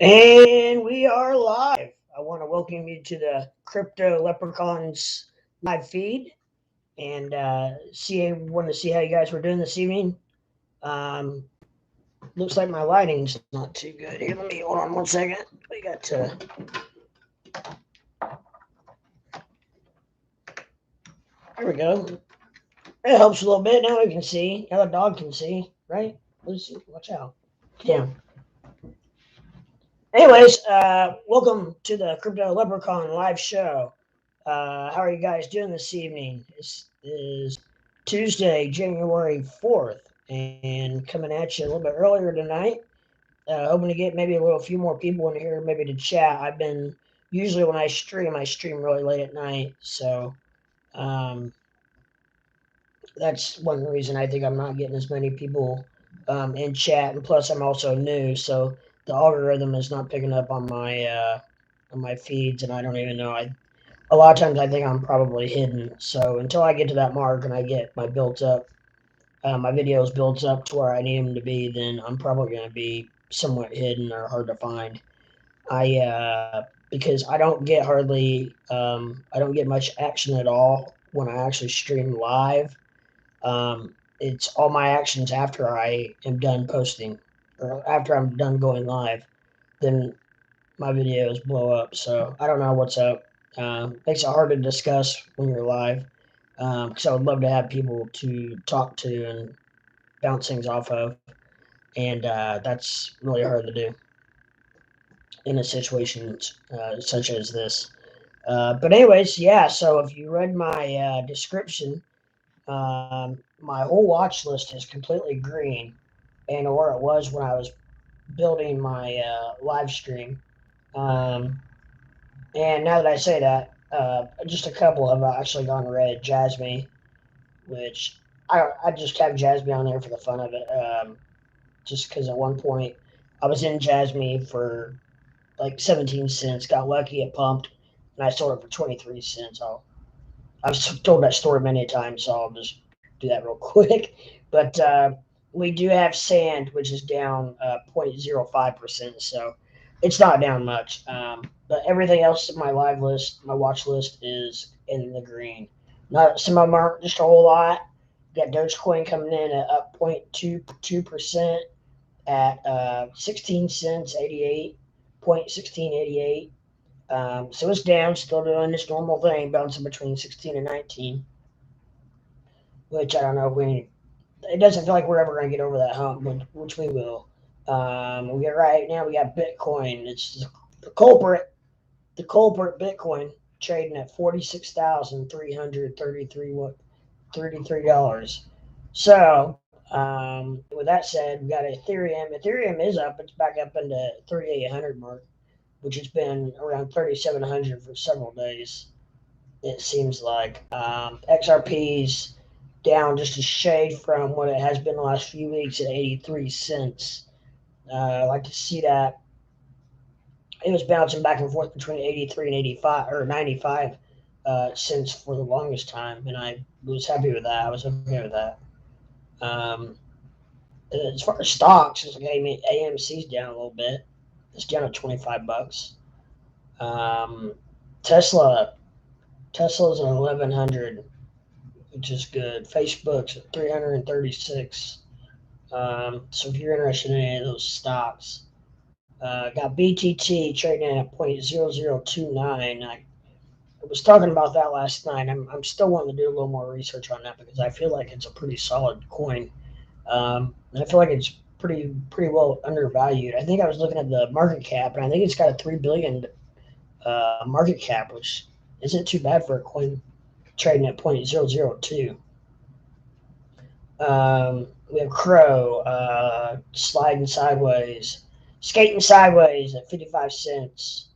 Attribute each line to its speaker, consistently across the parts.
Speaker 1: And we are live. I want to welcome you to the Crypto Leprechauns live feed and want to see how you guys were doing this evening. Um, Looks like my lighting's not too good. Here, let me hold on 1 second. We got to. There we go. It helps a little bit. Now we can see. Now the dog can see, right? Let's see. Watch out. Yeah. Anyways, welcome to the Crypto Leprechaun live show. How are you guys doing this evening? This is Tuesday, January 4th, and coming at you a little bit earlier tonight. Hoping to get maybe a few more people in here, maybe to chat. Usually when I stream really late at night. So um, that's one reason I think I'm not getting as many people in chat. And plus, I'm also new. So the algorithm is not picking up on my feeds, and I don't even know. A lot of times I think I'm probably hidden. So until I get to that mark and I get my videos built up to where I need them to be, then I'm probably going to be somewhat hidden or hard to find. Because I don't get much action at all when I actually stream live. It's all my actions after I am done posting or after I'm done going live. Then my videos blow up. So I don't know what's up. Makes it hard to discuss when you're live because I would love to have people to talk to and bounce things off of, and that's really hard to do in a situation such as this. But anyways, yeah. So if you read my description, my whole watch list is completely green, and where it was when I was building my live stream. Um, And now that I say that, just a couple have actually gone red. Jasmine, which I just have Jasmine on there for the fun of it. Just because at one point I was in Jasmine for like 17 cents, got lucky, it pumped, and I sold it for 23 cents. I've told that story many times, so I'll just do that real quick. But we do have sand, which is down 0.05%, so it's not down much. But everything else in my live list, my watch list, is in the green. Not some of them aren't just a whole lot. You got Dogecoin coming in at up 0.22% at 16 cents 88, 0.1688. So it's down, still doing this normal thing, bouncing between 16 and 19, which I don't know if it doesn't feel like we're ever going to get over that hump, which we will. We got right now, we got Bitcoin. It's the culprit, the culprit Bitcoin trading at 46,333 So, with that said, we got Ethereum. Ethereum is up. It's back up into 3,800 mark, which has been around 3,700 for several days. It seems like XRP's down just a shade from what it has been the last few weeks at 83 cents. I like to see that. It was bouncing back and forth between 83 and 85 or 95 cents for the longest time, and I was happy with that. I was okay with that. Um, as far as stocks, it's like AMC's down a little bit. It's down to 25 bucks. Um, Tesla Tesla's at 1100, which is good. Facebook's at 336. So if you're interested in any of those stocks, got BTT trading at 0.0029. I was talking about that last night. I'm still wanting to do a little more research on that because I feel like it's a pretty solid coin. And I feel like it's pretty well undervalued. I think I was looking at the market cap, and I think it's got a 3 billion market cap, which isn't too bad for a coin trading at 0.002. We have Crow sliding sideways, skating sideways at 55 cents.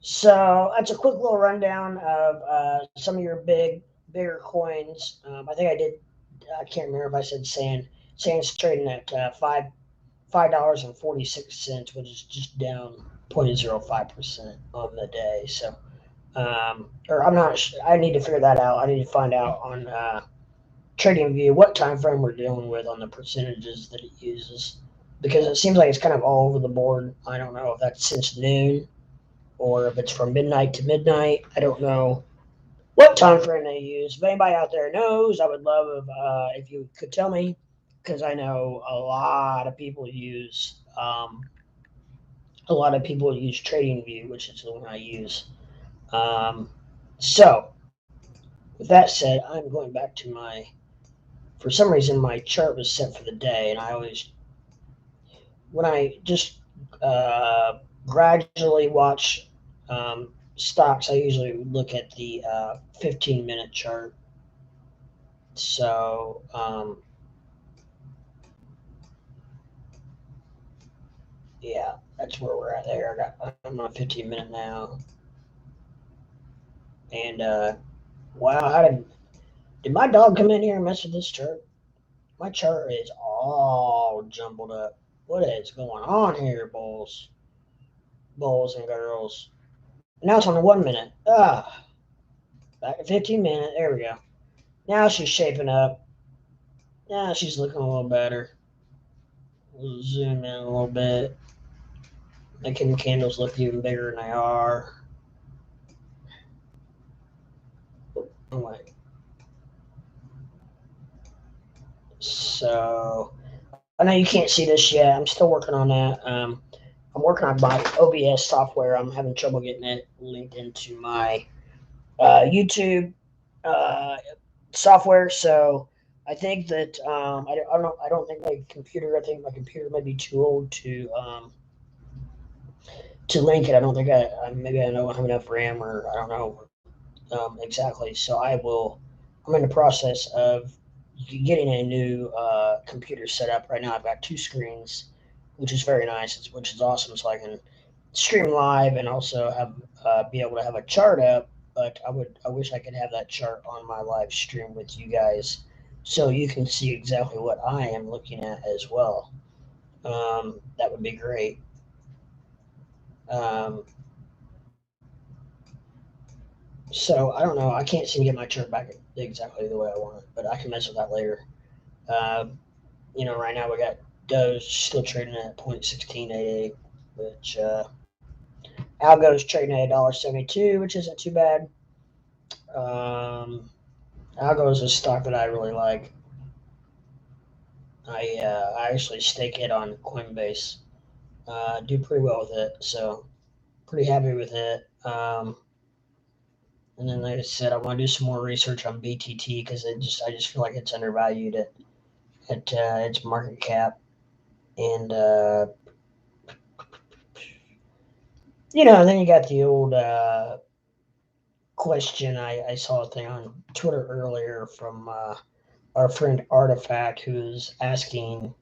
Speaker 1: So that's a quick little rundown of some of your bigger coins. I think I did. I can't remember if I said sand. Sand's trading at $5.46, which is just down 0.05% on the day. So, or I'm not. I need to figure that out. I need to find out on TradingView what time frame we're dealing with on the percentages that it uses. because it seems like it's kind of all over the board. I don't know if that's since noon or if it's from midnight to midnight. I don't know what time frame they use. If anybody out there knows, I would love if you could tell me, because I know a lot of people use TradingView, which is the one I use. Um, so, with that said, I'm going back to my. For some reason, my chart was set for the day, and I always, when I just gradually watch stocks, I usually look at the 15-minute chart. So, yeah, that's where we're at there. I'm on 15-minute now, and wow, did my dog come in here and mess with this chart? My chart is all jumbled up. What is going on here, bulls and girls? Now it's on the 1 minute. Back to 15 minute. There we go. Now she's shaping up. Now she's looking a little better. We'll zoom in a little bit, making the candles look even bigger than they are. Oh, wait. So I know you can't see this yet. I'm still working on that. I'm working on my OBS software. I'm having trouble getting it linked into my YouTube uh, software. So I think that I don't think my computer. I think my computer might be too old to link it. I don't think maybe I don't have enough RAM, or I don't know exactly. So I'm in the process of getting a new computer set up right now. I've got two screens, which is very nice, which is awesome. So I can stream live and also have be able to have a chart up. But I wish I could have that chart on my live stream with you guys, so you can see exactly what I am looking at as well. That would be great. Um, so I don't know. I can't seem to get my chart back exactly the way I want it, but I can mess with that later. Uh, right now we got Doge still trading at 0.1688, which Algo is trading at $1.72, which isn't too bad. Um, Algo is a stock that I really like. I actually stake it on Coinbase. Do pretty well with it, so pretty happy with it. And then, like I said, I want to do some more research on BTT because I just feel like it's undervalued at its market cap, and then you got the old question. I saw a thing on Twitter earlier from our friend Artifact, who's asking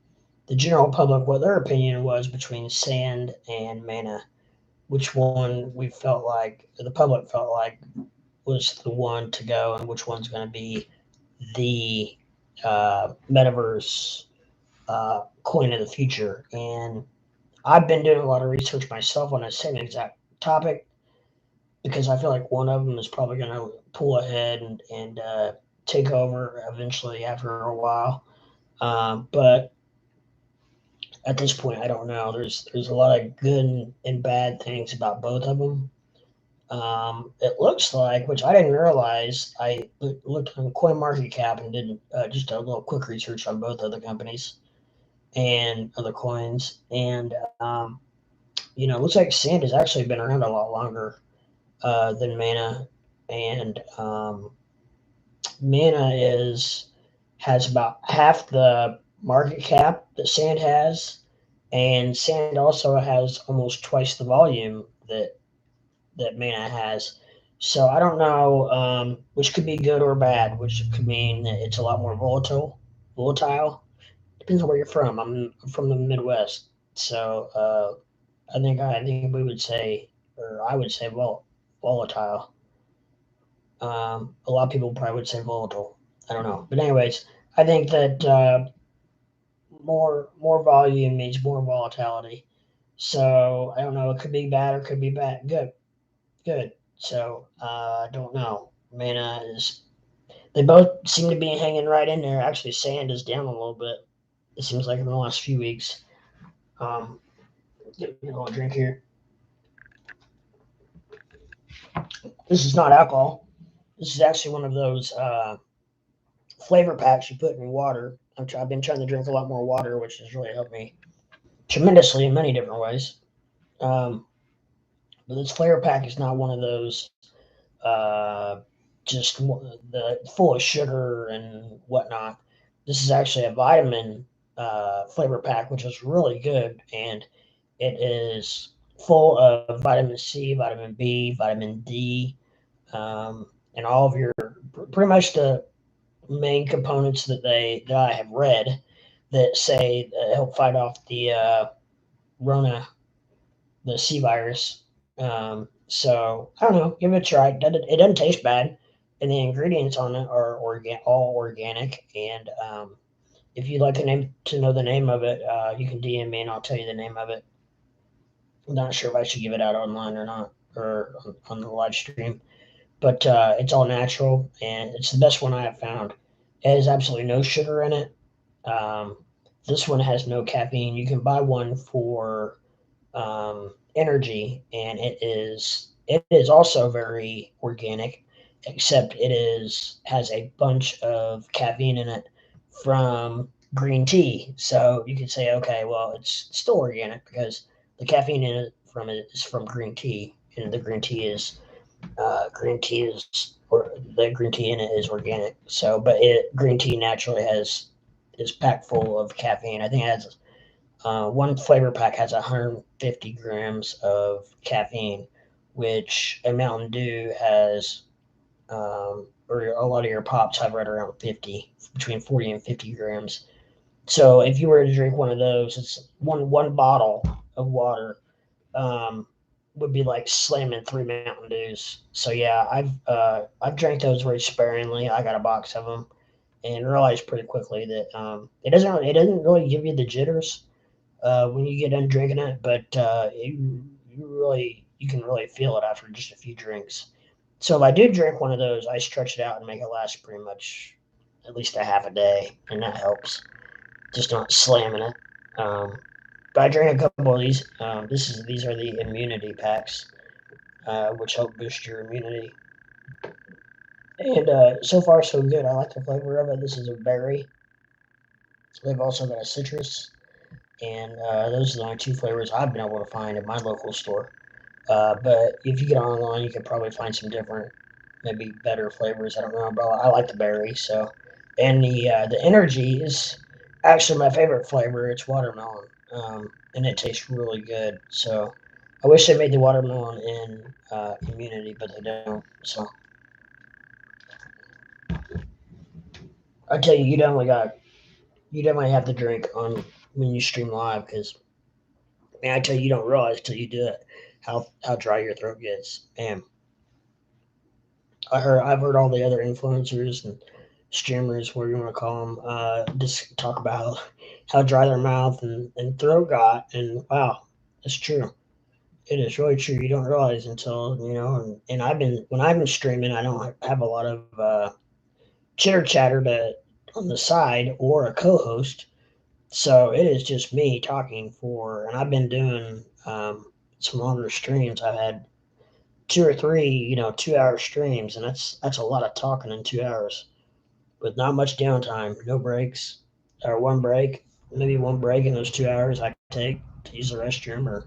Speaker 1: the general public what their opinion was between sand and mana, which one we felt like the public felt like was the one to go, and which one's going to be the metaverse coin of the future. And I've been doing a lot of research myself on the same exact topic because I feel like one of them is probably going to pull ahead and take over eventually after a while. But at this point, I don't know. There's a lot of good and bad things about both of them. It looks like, which I didn't realize, I looked on CoinMarketCap and did just a little quick research on both of the companies and other coins. And, it looks like Sand has actually been around a lot longer than Mana. And Mana has about half the market cap that Sand has. And Sand also has almost twice the volume that Mana has. So I don't know, which could be good or bad, which could mean that it's a lot more volatile. Depends on where you're from. I'm from the Midwest, so I think we would say, or I would say, volatile. A lot of people probably would say volatile. I don't know, but anyways, I think that more volume means more volatility. So I don't know. It could be bad or could be bad. Good. So I don't know. Mana is. They both seem to be hanging right in there. Actually, Sand is down a little bit. It seems like in the last few weeks. Get me a little drink here. This is not alcohol. This is actually one of those flavor packs you put in water. I've been trying to drink a lot more water, which has really helped me tremendously in many different ways. Um, but this flavor pack is not one of those uh, just the full of sugar and whatnot. This is actually a vitamin flavor pack, which is really good, and it is full of vitamin C, vitamin B, vitamin D, and all of your pretty much the main components that I have read that say help fight off the Rona, the C virus. So I don't know, give it a try. It doesn't taste bad, and the ingredients on it are all organic. And if you'd like to know the name of it, you can DM me and I'll tell you the name of it. I'm not sure if I should give it out online or not, or on the live stream. But it's all natural, and it's the best one I have found. It has absolutely no sugar in it. Um, this one has no caffeine. You can buy one for energy, and it is also very organic, except has a bunch of caffeine in it from green tea. So you could say, okay, well, it's still organic because the caffeine in it is from green tea, and the green tea is or the green tea in it is organic. So, but green tea naturally is packed full of caffeine. I think it has one flavor pack has 150 grams of caffeine, which a Mountain Dew has, or a lot of your pops have right around 50, between 40 and 50 grams. So if you were to drink one of those, it's one bottle of water um, would be like slamming 3 Mountain Dews. So yeah, I've drank those very sparingly. I got a box of them and realized pretty quickly that it doesn't really give you the jitters when you get done drinking it, but you can really feel it after just a few drinks. So if I do drink one of those, I stretch it out and make it last pretty much at least a half a day, and that helps. Just not slamming it. But I drank a couple of these. These are the immunity packs, which help boost your immunity. And so far so good. I like the flavor of it. This is a berry. They've also got a citrus, and those are the only two flavors I've been able to find at my local store. But if you get online, you can probably find some different, maybe better flavors. I don't know, but I like the berry. So, and the energy is actually my favorite flavor. It's watermelon, and it tastes really good. So, I wish they made the watermelon in immunity, but they don't. So, I tell you, you definitely have to drink on when you stream live because man, I tell you, you don't realize till you do it how dry your throat gets. And I've heard all the other influencers and streamers, whatever you want to call them, just talk about how dry their mouth and throat got, and wow, it's true. It is really true. You don't realize until and I've been streaming, I don't have a lot of chitter chatter on the side or a co-host, so it is just me talking and I've been doing some longer streams. I've had two or three, 2 hour streams, and that's a lot of talking in 2 hours with not much downtime, no breaks, or one break, maybe one break in those 2 hours I can take to use the restroom or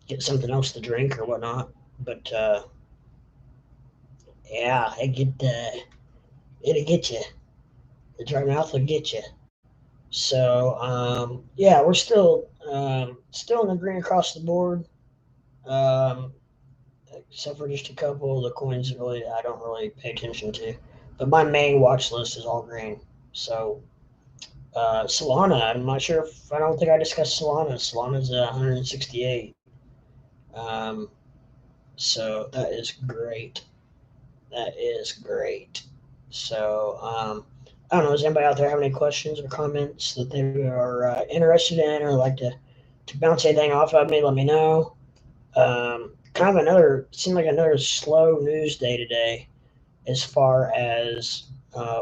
Speaker 1: get something else to drink or whatnot. But yeah, it'll get you. The dry mouth will get you. So yeah, we're still in the green across the board. Um, Except for just a couple of the coins really I don't really pay attention to. But my main watch list is all green. So Solana, I'm not sure if I don't think I discussed Solana. Solana's 168. Um, so that is great. That is great. So I don't know. Does anybody out there have any questions or comments that they are interested in or like to bounce anything off of me? Let me know. Kind of seemed like another slow news day today as far as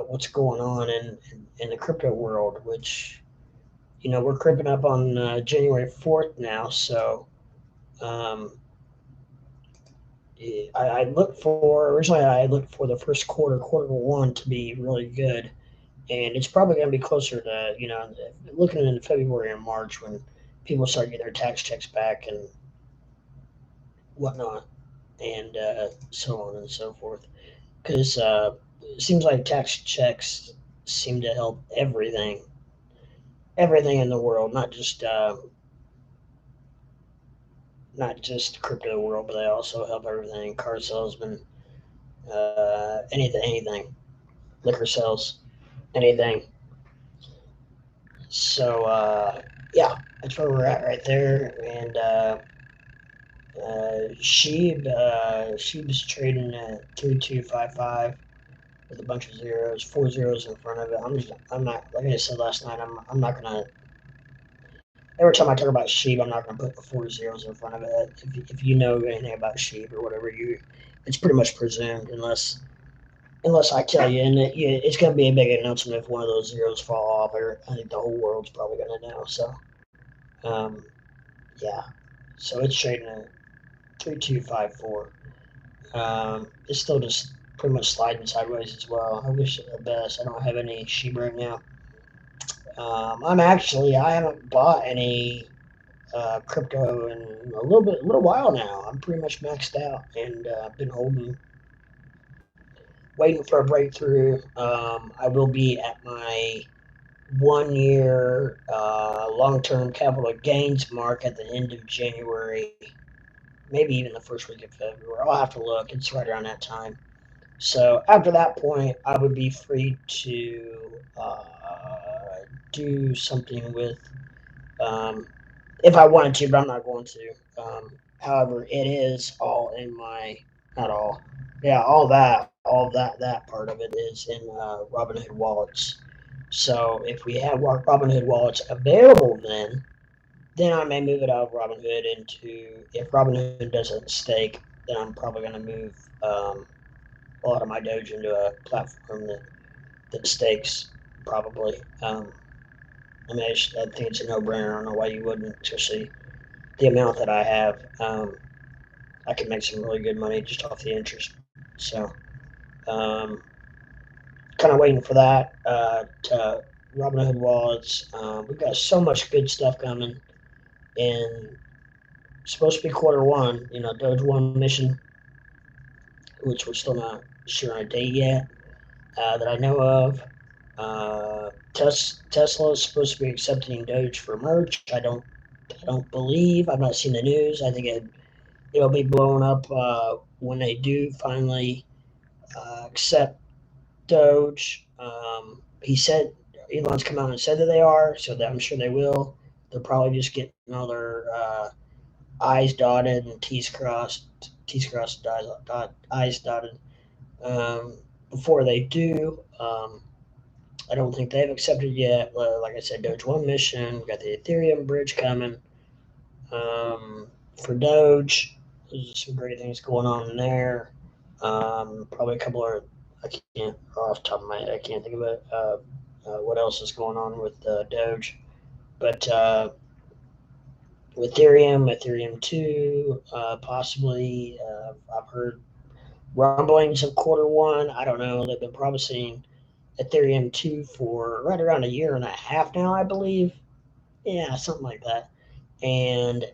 Speaker 1: what's going on in the crypto world, which we're creeping up on January 4th now, so um, I originally I looked for the first quarter one to be really good, and it's probably going to be closer to looking into February and March when people start getting their tax checks back and whatnot, and so on and so forth. Because it seems like tax checks seem to help everything in the world, not just crypto world, but they also help everything. Car salesmen, anything, liquor sales, anything. So yeah, that's where we're at right there. And Sheeb's trading at 3255 with a bunch of zeros, 4 zeros in front of it. I'm not, like I said last night. I'm not gonna. Every time I talk about Sheeb, I'm not gonna put the 4 zeros in front of it. If you know anything about Sheeb or whatever, it's pretty much presumed unless I tell you, and it's going to be a big announcement if one of those zeros fall off. Or I think the whole world's probably going to know. So, um, yeah. So it's trading at 3254. It's still just pretty much sliding sideways as well. I wish it the best. I don't have any SHIBA right now. I haven't bought any crypto in a little while now. I'm pretty much maxed out and been waiting for a breakthrough. I will be at my 1 year long term capital gains mark at the end of January, maybe even the first week of February. I'll have to look. It's right around that time. So after that point, I would be free to do something with, um, if I wanted to, but I'm not going to. However, it is all in my, not all, yeah, all that part of it is in Robinhood wallets. So if we have Robinhood wallets available, then I may move it out of Robinhood into, if Robinhood doesn't stake, then I'm probably going to move um, a lot of my Doge into a platform that stakes probably. I mean, I think it's a no-brainer. I don't know why you wouldn't, especially the amount that I have. I could make some really good money just off the interest. So, um, kind of waiting for that to Robinhood wallets. We've got so much good stuff coming in. Supposed to be quarter one. Doge one mission, which we're still not sure on a date yet that I know of. Tesla is supposed to be accepting Doge for merch. I don't believe. I've not seen the news. I think it'll be blown up when they do finally accept Doge. He said Elon's come out and said that they are, so that I'm sure they will. They're probably just getting all their I's dotted and I's dotted before they do. I don't think they've accepted yet. Like I said, Doge One mission. We got the Ethereum bridge coming for Doge. There's some great things going on in there. Probably a couple of I can't off the top of my head. I can't think of it. What else is going on with Doge? But Ethereum 2, possibly. I've heard rumblings of quarter one. I don't know. They've been promising Ethereum 2 for right around a year and a half now, I believe. Yeah, something like that. And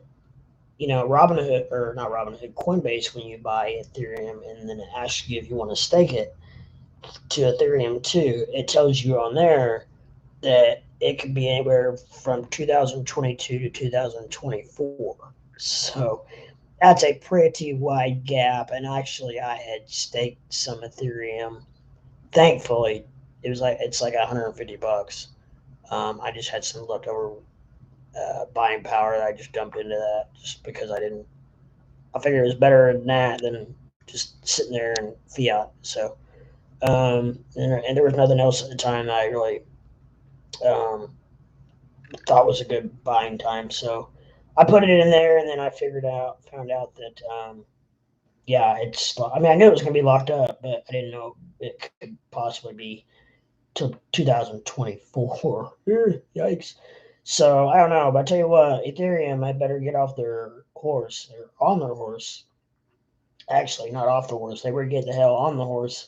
Speaker 1: Robinhood, or not Robinhood, Coinbase, when you buy Ethereum and then it asks you if you want to stake it to Ethereum 2, it tells you on there that it could be anywhere from 2022 to 2024. So that's a pretty wide gap. And actually, I had staked some Ethereum. Thankfully, it's like $150. I just had some leftover buying power that I just dumped into that just because I figured it was better than that than just sitting there in fiat. So, and there was nothing else at the time that I really um, thought was a good buying time. So I put it in there, and then I found out that, yeah, I mean, I knew it was going to be locked up, but I didn't know it could possibly be till 2024. Yikes. So I don't know, but I tell you what, Ethereum, I better get off their horse. They're on their horse. Actually, not off the horse. They better get the hell on the horse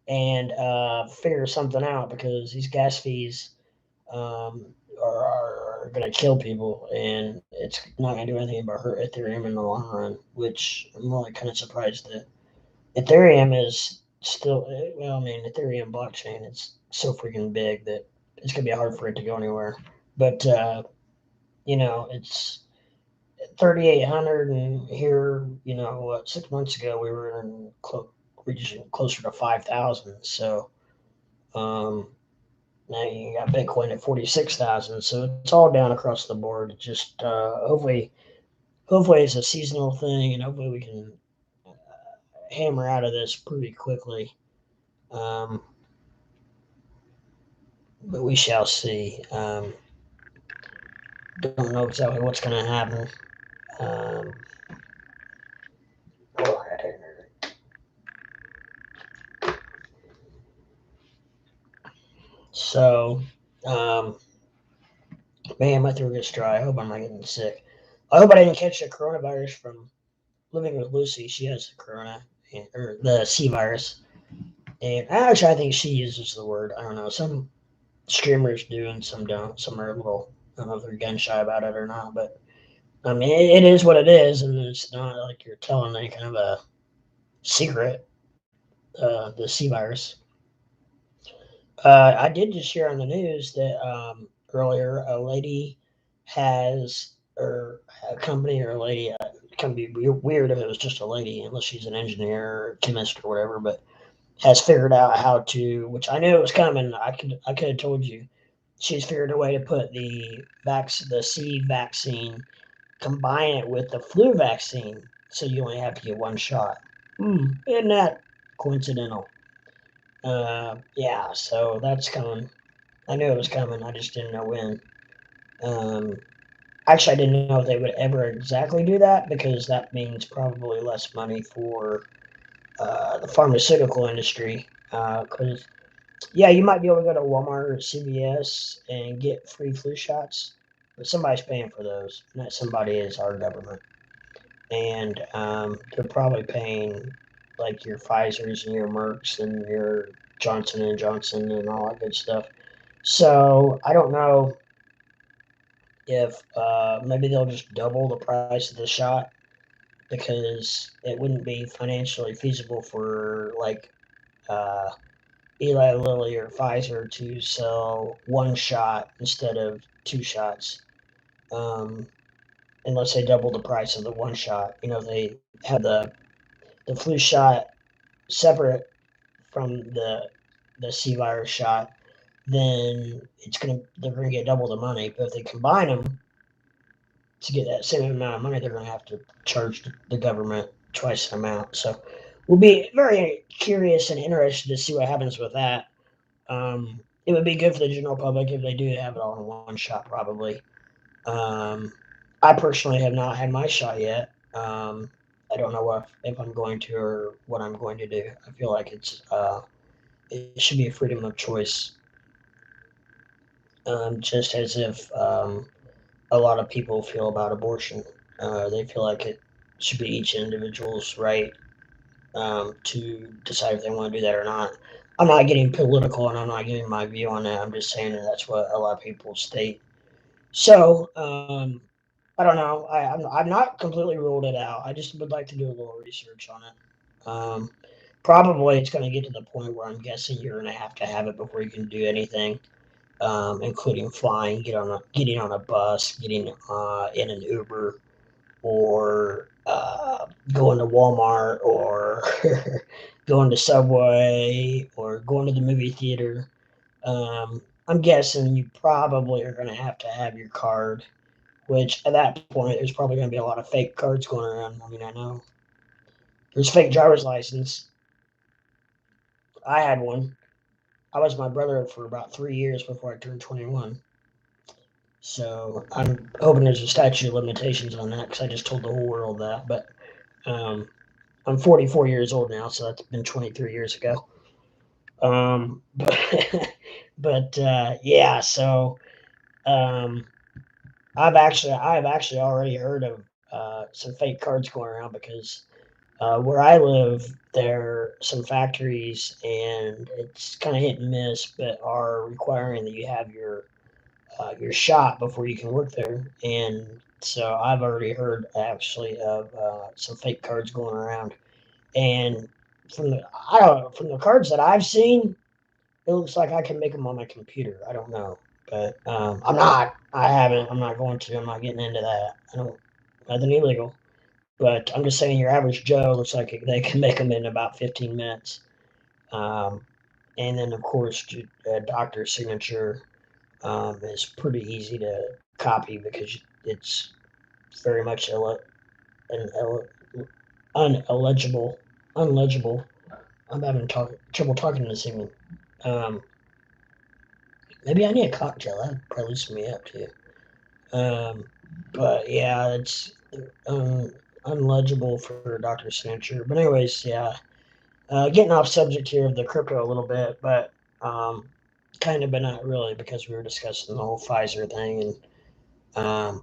Speaker 1: and figure something out, because these gas fees are going to kill people, and it's not going to do anything but hurt Ethereum in the long run. Which I'm really kind of surprised that Ethereum is still. Well, I mean, Ethereum blockchain, it's so freaking big that it's going to be hard for it to go anywhere. But it's 3,800, and here, 6 months ago we were in region closer to 5,000. So um, now you got Bitcoin at 46,000. So it's all down across the board. Just hopefully it's a seasonal thing, and hopefully we can hammer out of this pretty quickly. Um, but we shall see. Don't know exactly what's going to happen. Um, so, um, man, my throat gets dry. I hope I'm not getting sick. I hope I didn't catch the coronavirus from living with Lucy. She has the corona, or the C virus. And actually, I think she uses the word. I don't know. Some streamers do and some don't. Some are a little, I don't know if they're gun shy about it or not. But I mean, it is what it is. And it's not like you're telling any kind of a secret, the C virus. I did just hear on the news that earlier a lady has, or a company or a lady, it can be weird if it was just a lady, unless she's an engineer or chemist or whatever, but has figured out how to, which I knew it was coming. I could have told you. She's figured a way to put the C vaccine, combine it with the flu vaccine, so you only have to get one shot. Isn't that coincidental? Yeah, so that's coming. I knew it was coming. I just didn't know when. Um, Actually, I didn't know if they would ever exactly do that, because that means probably less money for the pharmaceutical industry. Because yeah, you might be able to go to Walmart or CVS and get free flu shots, but somebody's paying for those, and that somebody is our government, and they're probably paying like your Pfizer's and your Merck's and your Johnson and Johnson and all that good stuff. So I don't know if maybe they'll just double the price of the shot, because it wouldn't be financially feasible for like uh, Eli Lilly or Pfizer to sell one shot instead of two shots, um, unless they double the price of the one shot. They have the flu shot separate from the C virus shot, then they're gonna get double the money. But if they combine them to get that same amount of money, they're gonna have to charge the government twice the amount. So we'll be very curious and interested to see what happens with that. It would be good for the general public if they do have it all in one shot, probably. Um, I personally have not had my shot yet. I don't know if I'm going to or what I'm going to do. I feel like it should be a freedom of choice, just as if a lot of people feel about abortion. They feel like it should be each individual's right to decide if they want to do that or not. I'm not getting political, and I'm not giving my view on that. I'm just saying that that's what a lot of people state. So I don't know. I'm not completely ruled it out. I just would like to do a little research on it. Probably it's going to get to the point where I'm guessing you're going to have it before you can do anything, including flying, getting on a bus, getting in an Uber, or going to Walmart, or going to Subway, or going to the movie theater. I'm guessing you probably are going to have your card, which at that point, there's probably going to be a lot of fake cards going around. I mean, I know there's fake driver's license. I had one. I was my brother for about 3 years before I turned 21. So I'm hoping there's a statute of limitations on that, because I just told the whole world that. But um, I'm 44 years old now, so that's been 23 years ago. But, but yeah, so um, I've actually already heard of some fake cards going around because where I live, there are some factories, and it's kind of hit and miss, but are requiring that you have your shot before you can work there. And so I've already heard actually of some fake cards going around. And from the cards that I've seen, it looks like I can make them on my computer. I don't know, but I'm not. I haven't. I'm not going to. I'm not getting into that. I don't. Nothing illegal. But I'm just saying, your average Joe looks like they can make them in about 15 minutes. Um, and then, of course, a doctor's signature is pretty easy to copy because it's very much an unlegible. Unlegible. I'm having trouble talking this evening. Um, Maybe I need a cocktail. That'd probably loosen me up too. Um, but yeah, it's um, unlegible for Dr. Signature. But anyways, yeah, getting off subject here of the crypto a little bit, but um, kind of, but not really, because we were discussing the whole Pfizer thing. And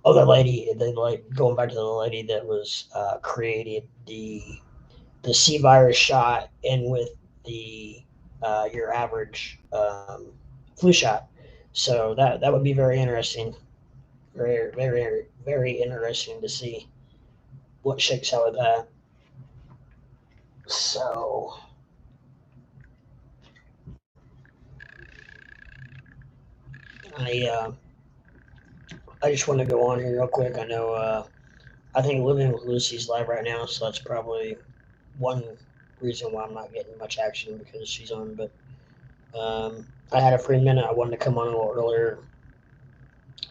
Speaker 1: the lady, they like going back to the lady that was created the C virus shot in with the your average flu shot. So that would be very interesting, very interesting to see what shakes out with that. So I uh, I just want to go on here real quick. I know I think Living with Lucy's live right now, so that's probably one reason why I'm not getting much action because she's on. But I had a free minute. I wanted to come on a little earlier.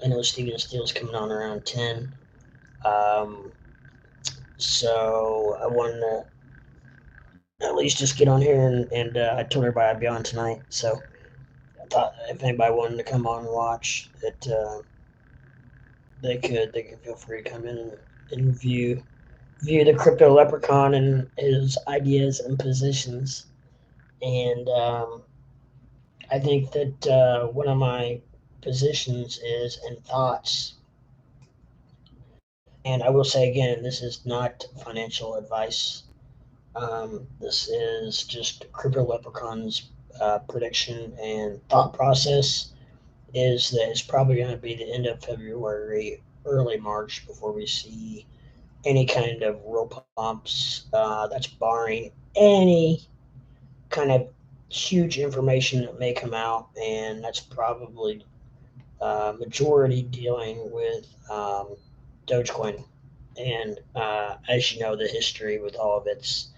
Speaker 1: I know Steven Steele's coming on around 10. Um, so I wanted to at least just get on here, and I told everybody I'd be on tonight. So I thought if anybody wanted to come on and watch it, they could feel free to come in and view the crypto leprechaun and his ideas and positions. And I think that one of my positions is and thoughts. And I will say again, this is not financial advice. This is just crypto leprechaun's prediction and thought process. Is that it's probably going to be the end of February, early March before we see any kind of real pumps. That's barring any kind of huge information that may come out, and that's probably majority dealing with Dogecoin. And as you know, the history with all of its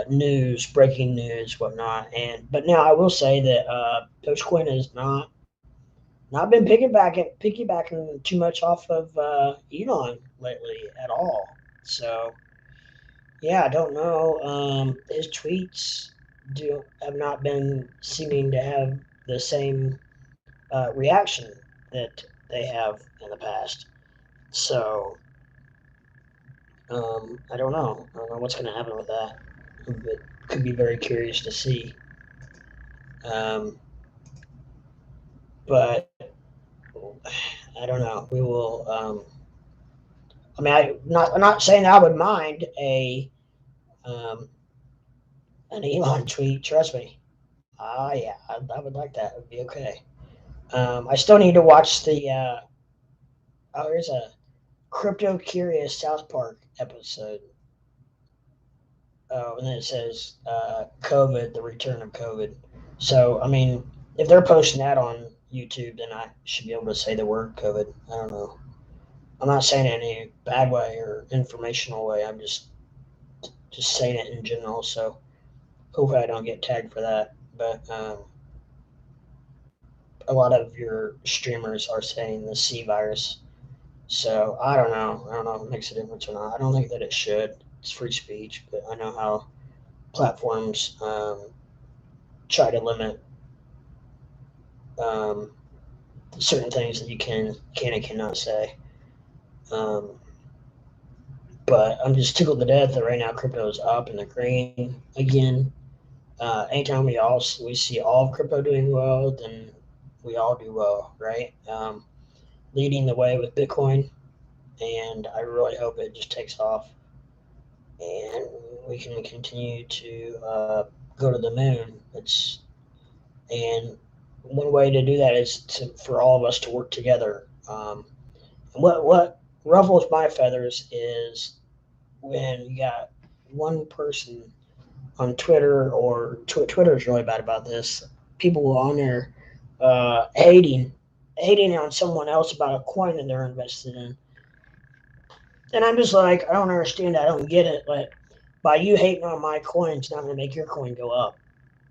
Speaker 1: news, breaking news, whatnot. And but now I will say that Dogecoin has not been piggybacking too much off of Elon lately at all. So yeah, I don't know. His tweets do have not been seeming to have the same reaction that they have in the past. So I don't know. I don't know what's going to happen with that. But could be very curious to see. Um, but I don't know. We will. I mean, I'm not saying I would mind um, an Elon tweet. Trust me. Ah, yeah, I would like that. It would be okay. I still need to watch the. There's a crypto curious South Park episode. And then it says COVID, the return of COVID. So I mean, if they're posting that on YouTube, then I should be able to say the word COVID. I don't know. I'm not saying it in any bad way or informational way. I'm just saying it in general. So hopefully I don't get tagged for that. But a lot of your streamers are saying the C virus. So I don't know. I don't know if it makes a difference or not. I don't think that it should. It's free speech, but I know how platforms try to limit um, certain things that you can and cannot say. Um, but I'm just tickled to death that right now crypto is up in the green again. Anytime we see all of crypto doing well, then we all do well, right? leading the way with Bitcoin, and I really hope it just takes off and we can continue to go to the moon. And one way to do that is for all of us to work together. And what ruffles my feathers is when you got one person on Twitter, or Twitter is really bad about this. People on there hating on someone else about a coin that they're invested in, and I'm just like, I don't understand. I don't get it. But by you hating on my coin, it's not going to make your coin go up.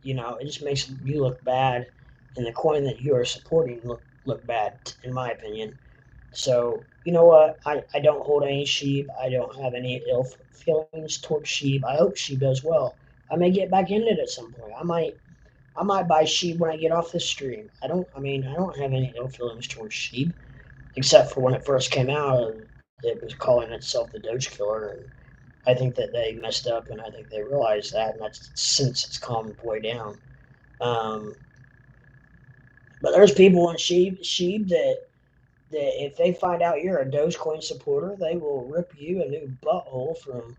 Speaker 1: It just makes you look bad, and the coin that you are supporting look bad, in my opinion. So you know what? I don't hold any sheep. I don't have any ill feelings towards sheep. I hope sheep does well. I may get back in it at some point. I might buy sheep when I get off this stream. I don't have any ill feelings towards sheep, except for when it first came out. It was calling itself the Doge Killer, and I think that they messed up, and I think they realized that, and that's since it's calmed way down. Um, but there's people in sheep that if they find out you're a Dogecoin supporter, they will rip you a new butthole from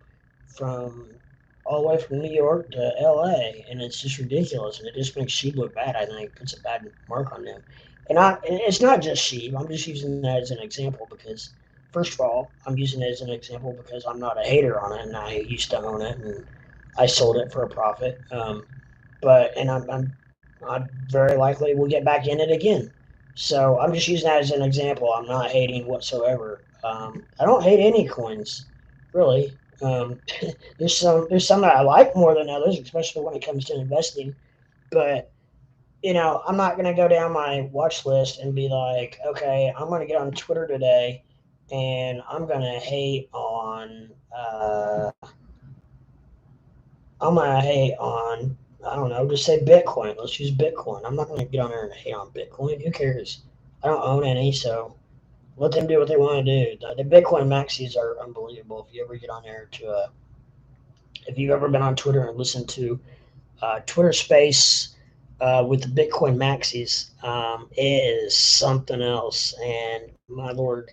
Speaker 1: all the way from New York to LA, and it's just ridiculous, and it just makes sheep look bad. I think puts a bad mark on them, and it's not just sheep. I'm just using that as an example because, first of all, I'm using it as an example because I'm not a hater on it, and I used to own it, and I sold it for a profit. But I very likely will get back in it again. So I'm just using that as an example. I'm not hating whatsoever. I don't hate any coins, really. There's some that I like more than others, especially when it comes to investing. But I'm not gonna go down my watch list and be like, okay, I'm gonna get on Twitter today, and I'm gonna hate on. I'm gonna hate on. I don't know. Just say Bitcoin. Let's use Bitcoin. I'm not gonna get on there and hate on Bitcoin. Who cares? I don't own any, so let them do what they want to do. The Bitcoin maxis are unbelievable. If you've ever been on Twitter and listened to Twitter Space with the Bitcoin maxis, it is something else. And my lord,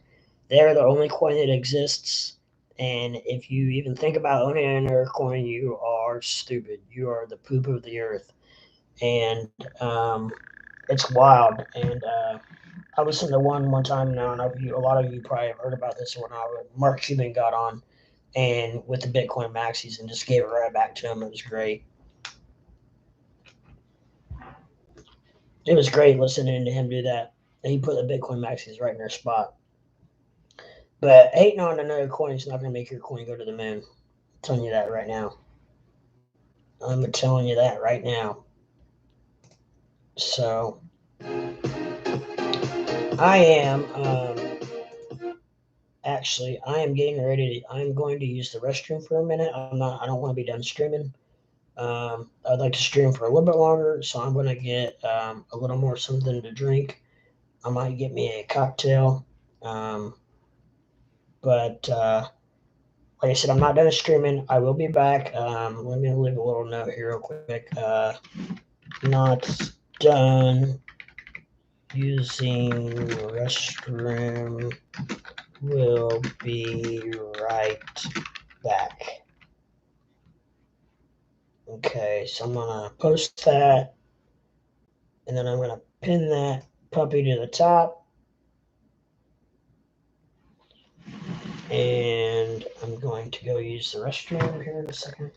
Speaker 1: they're the only coin that exists. And if you even think about owning another coin, you are stupid. You are the poop of the earth. And it's wild. And I listened to one time now, and a lot of you probably have heard about this or not. Mark Cuban got on and with the Bitcoin maxis and just gave it right back to him. It was great. It was great listening to him do that. And he put the Bitcoin maxis right in their spot. But hating on another coin is not going to make your coin go to the moon. I'm telling you that right now. I'm telling you that right now. So I am actually I am getting ready. I'm going to use the restroom for a minute. I'm not. I don't want to be done streaming. I'd like to stream for a little bit longer, so I'm going to get a little more something to drink. I might get me a cocktail. Um, but like I said, I'm not done streaming. I will be back. Let me leave a little note here real quick. Not done using restroom. Will be right back. Okay, so I'm gonna post that, and then I'm gonna pin that puppy to the top, and I'm going to go use the restroom here in a second.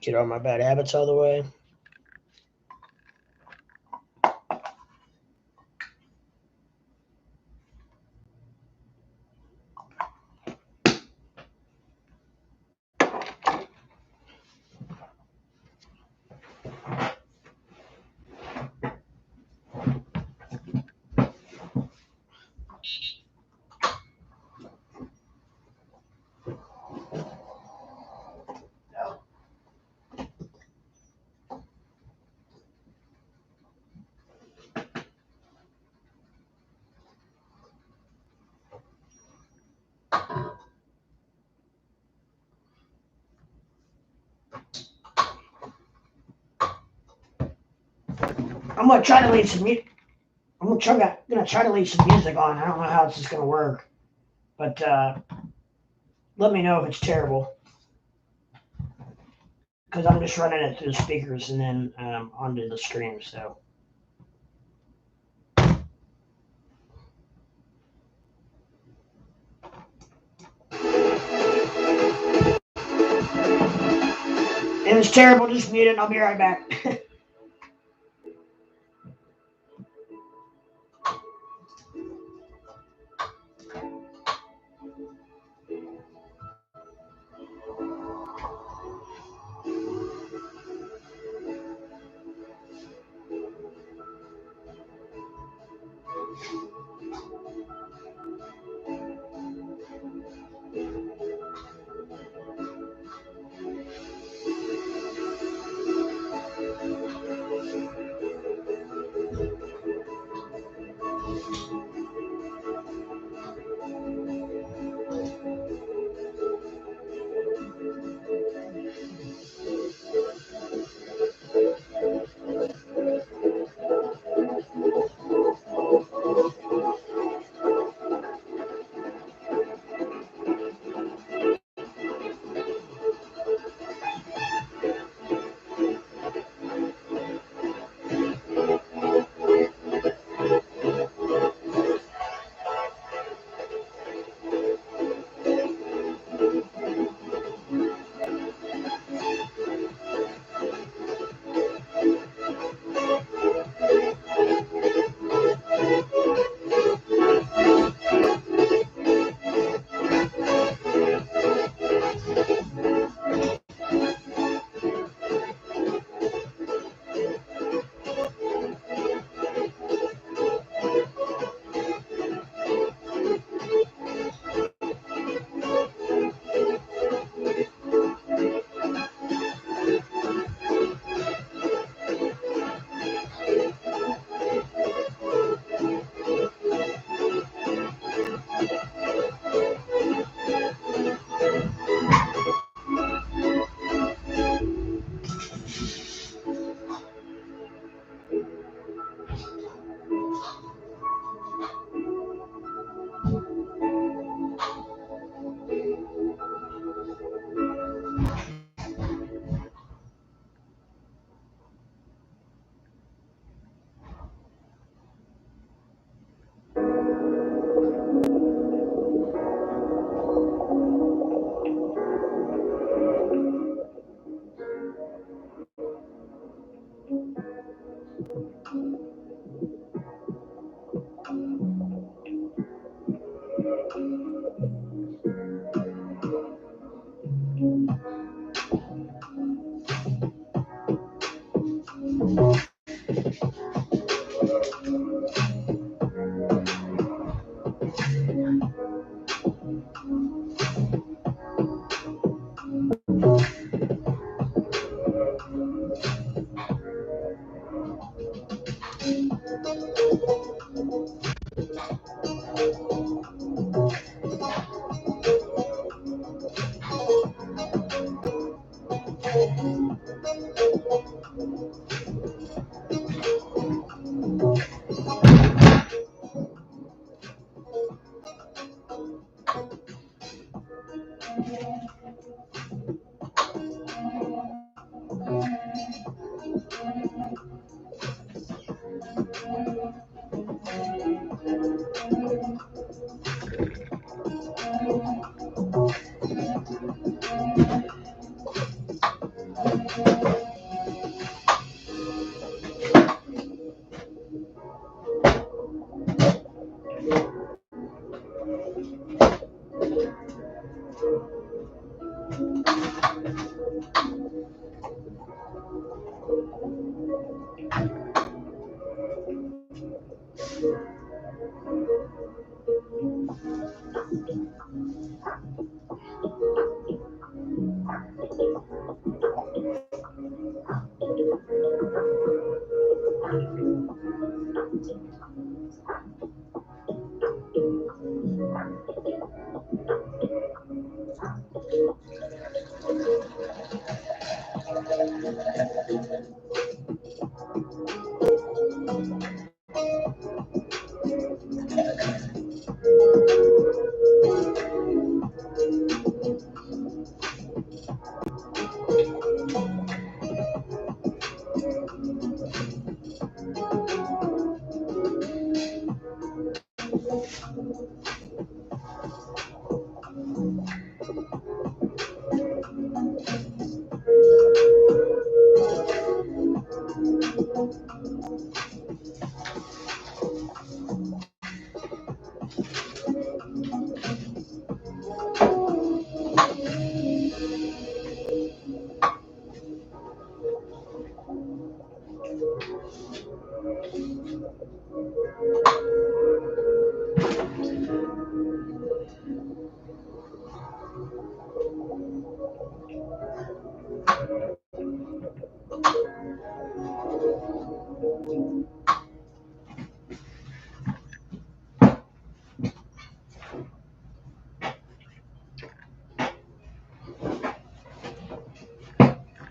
Speaker 1: Get all my bad habits out of the way. I'm gonna try to leave some music. Gonna try to leave some music on. I don't know how this is gonna work, but let me know if it's terrible because I'm just running it through the speakers and then onto the screen. So. If it's terrible, just mute it. I'll be right back.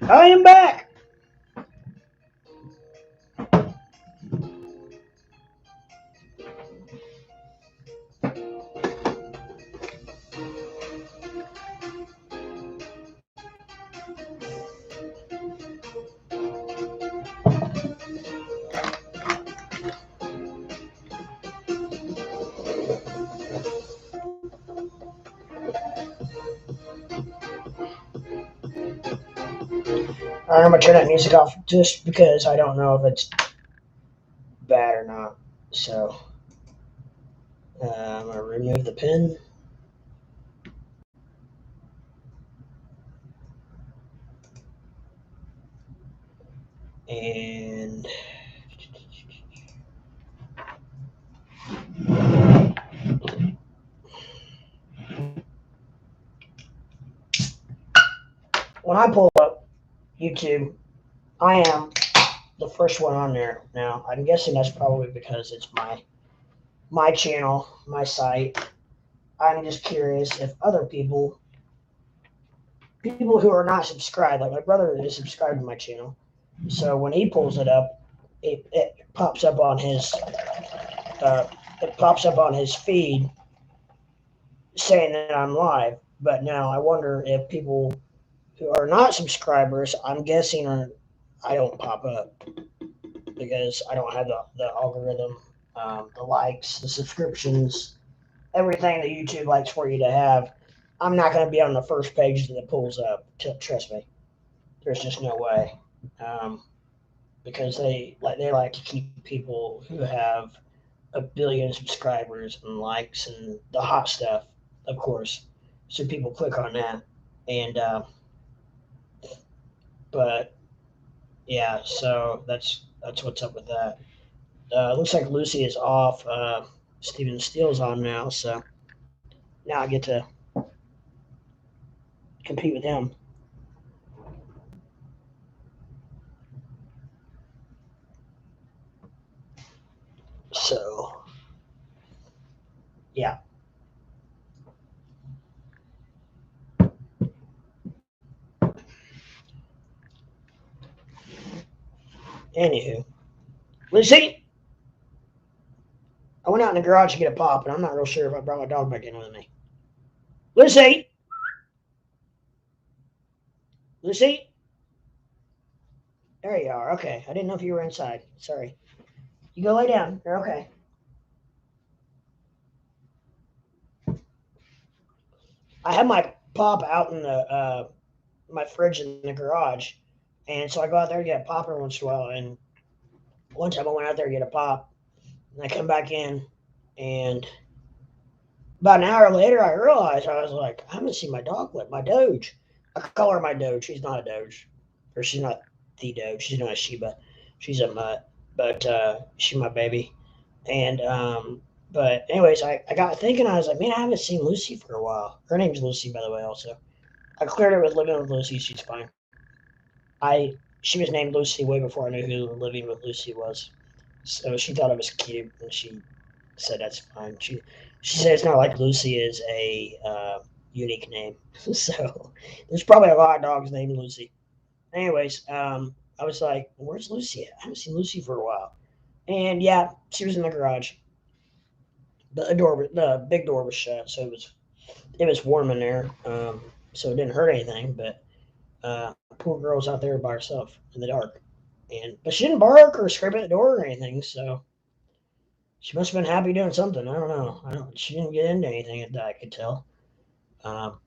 Speaker 1: I am back. I'm gonna turn that music off just because I don't know if it's bad or not. So I'm gonna remove the pin. And when I pull up YouTube, I am the first one on there. Now I'm guessing that's probably because it's my channel, my site. I'm just curious if other people who are not subscribed, like my brother is subscribed to my channel. So when he pulls it up, it pops up on his feed saying that I'm live. But now I wonder if people who are not subscribers, I'm guessing, I don't pop up because I don't have the algorithm, the likes, the subscriptions, everything that YouTube likes for you to have. I'm not going to be on the first page that it pulls up. Trust me, there's just no way, because they like to keep people who have a billion subscribers and likes and the hot stuff, of course. So people click on that, and but yeah, so that's what's up with that. Looks like Lucy is off. Steven Steele's on now, so now I get to compete with him. So yeah. Anywho, Lucy, I went out in the garage to get a pop, and I'm not real sure if I brought my dog back in with me. Lucy, Lucy, there you are. Okay, I didn't know if you were inside. Sorry. You go lay down. You're okay. I have my pop out in the my fridge in the garage, and so I go out there to get a pop every once in a while. And one time I went out there to get a pop, and I come back in, and about an hour later, I realized I was like, I haven't seen my dog let my Doge. I call her my Doge. She's not a Doge, or she's not the Doge. She's not a Shiba. She's a mutt, but she's my baby. And but anyways, I got thinking. I was like, man, I haven't seen Lucy for a while. Her name's Lucy, by the way. Also, I cleared her with living with Lucy. She's fine. I She was named Lucy way before I knew who Living with Lucy was. So she thought it was cute, and she said that's fine. She said it's not like Lucy is a unique name. So there's probably a lot of dogs named Lucy. Anyways, I was like, "Where's Lucy at? I haven't seen Lucy for a while." And yeah, she was in the garage. The big door was shut, so it was warm in there. So it didn't hurt anything. But poor girl's out there by herself in the dark, but she didn't bark or scrape at the door or anything. So She must have been happy doing something. I don't know. I don't. She didn't get into anything that I could tell. Um,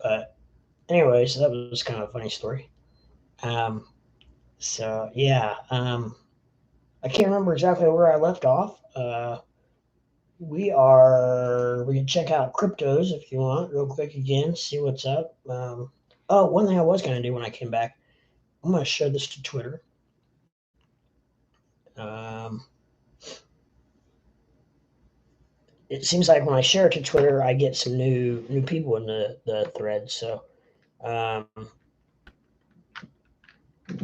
Speaker 1: but anyways, that was kind of a funny story. Um, so yeah, I can't remember exactly where I left off. We can check out cryptos if you want, real quick again, see what's up. Oh, one thing I was going to do when I came back, I'm going to share this to Twitter. Um, it seems like when I share it to Twitter, I get some new people in the thread. So um,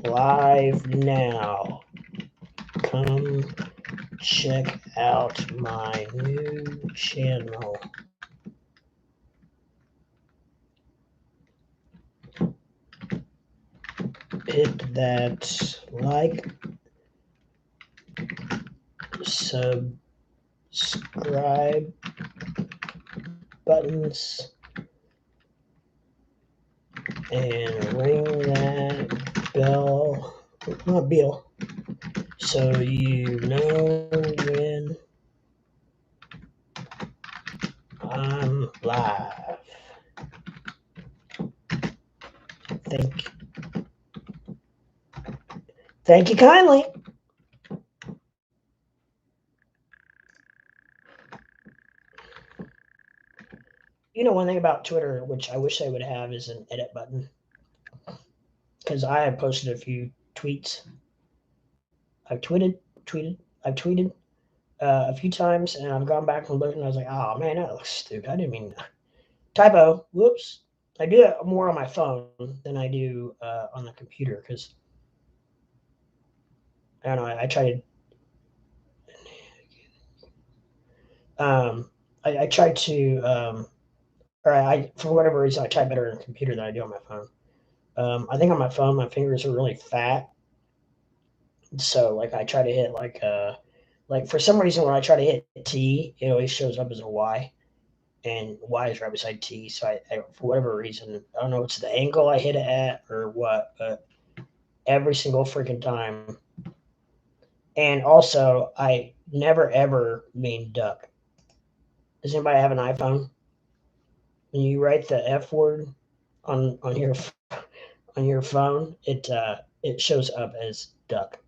Speaker 1: live now, come check out my new channel. Hit that like, subscribe buttons and ring that bell, not bell, so you know when I'm live. Thank, thank you kindly. You know, one thing about Twitter, which I wish I would have, is an edit button. Because I have posted a few tweets. I've tweeted, I've tweeted a few times, and I've gone back and looked, and I was like, oh man, that looks stupid. I didn't mean typo. Whoops. I do it more on my phone than I do on the computer because I don't know. I try to, I try to, or I for whatever reason I type better on the computer than I do on my phone. I think on my phone my fingers are really fat, so like I try to hit like for some reason when I try to hit T, it always shows up as a Y, and Y is right beside T. So I for whatever reason, I don't know if it's the angle I hit it at or what, but every single freaking time. And also, I never ever mean duck. Does anybody have an iPhone? When you write the F word on your phone, it shows up as duck.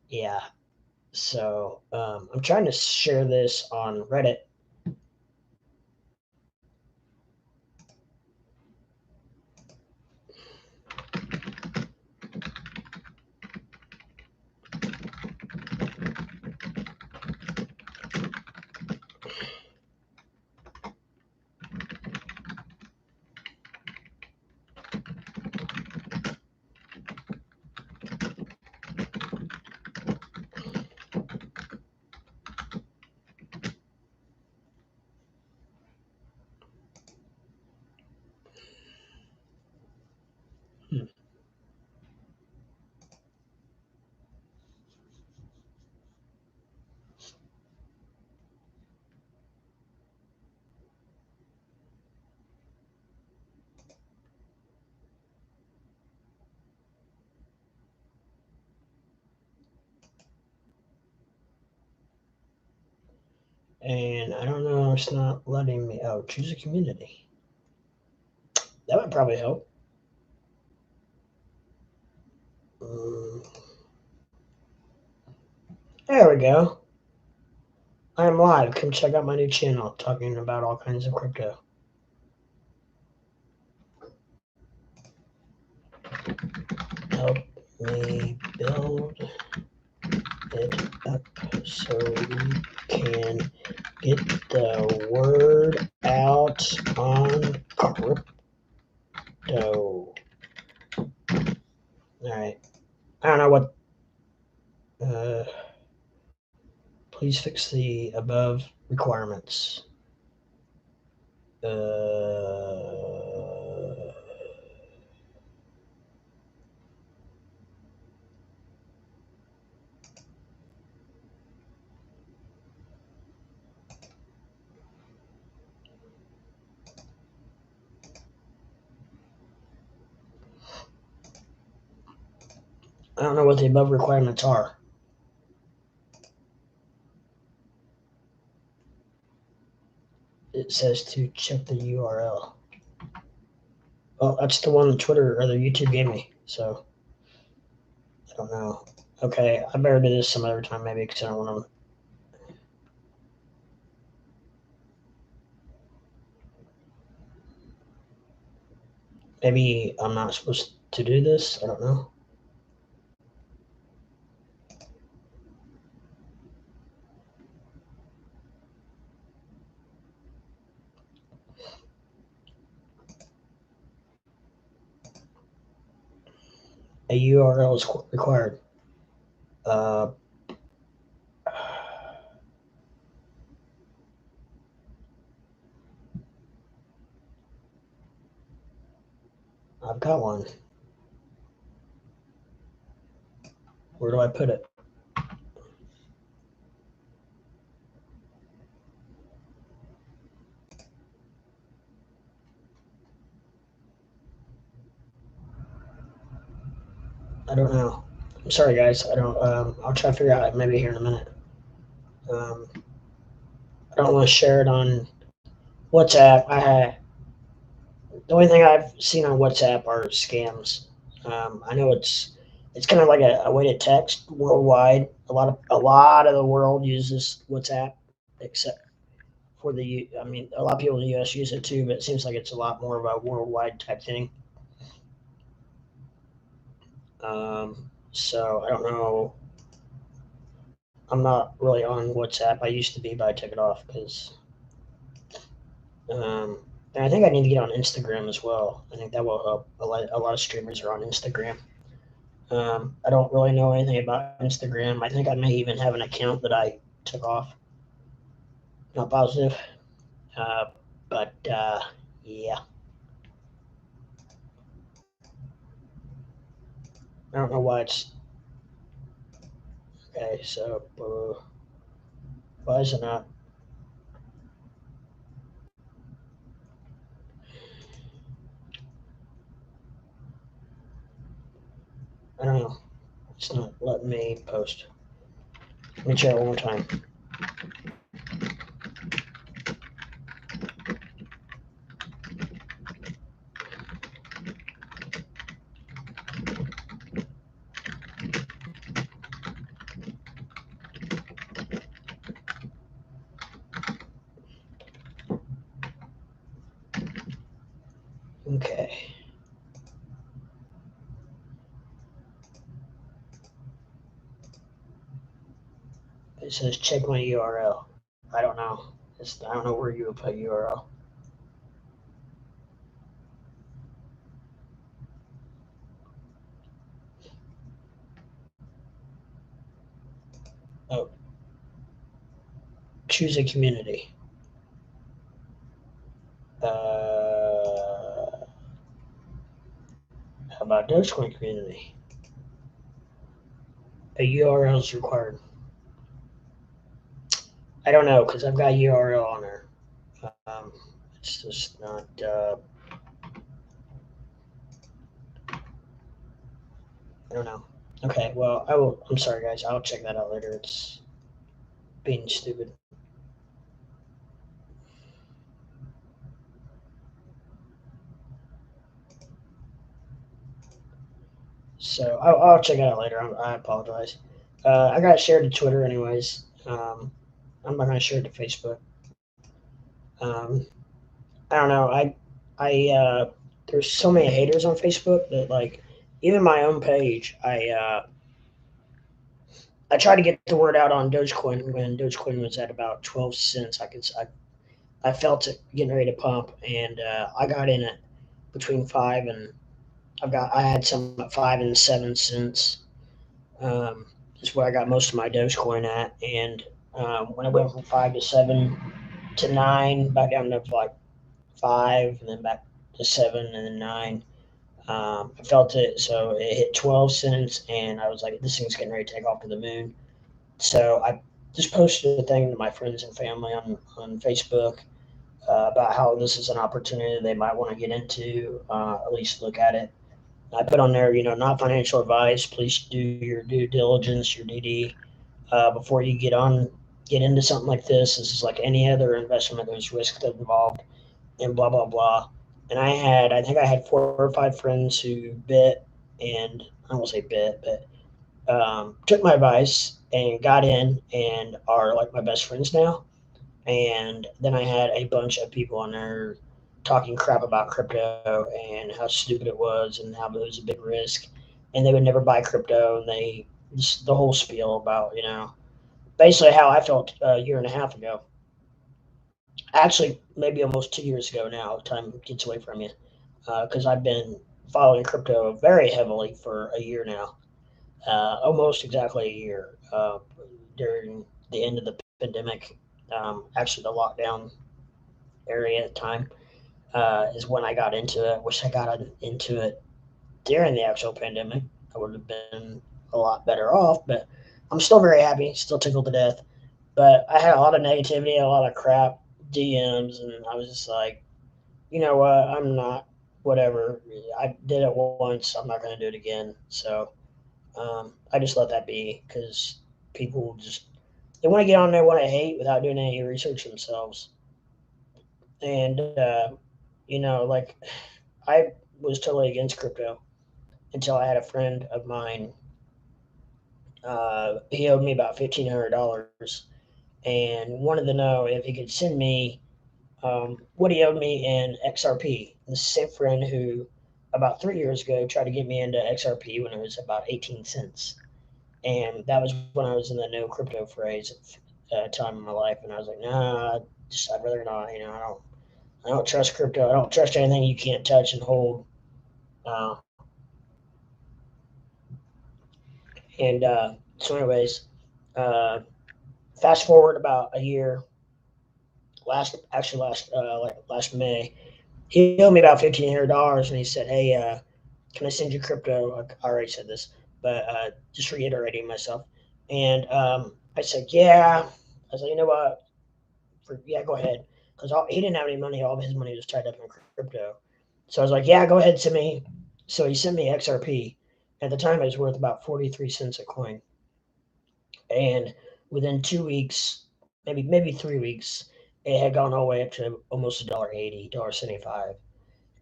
Speaker 1: Yeah. So I'm trying to share this on Reddit. Hmm. And I don't know, it's not letting me. Oh, choose a community. That would probably help. Mm, there we go. I am live. Come check out my new channel talking about all kinds of crypto. Help me build it up so we can get the word out on crypto. All right. I don't know what. Uh, please fix the above requirements. I don't know what the above requirements are. it says to check the URL. Well, that's the one Twitter or the YouTube gave me. So I don't know. Okay, I better do this some other time maybe because I don't want to. Maybe I'm not supposed to do this. I don't know. A URL is required. I've got one. Where do I put it? I don't know. I'm sorry, guys. I don't. I'll try to figure out it maybe here in a minute. I don't want to share it on WhatsApp. The only thing I've seen on WhatsApp are scams. I know it's kind of like a way to text worldwide. A lot of the world uses WhatsApp, except for the. I mean, a lot of people in the U.S. use it too, but it seems like it's a lot more of a worldwide type thing. So I don't know. I'm not really on WhatsApp. I used to be, but I took it off because. Um, and I think I need to get on Instagram as well. I think that will help. A lot of streamers are on Instagram. I don't really know anything about Instagram. I think I may even have an account that I took off. Not positive. Uh, but yeah, I don't know why it's okay. So why is it not? I don't know. It's not letting me post. Let me try it one more time. Okay. It says check my URL. I don't know. I don't know where you would put URL. Oh, choose a community. How about Dogecoin community? A URL is required. I don't know because I've got URL on there. Um, it's just not. I don't know. Okay, well, I will. I'm sorry, guys. I'll check that out later. It's being stupid. So I'll check it out later. I apologize. I got shared to Twitter, anyways. I'm not gonna share it to Facebook. Um, I don't know. There's so many haters on Facebook that like even my own page. I tried to get the word out on Dogecoin when Dogecoin was at about 12 cents. I felt it getting ready to pump, and I got in at between five and I had some at 5 and 7 cents. Um, is where I got most of my Dogecoin at, and when it went from 5 to 7 to 9, back down to like 5, and then back to 7, and then 9. I felt it, so it hit 12 cents, and I was like, this thing's getting ready to take off to the moon. So I just posted a thing to my friends and family on Facebook about how this is an opportunity they might want to get into, at least look at it. I put on there, not financial advice. Please do your due diligence, your DD, before you get on get into something like this. This is like any other investment. There's risk involved, and blah blah blah. And I think I had 4 or 5 friends who bit, and I won't say bit, but took my advice and got in and are like my best friends now. And then I had a bunch of people on there talking crap about crypto and how stupid it was and how it was a big risk, and they would never buy crypto, and they just the whole spiel about basically how I felt a year and a half ago. Actually, maybe almost 2 years ago now. Time gets away from you because I've been following crypto very heavily for a year now, almost exactly a year during the end of the pandemic. Actually, the lockdown area at the time is when I got into it. Wish I got into it during the actual pandemic. I would have been a lot better off, but I'm still very happy, still tickled to death. But I had a lot of negativity, a lot of crap DMs, and I was just like, you know what, I'm not, whatever. I did it once, I'm not going to do it again. So I just let that be because people just, they want to get on there, want to hate without doing any research themselves. And, like, I was totally against crypto until I had a friend of mine. He owed me about $1,500 and wanted to know if he could send me what he owed me in XRP. The same friend who about 3 years ago tried to get me into XRP when it was about 18 cents. And that was when I was in the no crypto phrase time in my life. And I was like, nah, I'd rather not. I don't trust crypto. I don't trust anything you can't touch and hold. Uh, anyways, uh, fast forward about a year, last May, he owed me about $1,500, and he said, "Hey, can I send you crypto?" I already said this, but just reiterating myself. And I said, "Yeah." I was like, "You know what? Yeah, go ahead," because he didn't have any money. All of his money was tied up in crypto. So I was like, "Yeah, go ahead, send me." So he sent me XRP. At the time, it was worth about 43 cents a coin, and within 2 weeks, maybe 3 weeks, it had gone all the way up to almost $1.80, $1.75.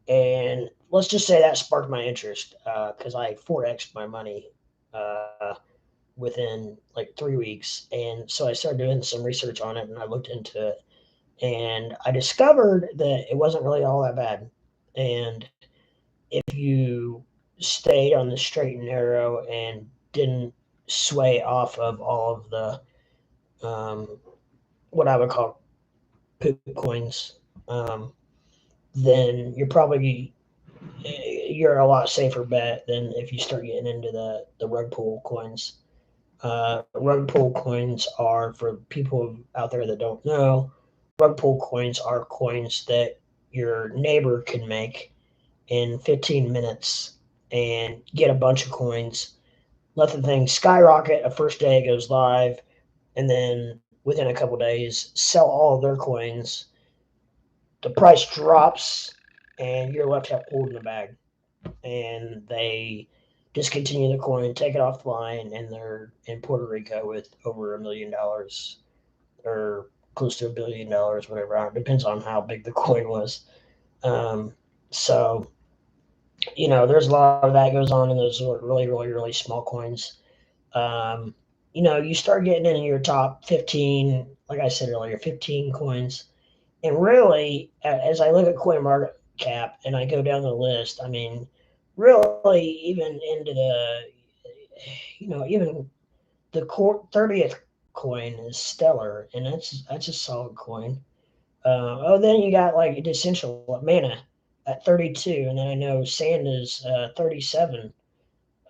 Speaker 1: And let's just say that sparked my interest because I 4x'd my money uh, within like 3 weeks. And so I started doing some research on it and I looked into it. And I discovered that it wasn't really all that bad. And if you stayed on the straight and narrow and didn't sway off of all of what I would call poop coins, um, then you're a lot safer bet than if you start getting into the rug pull coins. Rug pull coins are, for people out there that don't know, rug pull coins are coins that your neighbor can make in 15 minutes and get a bunch of coins, let the thing skyrocket. A first day it goes live, and then within a couple days, sell all of their coins. The price drops, and you're left holding the bag. And they discontinue the coin, take it off the line, and they're in Puerto Rico with over $1 million or close to $1 billion, whatever. It depends on how big the coin was. Um, so there's a lot of that goes on in those really, really, really small coins. Um, you start getting into your top 15, like I said earlier, 15 coins. And really, as I look at coin market cap and I go down the list, I mean, really, even into even the 30th coin is stellar, and that's a solid coin. Then you got like Essential Mana at 32, and then I know Sand is 37.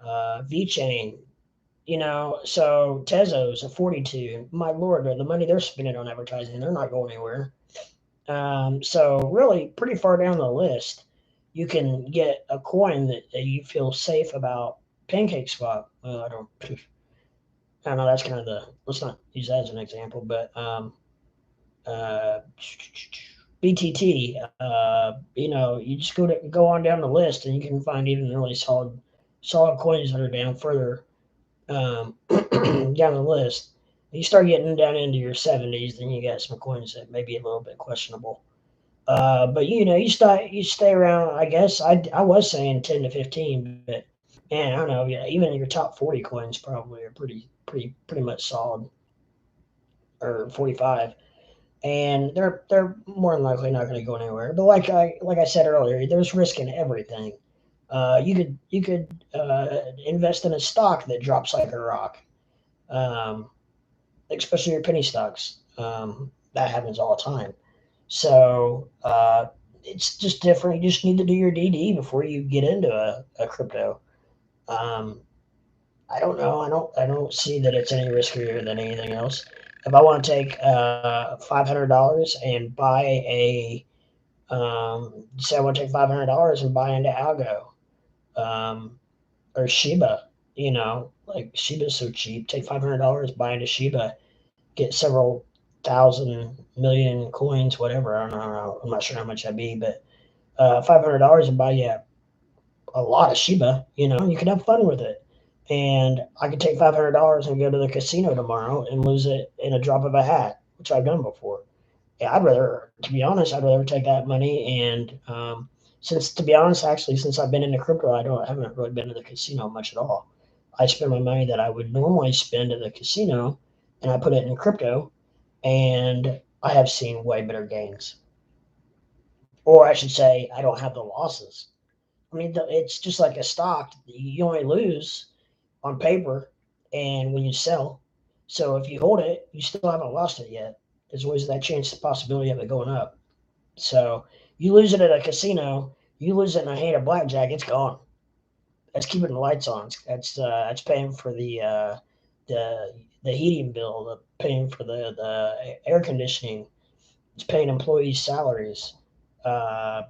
Speaker 1: VeChain, so Tezos at 42. My lord, the money they're spending on advertising, they're not going anywhere. So really, pretty far down the list, you can get a coin that you feel safe about. Pancake Swap. I don't know. That's kind of the. Let's not use that as an example, but uh, BTT. You just go on down the list, and you can find even really solid coins that are down further down the list. You start getting down into your 70s, then you got some coins that may be a little bit questionable. But you stay around. I guess I was saying 10 to 15, but man, I don't know. Yeah, even your top 40 coins probably are pretty much solid, or 45, and they're more than likely not going to go anywhere. But like I said earlier, there's risk in everything. You could invest in a stock that drops like a rock, um, especially your penny stocks. That happens all the time. So it's just different. You just need to do your DD before you get into a crypto. Um, I don't know. I don't see that it's any riskier than anything else. If I want to take $500 and buy say I want to take $500 and buy into Algo, um, or SHIBA, like SHIBA's so cheap. Take $500, buy into SHIBA, get several thousand million coins, whatever. I don't know. I'm not sure how much that'd be, but $500 and buy you a lot of SHIBA. You can have fun with it. And I could take $500 and go to the casino tomorrow and lose it in a drop of a hat, which I've done before. Yeah, to be honest, I'd rather take that money. And since, to be honest, actually, since I've been into crypto, I haven't really been to the casino much at all. I spend my money that I would normally spend at the casino, and I put it in crypto, and I have seen way better gains. Or I should say, I don't have the losses. I mean, it's just like a stock. You only lose on paper and when you sell. So if you hold it, you still haven't lost it yet. There's always that chance, the possibility of it going up. So you lose it at a casino, you lose it in a hand of blackjack, it's gone. That's keeping the lights on. That's paying for the the heating bill, paying for the air conditioning. It's paying employees' salaries. Uh,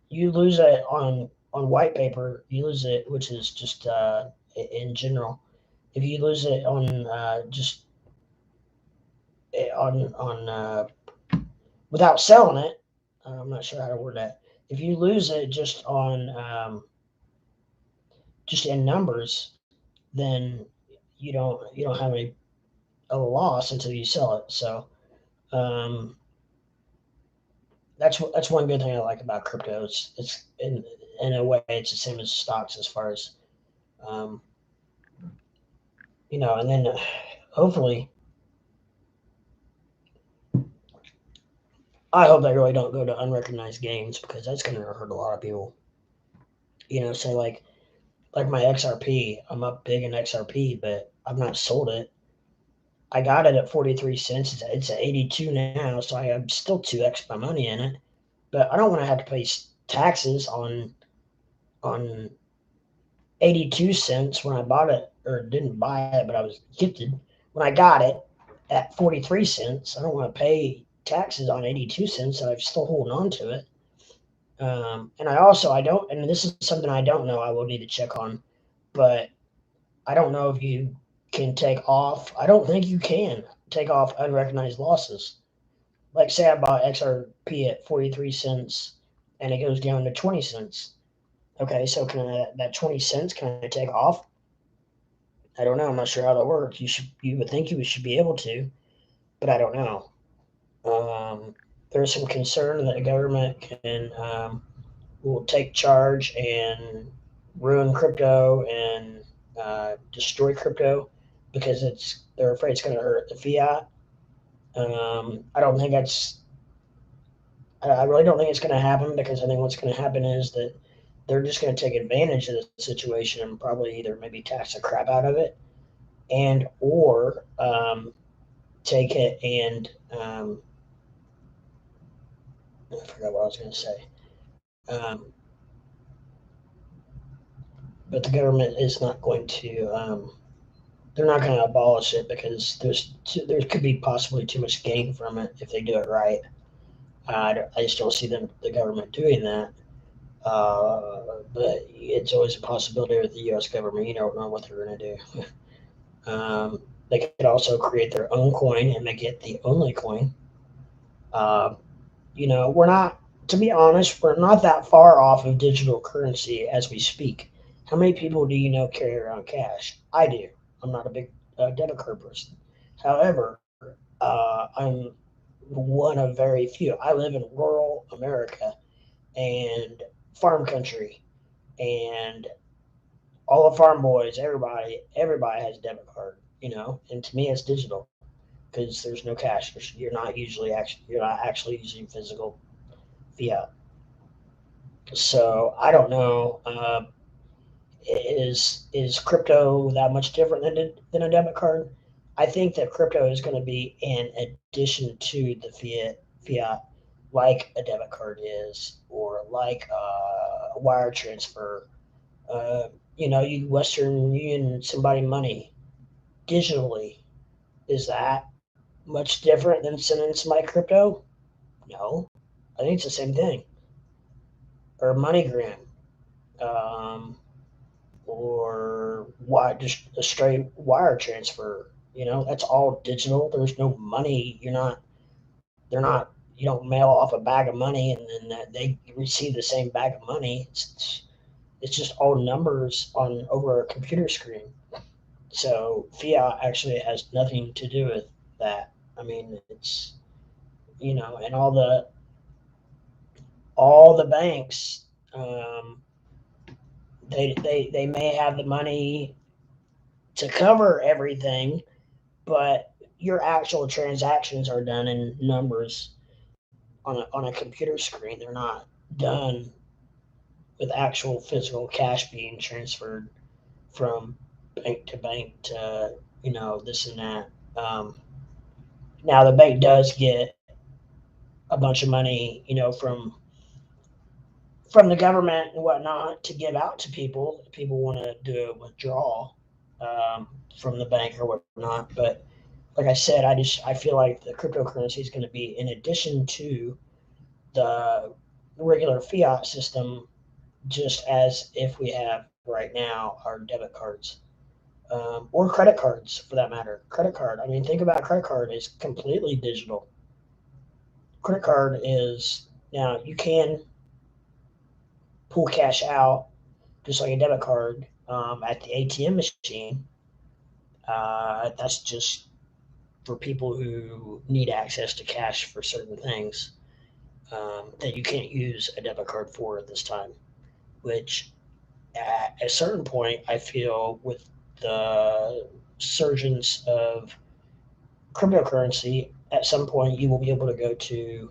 Speaker 1: you lose it on white paper. You lose it, which is just in general. If you lose it on just on without selling it, I'm not sure how to word that. If you lose it just in numbers, then you don't have a loss until you sell it. So um, that's one good thing I like about crypto. It's in a way it's the same as stocks as far as um, and then hopefully I hope they really don't go to unrecognized gains, because that's going to hurt a lot of people. Say like my XRP, I'm up big in XRP, but I've not sold it. I got it at 43 cents. It's at 82 now, so I am still 2x my money in it. But I don't want to have to pay taxes on 82 cents when I bought it, or didn't buy it, but I was gifted when I got it at 43 cents. I don't want to pay taxes on 82 cents, and I'm still holding on to it. And I don't, and this is something I don't know, I will need to check on, but I don't know if you can take off. I don't think you can take off unrecognized losses. Like, say I bought XRP at 43 cents and it goes down to 20 cents. Okay, so that 20 cents, can I take off? I don't know. I'm not sure how that works. You would think you should be able to, but I don't know. There's some concern that the government will take charge and ruin crypto and destroy crypto, because they're afraid it's going to hurt the fiat. I don't think that's. I really don't think it's going to happen, because I think what's going to happen is that they're just going to take advantage of the situation and probably either maybe tax the crap out of it, and or take it and I forgot what I was going to say. Um, but the government is not going to. They're not going to abolish it, because there could be possibly too much gain from it if they do it right. I just don't see the government doing that. But it's always a possibility with the U.S. government. You don't know what they're going to do. They could also create their own coin and make it the only coin. Uh, we're not, to be honest, we're not that far off of digital currency as we speak. How many people do you know carry around cash? I do. I'm not a big debit card person. However, I'm one of very few. I live in rural America and farm country, and all the farm boys, everybody has a debit card, and to me, it's digital because there's no cash. You're not actually using physical fiat. So I don't know. Is crypto that much different than a debit card? I think that crypto is going to be an addition to the fiat, like a debit card is, or like a wire transfer. Uh, you Western Union somebody money digitally. Is that much different than sending somebody crypto? No, I think it's the same thing. Or MoneyGram, um, or just a straight wire transfer. That's all digital. There's no money. You're not. They're not. You don't mail off a bag of money and then they receive the same bag of money. It's just all numbers on over a computer screen. So fiat actually has nothing to do with that. I mean, it's and all the banks, um, they may have the money to cover everything, but your actual transactions are done in numbers on a computer screen. They're not done with actual physical cash being transferred from bank to bank to this and that. Now the bank does get a bunch of money, from the government and whatnot to give out to people. If people want to do a withdrawal um, from the bank or whatnot. But like I said, I feel like the cryptocurrency is going to be in addition to the regular fiat system, just as if we have right now our debit cards. Or credit cards for that matter. Credit card. I mean, think about credit card is completely digital. Credit card is now you can pull cash out just like a debit card at the ATM machine. That's just for people who need access to cash for certain things that you can't use a debit card for at this time. Which, at a certain point, I feel with the surgence of cryptocurrency, at some point you will be able to go to,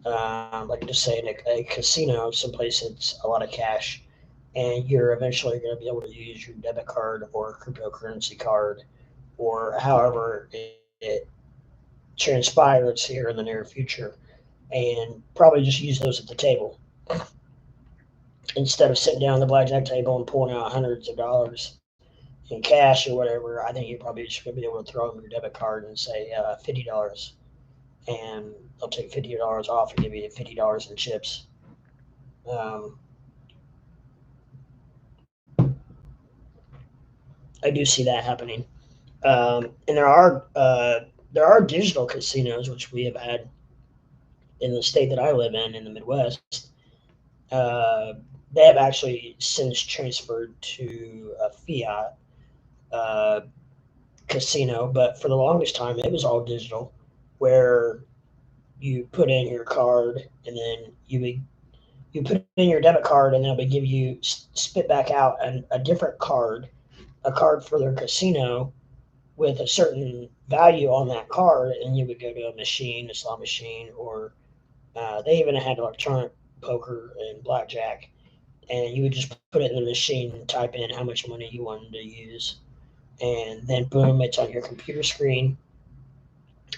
Speaker 1: like just say, a casino, someplace that's a lot of cash, and you're eventually going to be able to use your debit card or cryptocurrency card or however it transpires here in the near future, and probably just use those at the table instead of sitting down at the blackjack table and pulling out hundreds of dollars in cash or whatever. I think you probably just going to be able to throw them your debit card and say $50, and they'll take $50 off and give you $50 in chips. Um, I do see that happening, and there are digital casinos which we have had in the state that I live in the Midwest. Uh, they have actually since transferred to a fiat uh, casino, but for the longest time it was all digital, where you put in your card and then you put in your debit card and then it would give you spit back out a different card, a card for their casino with a certain value on that card, and you would go to a slot machine, or they even had electronic poker and blackjack, and you would just put it in the machine and type in how much money you wanted to use, and then boom, it's on your computer screen,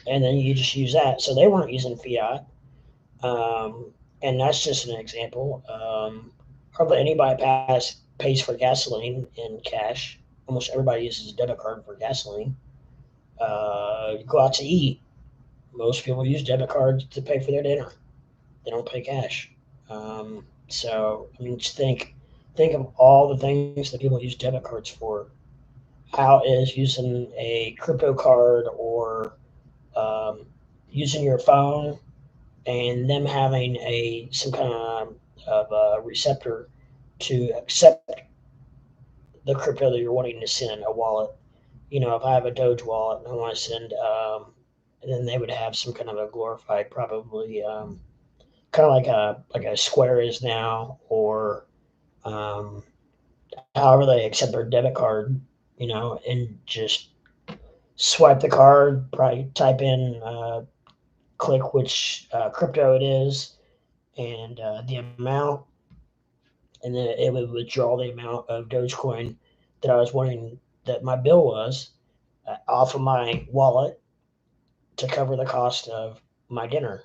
Speaker 1: and then you just use that. So they weren't using fiat, and that's just an example. Hardly anybody pays for gasoline in cash. Almost everybody uses a debit card for gasoline. You go out to eat. Most people use debit cards to pay for their dinner. They don't pay cash. So I mean, just think of all the things that people use debit cards for. How is using a crypto card or um, using your phone and them having a some kind of a receptor to accept the crypto that you're wanting to send, a wallet. if I have a Doge wallet and I want to send, and then they would have some kind of a glorified, probably kind of like a Square is now, or um, however they accept their debit card, and just swipe the card, probably type in, click which crypto it is, and the amount, and then it would withdraw the amount of Dogecoin that I was wanting, that my bill was, off of my wallet to cover the cost of my dinner.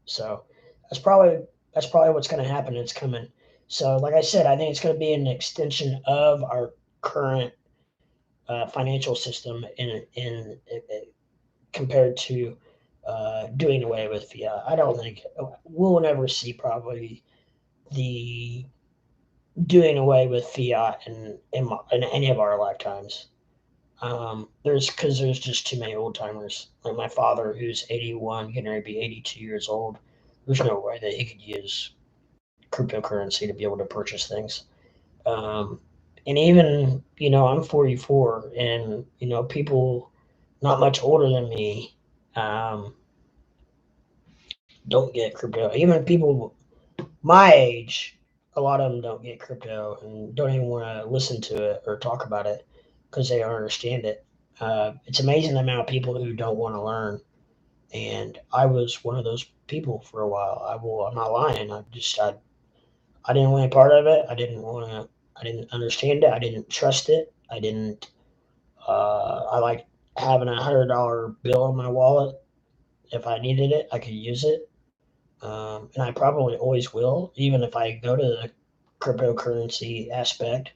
Speaker 1: So that's probably that's probably what's going to happen. It's coming. So, like I said, I think it's going to be an extension of our current financial system compared to doing away with fiat. I don't think we'll never see probably the doing away with fiat in any of our lifetimes. There's just too many old timers. Like my father, who's 81, getting ready to be 82 years old. There's no way that he could use cryptocurrency to be able to purchase things. Um, and even, I'm 44, and people not much older than me don't get crypto. Even people my age, a lot of them don't get crypto and don't even want to listen to it or talk about it because they don't understand it. It's amazing the amount of people who don't want to learn, and I was one of those people for a while. I'm not lying. I didn't want any part of it. I didn't understand it. I didn't trust it. I didn't. I like having $100 bill in my wallet. If I needed it, I could use it. And I probably always will, even if I go to the cryptocurrency aspect.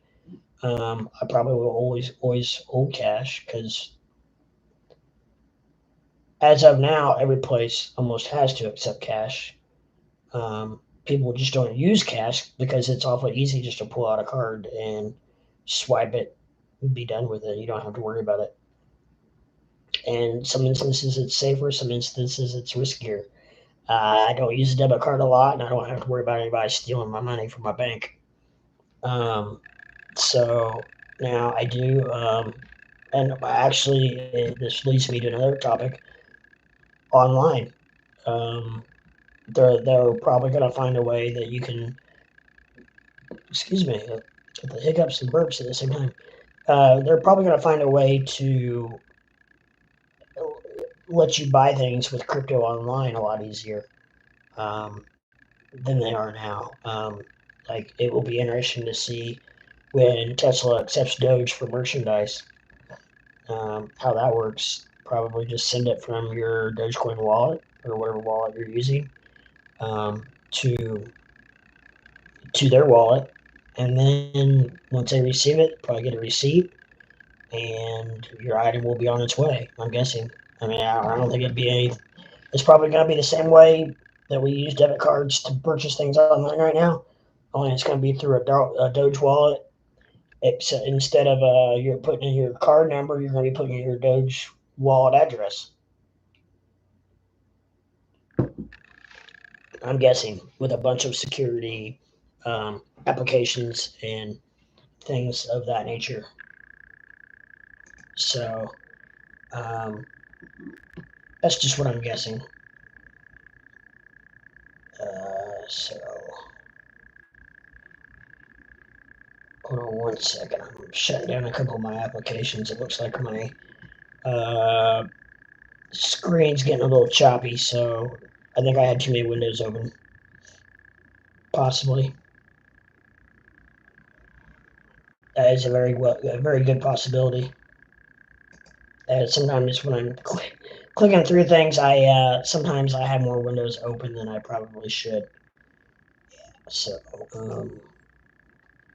Speaker 1: I probably will always hold cash because as of now, every place almost has to accept cash. People just don't use cash because it's awfully easy just to pull out a card and swipe it and be done with it. You don't have to worry about it. And some instances it's safer, some instances it's riskier. I don't use a debit card a lot, and I don't have to worry about anybody stealing my money from my bank. Um, so now I do, and actually, this leads me to another topic online. Um, they're probably going to find a way that you can, excuse me, the hiccups and burps at the same time. They're probably going to find a way to let you buy things with crypto online a lot easier um, than they are now. Like, it will be interesting to see when Tesla accepts Doge for merchandise, how that works. Probably just send it from your Dogecoin wallet or whatever wallet you're using um, to their wallet, and then once they receive it, probably get a receipt, and your item will be on its way. I'm guessing. I mean, I don't think it'd be any. It's probably going to be the same way that we use debit cards to purchase things online right now. Only it's going to be through a Doge wallet. Except instead of you're putting in your card number, you're going to be putting in your Doge wallet address. I'm guessing with a bunch of security applications and things of that nature. So um, that's just what I'm guessing. So hold on one second. I'm shutting down a couple of my applications. It looks like my uh, screen's getting a little choppy, so I think I had too many windows open. Possibly. That is a very good possibility. Sometimes when I'm clicking through things, I sometimes I have more windows open than I probably should. So um,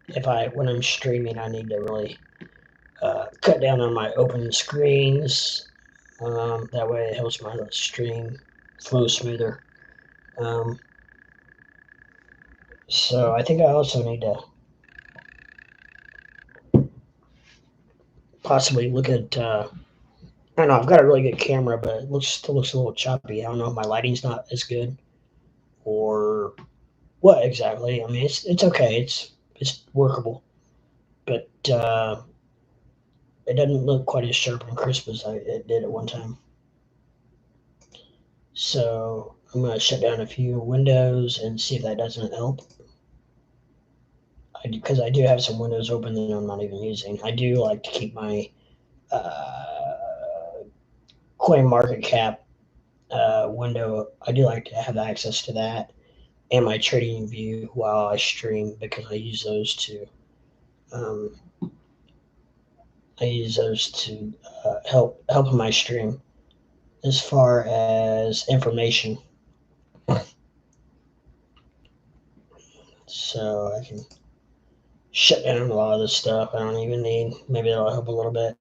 Speaker 1: if I when I'm streaming, I need to really cut down on my open screens. That way, it helps my stream flow smoother. Um, so I think I also need to possibly look at. I don't know. I've got a really good camera, but it still looks a little choppy. I don't know if my lighting's not as good or what exactly. I mean, it's okay. It's workable, but it doesn't look quite as sharp and crisp as it did at one time. So I'm going to shut down a few windows and see if that doesn't help. Because I do have some windows open that I'm not even using. I do like to keep my coin market cap window. I do like to have access to that and my trading view while I stream, because um, I use those to help in my stream as far as information. So I can shut down a lot of this stuff I don't even need. Maybe that'll help a little bit.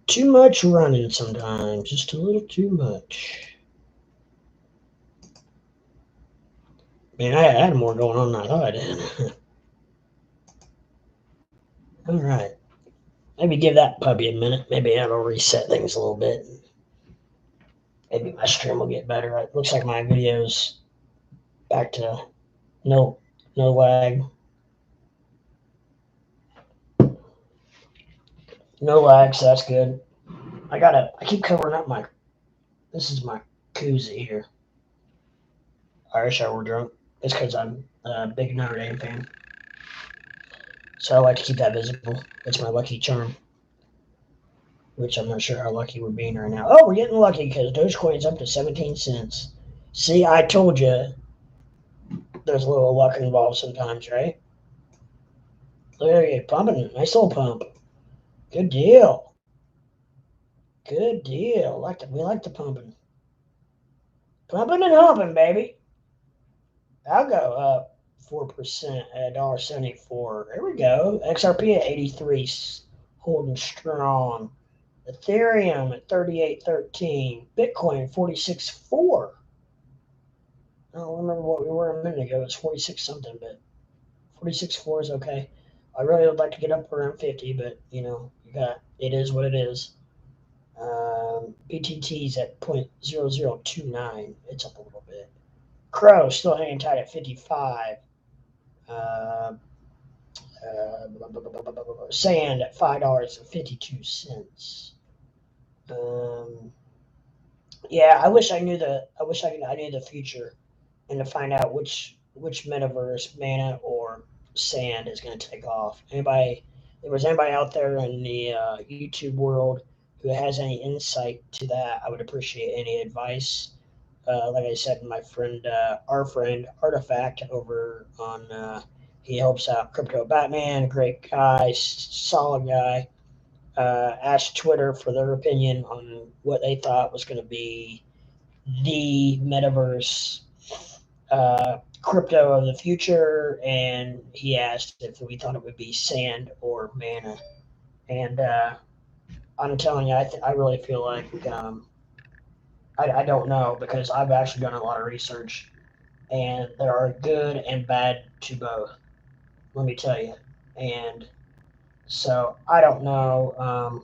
Speaker 1: Too much running sometimes, just a little too much. Man, I had more going on than I thought I did. All right. Maybe give that puppy a minute. Maybe that'll reset things a little bit. Maybe my stream will get better. It looks like my video's back to no lag. No lag, so that's good. I keep covering up this is my koozie here. I wish I were drunk. It's because I'm a big Notre Dame fan. So I like to keep that visible. It's my lucky charm, which I'm not sure how lucky we're being right now. Oh, we're getting lucky because Dogecoin's up to 17 cents. See, I told you there's a little luck involved sometimes, right? Look at you pumping. Nice little pump. Good deal. Good deal. We like the pumping. Pumping and humping, baby. I'll go up 4% at $1.74. There we go. XRP at 83, holding strong. Ethereum at 38.13. Bitcoin 46.4. I don't remember what we were a minute ago. It was 46 something, but 46.4 is okay. I really would like to get up around 50, but it is what it is. BTT's at 0.0029. It's up a little bit. Crow still hanging tight at 55. Sand at $5.52. Yeah, I wish I knew I knew the future, and to find out which metaverse, Mana or Sand, is going to take off. If there's anybody out there in the YouTube world who has any insight to that, I would appreciate any advice. Like I said, our friend Artifact over on, he helps out Crypto Batman, great guy, solid guy. Asked Twitter for their opinion on what they thought was going to be the metaverse crypto of the future, and he asked if we thought it would be Sand or Mana. And I'm telling you, I really feel like I don't know, because I've actually done a lot of research, and there are good and bad to both. Let me tell you. And so I don't know.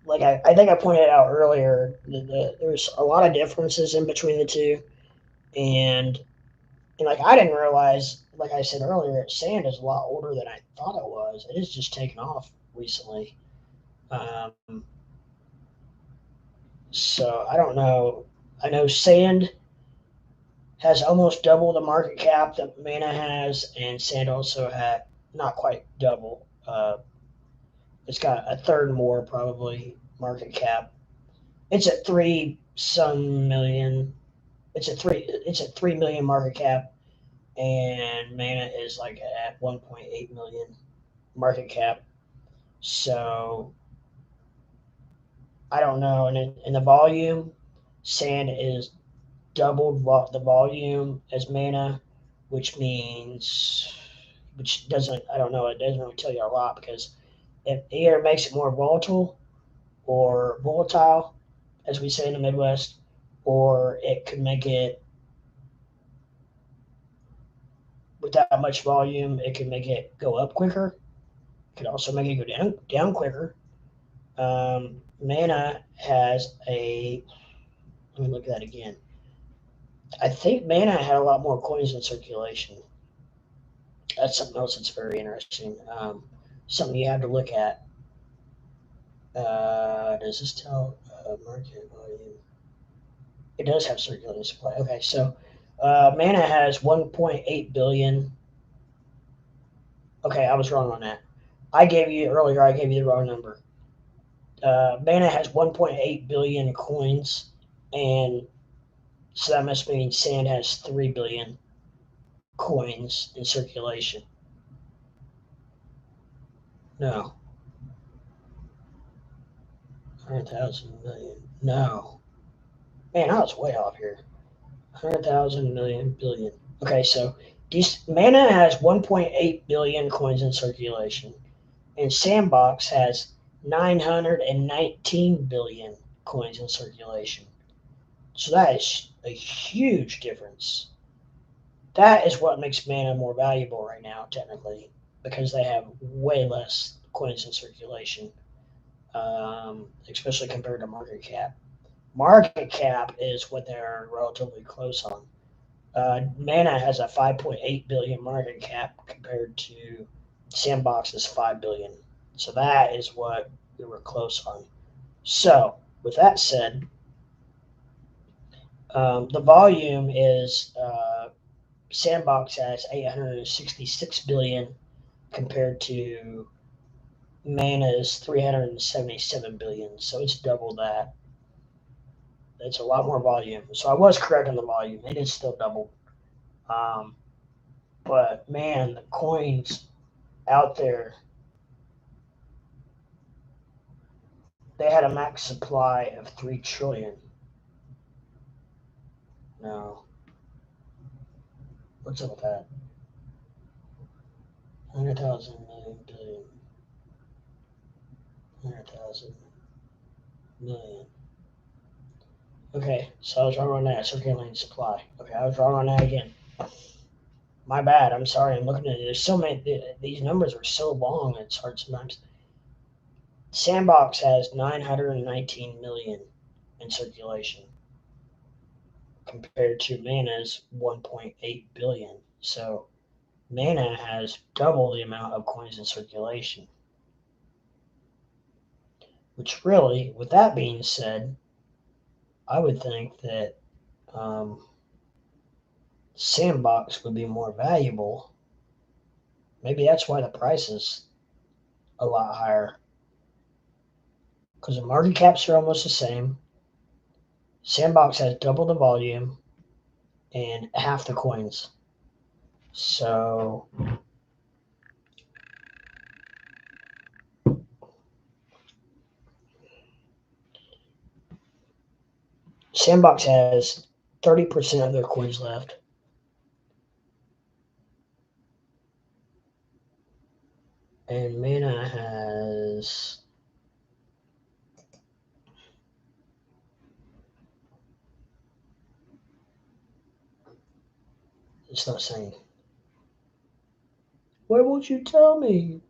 Speaker 1: Like I think I pointed out earlier, there's a lot of differences in between the two, and like I didn't realize, like I said earlier, Sand is a lot older than I thought it was. It has just taken off recently. Um, so I don't know. I know Sand has almost double the market cap that Mana has, and Sand also had not quite double. It's got a third more probably market cap. It's at three some million. It's at 3 million market cap, and Mana is like at 1.8 million market cap. So I don't know. And in the volume, Sand is doubled the volume as Mana, which means, which doesn't, I don't know, it doesn't really tell you a lot, because it either makes it more volatile, as we say in the Midwest, or it could make it, with that much volume, it could make it go up quicker. It could also make it go down quicker. Mana has a, let me look at that again. I think Mana had a lot more coins in circulation. That's something else that's very interesting. something you have to look at. Does this tell market volume? It does have circulating supply. Okay, so Mana has 1.8 billion. Okay, I was wrong on that. I gave you the wrong number. Mana has 1.8 billion coins, and so that must mean Sand has 3 billion coins in circulation. No. 100,000 million. No. Man, I was way off here. 100,000 million billion. Okay, so Mana has 1.8 billion coins in circulation, and Sandbox has 919 billion coins in circulation. So that is a huge difference. That is what makes Mana more valuable right now, technically, because they have way less coins in circulation, especially compared to market cap. Market cap is what they're relatively close on. Mana has a 5.8 billion market cap compared to Sandbox's 5 billion. So that is what we were close on. So, with that said, the volume is Sandbox has 866 billion compared to Mana's 377 billion. So it's double that. It's a lot more volume. So I was correct on the volume. It is still doubled. Um, but man, the coins out there, they had a max supply of 3 trillion. No. What's up with that? 100,000 million billion. 100,000 million. Okay, so I was wrong on that. Circulating supply. Okay, I was wrong on that again. My bad. I'm sorry. I'm looking at it. There's so many. These numbers are so long. It's hard sometimes. Sandbox has 919 million in circulation compared to Mana's 1.8 billion. So Mana has double the amount of coins in circulation. Which really, with that being said, I would think that Sandbox would be more valuable. Maybe that's why the price is a lot higher. Because the market caps are almost the same. Sandbox has double the volume and half the coins. So Sandbox has 30% of their coins left. And Mana has it's not saying. Why won't you tell me?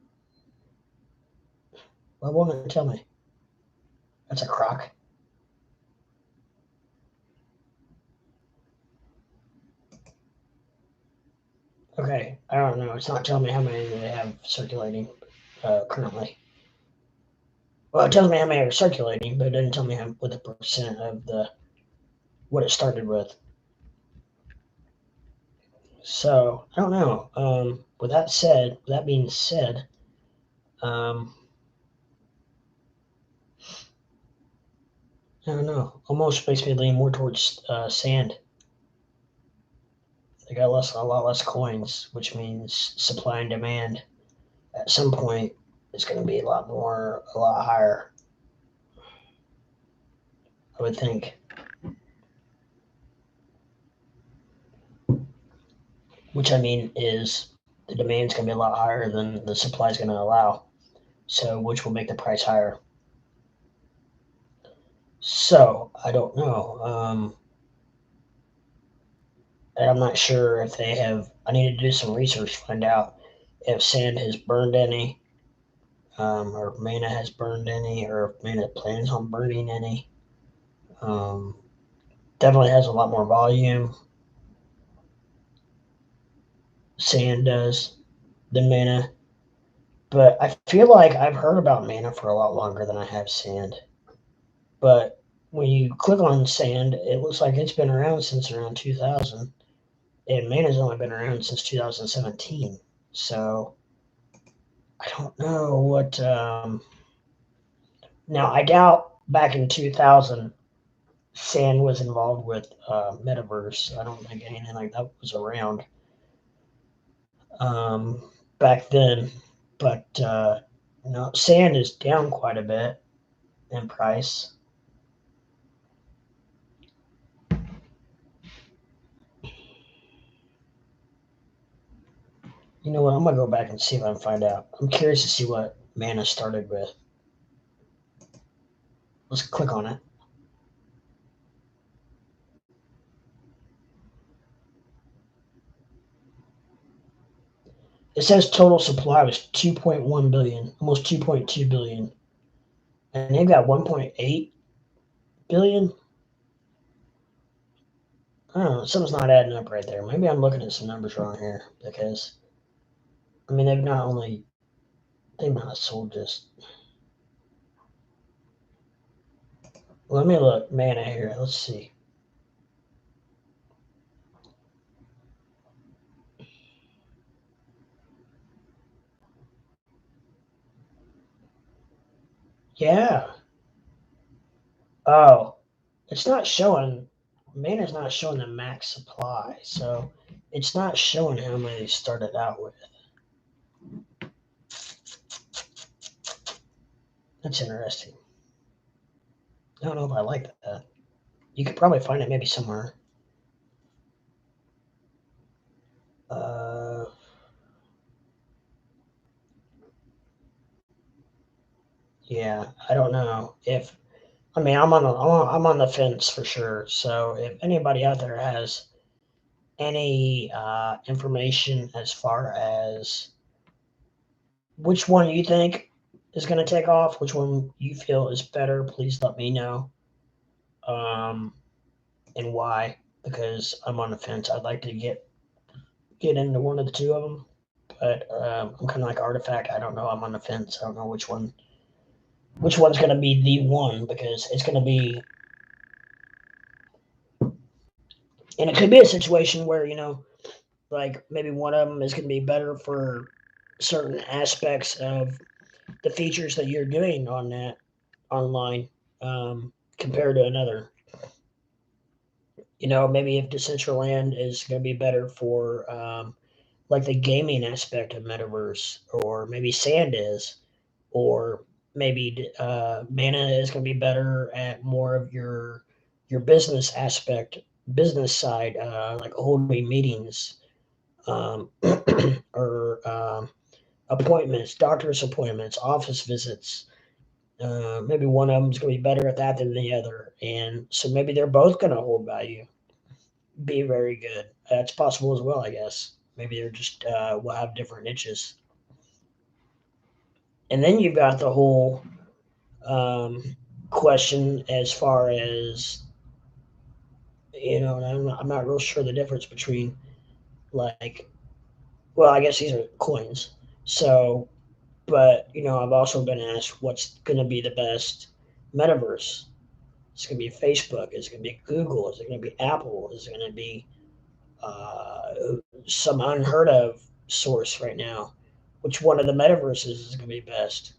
Speaker 1: Why won't it tell me? That's a crock. Okay, I don't know. It's not telling me how many they have circulating currently. Well, it tells me how many are circulating, but it doesn't tell me what the percent of what it started with. So I don't know. With that being said, I don't know. Almost makes me lean more towards Sand. They got a lot less coins, which means supply and demand at some point is going to be a lot higher. I would think. Which I mean is the demand's going to be a lot higher than the supply is going to allow. So which will make the price higher. So I don't know. And I'm not sure if they have. I need to do some research to find out if Sand has burned any, or Mana has burned any, or if Mana plans on burning any. Definitely has a lot more volume. Sand does than Mana. But I feel like I've heard about Mana for a lot longer than I have Sand. But when you click on Sand, it looks like it's been around since around 2000, and Mana's only been around since 2017. So I don't know what. Now I doubt back in 2000, Sand was involved with Metaverse. I don't think anything like that was around back then. But Sand is down quite a bit in price. You know what? I'm gonna go back and see if I can find out. I'm curious to see what Mana started with. Let's click on it. It says total supply was 2.1 billion, almost 2.2 billion, and they've got 1.8 billion. I don't know. Something's not adding up right there. Maybe I'm looking at some numbers wrong here because I mean they've not sold just. Let me look Mana here. Let's see. Yeah. Oh, it's not showing. Mana's not showing the max supply, so it's not showing how many they started out with. That's interesting. I don't know if I like that. You could probably find it maybe somewhere. Uh, yeah, I don't know if. I mean, I'm on the fence for sure. So if anybody out there has any information as far as which one you think is going to take off, which one you feel is better, please let me know. Um, and why? Because I'm on the fence. I'd like to get into one of the two of them, but I'm kind of like Artifact. I don't know. I'm on the fence. I don't know which one's going to be the one because it's going to be, and it could be a situation where like maybe one of them is going to be better for certain aspects of the features that you're doing on that online compared to another. Maybe if Decentraland is going to be better for like the gaming aspect of metaverse, or maybe Sand is, or maybe Mana is going to be better at more of your business aspect, business side, like holding meetings, or appointments, doctor's appointments, office visits. Maybe one of them is going to be better at that than the other, and so maybe they're both going to hold value, be very good. That's possible as well, I guess. Maybe they're just will have different niches. And then you've got the whole question as far as and I'm not real sure the difference between like, well, I guess these are coins. So, but I've also been asked what's going to be the best metaverse. It's going to be Facebook. Is it going to be Google? Is it going to be Apple? Is it going to be uh, some unheard of source right now? Which one of the metaverses is going to be best?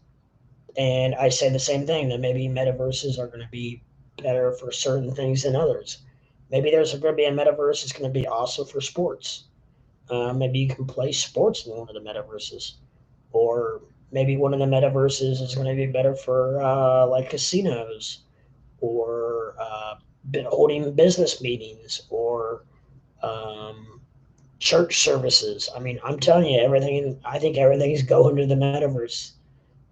Speaker 1: And I say the same thing, that maybe metaverses are going to be better for certain things than others. Maybe there's going to be a metaverse that's going to be awesome for sports. Maybe you can play sports in one of the metaverses, or maybe one of the metaverses is going to be better for like casinos, or holding business meetings, or um, church services. I mean, I'm telling you, everything. I think everything's going to the metaverse.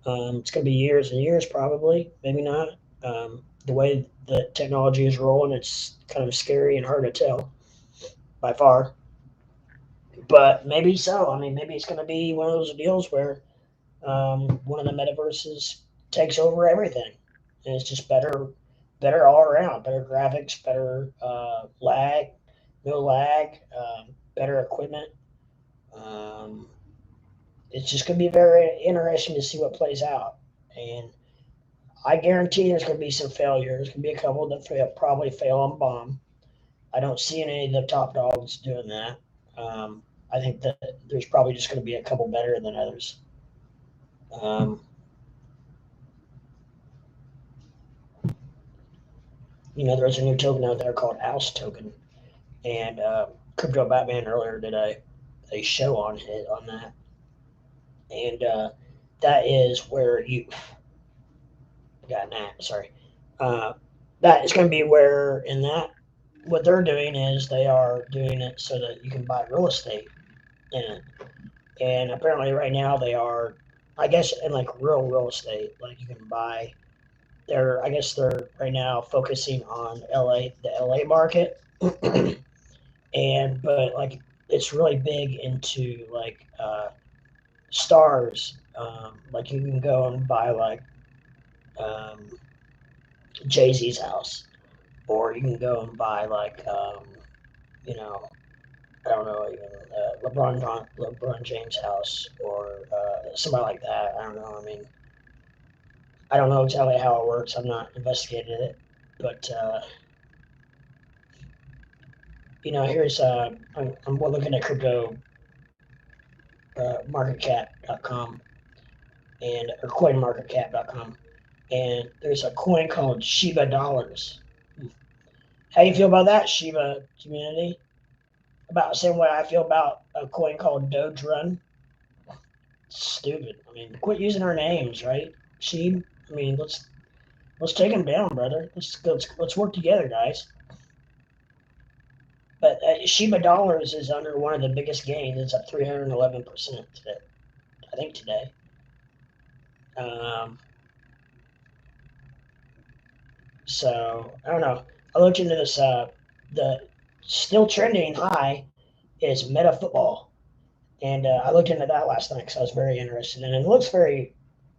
Speaker 1: It's going to be years and years, probably. Maybe not. The way the technology is rolling, it's kind of scary and hard to tell by far. But maybe so. I mean, maybe it's going to be one of those deals where one of the metaverses takes over everything, and it's just better all around. Better graphics, better no lag, better equipment. Um, it's just going to be very interesting to see what plays out. And I guarantee there's going to be some failures. There's going to be a couple that probably fail on bomb. I don't see any of the top dogs doing that. I think that there's probably just going to be a couple better than others. There's a new token out there called Oust token, and Crypto Batman earlier today, a show on that, and that is where you got that. Sorry, that is going to be where in that what they're doing is they are doing it so that you can buy real estate in it. And apparently right now they are, I guess, in like real estate, like you can buy. I guess they're right now focusing on the LA market, but like it's really big into like stars. Like you can go and buy like Jay-Z's house, or you can go and buy like you know I don't know, even LeBron James' house, or somebody like that. I don't know. I mean, I don't know exactly how it works. I'm not investigated it, but here's I'm looking at crypto marketcap.com or coinmarketcap.com, and there's a coin called SHIBA dollars. How do you feel about that, SHIBA community? About the same way I feel about a coin called Doge Run. Stupid. I mean, quit using our names, right? Sheeb. I mean, let's take them down, brother. Let's work together, guys. But SHIBA dollars is under one of the biggest gains. It's up 311% today. I think today. So I don't know. I looked into this. The still trending high is Meta Football, and I looked into that last night because I was very interested, and it looks very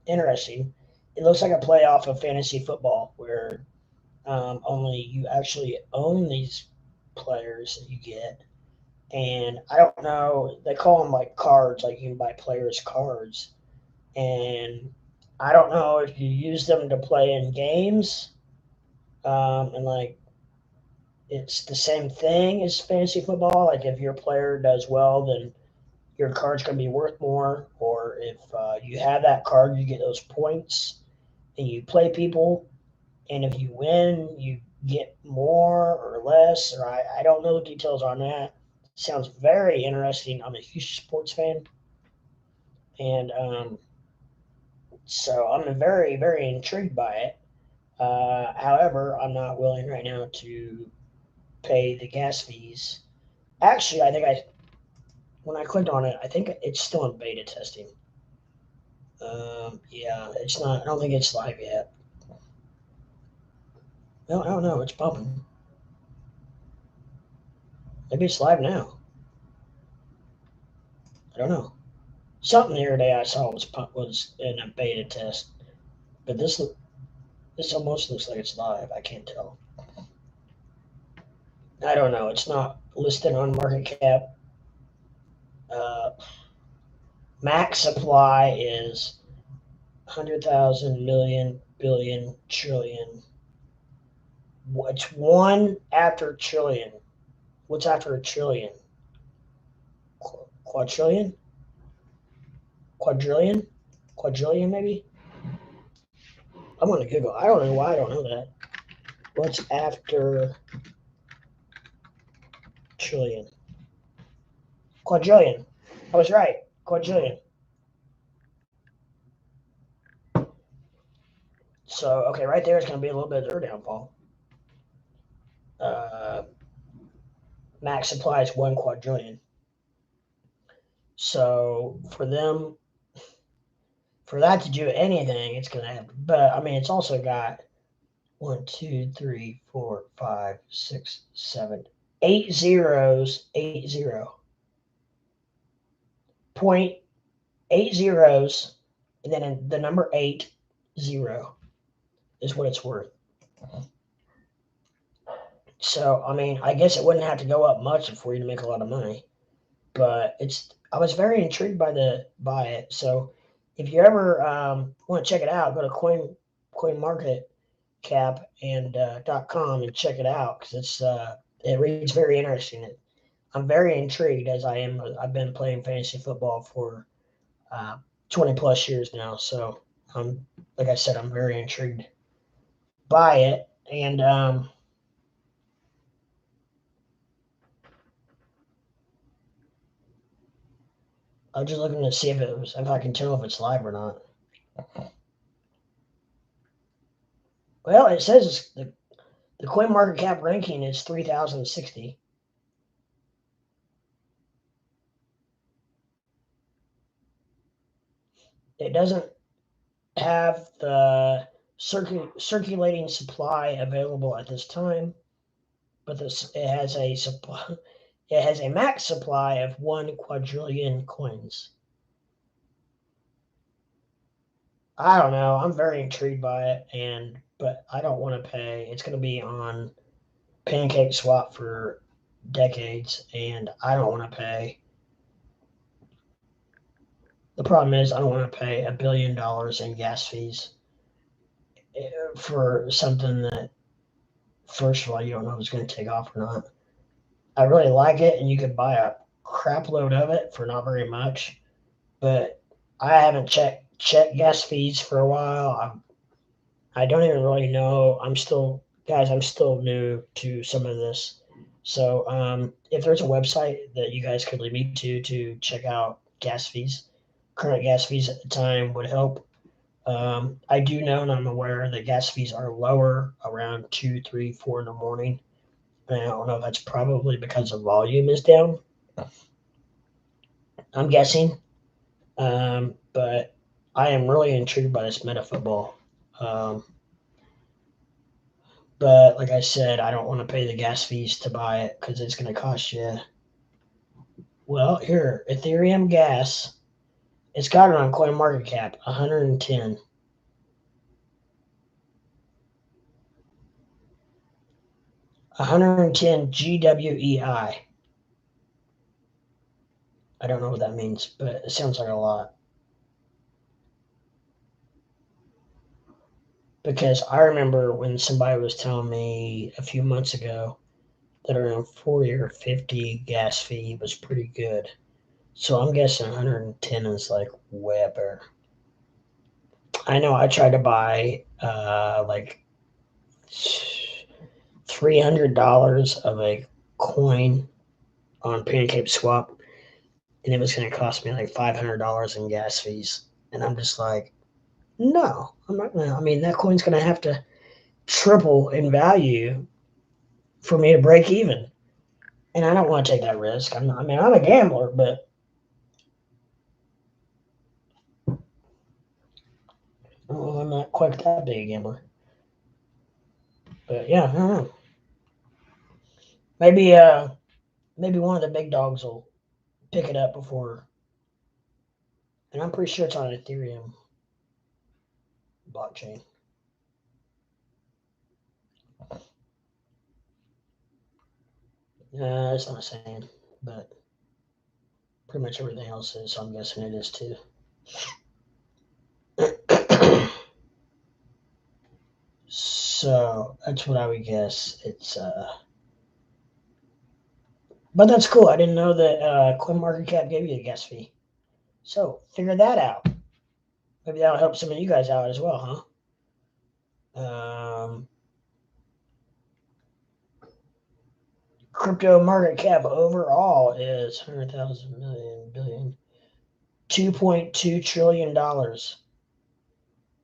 Speaker 1: interesting. It looks like a playoff of fantasy football where only you actually own these players that you get. And I don't know, they call them like cards, like you can buy players' cards. And I don't know if you use them to play in games. And like it's the same thing as fantasy football. Like if your player does well, then your card's going to be worth more. Or if you have that card, you get those points and you play people. And if you win, you get more or less. Or I don't know the details on that. Sounds very interesting. I'm a huge sports fan. And so I'm very, very intrigued by it. However, I'm not willing right now to pay the gas fees. Actually, when I clicked on it, I think it's still in beta testing. Yeah, it's not. I don't think it's live yet. No, I don't know. It's bumping. Maybe it's live now. I don't know. Something the other day I saw was in a beta test, but this almost looks like it's live. I can't tell. I don't know. It's not listed on market cap. Max supply is 100,000 million billion trillion. What's one after trillion? What's after a trillion? Quadrillion? Quadrillion? Quadrillion, maybe? I'm going to Google. I don't know why I don't know that. What's after trillion? Quadrillion. I was right. Quadrillion. So, okay, right there is going to be a little bit of their downfall. Max supply is 1 quadrillion. So, for that to do anything, it's going to have, but I mean, it's also got 1, 2, 3, 4, 5, 6, 7, 8 zeros, 8 0. 0.8 zeros, and then the number 8 0 is what it's worth. So, I mean, I guess it wouldn't have to go up much for you to make a lot of money, but I was very intrigued by it. So if you ever want to check it out, go to CoinMarketCap and .com and check it out because it reads very interesting. I'm very intrigued as I am. I've been playing fantasy football for 20 plus years now. So like I said, I'm very intrigued by it. And I was just looking to see if I can tell if it's live or not. Well, it says the CoinMarketCap ranking is 3,060. It doesn't have the circulating supply available at this time, but it has a supply. It has a max supply of 1 quadrillion coins. I don't know. I'm very intrigued by it, but I don't want to pay. It's going to be on Pancake Swap for decades, and I don't want to pay. The problem is I don't want to pay $1 billion in gas fees for something that, first of all, you don't know if it's going to take off or not. I really like it, and you could buy a crap load of it for not very much, but I haven't checked gas fees for a while. I don't even really know. I'm still new to some of this. So if there's a website that you guys could lead me to check out gas fees, current gas fees at the time would help. I do know and I'm aware that gas fees are lower around 2, 3, 4 in the morning. And I don't know if that's probably because the volume is down. I'm guessing. But I am really intrigued by this meta football. But like I said, I don't want to pay the gas fees to buy it because it's going to cost you. Well, here, Ethereum gas, it's got it on CoinMarketCap, 110. GWEI. I don't know what that means, but it sounds like a lot. Because I remember when somebody was telling me a few months ago that around 40 or 50 gas fee was pretty good. So I'm guessing 110 is like way up there. I know I tried to buy like $300 of a coin on Pancake Swap, and it was going to cost me like $500 in gas fees. And I'm just like, no, I'm not going to. I mean, that coin's going to have to triple in value for me to break even. And I don't want to take that risk. I'm a gambler, but I'm not quite that big a gambler. But yeah, I don't know. Maybe maybe one of the big dogs will pick it up before. And I'm pretty sure it's on Ethereum blockchain. It's not saying, but pretty much everything else is, so I'm guessing it is too. So that's what I would guess. It's but that's cool. I didn't know that CoinMarketCap gave you a gas fee. So figure that out. Maybe that'll help some of you guys out as well, huh? Crypto market cap overall is 100,000 million billion, $2.2 trillion,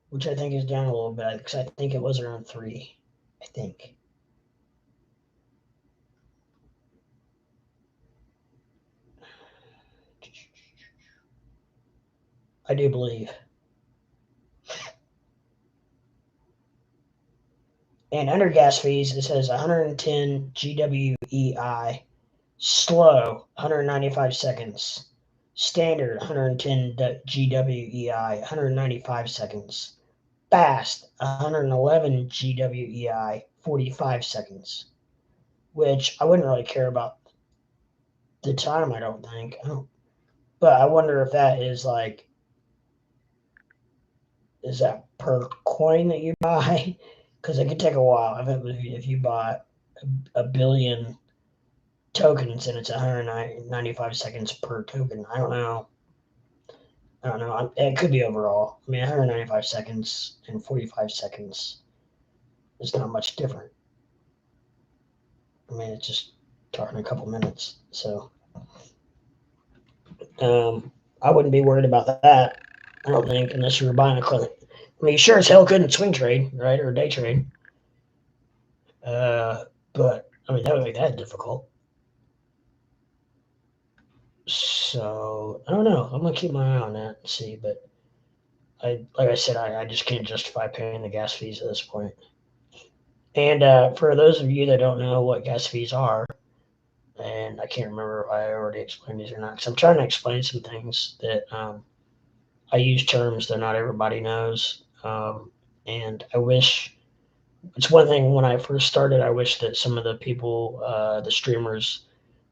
Speaker 1: which I think is down a little bit because I think it was around 3. I think. I do believe. And under gas fees, it says 110 GWEI, slow 195 seconds, standard 110 GWEI, 195 seconds, fast 111 GWEI, 45 seconds, which I wouldn't really care about the time, I don't think. But I wonder if that is like, is that per coin that you buy? Because it could take a while. If you bought a billion tokens and it's 195 seconds per token, I don't know. I don't know. It could be overall. I mean, 195 seconds and 45 seconds is not much different. I mean, it's just talking a couple minutes. So I wouldn't be worried about that. I don't think, unless you were buying a clip. I mean, you sure as hell couldn't swing trade, right, or day trade. But I mean, that would make that difficult. So I don't know. I'm gonna keep my eye on that and see. But like I said, I just can't justify paying the gas fees at this point. And for those of you that don't know what gas fees are, and I can't remember if I already explained these or not, because I'm trying to explain some things that I use terms that not everybody knows. And I wish it's one thing when I first started, I wish that some of the people, the streamers,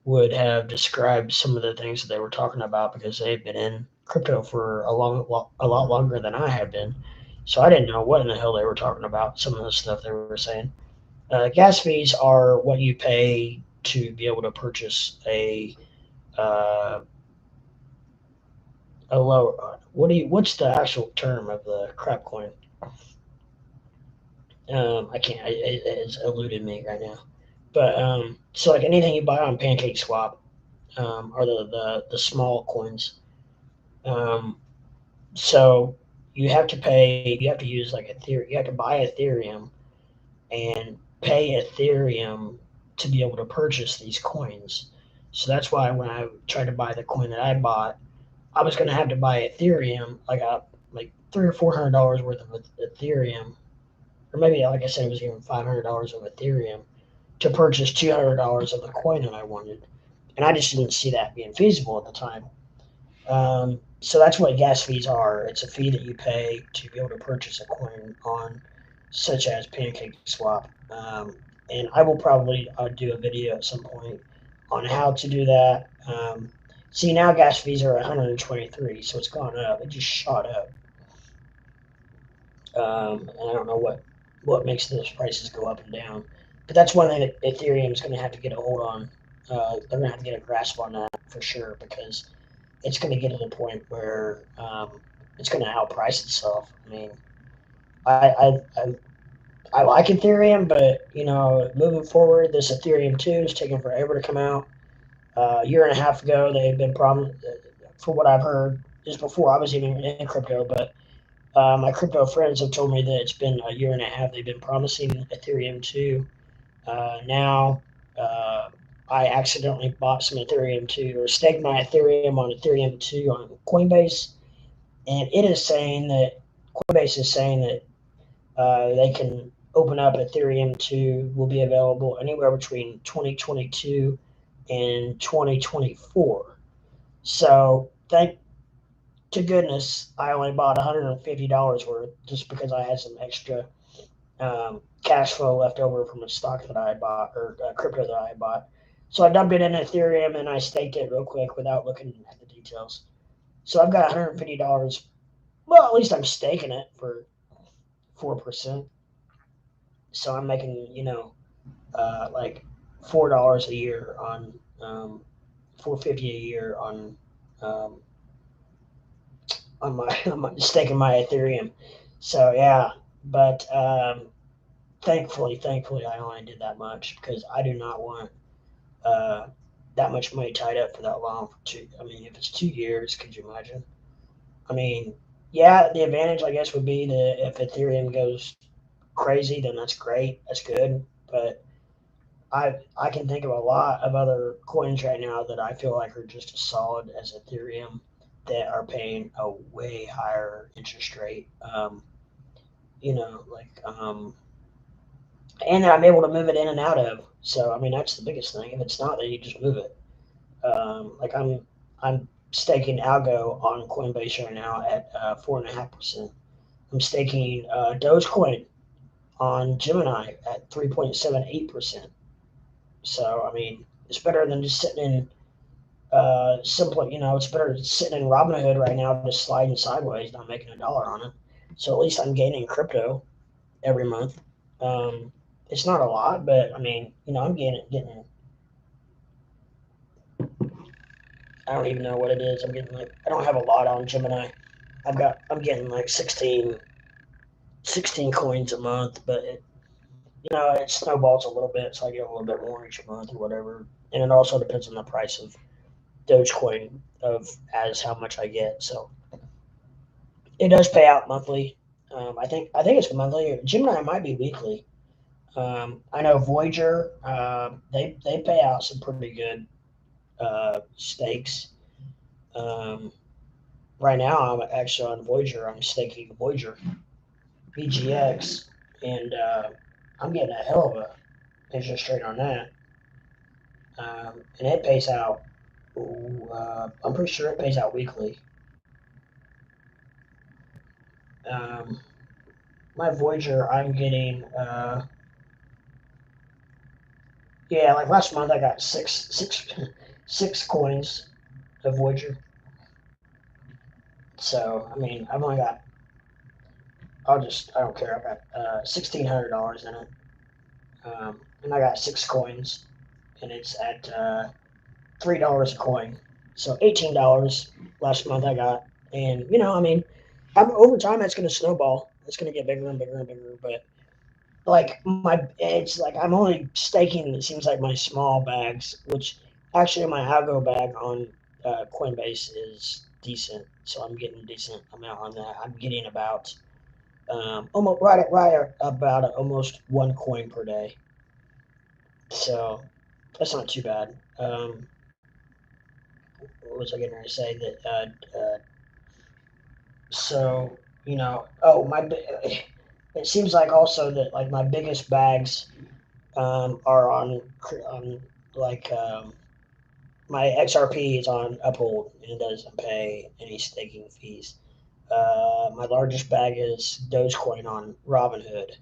Speaker 1: would have described some of the things that they were talking about because they've been in crypto for a lot longer than I have been. So I didn't know what in the hell they were talking about. Some of the stuff they were saying. Gas fees are what you pay to be able to purchase uh, a low. What's the actual term of the crap coin? I can't. It's eluded me right now. But so like anything you buy on Pancake Swap, are the small coins. Um, so you have to pay. You have to use like Ethereum. You have to buy Ethereum and pay Ethereum to be able to purchase these coins. So that's why when I tried to buy the coin that I bought, I was going to have to buy Ethereum. I got like $300 or $400 worth of Ethereum, or maybe like I said, it was even $500 of Ethereum to purchase $200 of the coin that I wanted, and I just didn't see that being feasible at the time. So that's what gas fees are. It's a fee that you pay to be able to purchase a coin on, such as Pancake Swap. And I will probably do a video at some point on how to do that. See, now gas fees are 123, so it's gone up. It just shot up. And I don't know what makes those prices go up and down. But that's one thing that Ethereum is going to have to get a hold on. They're going to have to get a grasp on that for sure because it's going to get to the point where it's going to outprice itself. I mean, I, I, I, I like Ethereum, but moving forward, this Ethereum 2 is taking forever to come out. A year and a half ago, they had been problem. For what I've heard, just before I was even in crypto, but my crypto friends have told me that it's been a year and a half. They've been promising Ethereum 2. Now, uh, I accidentally bought some Ethereum 2 or staked my Ethereum on Ethereum 2 on Coinbase, and it is saying that Coinbase is saying that they can open up Ethereum 2 will be available anywhere between 2022 and 2024. So thank to goodness I only bought $150 worth just because I had some extra cash flow left over from a stock that I had bought or crypto that I had bought. So I dumped it in Ethereum and I staked it real quick without looking at the details. So I've got $150. Well, at least I'm staking it for 4%. So I'm making, like $4 a year um, 450 a year um, on my staking my Ethereum. So yeah, but thankfully, I only did that much because I do not want uh, that much money tied up for that long. I mean, if it's 2 years, could you imagine? I mean, yeah, the advantage I guess would be that if Ethereum goes crazy, then that's great, that's good. But I can think of a lot of other coins right now that I feel like are just as solid as Ethereum that are paying a way higher interest rate. Like and I'm able to move it in and out of. So I mean that's the biggest thing. If it's not, then you just move it. Like I'm staking Algo on Coinbase right now at 4.5%. I'm staking Dogecoin on Gemini at 3.78%. So I mean, it's better than just sitting in Simply, it's better sitting in Robinhood right now, just sliding sideways, not making $1 on it. So at least I'm gaining crypto every month. It's not a lot, but I mean, I'm getting. I don't even know what it is. I'm getting like I don't have a lot on Gemini. I'm getting like 16 coins a month, but it snowballs a little bit, so I get a little bit more each month or whatever. And it also depends on the price of Dogecoin of as how much I get. So it does pay out monthly. I think it's monthly. Gemini might be weekly. I know Voyager, they pay out some pretty good stakes. Um, right now, I'm actually on Voyager. I'm staking Voyager VGX, and I'm getting a hell of a interest rate on that. And it pays out. I'm pretty sure it pays out weekly. Um, my Voyager, I'm getting. Yeah, like last month, I got six coins of Voyager. So I mean, I've only got. I don't care. I've got $1,600 in it, and I got six coins, and it's at $3 a coin. So $18 last month I got, and I mean, over time that's going to snowball. It's going to get bigger and bigger and bigger. But it's like I'm only staking. It seems like my small bags, which actually my algo bag on Coinbase is decent. So I'm getting a decent amount on that. I'm getting about almost right about almost one coin per day. So that's not too bad. What was I going to say? So oh it seems like also that like my biggest bags are on like my XRP is on Uphold and it doesn't pay any staking fees. My largest bag is Dogecoin on Robinhood.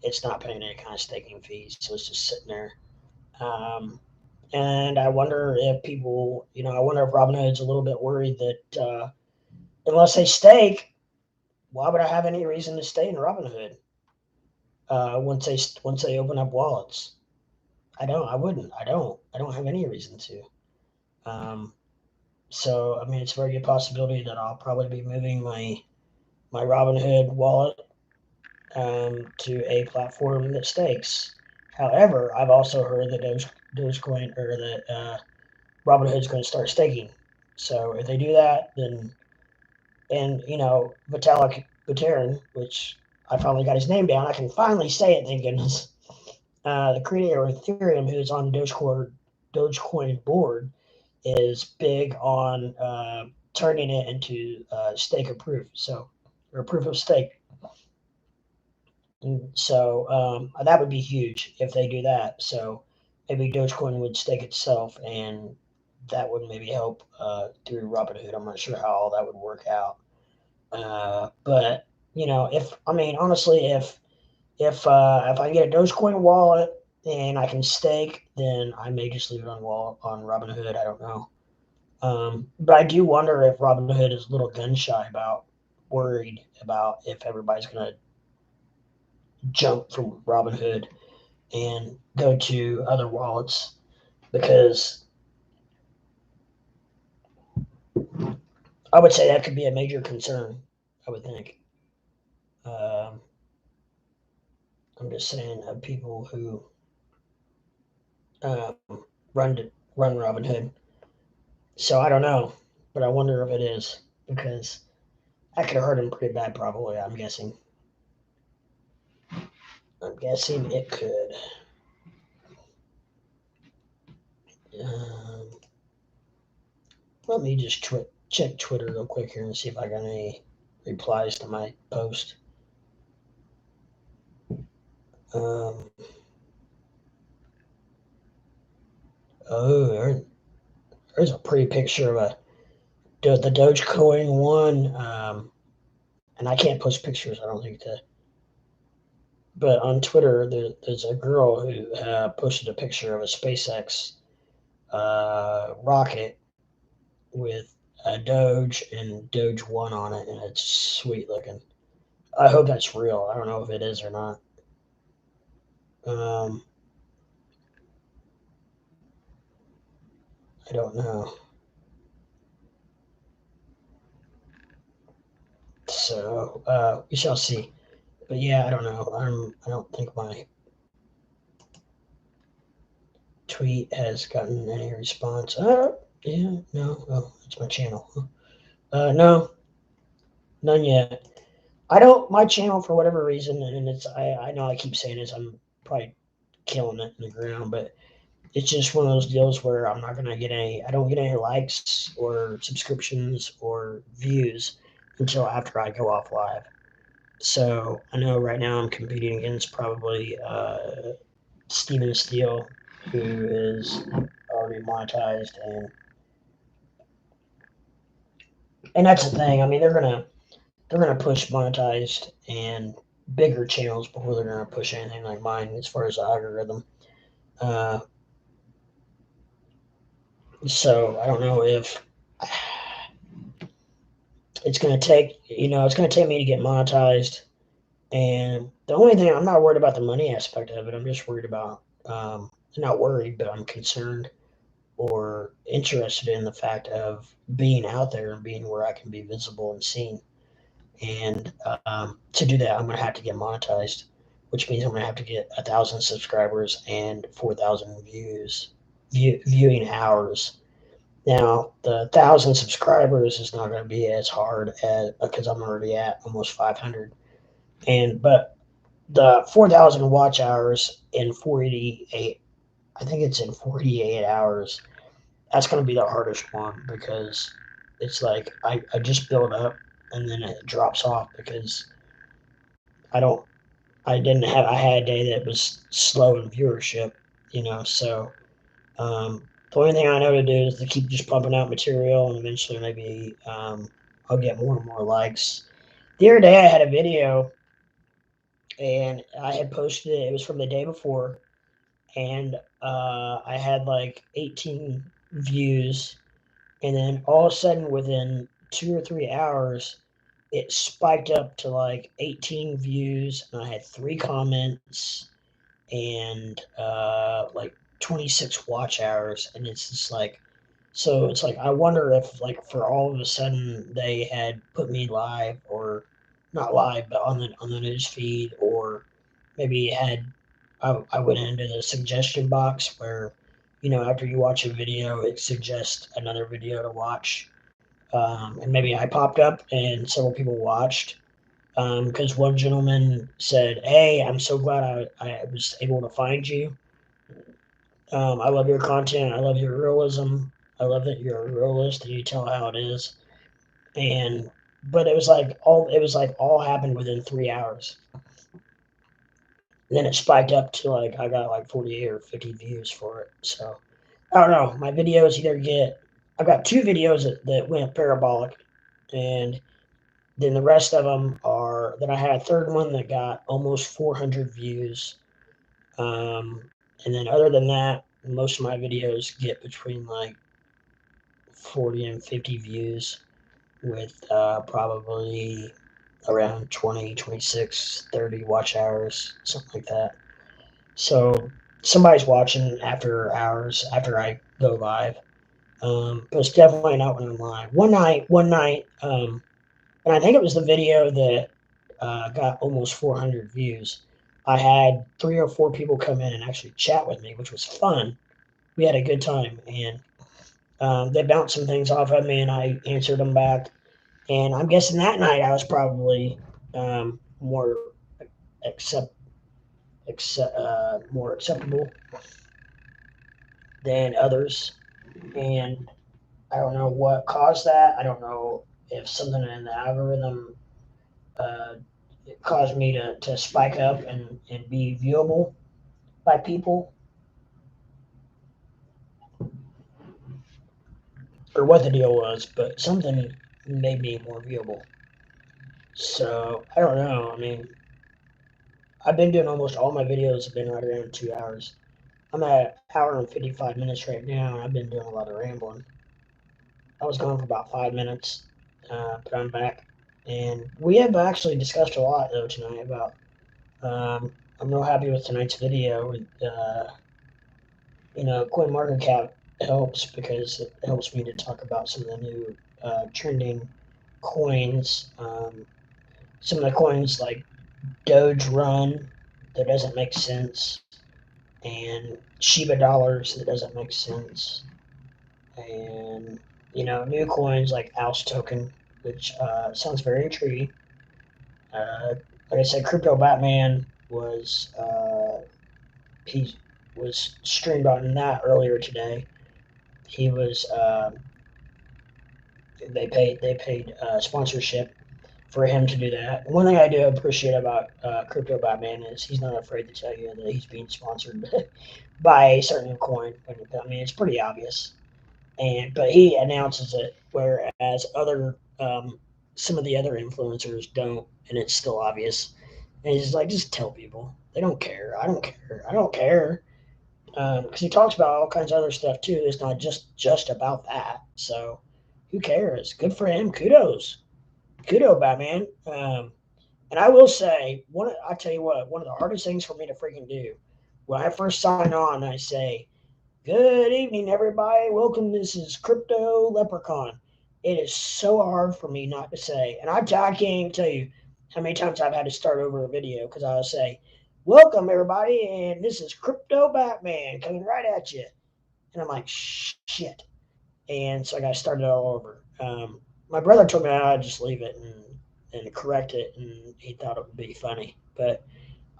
Speaker 1: It's not paying any kind of staking fees, so it's just sitting there. Um, and I wonder if people, I wonder if Robinhood's a little bit worried that unless they stake, why would I have any reason to stay in Robinhood once they open up wallets? I wouldn't. I don't have any reason to. Um, so I mean, it's a very good possibility that I'll probably be moving my Robinhood wallet to a platform that stakes. However, I've also heard that Dogecoin or that Robinhood's going to start staking. So if they do that, then and Vitalik Buterin, which I finally got his name down, I can finally say it. Thank goodness. The creator of Ethereum, who's on Dogecoin board, is big on turning it into stake of proof, or proof of stake. And so that would be huge if they do that. So maybe Dogecoin would stake itself, and that would maybe help through Robinhood. I'm not sure how all that would work out. But if I mean honestly, if I get a Dogecoin wallet and I can stake, then I may just leave it on Robinhood. I don't know. But I do wonder if Robinhood is a little gun shy worried about if everybody's going to jump from Robinhood and go to other wallets because I would say that could be a major concern. I would think. Um, I'm just saying of people who um, run Robinhood. So I don't know, but I wonder if it is because I could have hurt him pretty bad. Probably, I'm guessing. I'm guessing it could. Um, Let me just check Twitter real quick here and see if I got any replies to my post. Um, oh, there's a pretty picture of the Dogecoin one, and I can't post pictures. I don't think that. But on Twitter, there's a girl who posted a picture of a SpaceX rocket, with a Doge and Doge 1 on it, and it's sweet looking. I hope that's real. I don't know if it is or not. Um, I don't know. So we shall see. But yeah, I don't know. I don't think my tweet has gotten any response. Yeah, no. Oh, it's my channel. No, none yet. I don't. My channel, for whatever reason, and it's. I know I keep saying this. I'm probably killing it in the ground, but it's just one of those deals where I'm not gonna get any. I don't get any likes or subscriptions or views until after I go off live. So I know right now I'm competing against probably Steven Steele, who is already monetized, and that's the thing. I mean, they're gonna push monetized and bigger channels before they're gonna push anything like mine as far as the algorithm. Uh, so I don't know if it's gonna take it's gonna take me to get monetized. And the only thing I'm not worried about the money aspect of it. I'm just worried about not worried, but I'm concerned or interested in the fact of being out there and being where I can be visible and seen. And to do that, I'm going to have to get monetized, which means I'm going to have to get 1,000 subscribers and 4,000 viewing hours. Now, the 1,000 subscribers is not going to be as hard as because I'm already at almost 500. But the 4,000 watch hours in 48, I think it's in 48 hours. That's going to be the hardest one because it's like I just build up and then it drops off because I don't I had a day that was slow in viewership, so the only thing I know to do is to keep just pumping out material and eventually maybe I'll get more and more likes. The other day I had a video and I had posted it. It was from the day before, and I had like 18 views, and then all of a sudden, within 2 or 3 hours, it spiked up to like 18 views, and I had 3 comments and like 26 watch hours, and it's just like, so it's like I wonder if like for all of a sudden they had put me live or not live, but on the news feed, or maybe had I went into the suggestion box where after you watch a video it suggests another video to watch, and maybe I popped up and several people watched because one gentleman said, "Hey, I'm so glad I was able to find you. I love your content. I love your realism. I love that you're a realist and you tell how it is." And but it was like all happened within 3 hours. And then it spiked up to like I got like 48 or 50 views for it. So I don't know. My videos either get I've got 2 videos that went parabolic, and then the rest of them are. Then I had a third one that got almost 400 views. And then other than that, most of my videos get between like 40 and 50 views with probably around 20, 26, 30 watch hours, something like that. So somebody's watching after hours after I go live. But it's definitely not when I'm live. One night, and I think it was the video that got almost 400 views. I had 3 or 4 people come in and actually chat with me, which was fun. We had a good time, and they bounced some things off of me, and I answered them back. And I'm guessing that night I was probably more more acceptable than others. And I don't know what caused that. I don't know if something in the algorithm uh, caused me to spike up and be viewable by people, or what the deal was, but something made me more viewable. So I don't know. I mean, I've been doing almost all my videos have been right around 2 hours. I'm at an hour and 55 minutes right now, and I've been doing a lot of rambling. I was gone for about 5 minutes, but I'm back. And we have actually discussed a lot, though, tonight about. I'm real happy with tonight's video. CoinMarketCap helps because it helps me to talk about some of the new trending coins. Some of the coins like Doge Run that doesn't make sense, and SHIBA dollars that doesn't make sense, and new coins like ALS token, which sounds very intriguing. Like I said, Crypto Batman he was streamed on that earlier today. He was they paid sponsorship for him to do that. One thing I do appreciate about Crypto Batman is he's not afraid to tell you that he's being sponsored by a certain coin. I mean, it's pretty obvious, but he announces it, whereas other some of the other influencers don't, and it's still obvious. And he's like, just tell people. They don't care. I don't care. I don't care. Because he talks about all kinds of other stuff too. It's not just about that. So who cares? Good for him. Kudo, Batman. And I will say, I tell you what, one of the hardest things for me to freaking do when I first sign on, I say, "Good evening, everybody. Welcome. This is Crypto Leprechaun." It is so hard for me not to say, and I can't even tell you how many times I've had to start over a video because I'll say, "Welcome, everybody, and this is Crypto Batman coming right at you," and I'm like, "Shit," and so I got to start it all over. My brother told me I'd just leave it and correct it, and he thought it would be funny, but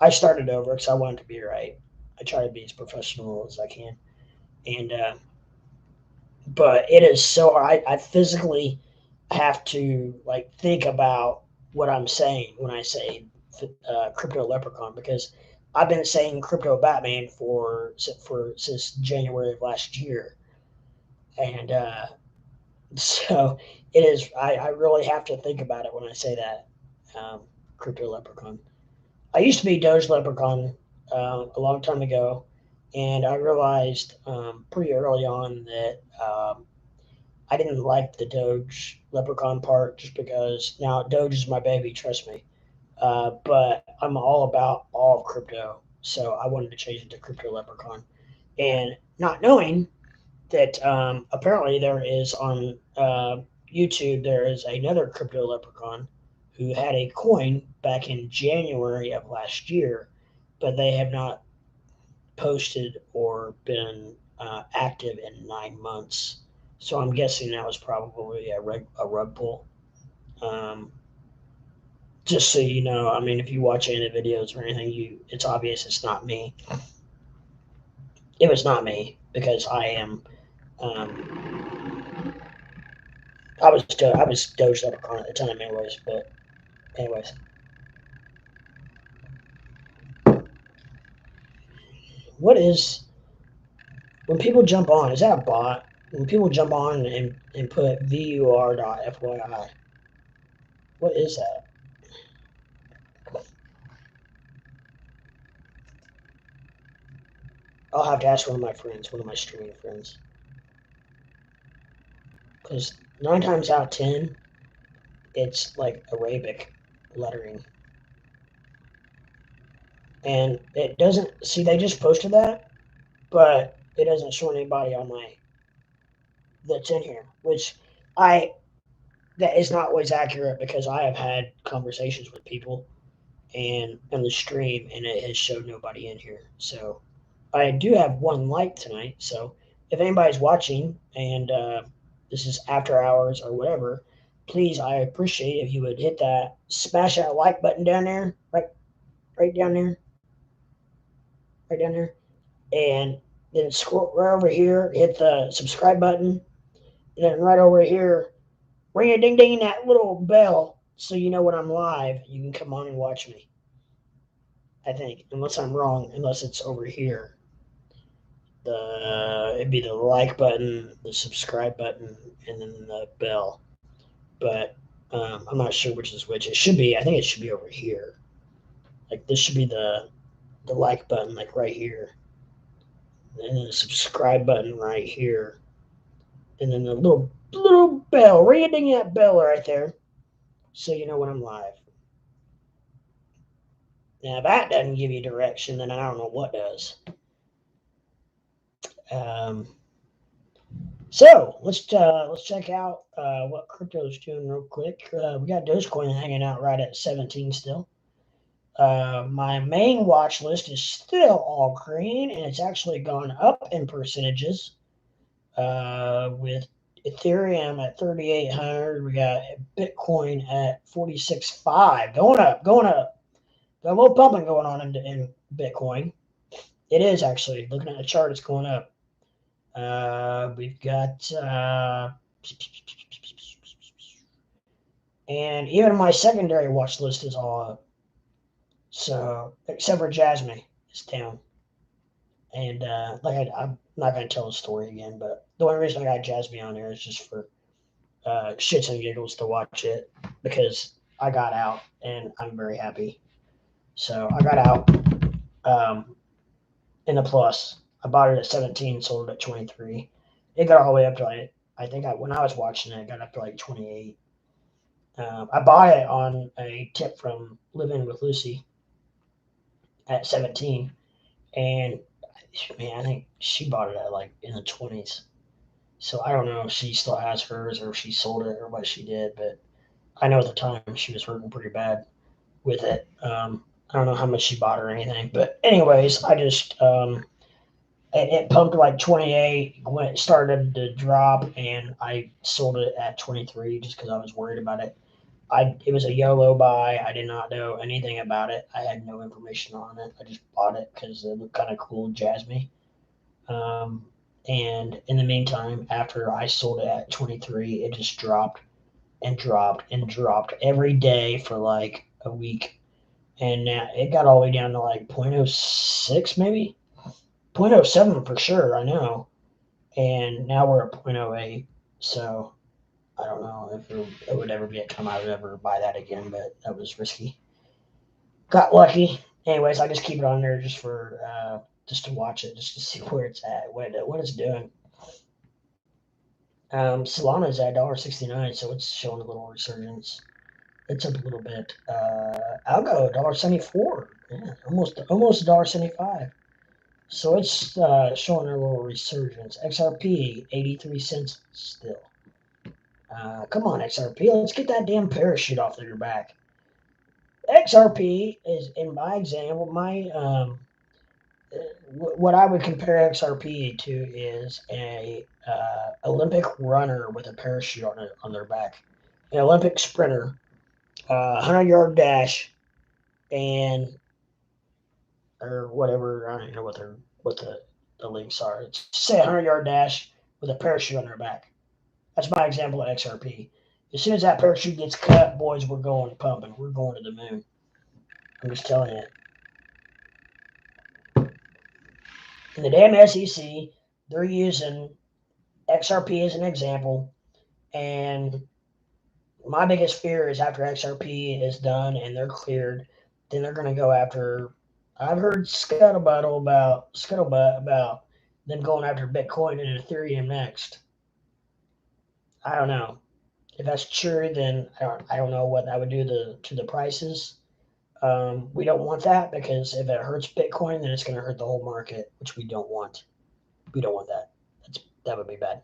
Speaker 1: I started over because I wanted to be right. I try to be as professional as I can, and but it is so I physically have to like think about what I'm saying when I say crypto leprechaun because I've been saying crypto Batman for since January of last year, and so it is. I really have to think about it when I say that crypto leprechaun. I used to be Doge leprechaun a long time ago, and I realized pretty early on that I didn't like the Doge Leprechaun part just because now Doge is my baby, trust me. But I'm all about all of crypto, so I wanted to change it to Crypto Leprechaun. And not knowing that apparently there is on YouTube, there is another Crypto Leprechaun who had a coin back in January of last year, but they have not posted or been active in 9 months. So I'm guessing that was probably a rug pull. Um, just so you know, I mean, if you watch any of the videos or anything, it's obvious it's not me. It was not me because I am. Um, I was Doge Leprechaun at the time, anyways. But anyways, what is when people jump on? Is that a bot? When people jump on and put VUR.FYI, what is that? I'll have to ask one of my friends, one of my streaming friends, because 9 times out of 10, it's like Arabic lettering, and it doesn't. See, they just posted that, but it doesn't show anybody on my that's in here, which I that is not always accurate because I have had conversations with people and on the stream, and it has showed nobody in here. So I do have one like tonight. So if anybody's watching and this is after hours or whatever, please, I appreciate if you would hit that, smash that like button down there, right down there, right down there, and then scroll right over here, hit the subscribe button, and then right over here, ring a ding ding that little bell so you know when I'm live. You can come on and watch me. I think, unless I'm wrong, unless it's over here. It'd be the like button, the subscribe button, and then the bell. But I'm not sure which is which. It should be. I think it should be over here. Like this should be the like button, like right here, and then the subscribe button right here, and then the little little bell, ring that bell right there, so you know when I'm live. Now, if that doesn't give you direction, then I don't know what does. Um, so let's check out what crypto is doing real quick. We got Dogecoin hanging out right at 17 still. My main watch list is still all green, and it's actually gone up in percentages. With Ethereum at 3,800, we got Bitcoin at 46.5, going up, going up. Got a little pumping going on in Bitcoin. It is actually, looking at the chart, it's going up. We've got, and even my secondary watch list is all up. So, except for Jasmine, it's down. And I'm not going to tell the story again, but the only reason I got Jasmine on there is just for shits and giggles to watch it, because I got out and I'm very happy. So I got out in the plus. I bought it at 17, sold it at 23. It got all the way up to like, when I was watching it, it got up to like 28. I bought it on a tip from Living with Lucy at 17, and man, I think she bought it at like in the 20s. So I don't know if she still has hers or if she sold it or what she did, but I know at the time she was hurting pretty bad with it. I don't know how much she bought or anything, but anyways, I just it pumped like 28 when it started to drop, and I sold it at 23 just because I was worried about it. It was a YOLO buy. I did not know anything about it. I had no information on it. I just bought it because it looked kind of cool, Jasmine. Um, and in the meantime, after I sold it at 23, it just dropped and dropped and dropped every day for like a week. And now it got all the way down to like 0.06 maybe, 0.07 for sure, I know. And now we're at 0.08. So I don't know if it would ever be a time I would ever buy that again, but that was risky. Got lucky. Anyways, I just keep it on there just to watch it, just to see where it's at, what it's doing. Solana's at $1.69, so it's showing a little resurgence. It's up a little bit. Algo $1.74, yeah, almost $1.75. So it's showing a little resurgence. XRP 83 cents still. Come on, XRP, let's get that damn parachute off of your back. XRP is, in my example, what I would compare XRP to is a Olympic runner with a parachute on their back, an Olympic sprinter, 100-yard dash, and or whatever. I don't know what the links are. It's say 100-yard dash with a parachute on their back. That's my example of XRP. As soon as that parachute gets cut, boys, we're going pumping. We're going to the moon. I'm just telling you. In the damn SEC, they're using XRP as an example, and my biggest fear is after XRP is done and they're cleared, then they're going to go after. I've heard scuttlebutt about them going after Bitcoin and Ethereum next. I don't know if that's true. Then I don't know what that would do to the prices. We don't want that, because if it hurts Bitcoin, then it's going to hurt the whole market, which we don't want. We don't want that. That would be bad.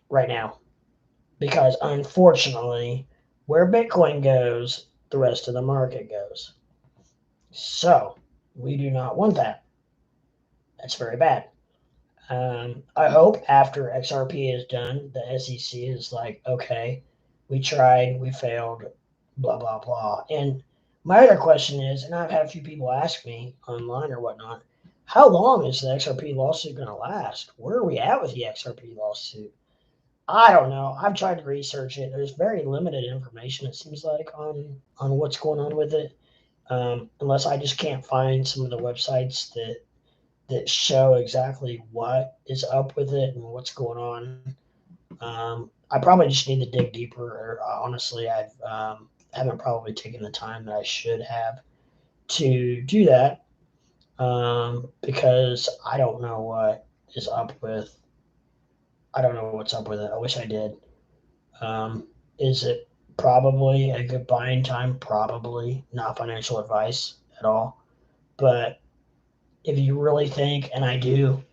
Speaker 1: Right now, because unfortunately, where Bitcoin goes, the rest of the market goes. So we do not want that. That's very bad. I hope after XRP is done, the SEC is like, okay, we tried, we failed, blah, blah, blah. And my other question is, and I've had a few people ask me online or whatnot, how long is the XRP lawsuit going to last? Where are we at with the XRP lawsuit? I don't know. I've tried to research it. There's very limited information, it seems like, on what's going on with it, unless I just can't find some of the websites that show exactly what is up with it and what's going on. I probably just need to dig deeper. Or, honestly, I haven't probably taken the time that I should have to do that, because I don't know what is up with. I don't know what's up with it. I wish I did. Is it probably a good buying time? Probably. Not financial advice at all. But if you really think, and I do,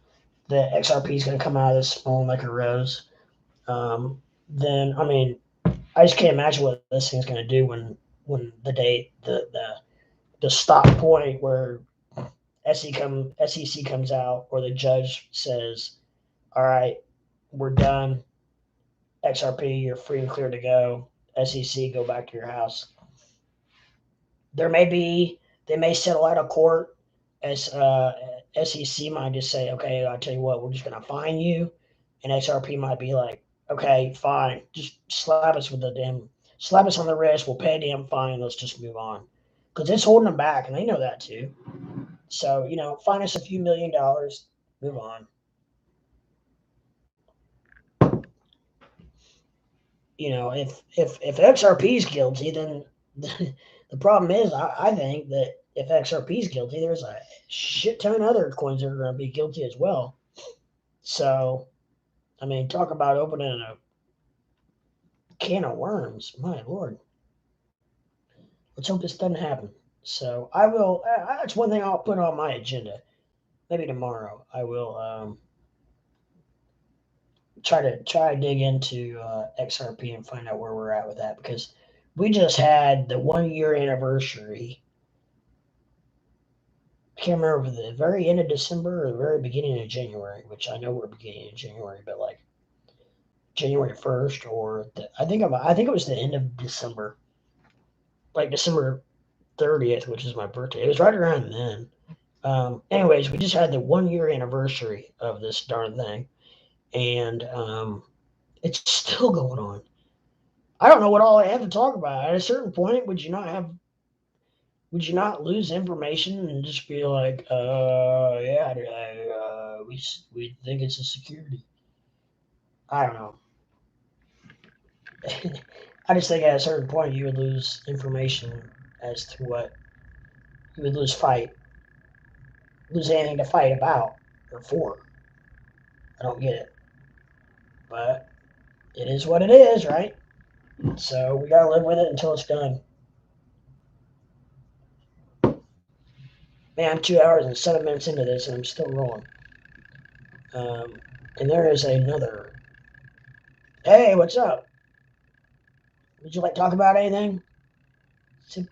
Speaker 1: that XRP is going to come out of this smelling like a rose, then I mean, I just can't imagine what this thing's going to do when the day the stop point where SEC comes out or the judge says, "All right, we're done. XRP, you're free and clear to go. SEC, go back to your house." They may settle out of court as SEC might just say, "Okay, I'll tell you what, we're just going to fine you," and XRP might be like, "Okay, fine, just slap us on the wrist. We'll pay a damn fine. Let's just move on," because it's holding them back, and they know that too. So fine us a few $1,000,000, move on. If XRP is guilty, then the problem is, I think that if XRP is guilty, there's a shit ton of other coins that are going to be guilty as well. So, I mean, talk about opening a can of worms. My lord. Let's hope this doesn't happen. So, I will. That's one thing I'll put on my agenda. Maybe tomorrow I will try to dig into XRP and find out where we're at with that, because we just had the 1 year anniversary. I can't remember the very end of December or the very beginning of January, which I know we're beginning of January, but like January 1st, or I think it was the end of December, like December 30th, which is my birthday. It was right around then. Anyways, we just had the 1 year anniversary of this darn thing, and it's still going on. I don't know what all I have to talk about. At a certain point, would you not lose information and just be like, yeah, we think it's a security? I don't know. I just think at a certain point you would lose information as to what you would lose anything to fight about or for. I don't get it, but it is what it is, right? So we gotta live with it until it's done. Man, I'm 2 hours and 7 minutes into this, and I'm still rolling. And there is another. Hey, what's up? Would you like to talk about anything? I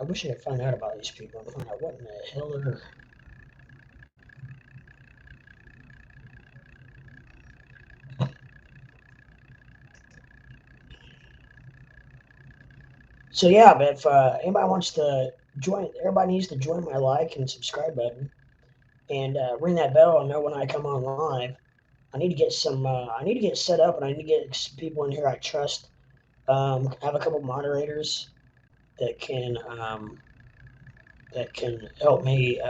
Speaker 1: wish I could find out about these people and find out what in the hell they're. So yeah, but if anybody wants to join, everybody needs to join my like and subscribe button, and ring that bell and know when I come on live. I need to get some. I need to get set up, and I need to get some people in here I trust. Have a couple moderators that can help me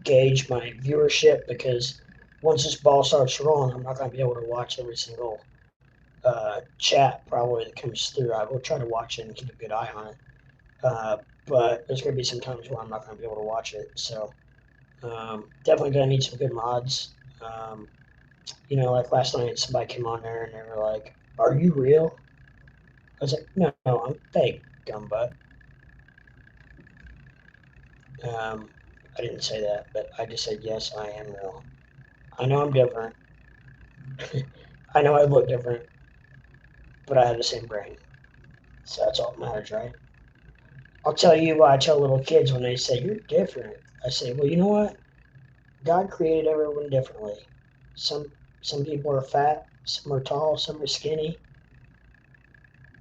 Speaker 1: gauge my viewership, because once this ball starts rolling, I'm not going to be able to watch every single chat probably that comes through. I will try to watch it and keep a good eye on it. But there's going to be some times where I'm not going to be able to watch it. So definitely going to need some good mods. Like last night, somebody came on there and they were like, "Are you real?" I was like, "No, I'm fake, gumbutt." I didn't say that, but I just said, "Yes, I am real. I know I'm different. I know I look different, but I have the same brain. So that's all that matters, right?" I'll tell you what I tell little kids when they say, "You're different." I say, "Well, you know what? God created everyone differently. Some people are fat, some are tall, some are skinny,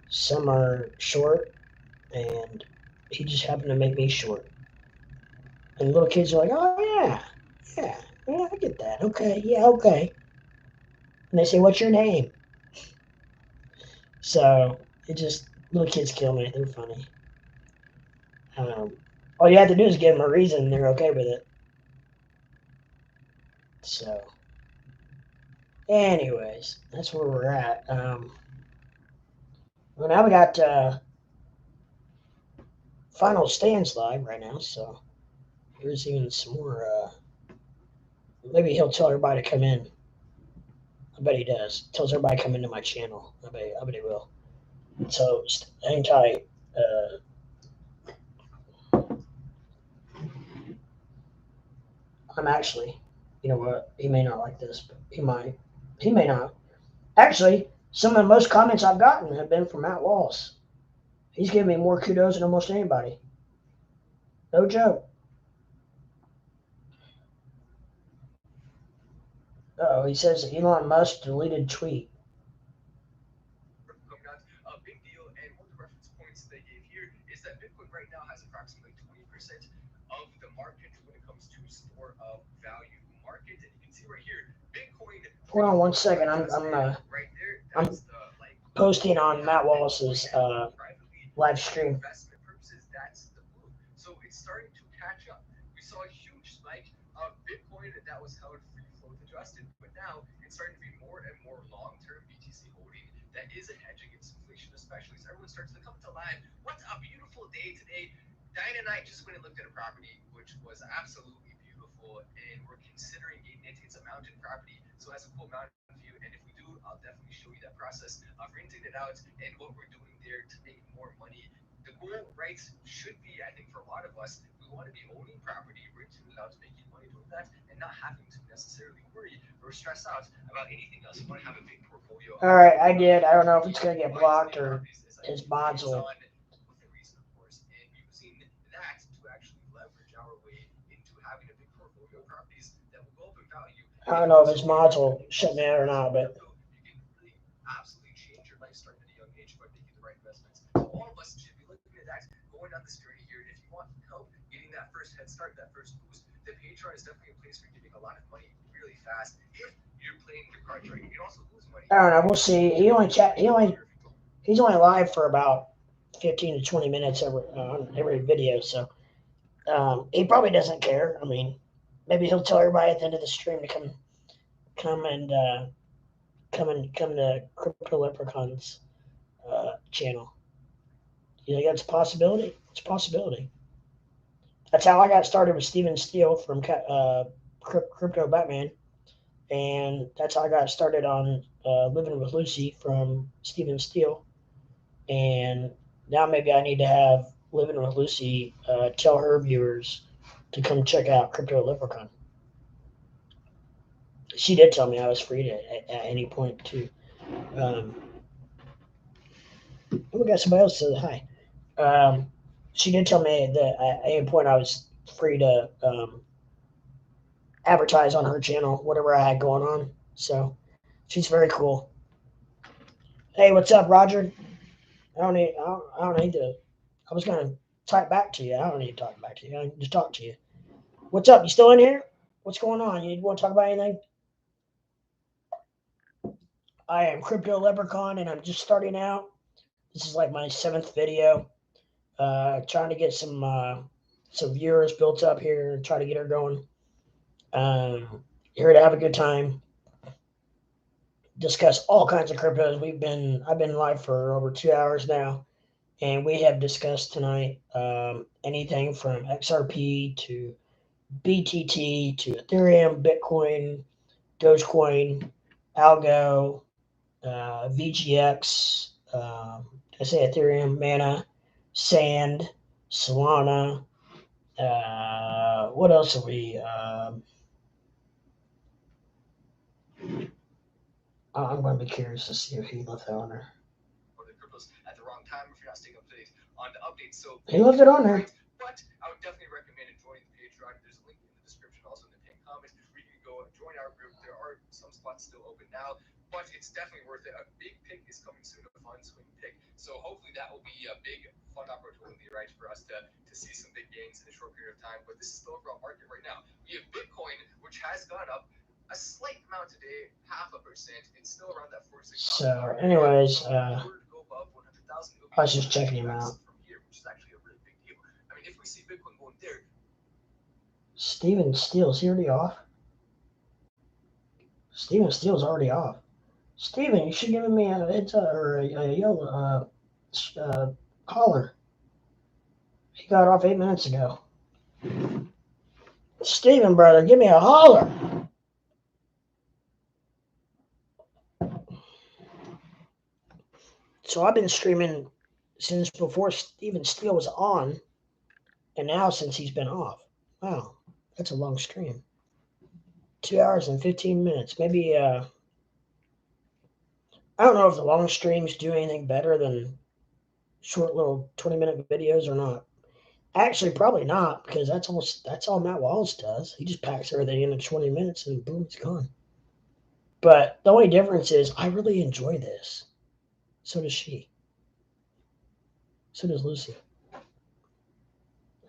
Speaker 1: some are short, and he just happened to make me short." And little kids are like, "Oh yeah, I get that. Okay, yeah, okay." And they say, "What's your name?" So little kids kill me. They're funny. All you have to do is give them a reason, and they're okay with it. So, anyways, that's where we're at. Well, now we got final stands live right now, so There's even some more. Maybe he'll tell everybody to come in. I bet he does. Tells everybody to come into my channel. I bet he will. So hang tight. I'm actually, you know what? He may not like this, but he might. He may not. Actually, some of the most comments I've gotten have been from Matt Walls. He's given me more kudos than almost anybody. No joke. Oh, he says Elon Musk deleted tweet.
Speaker 2: A big deal, and one of the reference points they gave here is that Bitcoin right now has approximately 20% of the market when it comes to store of value market, and you can see right here, Bitcoin.
Speaker 1: Hold on 1 second. I'm
Speaker 2: right there. That's
Speaker 1: posting on Matt Wallace's live stream.
Speaker 2: Investment purposes, that's the blue. So it's starting to catch up. We saw a huge spike of Bitcoin that was held free float adjusted, but now it's starting to be more and more long-term BTC holding that is a hedge against inflation, especially. So everyone starts to come to live. What a beautiful day today. Diane and I just went and looked at a property, which was absolutely beautiful, and we're considering getting it. It's a mountain property, so it has a cool mountain view, and if we do, I'll definitely show you that process of renting it out and what we're doing there to make more money. The goal, right, should be, I think, for a lot of us, we want to be owning property, renting it out, making money doing that, and not having to necessarily worry or stress out about anything else. You want to have a big portfolio.
Speaker 1: All right, I did. I don't know if it's going to get blocked or his mods will.
Speaker 2: Within reason, of course, and using that to actually leverage our way into having a big portfolio of properties that will go up in value.
Speaker 1: I don't know if his mods will shut me out or not, but
Speaker 2: you can really absolutely change your life starting at a young age by making the right investments. So all of us should be looking at that, going on this journey here. If you want help getting that first head start, that first boost, the Patreon is definitely a place for getting a lot of money really fast. If you're playing your cards right, you can also lose money.
Speaker 1: I don't know. We'll see. He's only live for about 15 to 20 minutes on every video, so he probably doesn't care. I mean, maybe he'll tell everybody at the end of the stream to come to Crypto Leprechaun's channel. You think that's a possibility? It's a possibility. That's how I got started with Steven Steele from Crypto Batman, and that's how I got started on Living with Lucy from Steven Steele. And now maybe I need to have Living with Lucy tell her viewers to come check out Crypto Leprechaun. She did tell me I was free to at any point too. We got somebody else that said hi. She did tell me that at any point I was free to advertise on her channel, whatever I had going on. So she's very cool. Hey, what's up, Roger? I don't need to. I was gonna type back to you. I don't need to talk back to you. I can just talk to you. What's up? You still in here? What's going on? You want to talk about anything? I am Crypto Leprechaun, and I'm just starting out. This is like my 7th video. Trying to get some viewers built up here and try to get her going. Here to have a good time. Discuss all kinds of cryptos. I've been live for over 2 hours now, and we have discussed tonight anything from XRP to BTT to Ethereum, Bitcoin, Dogecoin, ALGO, VGX. I say Ethereum, Mana, Sand, Solana. What else are we? I'm going to be curious to see if he left that on there.
Speaker 2: Or the cryptos at the wrong time if you're not staying up to date on the updates. So
Speaker 1: he left it on there.
Speaker 2: But I would definitely recommend joining the Patreon. There's a link in the description, also in the pinned comment, where you can go join our group. There are some spots still open now, but it's definitely worth it. A big pick is coming soon, a fun swing pick. So hopefully that will be a big fun opportunity, right, for us to see some big gains in a short period of time. But this is the overall market right now. We have Bitcoin, which has gone up a slight amount today, 0.5%. It's still around that 4-6.
Speaker 1: So, anyways, I was just checking him out.
Speaker 2: From here, which is actually a really big deal. I mean, if we see Bitcoin going there.
Speaker 1: Steven Steele's already off. Steven Steele's already off. Steven, you should give me a heads up or a yellow caller. He got off 8 minutes ago. Steven, brother, give me a holler. So I've been streaming since before Steven Steele was on, and now since he's been off. Wow, that's a long stream. 2 hours and 15 minutes. Maybe, I don't know if the long streams do anything better than short little 20-minute videos or not. Actually, probably not, because that's all Matt Wallace does. He just packs everything into 20 minutes and boom, it's gone. But the only difference is I really enjoy this. So does she. So does Lucy.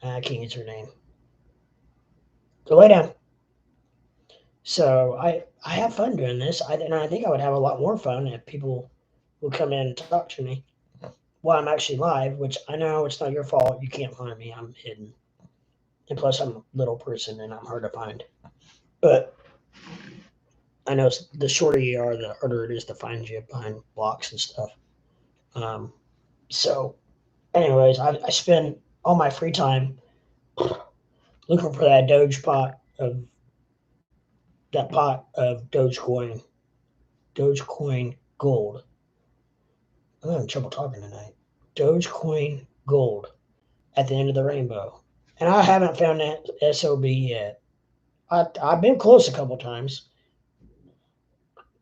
Speaker 1: I can't use her name. Go lay down. So I have fun doing this. And I think I would have a lot more fun if people would come in and talk to me while I'm actually live, which I know it's not your fault. You can't find me. I'm hidden. And plus, I'm a little person and I'm hard to find. But I know the shorter you are, the harder it is to find you behind blocks and stuff. So, anyways, I spend all my free time looking for that pot of Dogecoin gold. I'm having trouble talking tonight. Dogecoin gold at the end of the rainbow, and I haven't found that SOB yet. I've been close a couple times,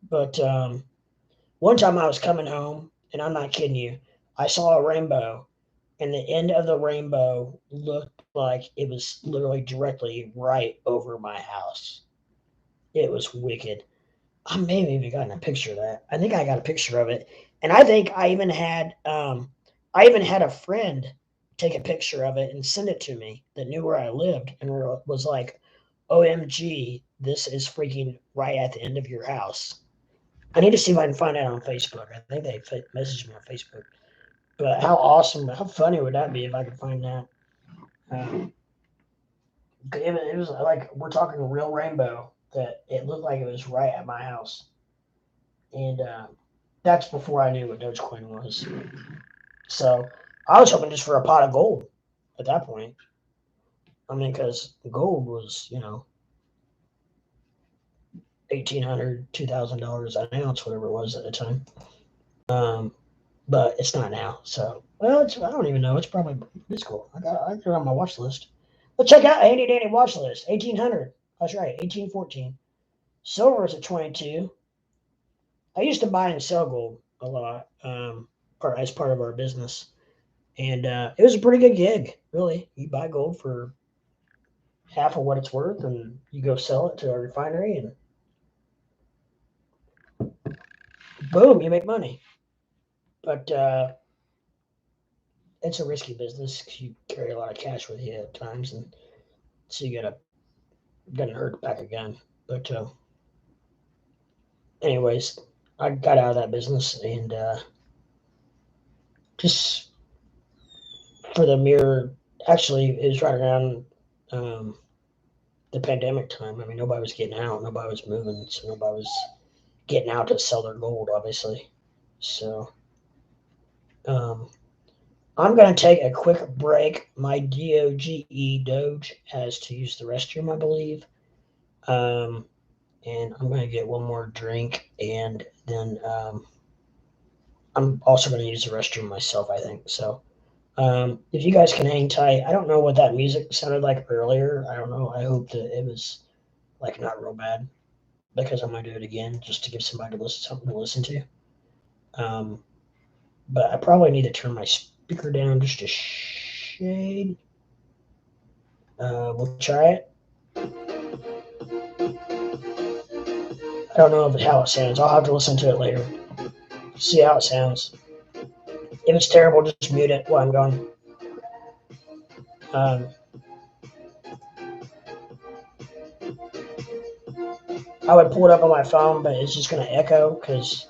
Speaker 1: but one time I was coming home, and I'm not kidding you, I saw a rainbow, and the end of the rainbow looked like it was literally directly right over my house. It was wicked. I may have even gotten a picture of that. I think I got a picture of it, and I think I even had a friend take a picture of it and send it to me that knew where I lived and was like, "OMG, this is freaking right at the end of your house." I need to see if I can find it on Facebook. I think they messaged me on Facebook. But how awesome, how funny would that be if I could find that? Um, it was like we're talking a real rainbow that it looked like it was right at my house, and that's before I knew what Dogecoin was. So I was hoping just for a pot of gold at that point. I mean, because gold was, $1,800, $2,000 an ounce, whatever it was at the time. Um, but it's not now. So, well, I don't even know. It's cool. I got it on my watch list. But check out Handy Dandy watch list. 1,800. That's right, 1814. Silver is at 22. I used to buy and sell gold a lot, as part of our business, and it was a pretty good gig. Really, you buy gold for half of what it's worth, and you go sell it to a refinery, and boom, you make money. But it's a risky business because you carry a lot of cash with you at times, and so you gotta hurt back again. But anyways, I got out of that business, and just for the mere, actually, it was right around um, the pandemic time. I mean, nobody was getting out, nobody was moving, so nobody was getting out to sell their gold, obviously. So um, I'm going to take a quick break. My Doge has to use the restroom, I believe. And I'm going to get one more drink, and then I'm also going to use the restroom myself, I think. So if you guys can hang tight, I don't know what that music sounded like earlier. I don't know. I hope that it was like not real bad, because I'm going to do it again just to give somebody something to listen to. Um, but I probably need to turn my speaker down just a shade. We'll try it. I don't know how it sounds. I'll have to listen to it later. See how it sounds. If it's terrible, just mute it while I'm gone. Um, I would pull it up on my phone, but it's just going to echo because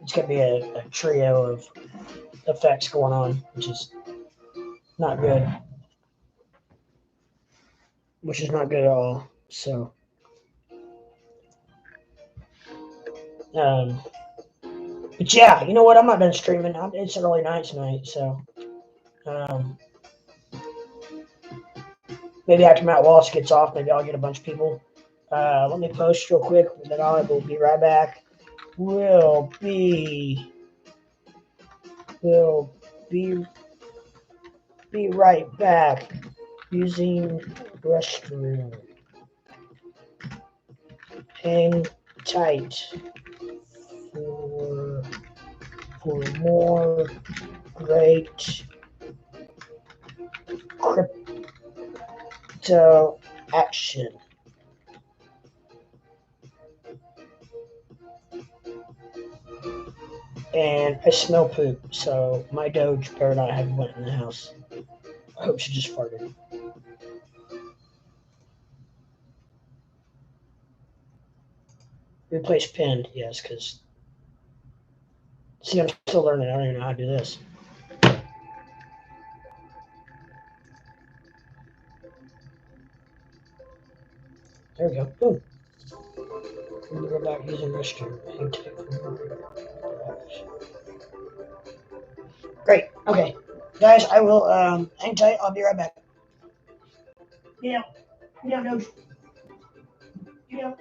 Speaker 1: it's going to be a trio of effects going on, which is not good. Which is not good at all. So, um, but yeah, you know what? I'm not done streaming. It's early night tonight, so um, maybe after Matt Wallace gets off, maybe I'll get a bunch of people. Let me post real quick, and then I will be right back. Will be right back using restroom. Hang tight for more great crypto action. And I smell poop, so my Doge better not have went in the house. I hope she just farted. Replace pinned, yes, because see, I'm still learning. I don't even know how to do this. There we go. Boom. I'm gonna go back using restroom. Great. Okay, guys, I will hang tight. I'll be right back. Yeah. Yeah. No. Yeah.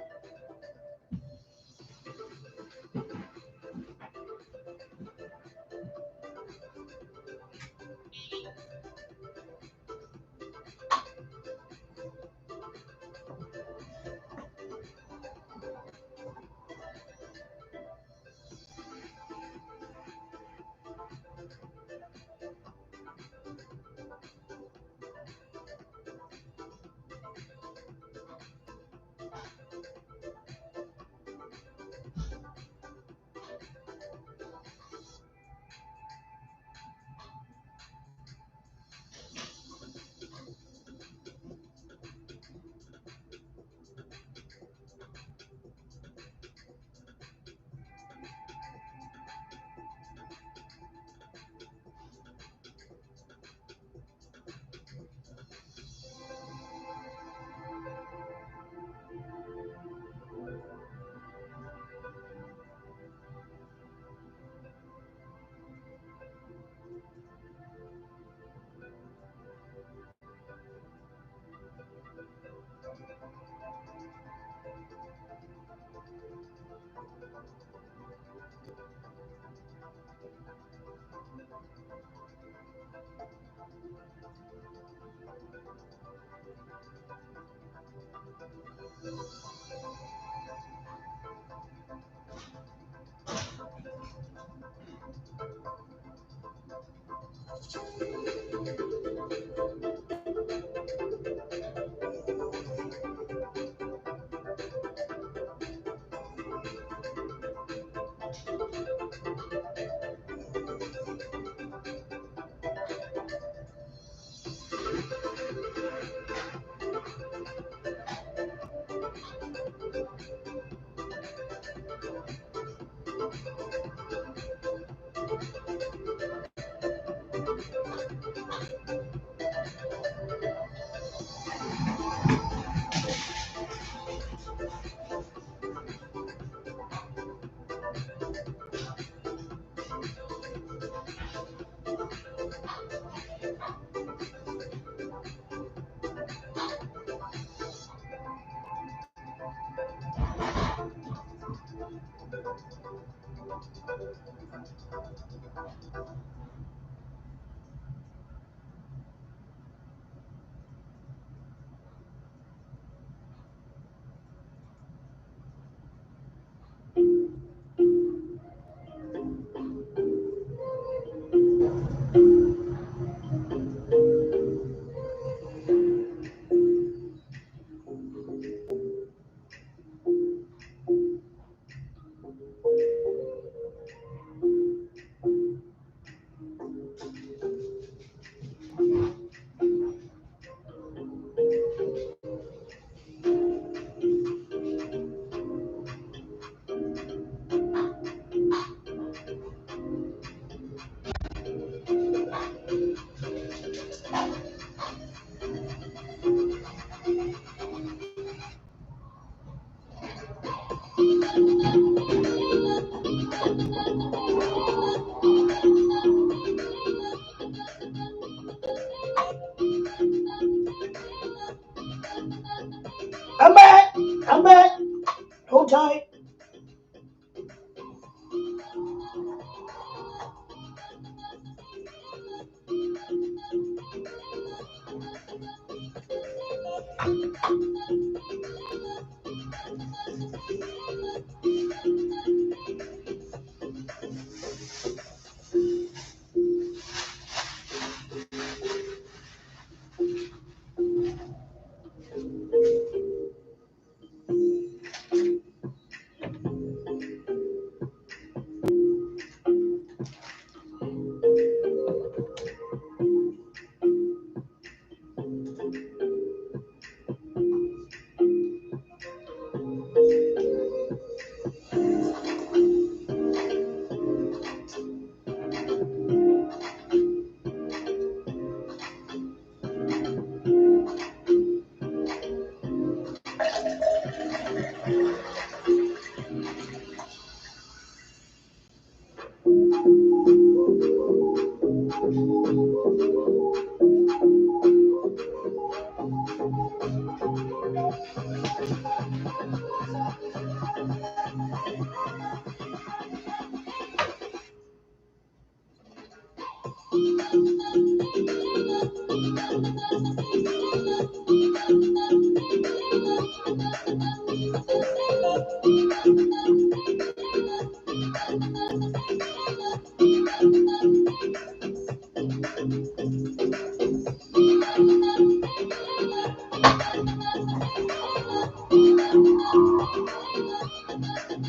Speaker 1: hold tight.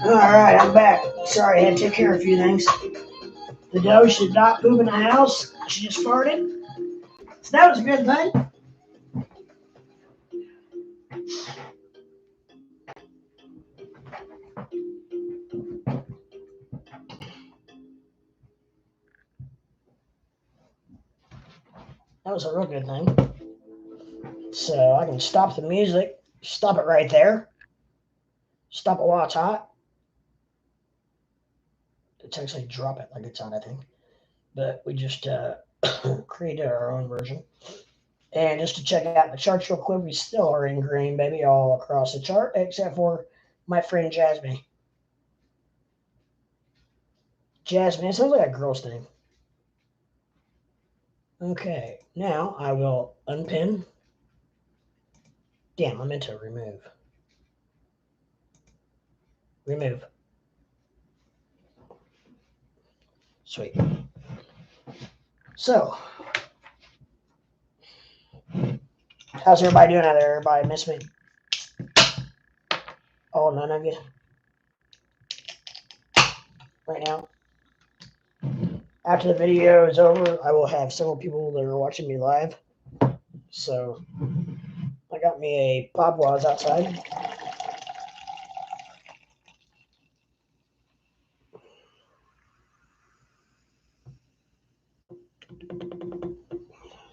Speaker 1: All right, I'm back. Sorry, I had to take care of a few things. The Doge did not poop in the house. She just farted. So that was a good thing. That was a real good thing. So I can stop the music. Stop it right there. Stop it while it's hot. It's actually drop it like it's hot, I think. But we just created our own version. And just to check out the charts real quick, we still are in green, baby, all across the chart, except for my friend Jasmine. Jasmine, it sounds like a girl's name. Okay, now I will unpin. Damn, I meant to remove. Remove. Sweet. So, how's everybody doing out there? Everybody miss me? Oh, none of you? Right now? After the video is over, I will have several people that are watching me live. So, I got me a Pablo's outside.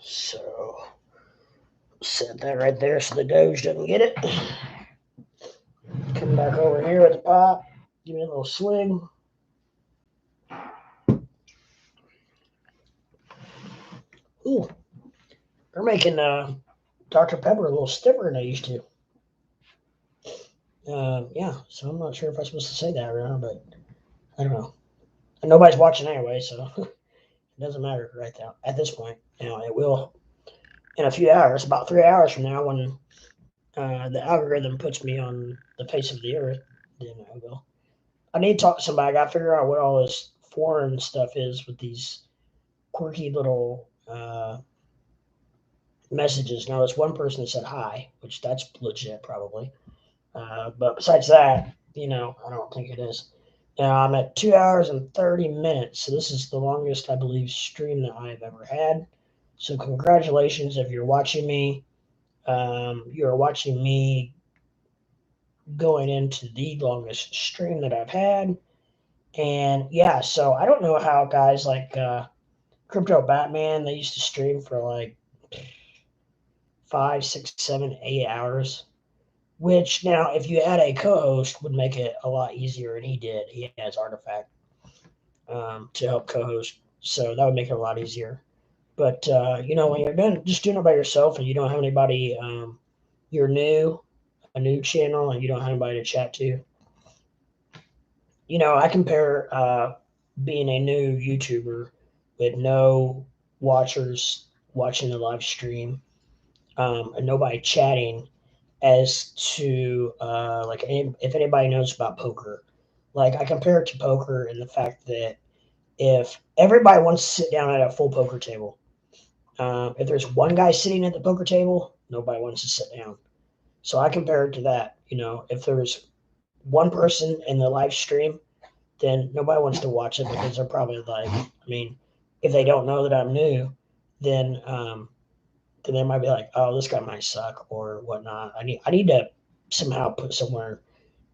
Speaker 1: So, set that right there so the Doge doesn't get it. Come back over here with the pop. Give me a little swig. Ooh, they're making Dr. Pepper a little stiffer than they used to. Yeah, so I'm not sure if I'm supposed to say that right now, but I don't know. And nobody's watching anyway, so it doesn't matter right now at this point. Now it will in a few hours, about 3 hours from now, when the algorithm puts me on the face of the earth, then I will. I need to talk to somebody. I got to figure out what all this foreign stuff is with these quirky little messages. Now, there's one person that said hi, which that's legit probably. But besides that, I don't think it is. Now, I'm at 2 hours and 30 minutes. So this is the longest, I believe, stream that I've ever had. So congratulations if you're watching me. You're watching me going into the longest stream that I've had. And yeah, so I don't know how guys like Crypto Batman, they used to stream for like 5, 6, 7, 8 hours. Which now, if you add a co-host, would make it a lot easier, and he did. He has Artifact to help co-host, so that would make it a lot easier. But when you're just doing it by yourself, and you don't have anybody, you're new, a new channel, and you don't have anybody to chat to. I compare being a new YouTuber with no watchers watching the live stream, and nobody chatting, as to like if anybody knows about poker. Like I compare it to poker in the fact that if everybody wants to sit down at a full poker table, if there's one guy sitting at the poker table, nobody wants to sit down. So I compare it to that. If there's one person in the live stream, then nobody wants to watch it because they're probably like, I mean, if they don't know that I'm new, then then they might be like, oh, this guy might suck or whatnot. I need to somehow put somewhere,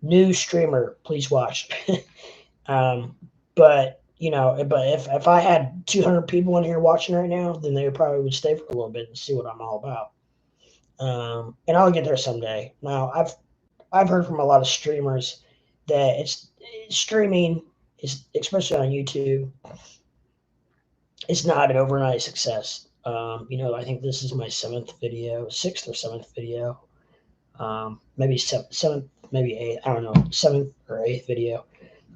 Speaker 1: new streamer, please watch. um, but if I had 200 people in here watching right now, then they probably would stay for a little bit and see what I'm all about. And I'll get there someday. Now I've heard from a lot of streamers that streaming is, especially on YouTube, it's not an overnight success. I think this is my sixth or seventh video, maybe seventh, maybe eighth. I don't know, seventh or eighth video.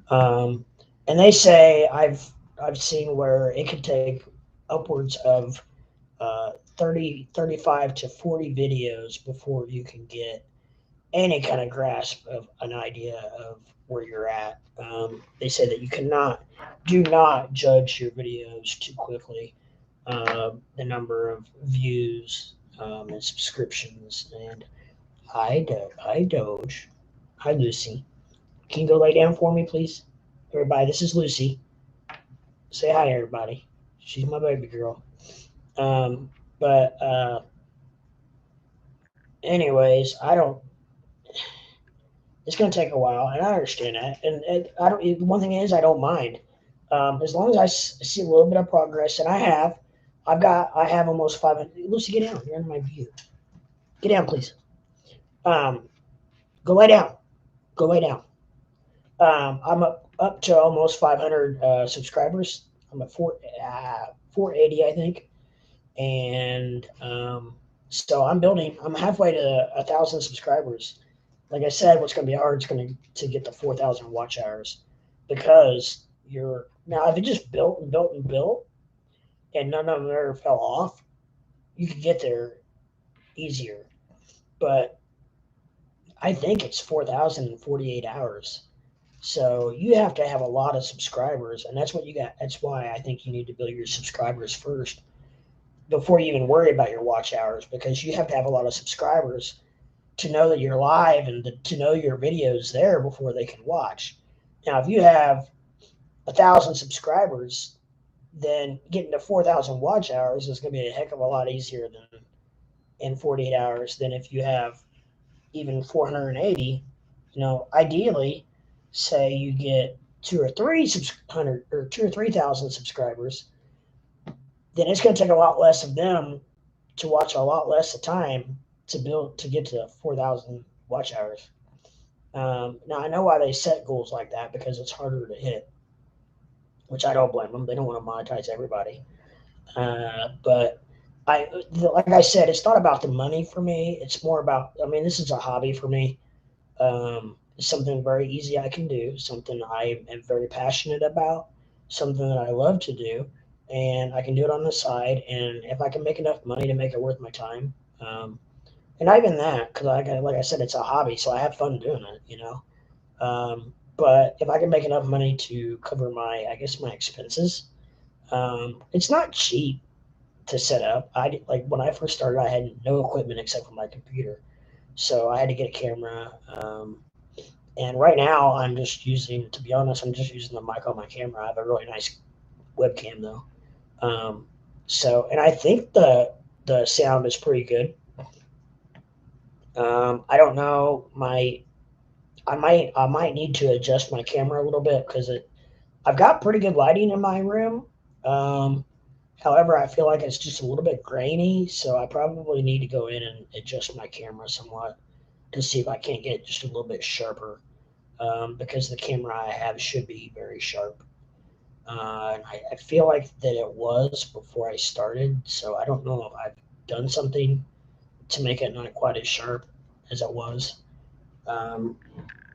Speaker 1: Um, and they say I've seen where it could take upwards of 30, 35 to 40 videos before you can get any kind of grasp of an idea of where you're at. They say that do not judge your videos too quickly. The number of views and subscriptions. And hi Doge, hi Lucy. Can you go lay down for me, please? Everybody, this is Lucy. Say hi, everybody. She's my baby girl. Um, but anyways, I don't. It's going to take a while, and I understand that. And I don't. One thing is, I don't mind, as long as I see a little bit of progress, and I have almost 500. Lucy, get down. You're in my view. Get down, please. Um, go lay down. Go lay down. I'm up to almost 500 subscribers. I'm at 480, I think, and so I'm building. I'm halfway to 1,000 subscribers. Like I said, what's going to be hard is going to get to 4,000 watch hours, because you're now if it just built and built and built and none of them ever fell off, you could get there easier. But I think it's 4,000 in 48 hours. So you have to have a lot of subscribers, and that's what you got. That's why I think you need to build your subscribers first before you even worry about your watch hours, because you have to have a lot of subscribers to know that you're live and to know your videos there before they can watch. Now, if you have 1,000 subscribers, then getting to 4,000 watch hours is going to be a heck of a lot easier than in 48 hours than if you have even 480. Ideally, say you get two or 3,000 subscribers, then it's going to take a lot less of them to watch a lot less of time to get to 4,000 watch hours. Now I know why they set goals like that, because it's harder to hit, which I don't blame them. They don't want to monetize everybody. But like I said, it's not about the money for me. It's more about, I mean, this is a hobby for me. It's something very easy I can do, something I am very passionate about, something that I love to do, and I can do it on the side. And if I can make enough money to make it worth my time, and not even that, because like I said, it's a hobby, so I have fun doing it. But if I can make enough money to cover I guess my expenses, it's not cheap to set up. Like when I first started, I had no equipment except for my computer, so I had to get a camera. And right now, to be honest, I'm just using the mic on my camera. I have a really nice webcam though. Um, and I think the sound is pretty good. I don't know. I might need to adjust my camera a little bit, because I've got pretty good lighting in my room. Um, However, I feel like it's just a little bit grainy, so I probably need to go in and adjust my camera somewhat to see if I can't get just a little bit sharper, because the camera I have should be very sharp. And I feel like that it was before I started, so I don't know if I've done something to make it not quite as sharp as it was. Um,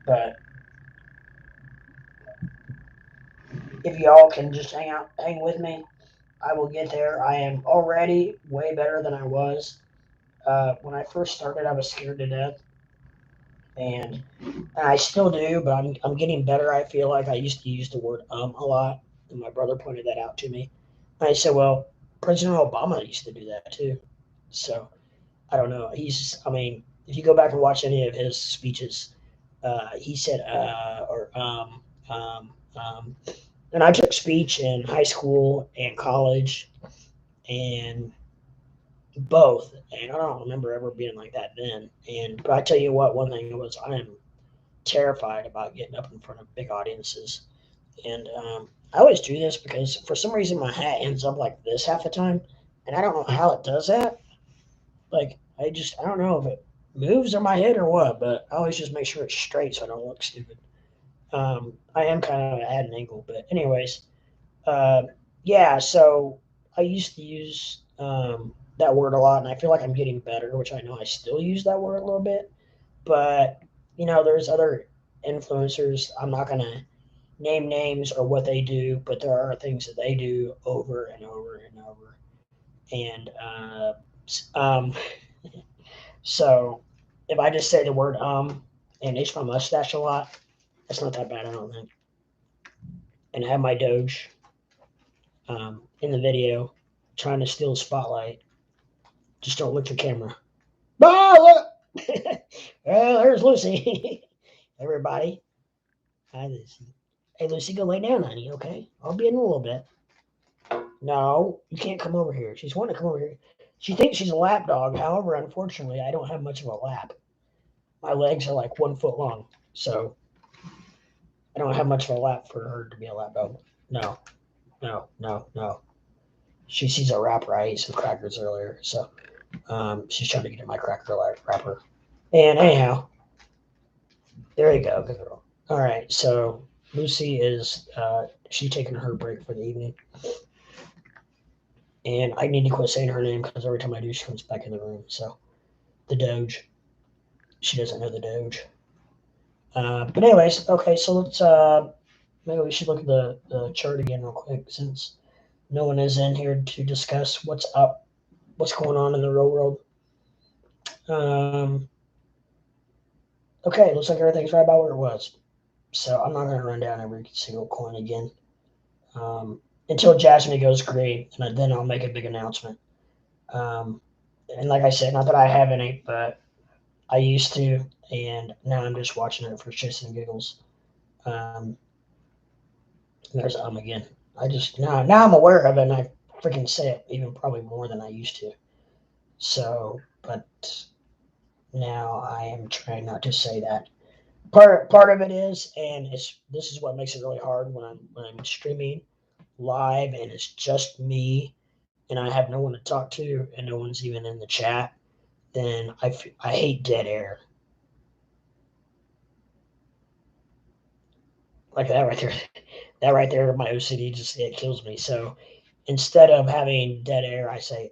Speaker 1: but if y'all can just hang with me, I will get there. I am already way better than I was. When I first started, I was scared to death, and I still do, but I'm getting better. I feel like I used to use the word a lot, and my brother pointed that out to me. And I said, well, President Obama used to do that too. So I don't know. I mean, if you go back and watch any of his speeches, he said or and I took speech in high school and college and both, and I don't remember ever being like that then. And but I tell you what, one thing was I am terrified about getting up in front of big audiences. And I always do this because for some reason my hat ends up like this half the time, and I don't know how it does that. Like I don't know if it moves on my head or what, but I always just make sure it's straight so I don't look stupid. I am kind of at an angle, but anyways, uh, yeah. So I used to use that word a lot, and I feel like I'm getting better, which I know I still use that word a little bit, but there's other influencers. I'm not gonna name names or what they do, but there are things that they do over and over and over. And so if I just say the word and itch my mustache a lot, that's not that bad, I don't think. And I have my Doge in the video trying to steal the spotlight. Just don't look at the camera. Oh, look! Well, there's Lucy. Everybody. Hi, Lucy. Hey, Lucy, go lay down, honey, okay? I'll be in a little bit. No, you can't come over here. She's wanting to come over here. She thinks she's a lap dog. However, unfortunately, I don't have much of a lap. My legs are like 1 foot long, so I don't have much of a lap for her to be a lap dog. No, no, no, no. She sees a wrapper. I ate some crackers earlier, so she's trying to get in my cracker wrapper. And anyhow, there you go, good girl. All right, so Lucy is she taking her break for the evening, and I need to quit saying her name because every time I do, she comes back in the room. So the Doge, she doesn't know the Doge. But anyways, okay, so let's maybe we should look at the chart again real quick since no one is in here to discuss what's up, what's going on in the real world. Um, okay, looks like everything's right about where it was. So I'm not going to run down every single coin again until Jasmine goes green, and then I'll make a big announcement. Um, and like I said, not that I have any, but I used to, and now I'm just watching it for shits and giggles. Um, there's again. I just now I'm aware of it, and I freaking say it even probably more than I used to. So, but now I am trying not to say that. Part of it is, and this is what makes it really hard when I'm streaming live and it's just me and I have no one to talk to and no one's even in the chat. Then I hate dead air like that right there. That right there, my OCD just it kills me. So instead of having dead air, I say,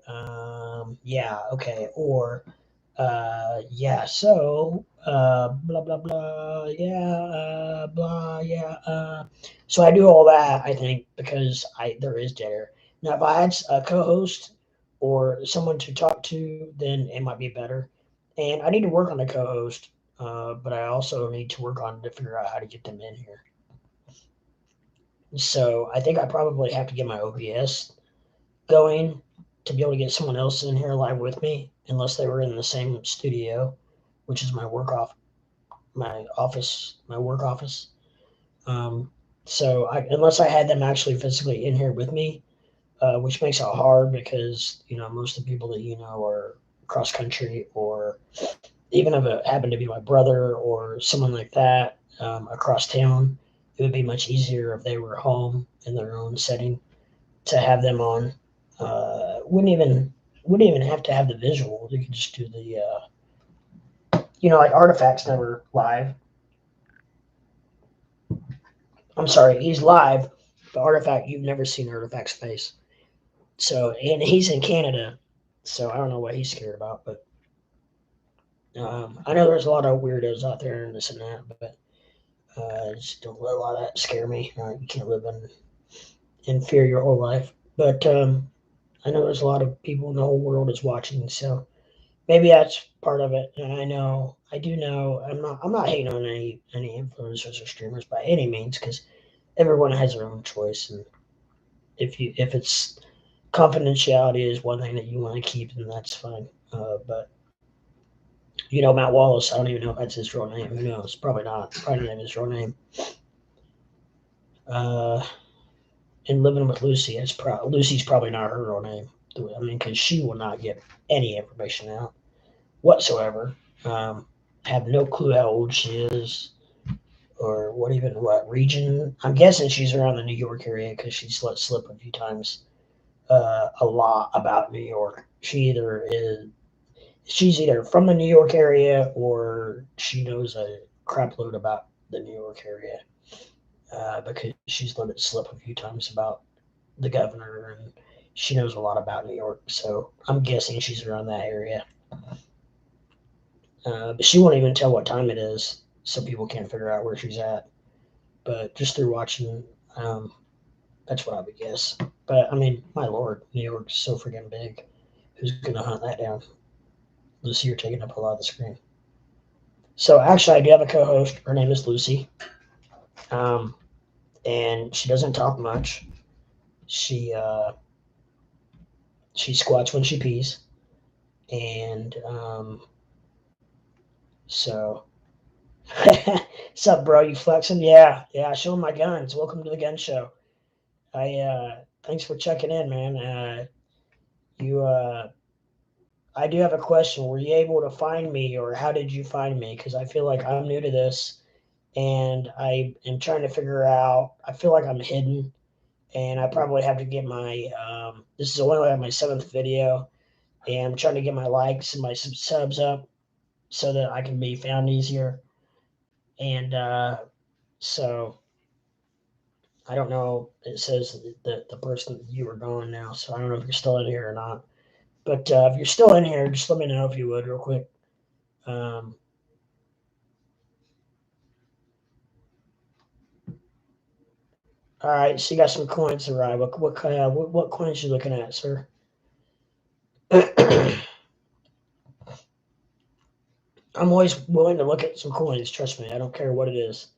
Speaker 1: yeah, okay, or yeah, so blah blah blah, yeah, blah, yeah. So I do all that. I think because I there is dead air. Now, if I had a co-host or someone to talk to, then it might be better. And I need to work on the co-host, but I also need to work on to figure out how to get them in here. So I think I probably have to get my OBS going to be able to get someone else in here live with me, unless they were in the same studio, which is my work office. Um, so unless I had them actually physically in here with me, which makes it hard because most of the people that are cross country, or even if it happened to be my brother or someone like that across town, it would be much easier if they were home in their own setting to have them on. Wouldn't even have to have the visual. You could just do the like Artifact's never live. I'm sorry, he's live. The Artifact, you've never seen Artifact's face. So and he's in Canada, so I don't know what he's scared about, but I know there's a lot of weirdos out there and this and that, but just don't let a lot of that scare me. You can't live in in fear your whole life. But I know there's a lot of people in the whole world is watching, so maybe that's part of it. And I do know, I'm not hating on any influencers or streamers by any means, because everyone has their own choice, and if it's confidentiality is one thing that you want to keep, then that's fine. But Matt Wallace, I don't even know if that's his real name. Who knows? Probably not. Probably not his real name. Uh, and living with Lucy, Lucy's probably not her real name. I mean, because she will not give any information out whatsoever. Um, have no clue how old she is or what region. I'm guessing she's around the New York area because she's let slip a few times a lot about New York. She's either from the New York area or she knows a crap load about the New York area because she's let it slip a few times about the governor, and she knows a lot about New York. So I'm guessing she's around that area. But she won't even tell what time it is, so people can't figure out where she's at. But just through watching, um, that's what I would guess. But I mean, my lord, New York's so freaking big. Who's gonna hunt that down? Lucy, you're taking up a lot of the screen. So actually, I do have a co-host. Her name is Lucy, um, and she doesn't talk much. She uh, she squats when she pees, and so. What's up, bro? You flexing? Yeah, yeah. Showing my guns. Welcome to the gun show. Thanks for checking in, man. You I do have a question. Were you able to find me, or how did you find me? Because I feel like I'm new to this, and I am trying to figure out. I feel like I'm hidden, and I probably have to get my. This is only like my seventh video, and I'm trying to get my likes and my subs up so that I can be found easier. And so I don't know. It says that the person you were gone now, so I don't know if you're still in here or not. But if you're still in here, just let me know if you would, real quick. Um, all right, so you got some coins to ride. What coins you looking at, sir? I'm always willing to look at some coins. Trust me, I don't care what it is.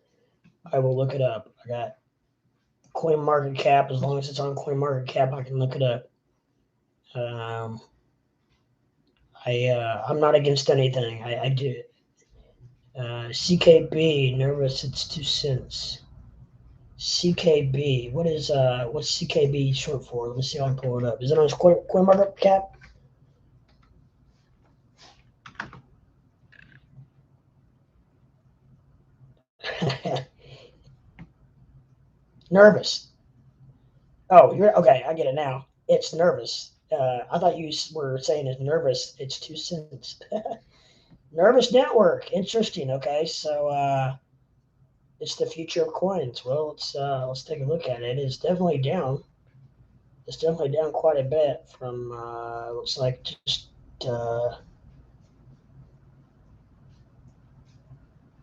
Speaker 1: I will look it up. I got Coin Market Cap. As long as it's on Coin Market Cap, I can look it up. Um, I'm not against anything. I do. CKB nervous. It's 2 cents. CKB. What's CKB short for? Let me see if I can pull it up. Is it on Coin Market Cap? Nervous. Oh, you're okay. I get it now. It's nervous. I thought you were saying it's nervous. It's 2 cents. Nervous network. Interesting. Okay, so it's the future of coins. Well, let's take a look at it. It is definitely down. It's definitely down quite a bit from looks like just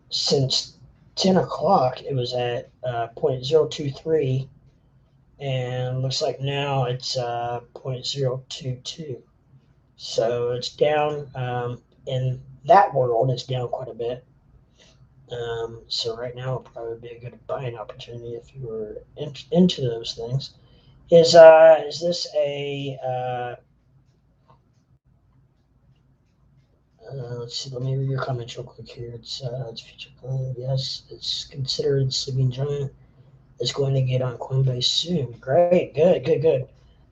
Speaker 1: since 10 o'clock. It was at 0.023, and looks like now it's 0.022. So it's down. In that world, it's down quite a bit. So right now would probably be a good buying opportunity if you were into those things. Is this a let's see. Let me read your comments real quick here. It's future plan. Yes, it's considered sleeping giant. It's going to get on Coinbase soon. Great, good.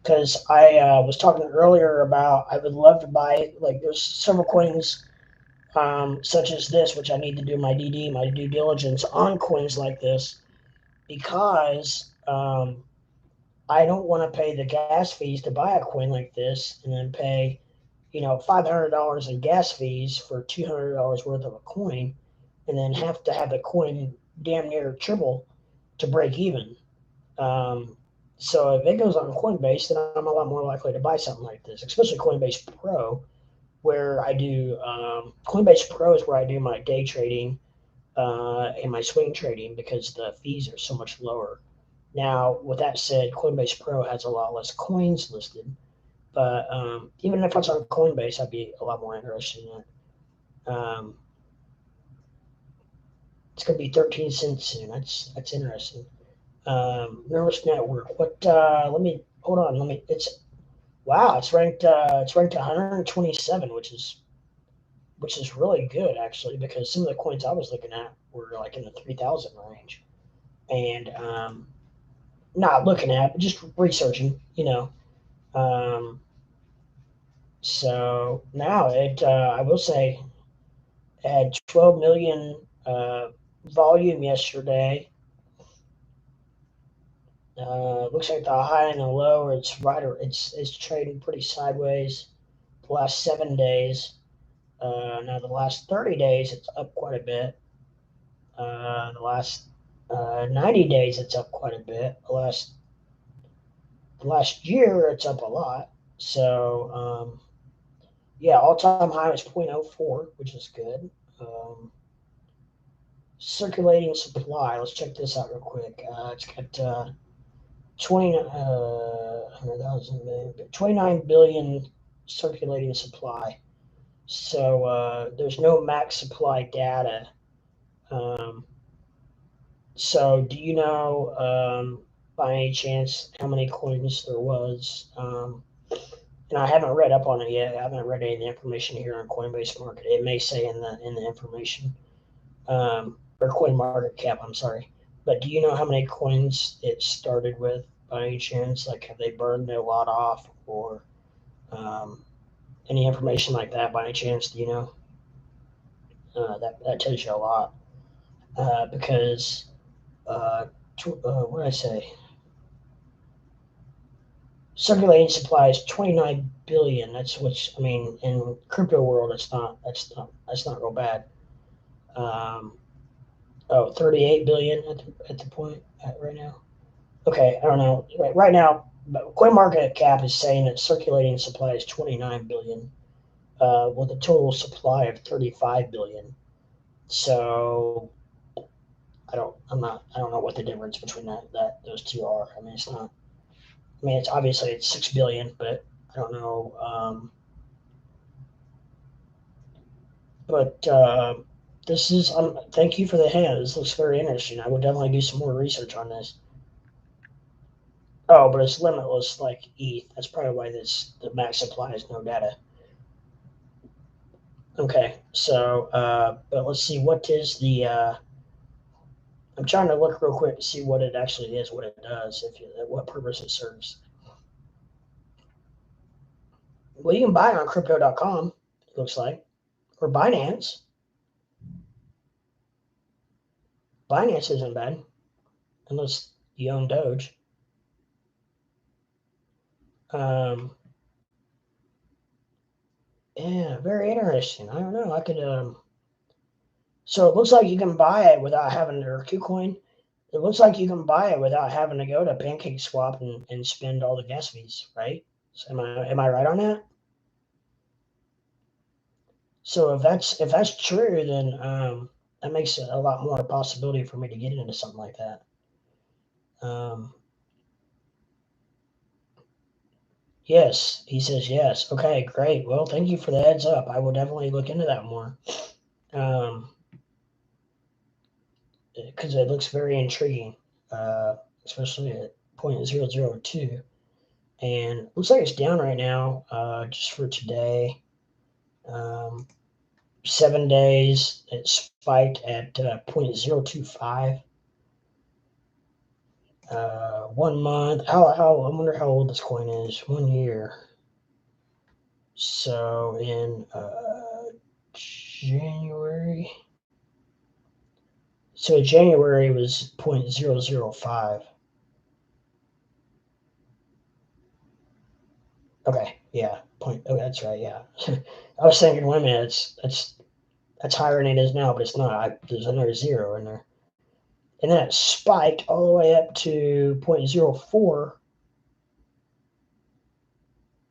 Speaker 1: Because I was talking earlier about I would love to buy, like, there's several coins such as this, which I need to do my my due diligence on coins like this, because I don't want to pay the gas fees to buy a coin like this and then pay, $500 in gas fees for $200 worth of a coin, and then have to have the coin damn near triple to break even. Um, so if it goes on Coinbase, then I'm a lot more likely to buy something like this, especially Coinbase Pro, where I do Coinbase Pro is where I do my day trading and my swing trading because the fees are so much lower. Now, with that said, Coinbase Pro has a lot less coins listed, but even if it's on Coinbase, I'd be a lot more interested in it. It's going to be 13 cents soon. That's interesting. Nervous Network. What? Let me hold on. Let me. It's wow. It's ranked. It's ranked 127, which is really good actually, because some of the coins I was looking at were like in the 3,000 range, and not looking at, but just researching. So now I will say, it had 12 million volume yesterday. Looks like the high and the low, it's right, or it's trading pretty sideways. The last 7 days. Now the last 30 days, it's up quite a bit. The last 90 days, it's up quite a bit. The last year, it's up a lot. So yeah, all time high was 0.04, which is good. Um, Circulating supply. Let's check this out real quick. It's got 29 billion circulating supply. So there's no max supply data. Um, so do you know, by any chance, how many coins there was? And I haven't read up on it yet. I haven't read any of the information here on Coinbase Market. It may say in the information, or Coin Market Cap. I'm sorry, but do you know how many coins it started with by any chance? Like, have they burned a lot off, or um, any information like that by any chance? Do you know? That tells you a lot, because what did I say? Circulating supply is 29 billion. That's which I mean in crypto world, that's not real bad. Um, 38 billion at the point right now. Okay, I don't know. Right now, Coin Market Cap is saying that circulating supply is 29 billion, with a total supply of 35 billion. So I don't know what the difference between those two are. I mean, it's not. I mean, it's obviously it's 6 billion, but I don't know. But this is. Thank you for the hand. This looks very interesting. I would definitely do some more research on this. Oh, but it's limitless like ETH. That's probably why the max supply is no data. Okay, so but let's see what is the. I'm trying to look real quick to see what it actually is, what it does, what purpose it serves. Well, you can buy it on crypto.com. It looks like, or Binance. Binance isn't bad unless you own Doge. Um, yeah, very interesting. I don't know. I could. So it looks like you can buy it without having to, or KuCoin. It looks like you can buy it without having to go to PancakeSwap and spend all the gas fees, right? So am I right on that? So if that's true, then that makes it a lot more possibility for me to get into something like that. Um, yes, he says yes. Okay, great. Well, thank you for the heads up. I will definitely look into that more, um, because it looks very intriguing, especially at 0.002. And looks like it's down right now, just for today. Um, 7 days, it spiked at 0.025. 1 month. I wonder how old this coin is. 1 year. So in January. So January was 0.005. Okay, yeah. Point. Oh, that's right. Yeah. I was thinking, wait a minute, that's higher than it is now, but it's not. There's another zero in there, and then it spiked all the way up to 0.04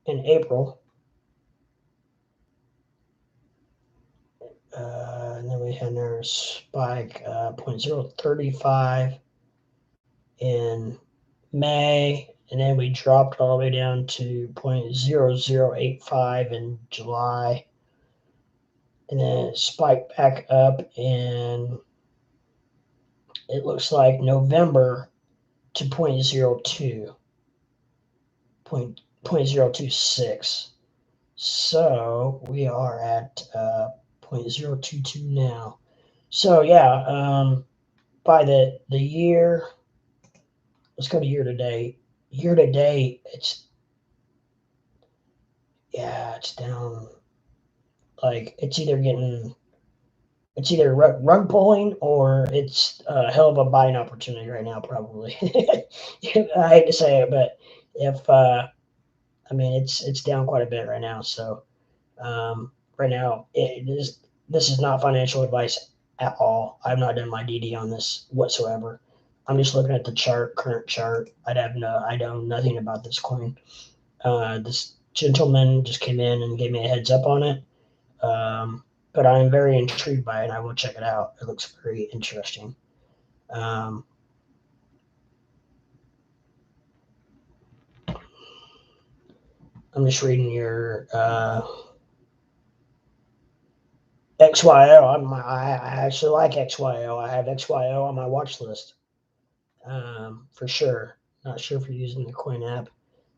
Speaker 1: in April. And then we had another spike, 0.035 in May, and then we dropped all the way down to 0.0085 in July, and then it spiked back up in, it looks like, November to 0.02, 0.026. So we are at 0.022 now. So yeah, by the year, let's go to year to date. Year to date, it's down. Like it's either rug pulling or it's a hell of a buying opportunity right now. Probably, I hate to say it, but if I mean it's down quite a bit right now. So right now, this is not financial advice at all. I've not done my DD on this whatsoever. I'm just looking at the current chart. I know nothing about this coin. This gentleman just came in and gave me a heads up on it. But I'm very intrigued by it, and I will check it out. It looks very interesting. Um, I'm just reading your XYO. I actually like XYO. I have XYO on my watch list for sure. Not sure if you're using the Coin app.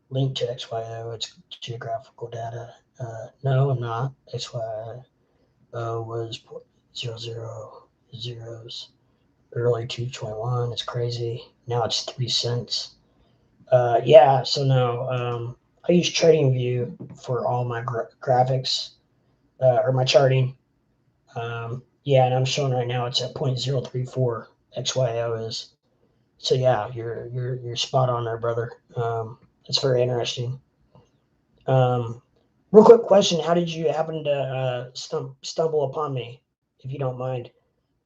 Speaker 1: Link to XYO. It's geographical data. No, I'm not. XYO was 0.000s. Early 221. It's crazy. Now it's 3 cents. Yeah, so no, I use TradingView for all my graphics or my charting. Yeah, and I'm showing right now it's at 0.034 XYO is. So yeah, you're spot on there, brother. It's very interesting. Real quick question: how did you happen to stumble upon me, if you don't mind?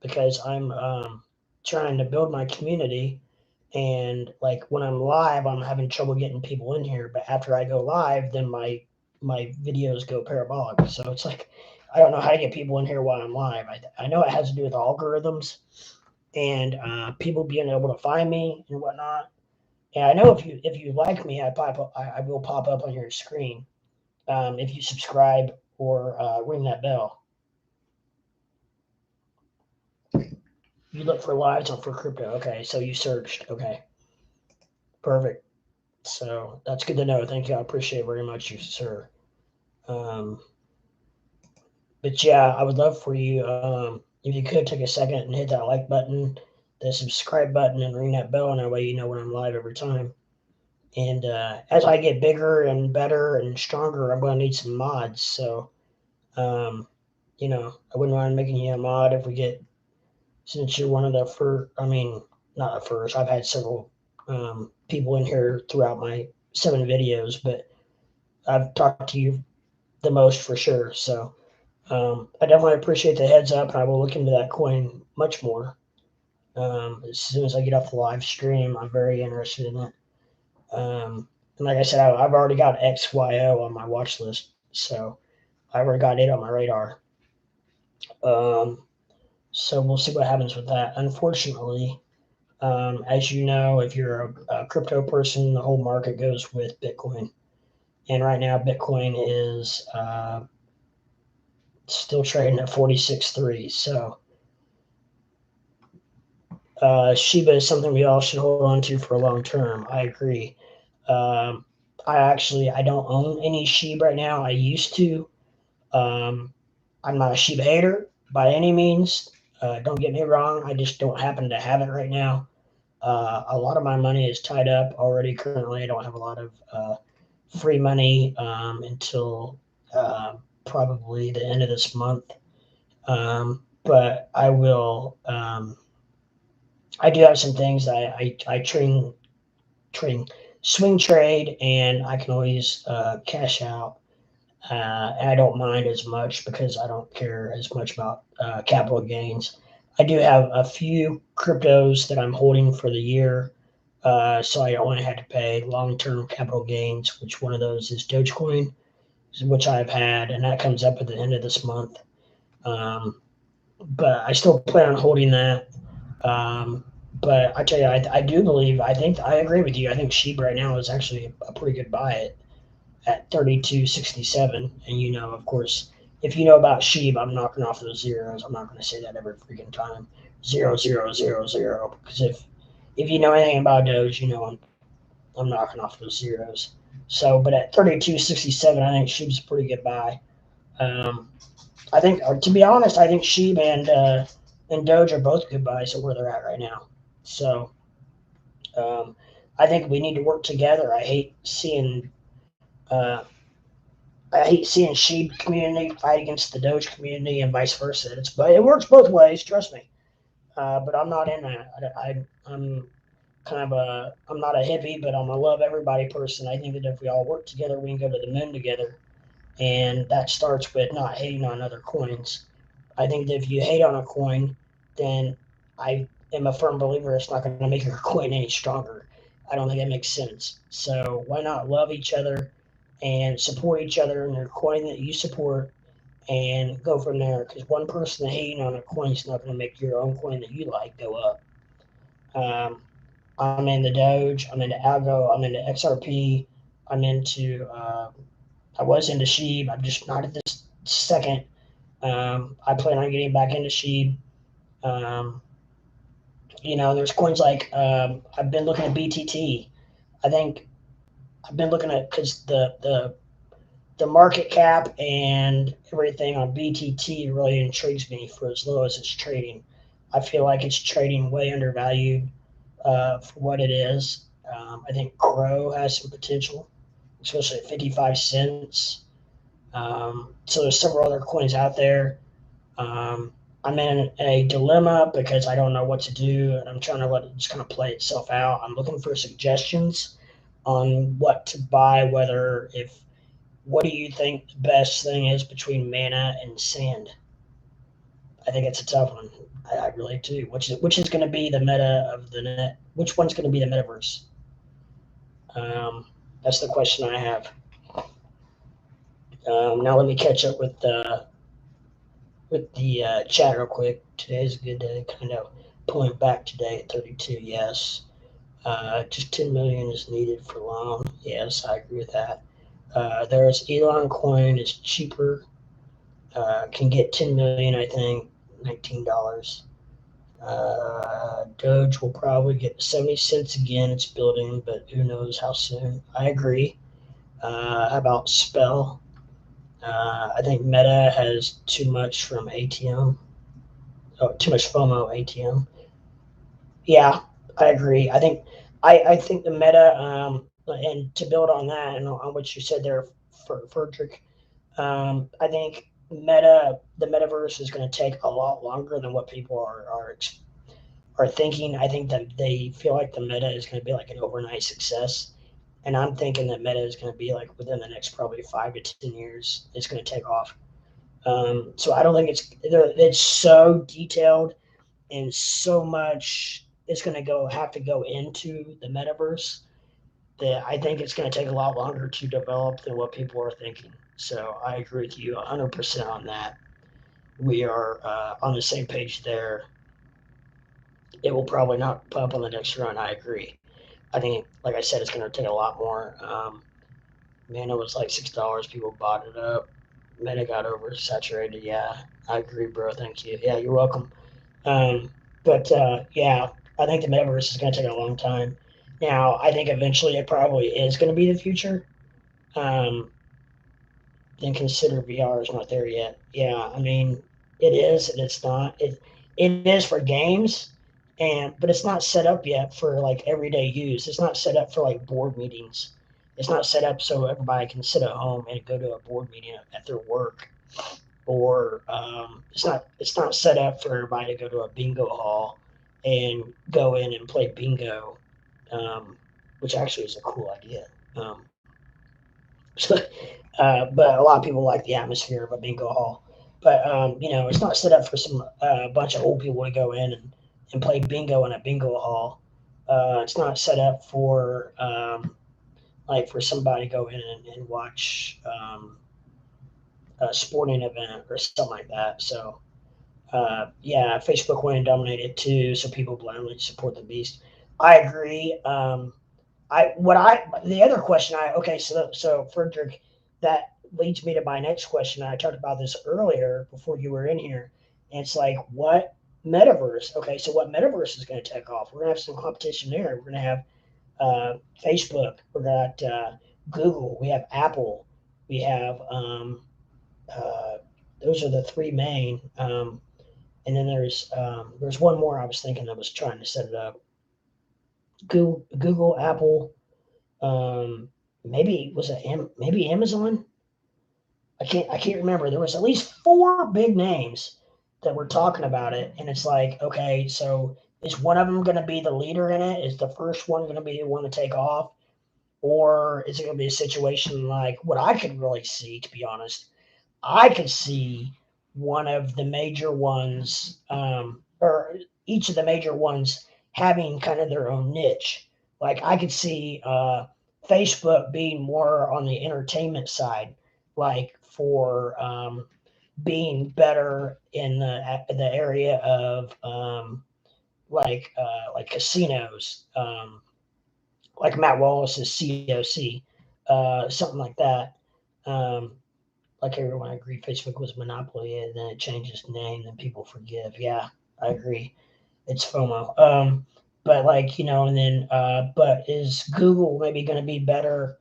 Speaker 1: Because I'm trying to build my community, and like when I'm live, I'm having trouble getting people in here. But after I go live, then my videos go parabolic. So it's like I don't know how to get people in here while I'm live. I know it has to do with algorithms and people being able to find me and whatnot. And I know if you like me, I will pop up on your screen if you subscribe or ring that bell. You look for lives or for crypto. Okay, so you searched. Okay, perfect. So that's good to know. Thank you. I appreciate it very much, you sir. Um, but yeah, I would love for you if you could take a second and hit that like button, the subscribe button, and ring that bell, and that way you know when I'm live every time. And as I get bigger and better and stronger, I'm going to need some mods. So um, I wouldn't mind making you a mod if we get, since you're one of the first. I mean, not the first. I've had several people in here throughout my 7 videos, but I've talked to you the most for sure. So I definitely appreciate the heads up, and I will look into that coin much more. As soon as I get off the live stream, I'm very interested in it. And like I said, I've already got XYO on my watch list, so I already got it on my radar. Um, so we'll see what happens with that. Unfortunately, as you know, if you're a crypto person, the whole market goes with Bitcoin. And right now, Bitcoin is still trading at 46.3. So SHIBA is something we all should hold on to for a long term. I agree. Um, I don't own any SHIB right now. I used to. Um, I'm not a SHIB hater by any means. Don't get me wrong. I just don't happen to have it right now. A lot of my money is tied up already. Currently, I don't have a lot of free money until probably the end of this month. But I will. I do have some things I train swing trade, and I can always cash out. And I don't mind as much because I don't care as much about capital gains. I do have a few cryptos that I'm holding for the year, so I only had to pay long-term capital gains, which one of those is Dogecoin, which I've had, and that comes up at the end of this month. Um, but I still plan on holding that. Um, But I tell you, I do believe. I agree with you. I think SHIB right now is actually a pretty good buy at 32.67. And of course, if you know about SHIB, I'm knocking off those zeros. I'm not going to say that every freaking time. 0.000, because if you know anything about Doge, I'm knocking off those zeros. So, but at 32.67, I think SHIB's a pretty good buy. Um, I think, to be honest, I think SHIB and Doge are both good buys at where they're at right now. So, um, I think we need to work together. Uh, I hate seeing SHIB community fight against the Doge community and vice versa. But it works both ways. Trust me. But I'm not in that. I'm I'm not a hippie, but I'm a love everybody person. I think that if we all work together, we can go to the moon together, and that starts with not hating on other coins. I think that if you hate on a coin, then I am a firm believer it's not going to make your coin any stronger. I don't think that makes sense. So why not love each other and support each other in their coin that you support and go from there? Because one person hating on a coin is not going to make your own coin that you like go up. Um, I'm into Doge. I'm into ALGO. I'm into XRP. I'm into. I was into SHIB. I'm just not at this second. I plan on getting back into SHIB. Um, there's coins like I've been looking at BTT. I think I've been looking at because the market cap and everything on BTT really intrigues me for as low as it's trading. I feel like it's trading way undervalued for what it is. I think Crow has some potential, especially at 55 cents. So there's several other coins out there. Um, I'm in a dilemma because I don't know what to do, and I'm trying to let it just kind of play itself out. I'm looking for suggestions on what to buy. Whether if What do you think the best thing is between mana and sand? I think it's a tough one. I really do. Which is going to be the meta of the net? Which one's going to be the metaverse? Um, that's the question I have. Now let me catch up with the chat real quick. Today's a good day. Kind of pulling back today at 32. Yes. Just 10 million is needed for long. Yes, I agree with that. There's Elon coin is cheaper. Can get 10 million, I think, $19. Doge will probably get 70 cents again. It's building, but who knows how soon. I agree. How about Spell? I think Meta has too much from ATM. Oh, too much FOMO ATM. Yeah, I agree. I think the Meta, and to build on that and on what you said there, Frederick, I think the metaverse is going to take a lot longer than what people are thinking. I think that they feel like the meta is going to be like an overnight success, and I'm thinking that meta is going to be like within the next probably 5 to 10 years, it's going to take off. So I don't think it's so detailed and so much. It's going to go have to go into the metaverse that I think it's going to take a lot longer to develop than what people are thinking. So I agree with you 100% on that. We are on the same page there. It will probably not pop on the next run. I agree. I think, like I said, it's going to take a lot more. Man, it was like $6. People bought it up. Meta got oversaturated. Yeah, I agree, bro. Thank you. Yeah, you're welcome. Um, but yeah, I think the metaverse is going to take a long time. Now, I think eventually it probably is going to be the future. Um, then consider VR is not there yet. Yeah, I mean, it is and it's not. It is for games, but it's not set up yet for like everyday use. It's not set up for like board meetings. It's not set up so everybody can sit at home and go to a board meeting at their work. Or it's not set up for everybody to go to a bingo hall and go in and play bingo, um, which actually is a cool idea. But a lot of people like the atmosphere of a bingo hall. But it's not set up for some bunch of old people to go in and play bingo in a bingo hall. It's not set up for like for somebody to go in and watch a sporting event or something like that. So Yeah, Facebook went and dominated too, so people blindly support the beast. I agree. The other question so Frederick, that leads me to my next question. I talked about this earlier before you were in here, and it's like what metaverse? Okay, so what metaverse is going to take off? We're going to have some competition there. We're going to have Facebook. We got Google. We have Apple. We have uh, those are the three main. And then there's one more I was thinking I was trying to set it up. Google, Apple, maybe was it maybe Amazon? I can't remember. There was at least four big names that were talking about it, and it's like, okay, so is one of them going to be the leader in it? Is the first one going to be the one to take off, or is it going to be a situation like what I could really see? To be honest, I could see one of the major ones, or each of the major ones having kind of their own niche. Like I could see Facebook being more on the entertainment side, like for being better in the area of like casinos, like Matt Wallace's COC, something like that. Um, like everyone agreed Facebook was monopoly, and then it changed its name, then people forgive. Yeah, I agree. It's FOMO. But like and then but is Google maybe going to be better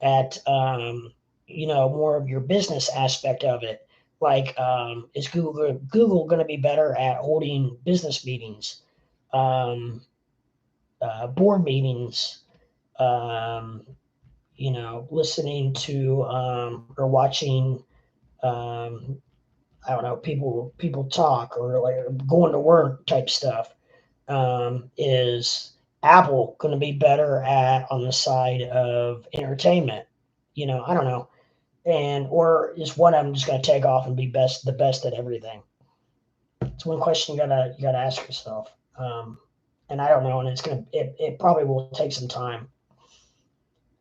Speaker 1: at more of your business aspect of it? Like is Google going to be better at holding business meetings, um, board meetings, um, listening to or watching um, I don't know, people talk or like going to work type stuff. Is Apple going to be better at on the side of entertainment? I don't know. And or is one of them just going to take off and be the best at everything? It's one question you gotta ask yourself. And I don't know, and it probably will take some time.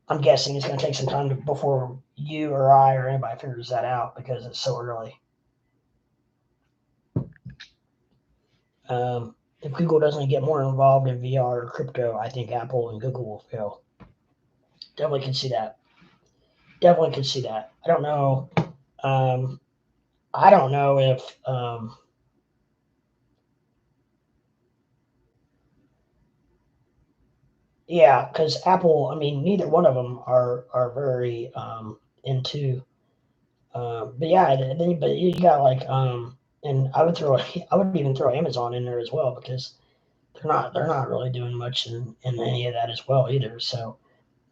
Speaker 1: I'm guessing it's going to take some time before you or I or anybody figures that out because it's so early. If Google doesn't get more involved in VR or crypto, I think Apple and Google will fail. Definitely can see that. Definitely can see that. I don't know. Um, I don't know if. Yeah, because Apple. I mean, neither one of them are very into. But yeah, but you got like and I would even throw Amazon in there as well because they're not really doing much in any of that as well either. So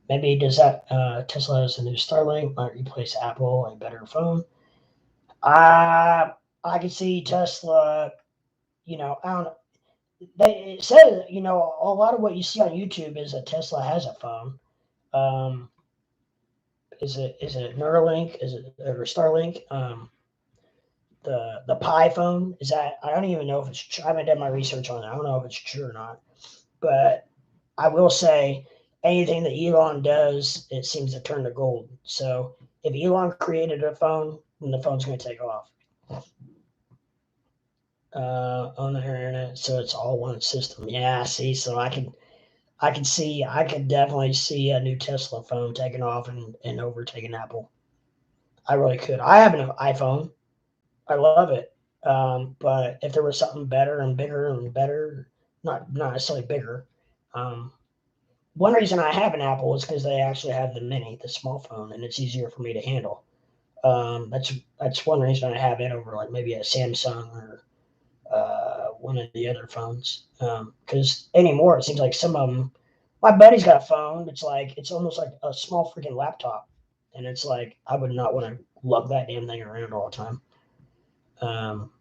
Speaker 1: maybe does that Tesla has a new Starlink might replace Apple a better phone? Uh, I can see Tesla. I don't know. It says a lot of what you see on YouTube is that Tesla has a phone. Um, is it Neuralink? Is it or Starlink? The Pi phone is that I don't even know if it's true. I haven't done my research on it. I don't know if it's true or not. But I will say anything that Elon does, it seems to turn to gold. So if Elon created a phone, then the phone's going to take off on the internet. So it's all one system. Yeah, see, so I could definitely see a new Tesla phone taking off and overtaking Apple. I really could. I have an iPhone. I love it. But if there was something better and better, not necessarily bigger, um, one reason I have an Apple is because they actually have the mini, the small phone, and it's easier for me to handle. That's one reason I have it over like maybe a Samsung or one of the other phones. Because anymore, it seems like some of them. My buddy's got a phone. It's almost like a small freaking laptop, and it's like I would not want to lug that damn thing around all the time. Um,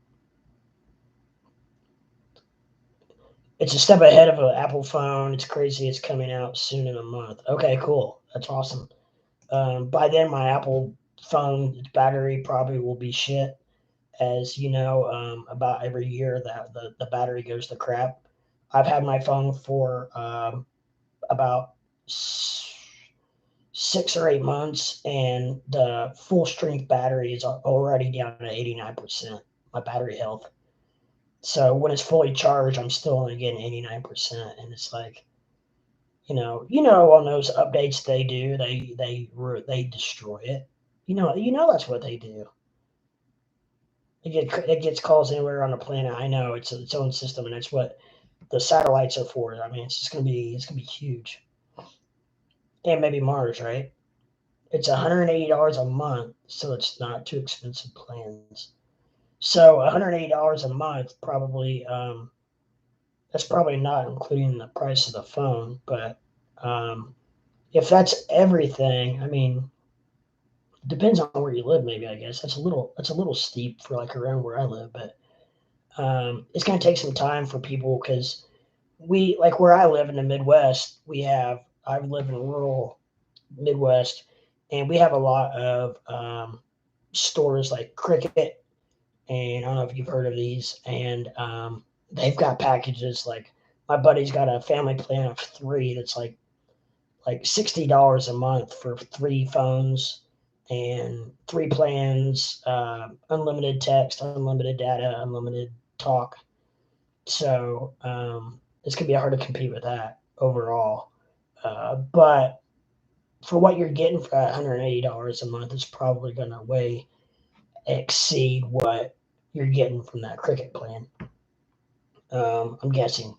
Speaker 1: it's a step ahead of an Apple phone. It's crazy. It's coming out soon in a month. Okay, cool. That's awesome. By then, my Apple phone battery probably will be shit. As you know, about every year that the battery goes to crap. I've had my phone for about 6 or 8 months, and the full strength battery is already down to 89%. My battery health. So when it's fully charged, I'm still only getting 89%, and it's like, on those updates they do, they destroy it. That's what they do. It gets calls anywhere on the planet. I know it's its own system, and it's what the satellites are for. I mean, it's gonna be huge, and maybe Mars, right? It's $180 a month, so it's not too expensive plans. So $180 a month probably that's probably not including the price of the phone, but um, if that's everything, I mean, it depends on where you live. Maybe I guess that's a little steep for like around where I live, but it's gonna take some time for people because we like where I live in the Midwest. I live in rural Midwest, and we have a lot of stores like Cricket, and I don't know if you've heard of these, and they've got packages like my buddy's got a family plan of three that's like $60 a month for three phones and three plans, unlimited text, unlimited data, unlimited talk. So it's gonna be hard to compete with that overall. But for what you're getting for that $180 a month, it's probably gonna way exceed what you're getting from that Cricket plan. I'm guessing.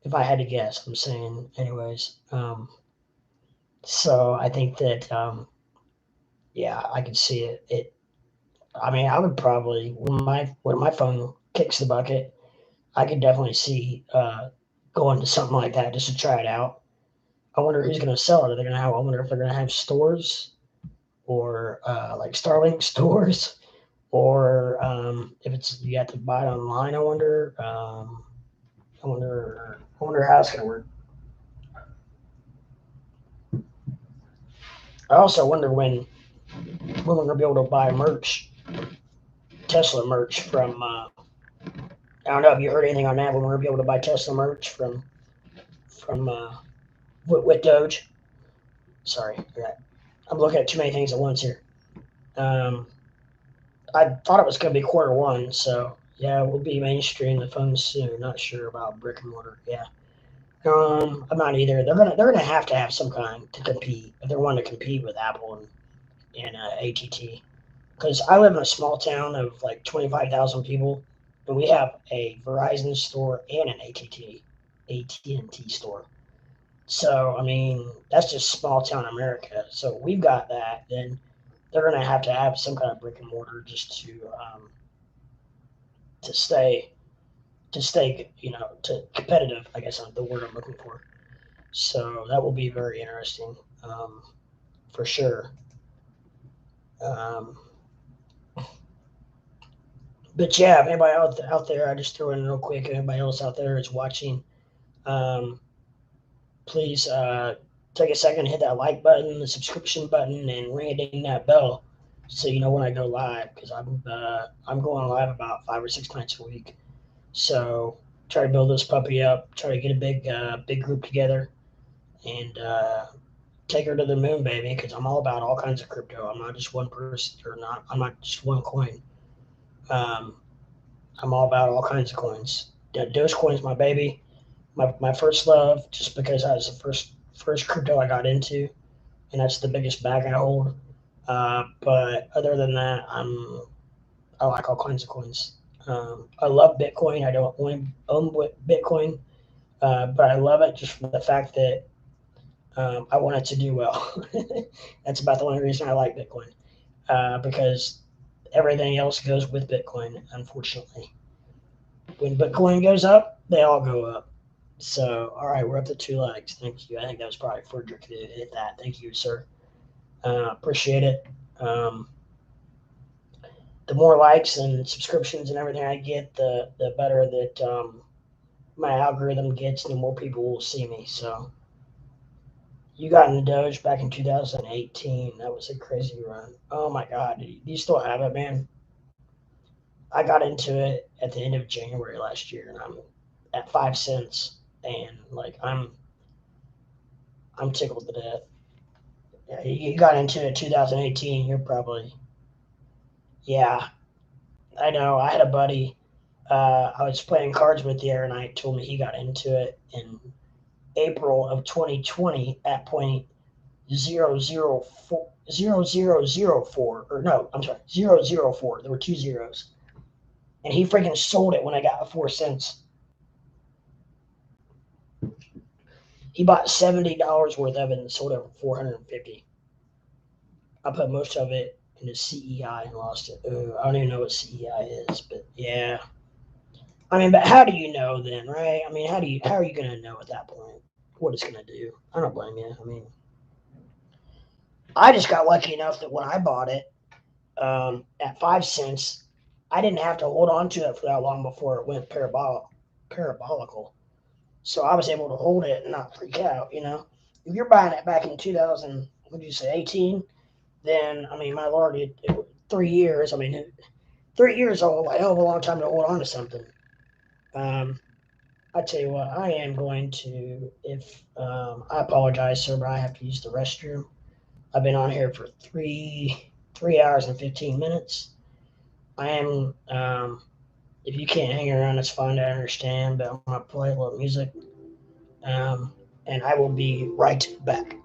Speaker 1: If I had to guess, I'm saying anyways. So I think that yeah, I can see it. I mean, I would probably when my phone kicks the bucket, I could definitely see going to something like that just to try it out. I wonder who's going to sell it. Are they going to have? I wonder if they're going to have stores or like Starlink stores, or if it's you have to buy it online. I wonder. I wonder. I wonder how it's going to work. I also wonder when we're going to be able to buy merch, Tesla merch from. I don't know if you heard anything on that. When we're going to be able to buy Tesla merch from with Doge. Sorry, I'm looking at too many things at once here. Um, I thought it was going to be quarter 1, so yeah, it will be mainstream the phones soon. Not sure about brick and mortar. Yeah, I'm not either. They're gonna have to have some kind to compete if they want to compete with Apple and ATT. Because I live in a small town of like 25,000 people, and we have a Verizon store and an AT&T store. So I mean, that's just small town America. So we've got that. Then they're going to have some kind of brick and mortar just to stay to competitive. I guess the word I'm looking for. So that will be very interesting for sure. Um, but yeah, if anybody out there, I just throw in real quick. If anybody else out there is watching, um, please take a second, hit that like button, the subscription button, and ring a ding that bell so you know when I go live because I'm going live about 5 or 6 nights a week. So try to build this puppy up, try to get a big group together, and take her to the moon, baby. Because I'm all about all kinds of crypto. I'm not just one person, or not. I'm not just one coin. Um, I'm all about all kinds of coins. Dogecoin's my baby, my first love, just because that was the first crypto I got into, and that's the biggest bag I hold. But other than that, I like all kinds of coins. I love Bitcoin. I don't own Bitcoin, but I love it just for the fact that I want it to do well. That's about the only reason I like Bitcoin, because everything else goes with Bitcoin, unfortunately. When Bitcoin goes up, they all go up. So, all right, we're up to 2 likes. Thank you. I think that was probably Frederick who hit that. Thank you, sir. Appreciate it. Um, the more likes and subscriptions and everything I get, the better that my algorithm gets, the more people will see me. So you got in Doge back in 2018. That was a crazy run. Oh my God, do you still have it, man? I got into it at the end of January last year, and I'm at 5 cents, and like I'm tickled to death. Yeah, you got into it 2018. You're probably, yeah. I know. I had a buddy. I was playing cards with the other night. Told me he got into it in April of 2020 at point 0.0004, or no, I'm sorry, 0.004. There were two zeros, and he freaking sold it when I got 4 cents. He bought $70 worth of it and sold it for 450. I put most of it into CEI and lost it. Ooh, I don't even know what CEI is, but yeah. I mean, but how do you know then, right? I mean, how are you gonna know at that point what it's gonna do? I don't blame you. I mean, I just got lucky enough that when I bought it at 5 cents, I didn't have to hold on to it for that long before it went parabolical. So I was able to hold it and not freak out. If you're buying it back in 2000, what did you say, 18? Then I mean, my lord, 3 years. I mean, 3 years is a hell of a long time to hold on to something. Um, I tell you what, I am going to. If I apologize, sir, but I have to use the restroom. I've been on here for three hours and 15 minutes. I am. If you can't hang around, it's fine. I understand, but I'm gonna play a little music, um, and I will be right back.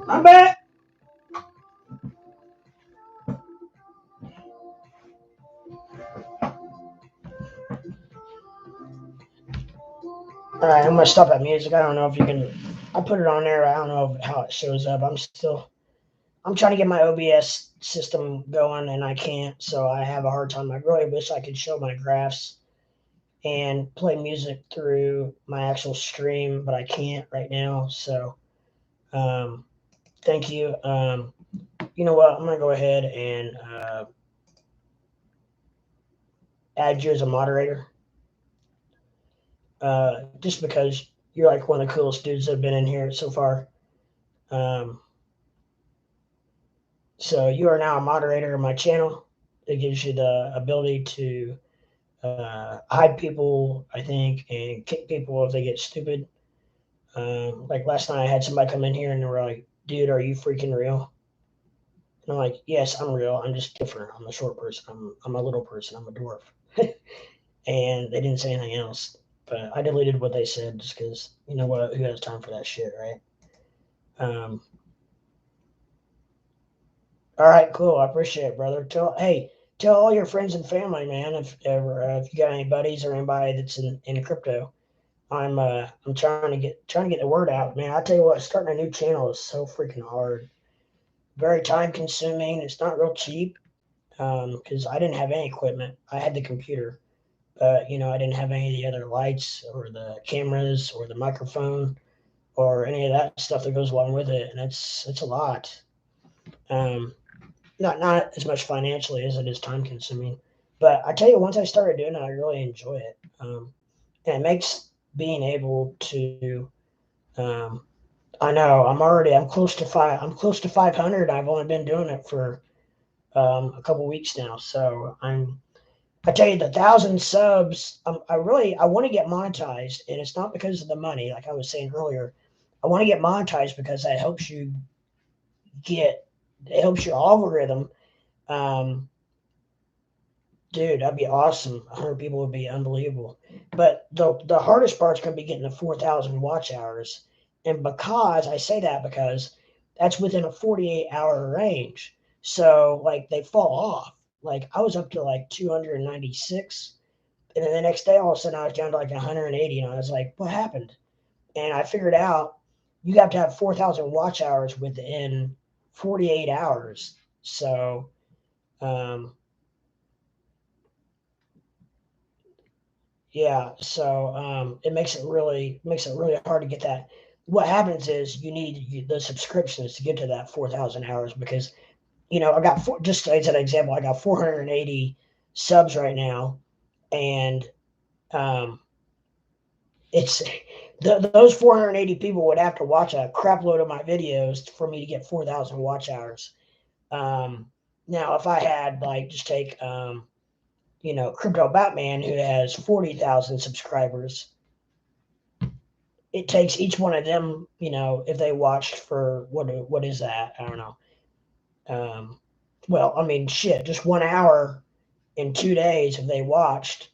Speaker 1: I'm back. All right, I'm gonna stop that music. I don't know if you can. I put it on there. I don't know how it shows up. I'm trying to get my OBS system going, and I can't. So I have a hard time. I really wish I could show my graphs and play music through my actual stream, but I can't right now. So um, thank you. You know what? I'm gonna go ahead and add you as a moderator, just because you're like one of the coolest dudes that have been in here so far. Um, so you are now a moderator of my channel. It gives you the ability to hide people, I think, and kick people if they get stupid. Like last night, I had somebody come in here and they were like, "Dude, are you freaking real?" And I'm like, "Yes, I'm real. I'm just different. I'm a short person. I'm a little person. I'm a dwarf." And they didn't say anything else. But I deleted what they said just because, you know what? Who has time for that shit, right? Um, All right, cool. I appreciate it, brother. Tell all your friends and family, man. If you got any buddies or anybody that's in crypto, I'm trying to get the word out, man. I tell you what, starting a new channel is so freaking hard. Very time consuming. It's not real cheap because I didn't have any equipment. I had the computer, but I didn't have any of the other lights or the cameras or the microphone or any of that stuff that goes along with it, and it's a lot. Um, not as much financially as it is time consuming, but I tell you, once I started doing it, I really enjoy it, and it makes being able to. Um, I know I'm close to 500. I've only been doing it for a couple weeks now, so I tell you, the 1,000 subs, I want to get monetized, and it's not because of the money, like I was saying earlier. I want to get monetized because get it helps your algorithm. Um, Dude, that'd be awesome. 100 people would be unbelievable. But the hardest part's gonna be getting the 4,000 watch hours, and because I say that because that's within a 48-hour range. So like they fall off. Like I was up to like 296, and then the next day all of a sudden I was down to like 180, and I was like, what happened? And I figured out you have to have 4,000 watch hours within 48 hours. So um, yeah, so it makes it really hard to get that. What happens is you need the subscriptions to get to that 4,000 hours because I got just as an example, I got 480 subs right now, and um, it's those 480 people would have to watch a crap load of my videos for me to get 4,000 watch hours. Um, Now, if I had like just take Crypto Batman who has 40,000 subscribers, it takes each one of them, if they watched for what is that? I don't know. Um, well, I mean, shit, just 1 hour in 2 days if they watched,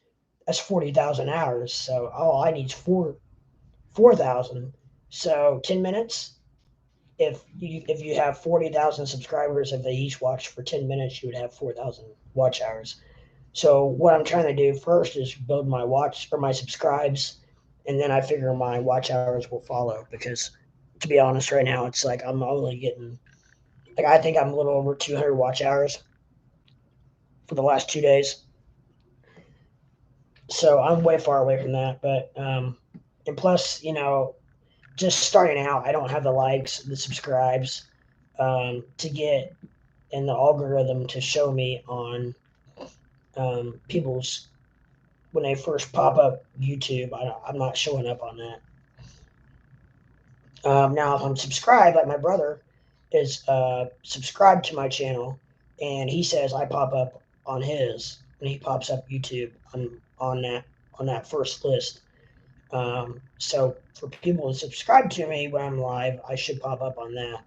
Speaker 1: that's 40,000 hours. So all I need is 4,000. So 10 minutes. If you have 40,000 subscribers, if they each watched for 10 minutes, you would have 4,000 watch hours. So what I'm trying to do first is build my watch or my subscribes, and then I figure my watch hours will follow. Because to be honest, right now it's like I'm only getting like I think I'm a little over 200 watch hours for the last 2 days. So I'm way far away from that. But and plus, just starting out, I don't have the likes, the subscribes to get and the algorithm to show me on people's when they first pop up YouTube. I'm not showing up on that. Now, if I'm subscribed, like my brother is subscribed to my channel, and he says I pop up on his, and he pops up YouTube on that first list. So for people to subscribe to me when I'm live, I should pop up on that.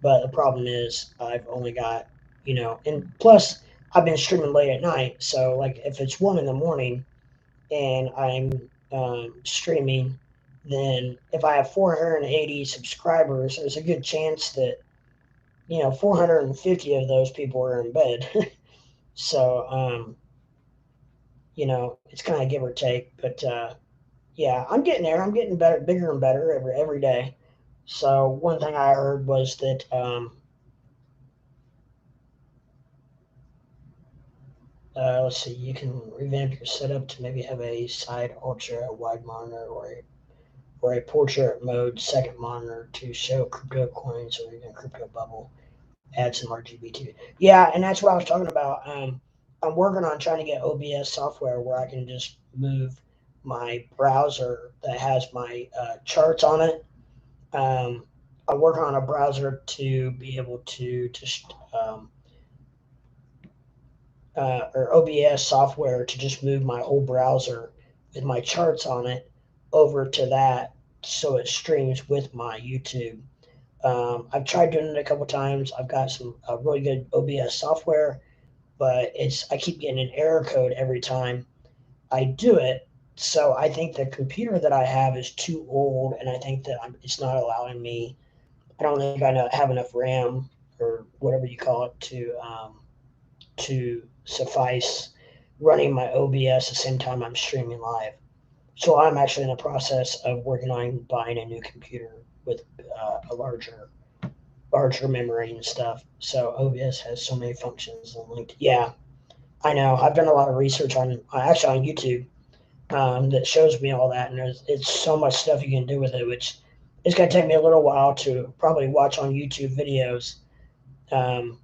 Speaker 1: But the problem is I've only got and plus I've been streaming late at night. So like if it's 1 in the morning and I'm streaming, then if I have 480 subscribers, there's a good chance that 450 of those people are in bed. So it's kind of give or take, but yeah, I'm getting there. I'm getting better, bigger and better every day. So one thing I heard was that let's see, you can revamp your setup to maybe have a side ultra wide monitor or a portrait mode second monitor to show crypto coins or even crypto bubble. Add some RGB. Yeah, and that's what I was talking about. I'm working on trying to get OBS software where I can just move my browser that has my charts on it. Um, I'm working on a browser to be able to just or OBS software to just move my whole browser with my charts on it over to that so it streams with my YouTube. I've tried doing it a couple times. I've got some really good OBS software, but I keep getting an error code every time I do it. So I think the computer that I have is too old, and I think that it's not allowing me. I don't think I have enough RAM or whatever you call it to suffice running my OBS at the same time I'm streaming live. So I'm actually in the process of working on buying a new computer with a larger memory and stuff. So OBS has so many functions and linked. Yeah, I know. I've done a lot of research on actually on YouTube that shows me all that, and it's so much stuff you can do with it, which it's going to take me a little while to probably watch on YouTube videos. Um,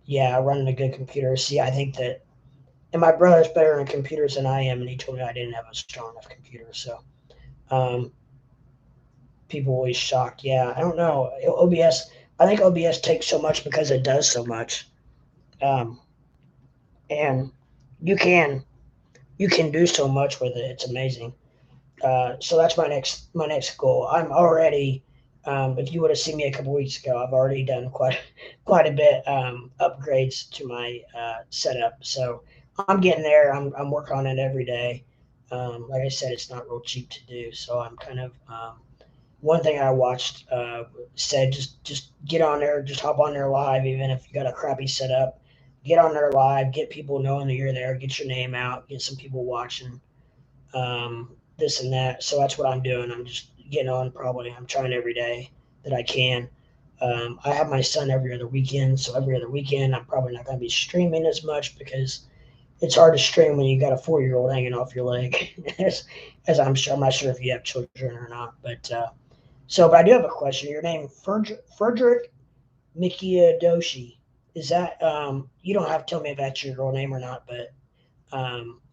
Speaker 1: yeah, running a good computer. See, I think that, and my brother's better in computers than I am, and he told me I didn't have a strong enough computer. So um, people always shocked. Yeah, I don't know. OBS, I think OBS takes so much because it does so much. Um, and you can you can do so much with it. It's amazing. So that's my next goal. I'm already, if you would have seen me a couple weeks ago, I've already done quite a bit upgrades to my setup. So I'm getting there. I'm working on it every day. Like I said, it's not real cheap to do. So I'm kind of one thing I watched said just get on there, just hop on there live, even if you got a crappy setup. Get on there live, get people knowing that you're there, get your name out, get some people watching, this and that. So that's what I'm doing. I'm just getting on. Probably I'm trying every day that I can. I have my son every other weekend, so every other weekend I'm probably not going to be streaming as much because it's hard to stream when you got a 4-year-old hanging off your leg. as I'm not sure if you have children or not, but but I do have a question. Your name Frederick Mikiadoshi. Is that you don't have to tell me if that's your real name or not, but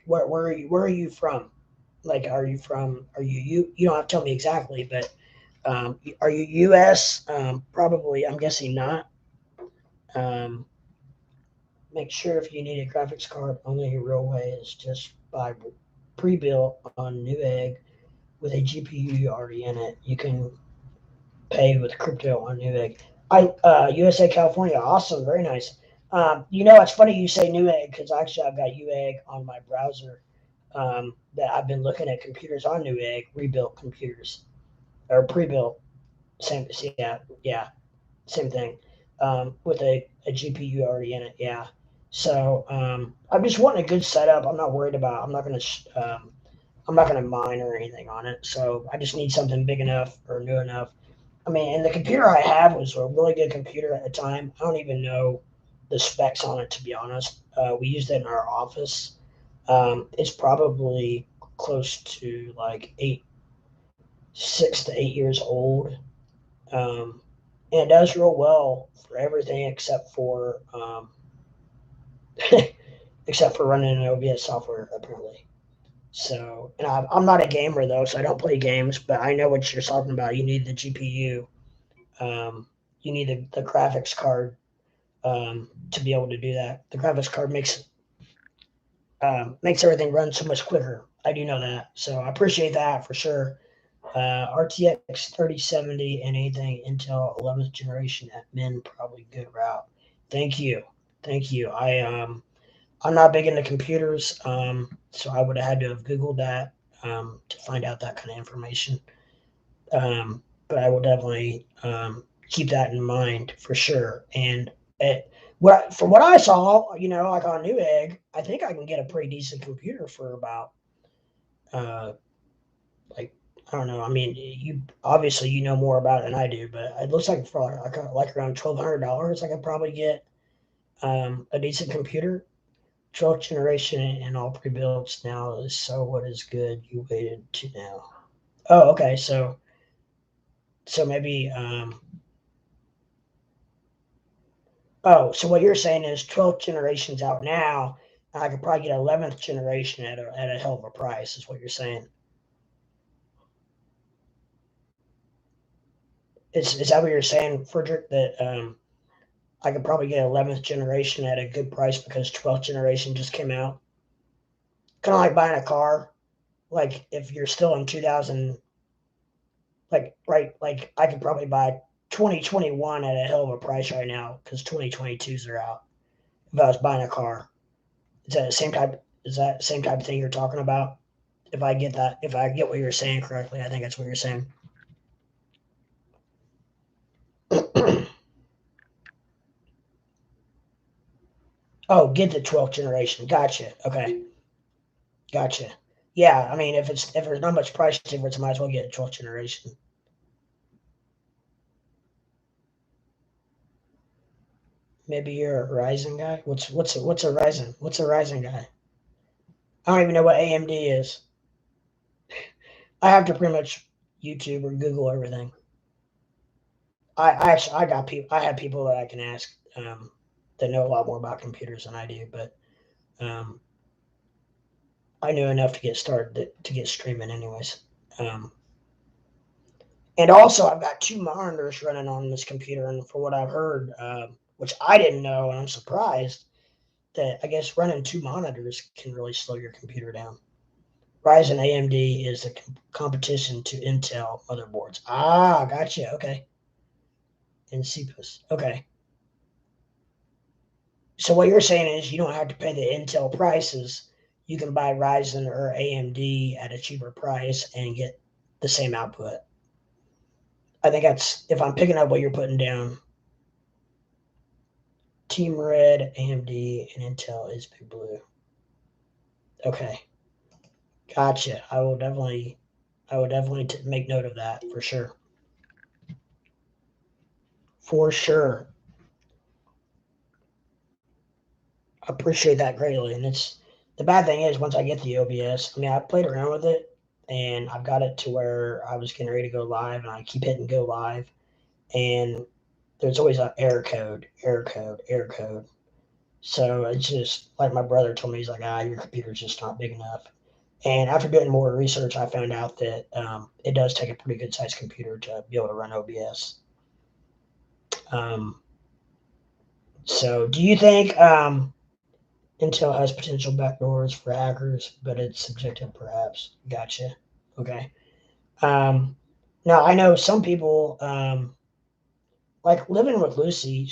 Speaker 1: where are you from? Like, are you from? Are you? You don't have to tell me exactly, but are you U.S.? Probably. I'm guessing not. Um, Make sure if you need a graphics card, only a real way is just buy pre-built on Newegg with a GPU already in it. You can pay with crypto on Newegg. USA, California, awesome, very nice. It's funny you say Newegg because actually I've got Newegg on my browser. That I've been looking at computers on Newegg, rebuilt computers or pre-built. Same, yeah, same thing. With a GPU already in it. Yeah. So I'm just wanting a good setup. I'm not worried about. I'm not gonna mine or anything on it. So I just need something big enough or new enough. I mean, and the computer I had was a really good computer at the time. I don't even know the specs on it, to be honest. We used it in our office. It's probably close to like 6 to 8 years old. Um, and it does real well for everything except for running an OBS software, apparently. So, and I'm not a gamer though, so I don't play games. But I know what you're talking about. You need the GPU. Um, you need the graphics card to be able to do that. The graphics card makes everything run so much quicker. I do know that, so I appreciate that for sure. RTX 3070 and anything Intel 11th generation at min probably good route. Thank you, thank you. I'm not big into computers, so I would have had to have Googled that to find out that kind of information. But I will definitely keep that in mind for sure. And from what I saw, like on Newegg, I think I can get a pretty decent computer for about uh, like I don't know. I mean, you obviously you know more about it than I do, but it looks like for like around $1,200, I could probably get a decent computer. 12th generation and all pre-builts now is so what is good you waited to now. Oh, okay. So maybe so what you're saying is 12th generation's out now, and I could probably get 11th generation at a hell of a price, is what you're saying. Is that what you're saying, Frederick? That I could probably get 11th generation at a good price because 12th generation just came out. Kind of like buying a car. Like if you're still in 2000, like right, like I could probably buy 2021 at a hell of a price right now because 2022s are out. If I was buying a car, is that the same type? Is that the same type of thing you're talking about? If I get what you're saying correctly, I think that's what you're saying. Oh, get the 12th generation. Gotcha. Okay. Gotcha. Yeah, I mean, if there's not much price difference, I might as well get a 12th generation. Maybe you're a Ryzen guy. What's a Ryzen? What's a Ryzen guy? I don't even know what AMD is. I have to pretty much YouTube or Google everything. I got people. I have people that I can ask that know a lot more about computers than I do, but um, I knew enough to get started to get streaming, anyways. Um, and also, I've got two monitors running on this computer, and for what I've heard, which I didn't know, and I'm surprised that I guess running two monitors can really slow your computer down. Ryzen AMD is the competition to Intel motherboards. Ah, gotcha. Okay. And CPUs. Okay. So what you're saying is you don't have to pay the Intel prices. You can buy Ryzen or AMD at a cheaper price and get the same output. I think that's if I'm picking up what you're putting down. Team Red, AMD, and Intel is Big Blue. Okay, gotcha. I will definitely make note of that for sure. For sure, I appreciate that greatly. And it's the bad thing is once I get the OBS, I mean I played around with it and I've got it to where I was getting ready to go live, and I keep hitting go live, and there's always an error code, error code, error code. So it's just like my brother told me, he's like, your computer's just not big enough. And after doing more research, I found out that it does take a pretty good sized computer to be able to run OBS. Um, so, do you think Intel has potential backdoors for hackers, but it's subjective, perhaps? Gotcha. Okay. Um, Now I know some people like living with Lucy.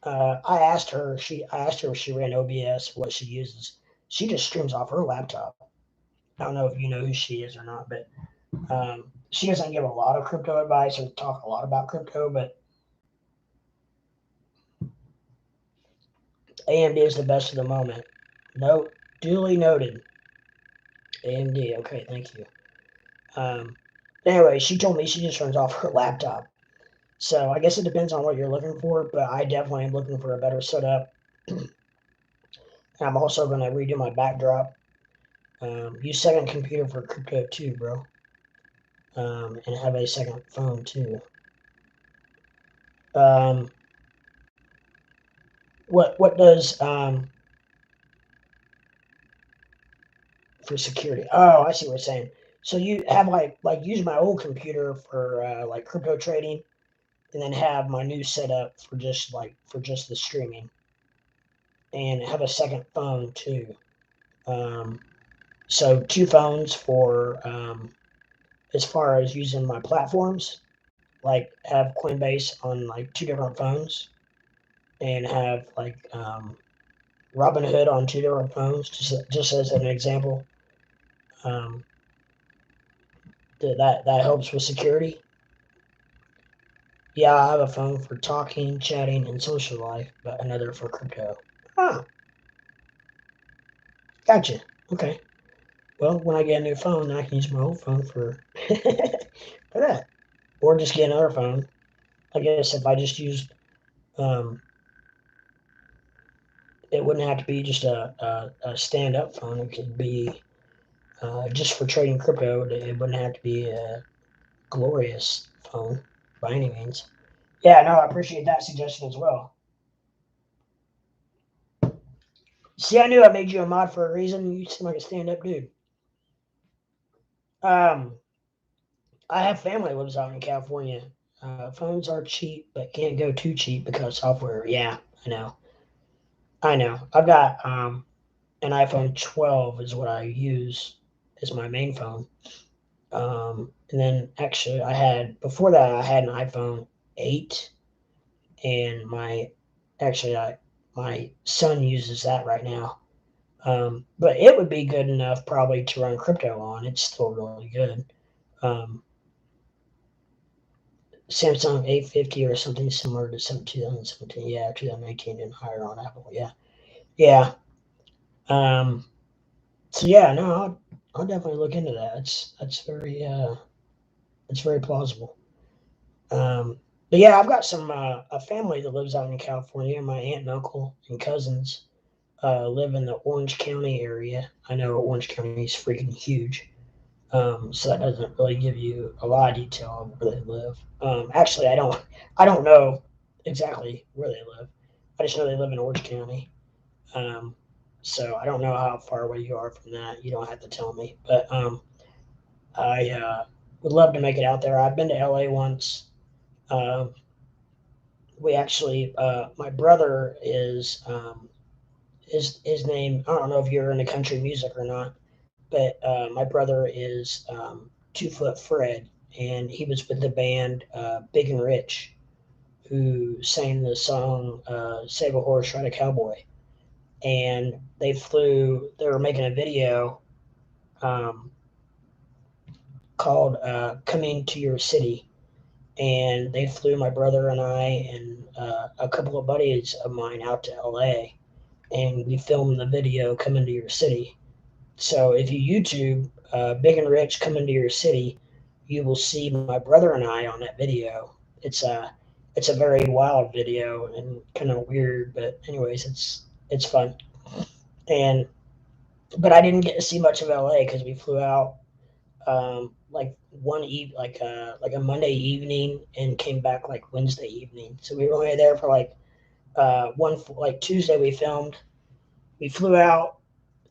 Speaker 1: I asked her if she ran OBS, what she uses. She just streams off her laptop. I don't know if you know who she is or not, but she doesn't give a lot of crypto advice or talk a lot about crypto, but AMD is the best of the moment. Note, duly noted. AMD. Okay, thank you. Um, anyway, she told me she just turns off her laptop. So I guess it depends on what you're looking for, but I definitely am looking for a better setup. And I'm also going to redo my backdrop. Use second computer for crypto too, bro. And have a second phone too. Um, what does for security? Oh, I see what you're saying. So you have like use my old computer for like crypto trading, and then have my new setup for just the streaming, and have a second phone too. Um, so two phones for as far as using my platforms, like have Coinbase on like two different phones, and have like Robinhood on two different phones, just as an example. Um, that helps with security. Yeah, I have a phone for talking, chatting, and social life, but another for crypto. Ah, gotcha. Okay. Well, when I get a new phone, I can use my old phone for for that, or just get another phone. I guess if I just used, um, it wouldn't have to be just a stand-up phone. It could be just for trading crypto. It wouldn't have to be a glorious phone by any means. Yeah, no, I appreciate that suggestion as well. See, I knew I made you a mod for a reason. You seem like a stand-up dude. Um, I have family lives out in California. Phones are cheap, but can't go too cheap because software. Yeah, I know. I know. I've got an iPhone 12 is what I use as my main phone. And then actually, I had before that I had an iPhone 8, and my son uses that right now. But it would be good enough probably to run crypto on. It's still really good. Um, Samsung 850 or something similar to some 2017. Yeah, 2018 and higher on Apple. Yeah. Yeah. So yeah, no, I'll definitely look into that. It's very plausible. But yeah, I've got some a family that lives out in California. My aunt and uncle and cousins live in the Orange County area. I know Orange County is freaking huge, so that doesn't really give you a lot of detail on where they live. Actually, I don't know exactly where they live. I just know they live in Orange County. Um, so I don't know how far away you are from that. You don't have to tell me, but I would love to make it out there. I've been to LA once. Um, we actually, my brother is his name. I don't know if you're into country music or not, but my brother is 2 Foot Fred, and he was with the band Big and Rich, who sang the song "Save a Horse, Ride a Cowboy." And they flew. They were making a video um, called "Coming to Your City," and they flew my brother and I and a couple of buddies of mine out to LA, and we filmed the video "Coming to Your City." So if you YouTube Big and Rich "Coming to Your City," you will see my brother and I on that video. It's a very wild video and kind of weird, but anyways, it's fun. And but I didn't get to see much of LA because we flew out like like a Monday evening and came back like Wednesday evening. So we were only there for like like Tuesday we filmed. We flew out,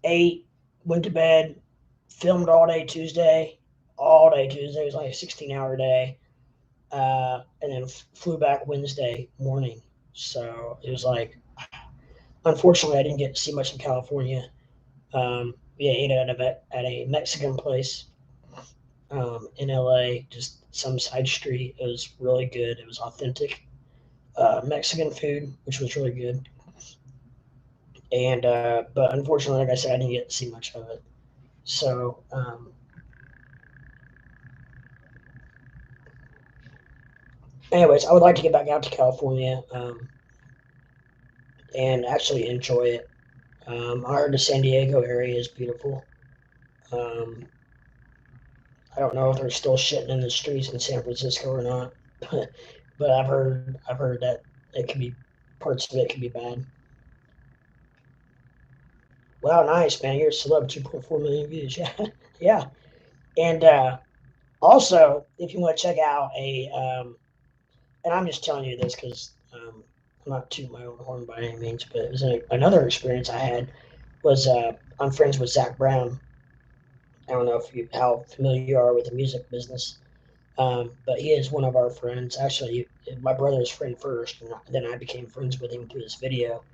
Speaker 1: ate, went to bed, filmed all day Tuesday. It was like a 16-hour day, and then flew back Wednesday morning. So it was like, unfortunately, I didn't get to see much in California. We ate at a Mexican place in LA, just some side street. It was really good. It was authentic Mexican food, which was really good. And but unfortunately, like I said, I didn't get to see much of it. So, anyways, I would like to get back out to California and actually enjoy it. I heard the San Diego area is beautiful. Um, I don't know if they're still shitting in the streets in San Francisco or not, but I've heard that it could be parts of it could be bad. Wow, nice man! You're a celeb, 2.4 million views. Yeah, yeah. And also, if you want to check out and I'm just telling you this because I'm not tooting my own horn by any means, but it was another experience I had was I'm friends with Zach Brown. I don't know if you how familiar you are with the music business, but he is one of our friends. Actually, my brother's friend first, and then I became friends with him through this video.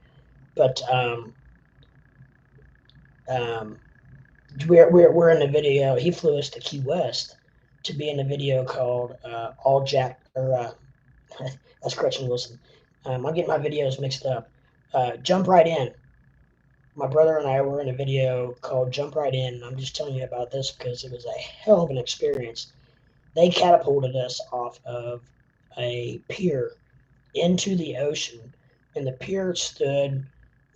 Speaker 1: But um, we're in the video. He flew us to Key West to be in the video called All Jack or that's Gretchen Wilson. I'm getting my videos mixed up. Jump Right In. My brother and I were in a video called Jump Right In. And I'm just telling you about this because it was a hell of an experience. They catapulted us off of a pier into the ocean, and the pier stood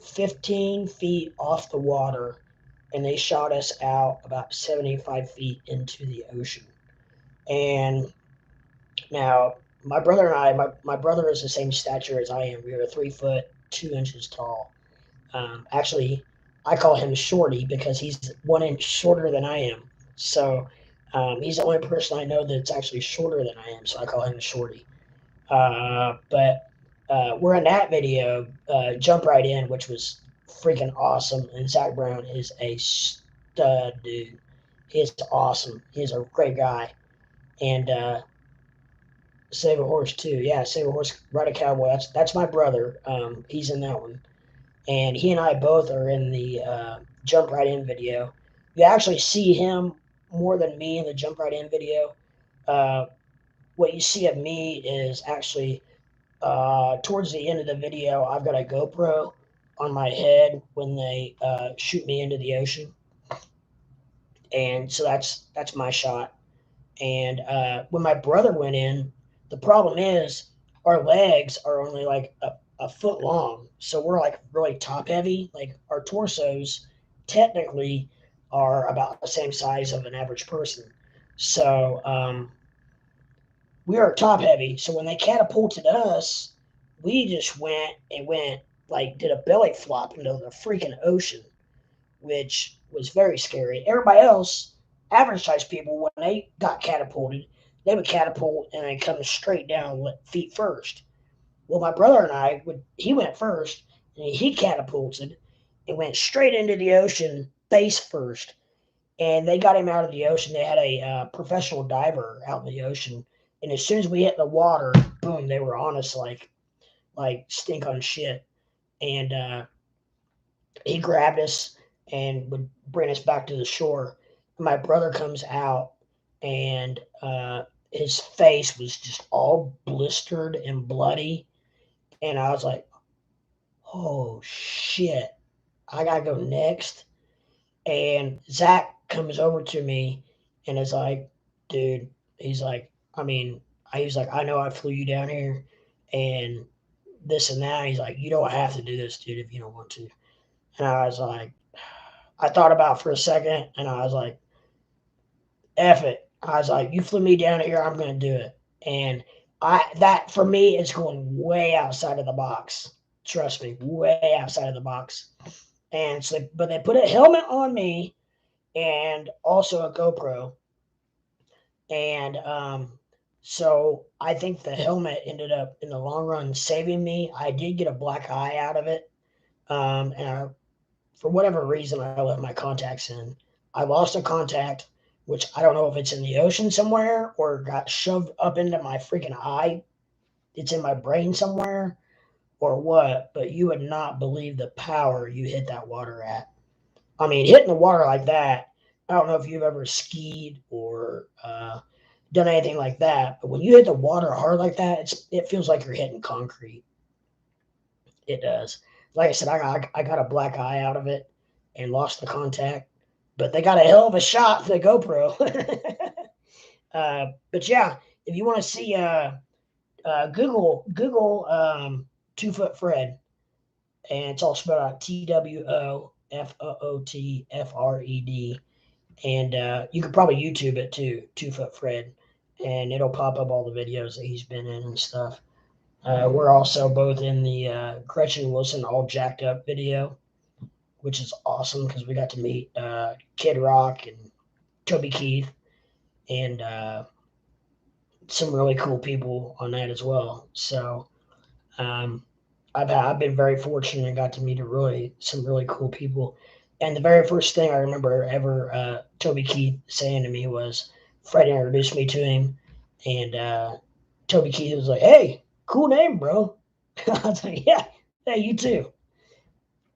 Speaker 1: 15 feet off the water, and they shot us out about 75 feet into the ocean. And now, my brother is the same stature as I am. We are 3 foot 2 inches tall. Actually, I call him Shorty because he's 1 inch shorter than I am. So he's the only person I know that's actually shorter than I am. So I call him Shorty. But we're in that video, Jump Right In, which was freaking awesome. And Zach Brown is a stud, dude. He is awesome. He's a great guy. And Save a Horse too. Yeah, Save a Horse, Ride a Cowboy. That's my brother. He's in that one, and he and I both are in the Jump Right In video. You actually see him more than me in the Jump Right In video. Uh, what you see of me is actually towards the end of the video. I've got a GoPro on my head when they shoot me into the ocean, and so that's my shot. And when my brother went in, the problem is our legs are only like a foot long. So we're like really top heavy. Like our torsos technically are about the same size of an average person. So we are top heavy. So when they catapulted us, we just went like did a belly flop into the freaking ocean, which was very scary. Everybody else, average sized people, when they got catapulted, they would catapult and then come straight down feet first. Well, my brother and he went first, and he catapulted and went straight into the ocean face first. And they got him out of the ocean. They had a professional diver out in the ocean, and as soon as we hit the water, boom, they were on us like stink on shit. And he grabbed us and would bring us back to the shore. And my brother comes out, and his face was just all blistered and bloody. And I was like, oh shit, I gotta go next. And Zach comes over to me and is like, dude, he's like, I mean, I was like, I know I flew you down here and this and that. He's like, you don't have to do this, dude, if you don't want to. And I was like, I thought about it for a second and I was like, F it. I was like, you flew me down here, I'm gonna do it. And that for me is going way outside of the box. Trust me, way outside of the box. And so, but they put a helmet on me and also a GoPro. And so I think the helmet ended up in the long run saving me. I did get a black eye out of it. And for whatever reason, I left my contacts in. I lost a contact, which I don't know if it's in the ocean somewhere or got shoved up into my freaking eye. It's in my brain somewhere or what, but you would not believe the power you hit that water at. I mean, hitting the water like that, I don't know if you've ever skied or done anything like that, but when you hit the water hard like that, it feels like you're hitting concrete. It does. Like I said, I got a black eye out of it and lost the contact, but they got a hell of a shot for the GoPro. But yeah, if you want to see, Google 2 Foot Fred, and it's all spelled out TWOFOOTFRED. And you could probably YouTube it too, 2 Foot Fred, and it'll pop up all the videos that he's been in and stuff. We're also both in the Gretchen Wilson All Jacked Up video, which is awesome because we got to meet Kid Rock and Toby Keith and some really cool people on that as well. So um, I've been very fortunate and got to meet some really cool people. And the very first thing I remember ever Toby Keith saying to me was, Fred introduced me to him, and Toby Keith was like, "Hey, cool name, bro." I was like, "Yeah, hey, you too."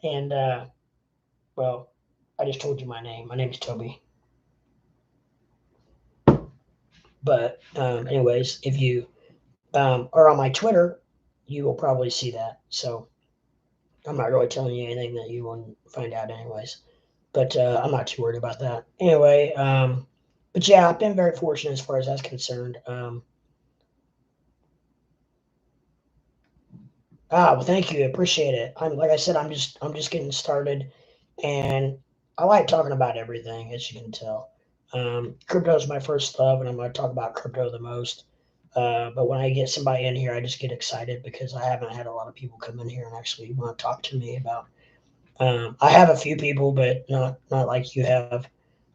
Speaker 1: And well, I just told you my name. My name is Toby. But anyways, if you are on my Twitter, you will probably see that. So I'm not really telling you anything that you won't find out anyways. But I'm not too worried about that. Anyway, but yeah, I've been very fortunate as far as that's concerned. Well, thank you, appreciate it. I'm like I said, I'm just getting started, and I like talking about everything, as you can tell. Crypto is my first love, and I'm going to talk about crypto the most. But when I get somebody in here, I just get excited because I haven't had a lot of people come in here and actually want to talk to me about. I have a few people, but not like you have.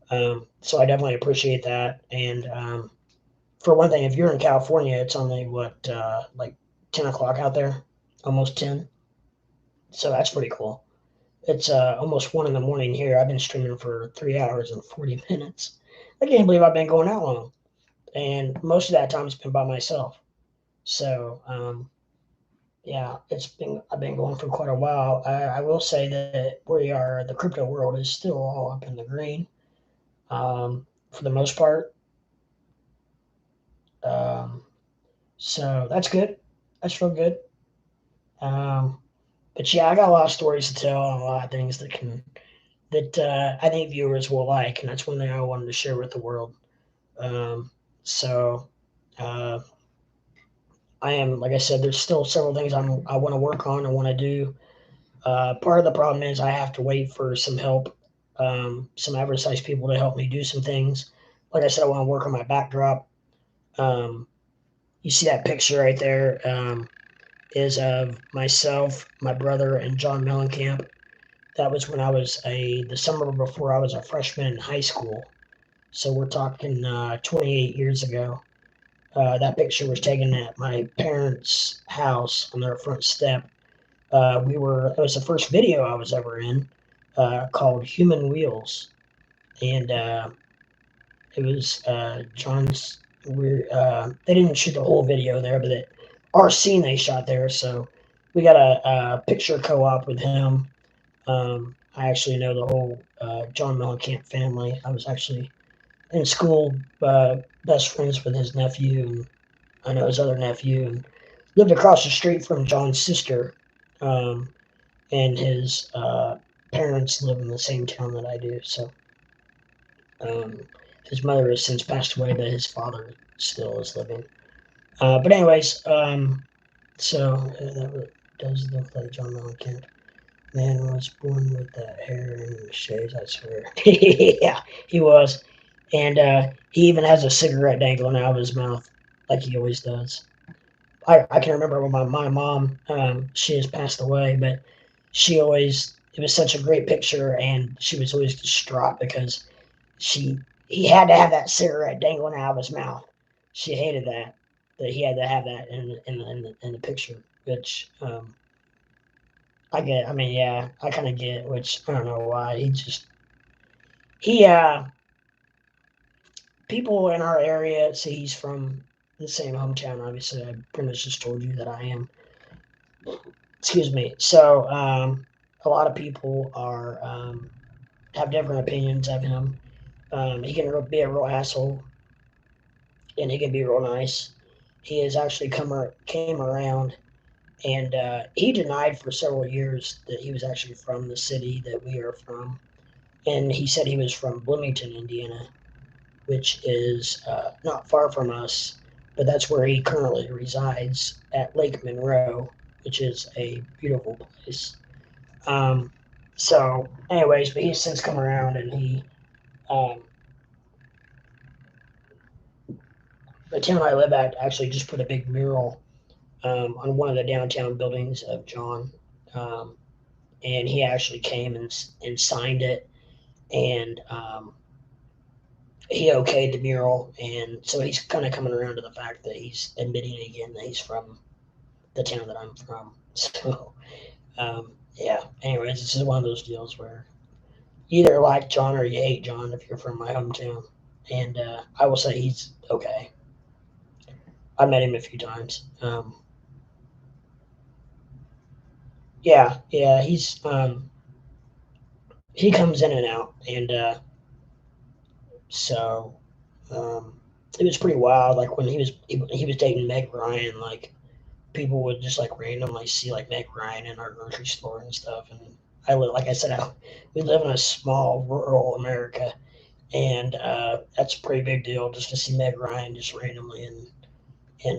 Speaker 1: So I definitely appreciate that. And for one thing, if you're in California, it's only what like 10 o'clock out there, almost 10. So that's pretty cool. It's almost 1 in the morning here. I've been streaming for 3 hours and 40 minutes. I can't believe I've been going that long, and most of that time it's been by myself. So yeah, I've been going for quite a while. I will say that the crypto world is still all up in the green for the most part. Um, so that's good. That's real good. Um, but yeah, I got a lot of stories to tell and a lot of things that I think viewers will like, and that's one thing I wanted to share with the world. Um, so uh, I am, like I said, there's still several things I want to work on. I want to do. Part of the problem is I have to wait for some help, some advertised people to help me do some things. Like I said, I want to work on my backdrop. Um, you see that picture right there, is of myself, my brother, and John Mellencamp. That was when I was the summer before I was a freshman in high school. So we're talking 28 years ago. That picture was taken at my parents' house on their front step. It was the first video I was ever in, called Human Wheels. And it was John's. They didn't shoot the whole video there, but our scene they shot there. So we got a picture co-op with him. I actually know the whole John Mellencamp family. I was actually in school, best friends with his nephew, and I know his other nephew, and lived across the street from John's sister. Um, and his parents live in the same town that I do. So um, his mother has since passed away, but his father still is living. But anyways, that does look like John Mellencamp. Man was born with that hair and shades, I swear. Yeah, he was. And he even has a cigarette dangling out of his mouth, like he always does. I can remember when my mom, she has passed away, but it was such a great picture, and she was always distraught because she, he had to have that cigarette dangling out of his mouth. She hated that he had to have that in the picture, which I get. I mean, yeah, I kind of get, which I don't know why. He people in our area say he's from the same hometown. Obviously, I pretty much just told you that I am. Excuse me. So a lot of people are have different opinions of him. He can be a real asshole, and he can be real nice. He has actually came around, and he denied for several years that he was actually from the city that we are from, and he said he was from Bloomington, Indiana, which is not far from us, but that's where he currently resides at Lake Monroe, which is a beautiful place. Um, anyways, but he's since come around, and um, the town I live at actually just put a big mural on one of the downtown buildings of John, um, and he actually came and signed it, and he okayed the mural, and so he's kind of coming around to the fact that he's admitting again that he's from the town that I'm from. So, yeah. Anyways, this is one of those deals where you either like John or you hate John if you're from my hometown, and I will say he's okay. I met him a few times. Yeah, he comes in and out, and so um, it was pretty wild. Like when he was dating Meg Ryan, like people would just like randomly see like Meg Ryan in our grocery store and stuff. And like I said, we live in a small rural America, and that's a pretty big deal just to see Meg Ryan just randomly in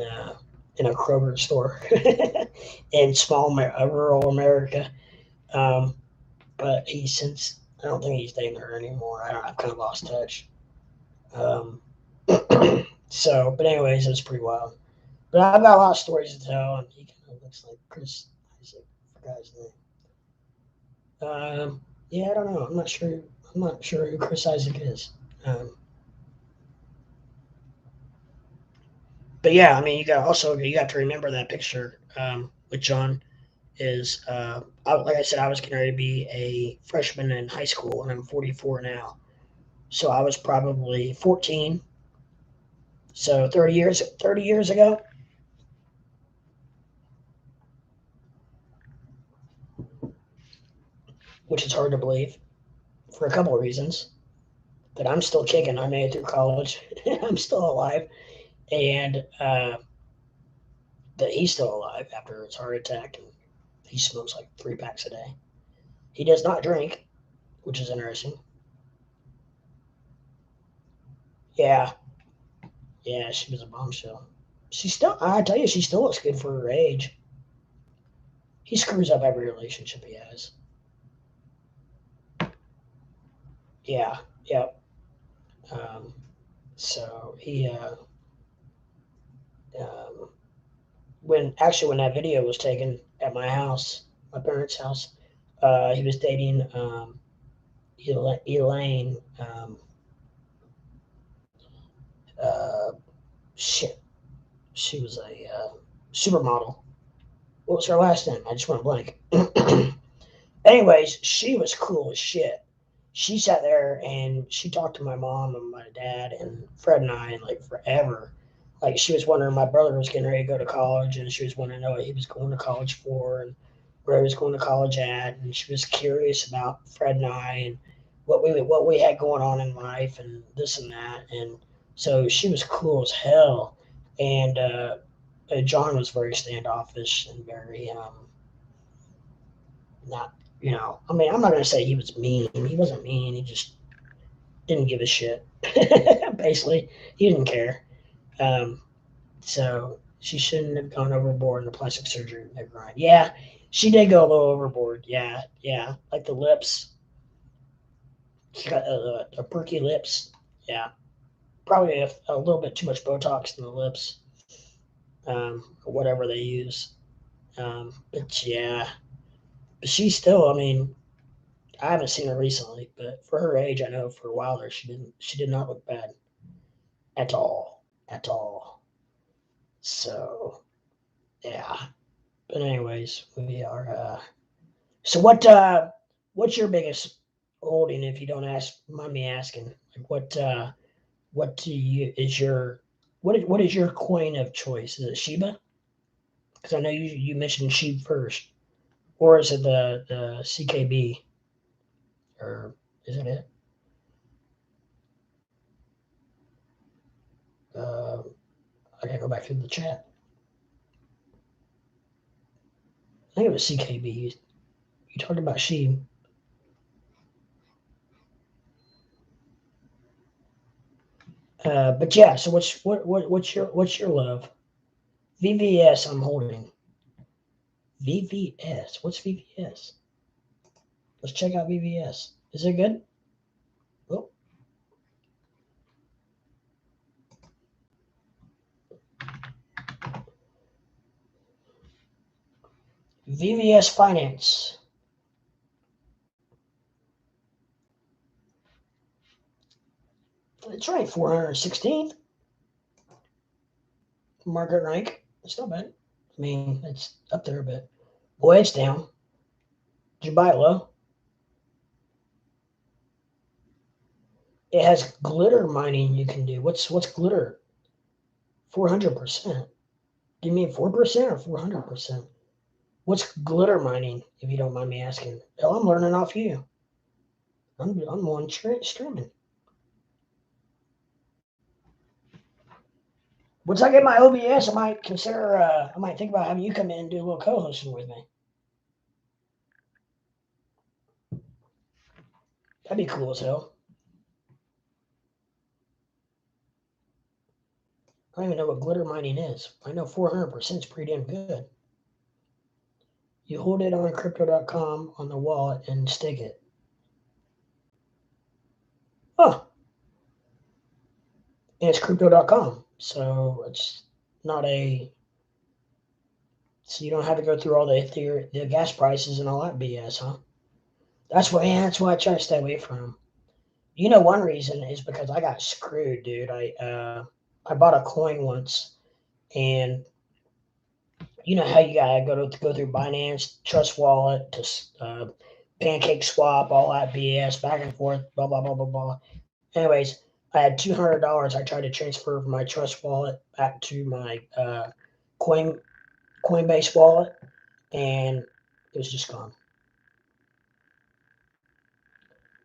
Speaker 1: a in a Kroger store in rural America. Um, but I don't think he's dating her anymore. I've kind of lost touch. Um, but anyways, it was pretty wild. But I've got a lot of stories to tell, and he kind of looks like Chris Isaac. Forgot his name. Yeah, I don't know. I'm not sure who Chris Isaac is. Um, but yeah, I mean, you got to remember that picture with John is like I said, I was getting ready to be a freshman in high school, and I'm 44 now. So I was probably 14. So 30 years ago, which is hard to believe for a couple of reasons. But I'm still kicking. I made it through college. I'm still alive, and that he's still alive after his heart attack, and he smokes like 3 packs a day. He does not drink, which is interesting. Yeah, yeah, she was a bombshell. I tell you, she still looks good for her age. He screws up every relationship he has. Yeah, yep. So he, um, when that video was taken at my house, my parents' house, he was dating Elaine. Uh, shit, she was a supermodel. What was her last name? I just went blank. Anyways, she was cool as shit. She sat there and she talked to my mom and my dad and Fred and I, and like forever. Like she was wondering, my brother was getting ready to go to college, and she was wanting to know what he was going to college for and where he was going to college at, and she was curious about Fred and I and what we had going on in life and this and that. And so she was cool as hell. And John was very standoffish and very not, I mean, I'm not going to say he was mean. He wasn't mean. He just didn't give a shit. Basically, he didn't care. Um, so she shouldn't have gone overboard in the plastic surgery grind. Yeah, she did go a little overboard. Yeah, yeah. Like the lips. She got perky lips. Yeah. Probably a little bit too much Botox in the lips, or whatever they use. But yeah. But she's still, I mean, I haven't seen her recently, but for her age, I know for a while there she did not look bad at all, at all. So yeah. But anyways, we are. So what's your biggest holding, if you don't mind me asking? Like what do you is your what is your coin of choice? Is it SHIBA? Because I know you mentioned SHIB first, or is it the CKB, or is it? Uh, I gotta go back through the chat. I think it was CKB. You talked about SHIB. But yeah. So what's your love? VVS. I'm holding VVS. What's VVS? Let's check out VVS. Is it good? Oh, VVS Finance. That's right, 416th market rank. It's not bad. I mean, it's up there a bit. Boy, it's down. Did you buy it low? It has glitter mining you can do. What's glitter? 400%. Do you mean 4% or 400%? What's glitter mining, if you don't mind me asking? Hell, I'm learning off you. I'm on streaming. Once I get my OBS, I might consider. I might think about having you come in and do a little co-hosting with me. That'd be cool as hell. I don't even know what glitter mining is. I know 400% is pretty damn good. You hold it on crypto.com on the wallet and stake it. Huh. And it's crypto.com. So it's not a. So you don't have to go through all the gas prices and all that BS, huh? That's why I try to stay away from. One reason is because I got screwed, dude. I bought a coin once, and you know how you gotta go through Binance, Trust Wallet, to Pancake Swap, all that BS, back and forth, blah blah blah blah blah. Anyways, I had $200. I tried to transfer from my Trust Wallet back to my Coinbase wallet, and it was just gone.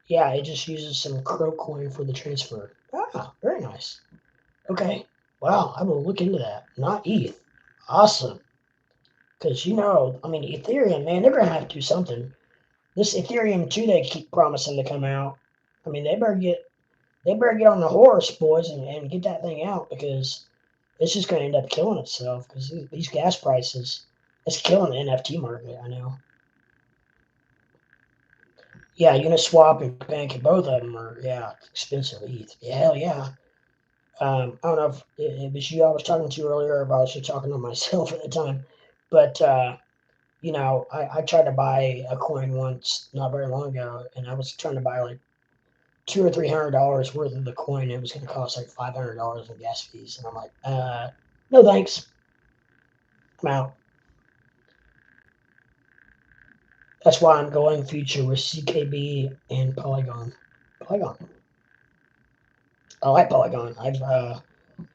Speaker 1: Yeah, it just uses some Crow coin for the transfer. Ah, very nice. Okay. Wow, I will look into that. Not ETH. Awesome. Because, I mean, Ethereum, man, they're going to have to do something. This Ethereum 2 they keep promising to come out. I mean, they better get on the horse, boys, and get that thing out, because it's just going to end up killing itself because these gas prices, it's killing the NFT market. I know. Yeah, Uniswap and Bank, both of them are expensive ETH. Yeah, hell yeah. I don't know if it was you I was talking to earlier, or I was just talking to myself at the time, but I tried to buy a coin once not very long ago, and I was trying to buy like $200 or $300 worth of the coin. It was going to cost like $500 in gas fees, and I'm like, no thanks, I'm out. That's why I'm going future with CKB and Polygon. Polygon. I like Polygon.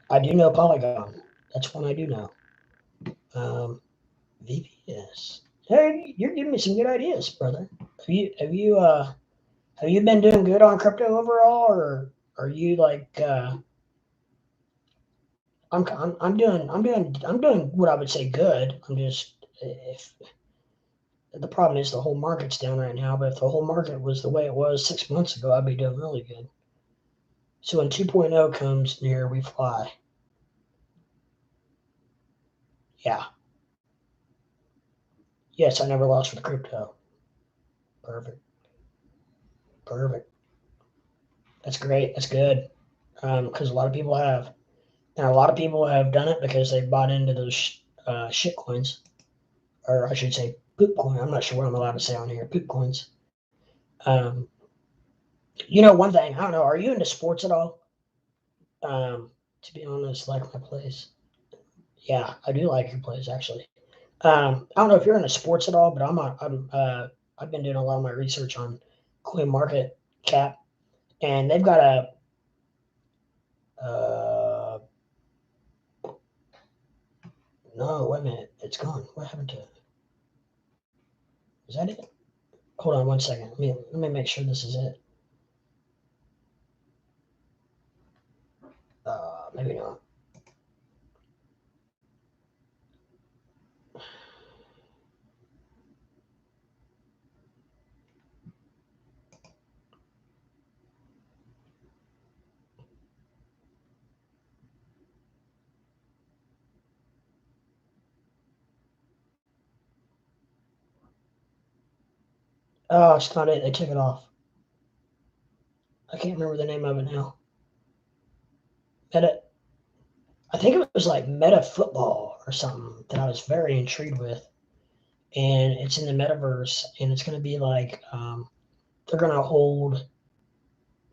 Speaker 1: I do know Polygon. That's one I do know. Um, VPS. Hey, you're giving me some good ideas, brother. Have you been doing good on crypto overall, or are you like I'm doing what I would say good. I'm just if the problem is the whole market's down right now, but if the whole market was the way it was 6 months ago, I'd be doing really good. So when 2.0 comes near, we fly. Yeah. Yes, I never lost with crypto. Perfect. Perfect. That's great. That's good. Because a lot of people have, and a lot of people have done it because they bought into those shit coins, or I should say poop coin. I'm not sure what I'm allowed to say on here. Poop coins. Um, one thing I don't know. Are you into sports at all? To be honest, like my plays. Yeah, I do like your plays actually. I don't know if you're into sports at all, but I've been doing a lot of my research on Coin Market Cap, and they've got uh, no, wait a minute, it's gone. What happened to it? Is that it? Hold on one second. Let me make sure this is it. Maybe not. Oh, it's not it. They took it off. I can't remember the name of it now. Meta. I think it was like Meta Football or something that I was very intrigued with, and it's in the metaverse, and it's going to be like they're going to hold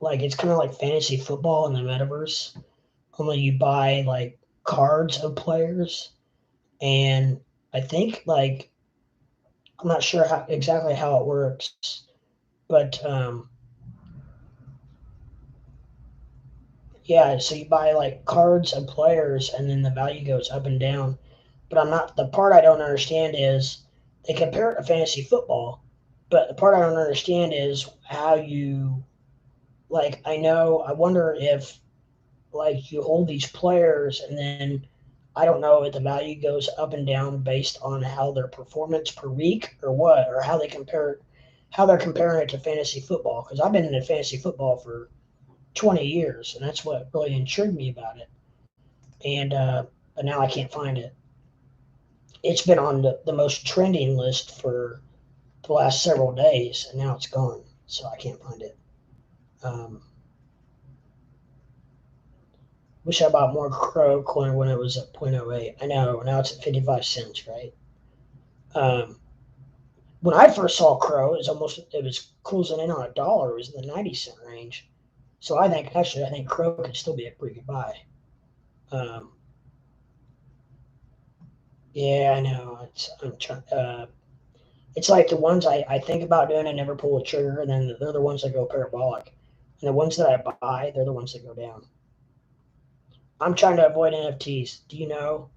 Speaker 1: like it's kind of like fantasy football in the metaverse. Only you buy like cards of players, and I think like I'm not sure exactly how it works, but yeah, so you buy like cards of players, and then the value goes up and down. But I'm not the part I don't understand is they compare it to fantasy football, but the part I don't understand is how you like. I wonder if like you hold these players and then I don't know if the value goes up and down based on how their performance per week or what, or how they're comparing it to fantasy football. Because I've been in fantasy football for 20 years, and that's what really intrigued me about it. And but now I can't find it. It's been on the most trending list for the last several days, and now it's gone, so I can't find it. Um, Wish I bought more Crow coin when it was at 0.08. I know now it's at 55 cents, right? Um, when I first saw Crow, it was closing in on $1. It was in the 90 cent range. So I think Crow could still be a pretty good buy. Um, yeah, I know. It's like the ones I think about doing, I never pull a trigger, and then they're the ones that go parabolic. And the ones that I buy, they're the ones that go down. I'm trying to avoid NFTs. Do you know?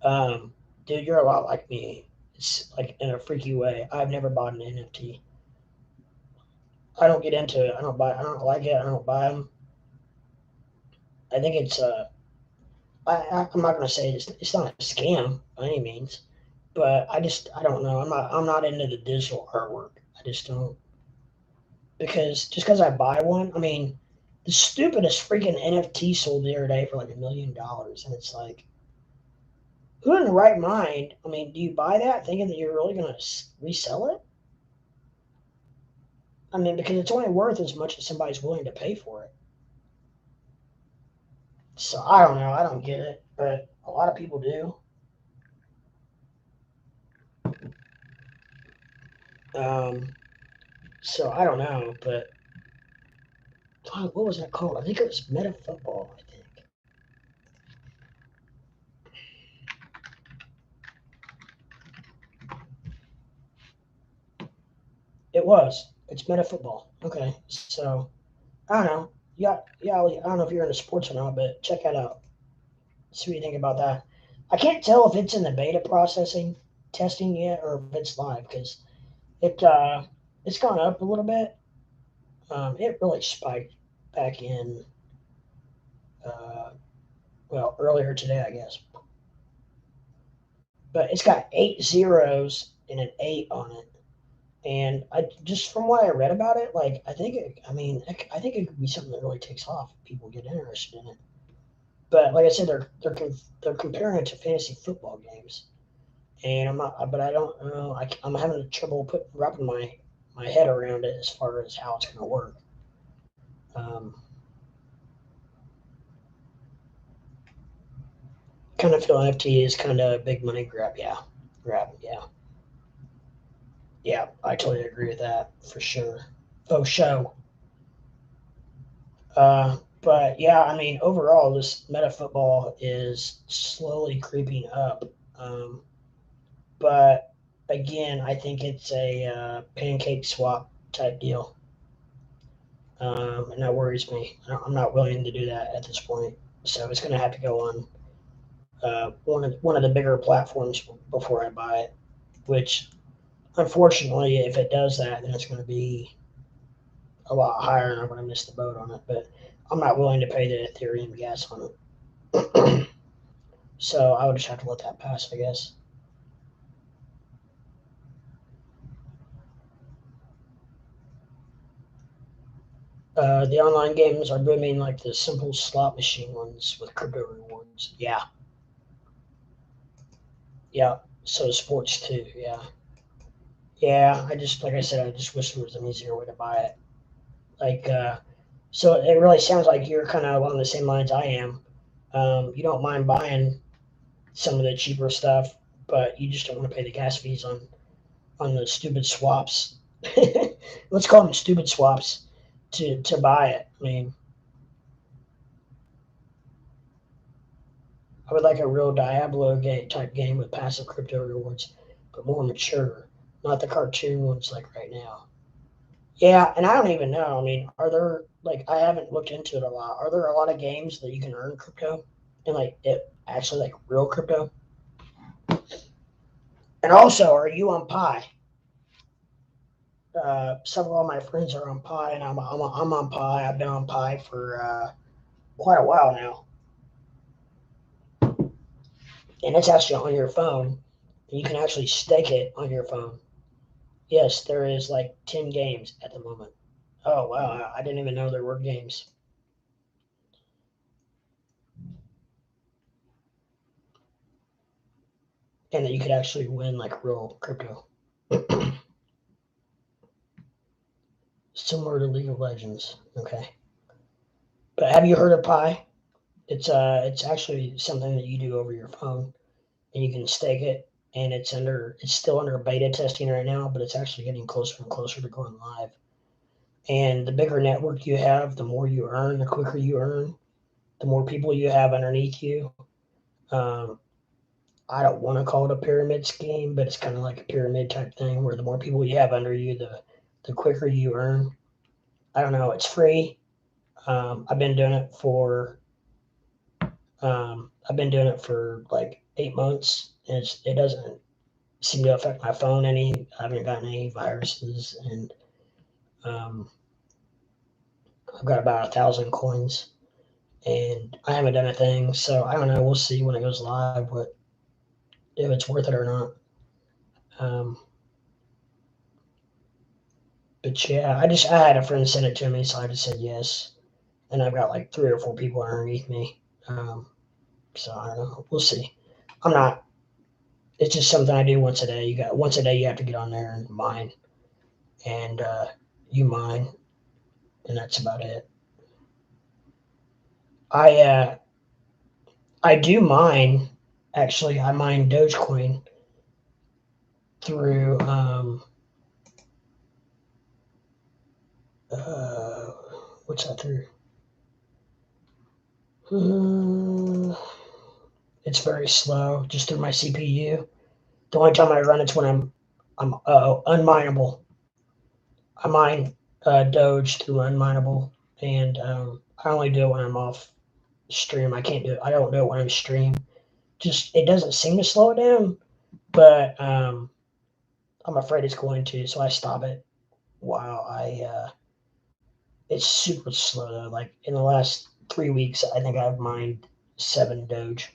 Speaker 1: Um, Dude, you're a lot like me. It's like in a freaky way. I've never bought an NFT. I don't get into it. I don't buy. I don't like it. I don't buy them. I think it's I'm not gonna say it's not a scam by any means, but I don't know. I'm not into the digital artwork. I just don't because I buy one. I mean, the stupidest freaking NFT sold the other day for like $1 million, and it's like who in the right mind? I mean, do you buy that thinking that you're really going to resell it? I mean, because it's only worth as much as somebody's willing to pay for it. So I don't know. I don't get it, but a lot of people do. Um, so I don't know, but what was that called? I think it was Meta Football. I think it was. It's Meta Football. Okay, so I don't know. Yeah. I don't know if you're into sports or not, but check that out. See what you think about that. I can't tell if it's in the beta processing testing yet or if it's live because it it's gone up a little bit. It really spiked back in uh, earlier today, I guess. But it's got 8 zeros and an 8 on it. And I just from what I read about it, like I think I think it could be something that really takes off if people get interested in it. But like I said, they're comparing it to fantasy football games, and I'm not. But I don't know. I'm having trouble wrapping my head around it as far as how it's going to work. Um, kind of feel NFT is kind of a big money grab. Yeah, Yeah, yeah. I totally agree with that for sure. Oh, show. But yeah, I mean, overall, this meta football is slowly creeping up. Um, but again, I think it's a pancake swap type deal, and that worries me. I'm not willing to do that at this point. So it's going to have to go on one of the bigger platforms before I buy it. Which, unfortunately, if it does that, then it's going to be a lot higher, and I'm going to miss the boat on it. But I'm not willing to pay the Ethereum gas on it. So I would just have to let that pass, I guess. The online games are booming, like the simple slot machine ones with crypto rewards. Yeah, yeah. So sports too. Yeah, yeah. Like I said, I just wish there was an easier way to buy it. Like, so it really sounds like you're kind of along the same lines I am. You don't mind buying some of the cheaper stuff, but you just don't want to pay the gas fees on the stupid swaps. Let's call them stupid swaps to buy it. I mean, I would like a real Diablo type game with passive crypto rewards, but more mature, not the cartoon ones like right now. Yeah, and I don't even know. I mean, are there like I haven't looked into it a lot. Are there a lot of games that you can earn crypto and like it actually like real crypto? And also, are you on Pi? Several of my friends are on Pi, and I'm on Pi. I've been on Pi for quite a while now, and it's actually on your phone. And you can actually stake it on your phone. Yes, there is like 10 games at the moment. Oh wow, I didn't even know there were games, and that you could actually win like real crypto, similar to League of Legends. Okay, but have you heard of Pi? It's actually something that you do over your phone, and you can stake it, and it's still under beta testing right now, but it's actually getting closer and closer to going live. And the bigger network you have, the more you earn, the quicker you earn, the more people you have underneath you. Um, I don't want to call it a pyramid scheme, but it's kind of like a pyramid type thing where the more people you have under you, the quicker you earn. I don't know. It's free. I've been doing it for I've been doing it for like 8 months, and it doesn't seem to affect my phone any. I haven't gotten any viruses, and um, I've got about 1,000 coins, and I haven't done a thing. So I don't know. We'll see when it goes live what if it's worth it or not. Um, but yeah, I had a friend send it to me, so I just said yes, and I've got like 3 or 4 people underneath me. So I don't know. We'll see. I'm not. It's just something I do once a day. Once a day you have to get on there and mine, and you mine, and that's about it. I I do mine. Actually, I mine Dogecoin through uh, what's that through? Uh, it's very slow, just through my CPU. The only time I run it's when I'm unmineable. I mine Doge through unmineable, and I only do it when I'm off stream. I can't do it. I don't do it when I'm stream. Just it doesn't seem to slow it down, but I'm afraid it's going to, so I stop it while I. It's super slow though. Like in the last 3 weeks, I think I've mined 7 Doge,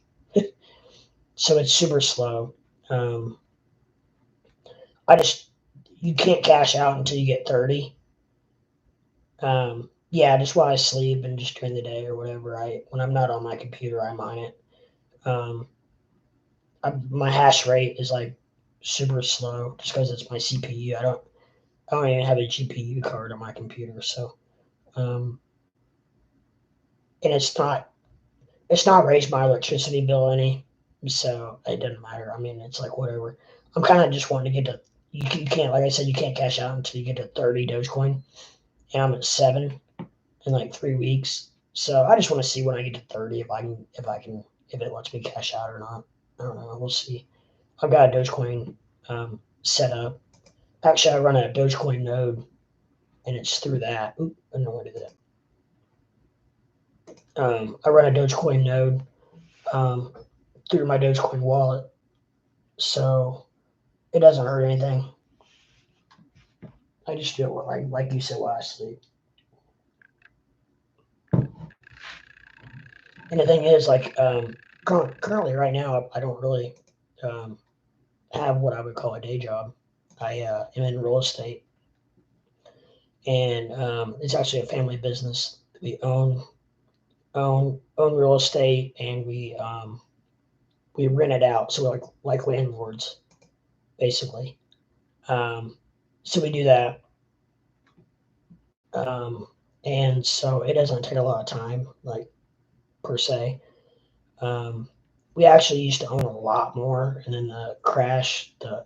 Speaker 1: so it's super slow. Um, I just you can't cash out until you get 30. Yeah, just while I sleep and just during the day or whatever. I when I'm not on my computer, I mine it. Um, my hash rate is like super slow just because it's my CPU. I don't even have a GPU card on my computer, so um, and it's not raised my electricity bill any, so it doesn't matter. I mean, it's like whatever. I'm kind of just wanting to get to you can't like I said you can't cash out until you get to 30 Dogecoin, and I'm at 7 in like 3 weeks. So I just want to see when I get to 30 if it lets me cash out or not. I don't know. We'll see. I've got a Dogecoin set up. Actually, I run a Dogecoin node, and it's through that. Oop, I don't know what to do that. I run a Dogecoin node um, through my Dogecoin wallet, so it doesn't hurt anything. I just do it like you said while I sleep. And the thing is, like currently right now, I don't really um, have what I would call a day job. I am in real estate, and it's actually a family business. We own real estate, and we rent it out. So we're like landlords, basically. Um, so we do that, um, and so it doesn't take a lot of time, like per se. Um, we actually used to own a lot more, and then the crash, the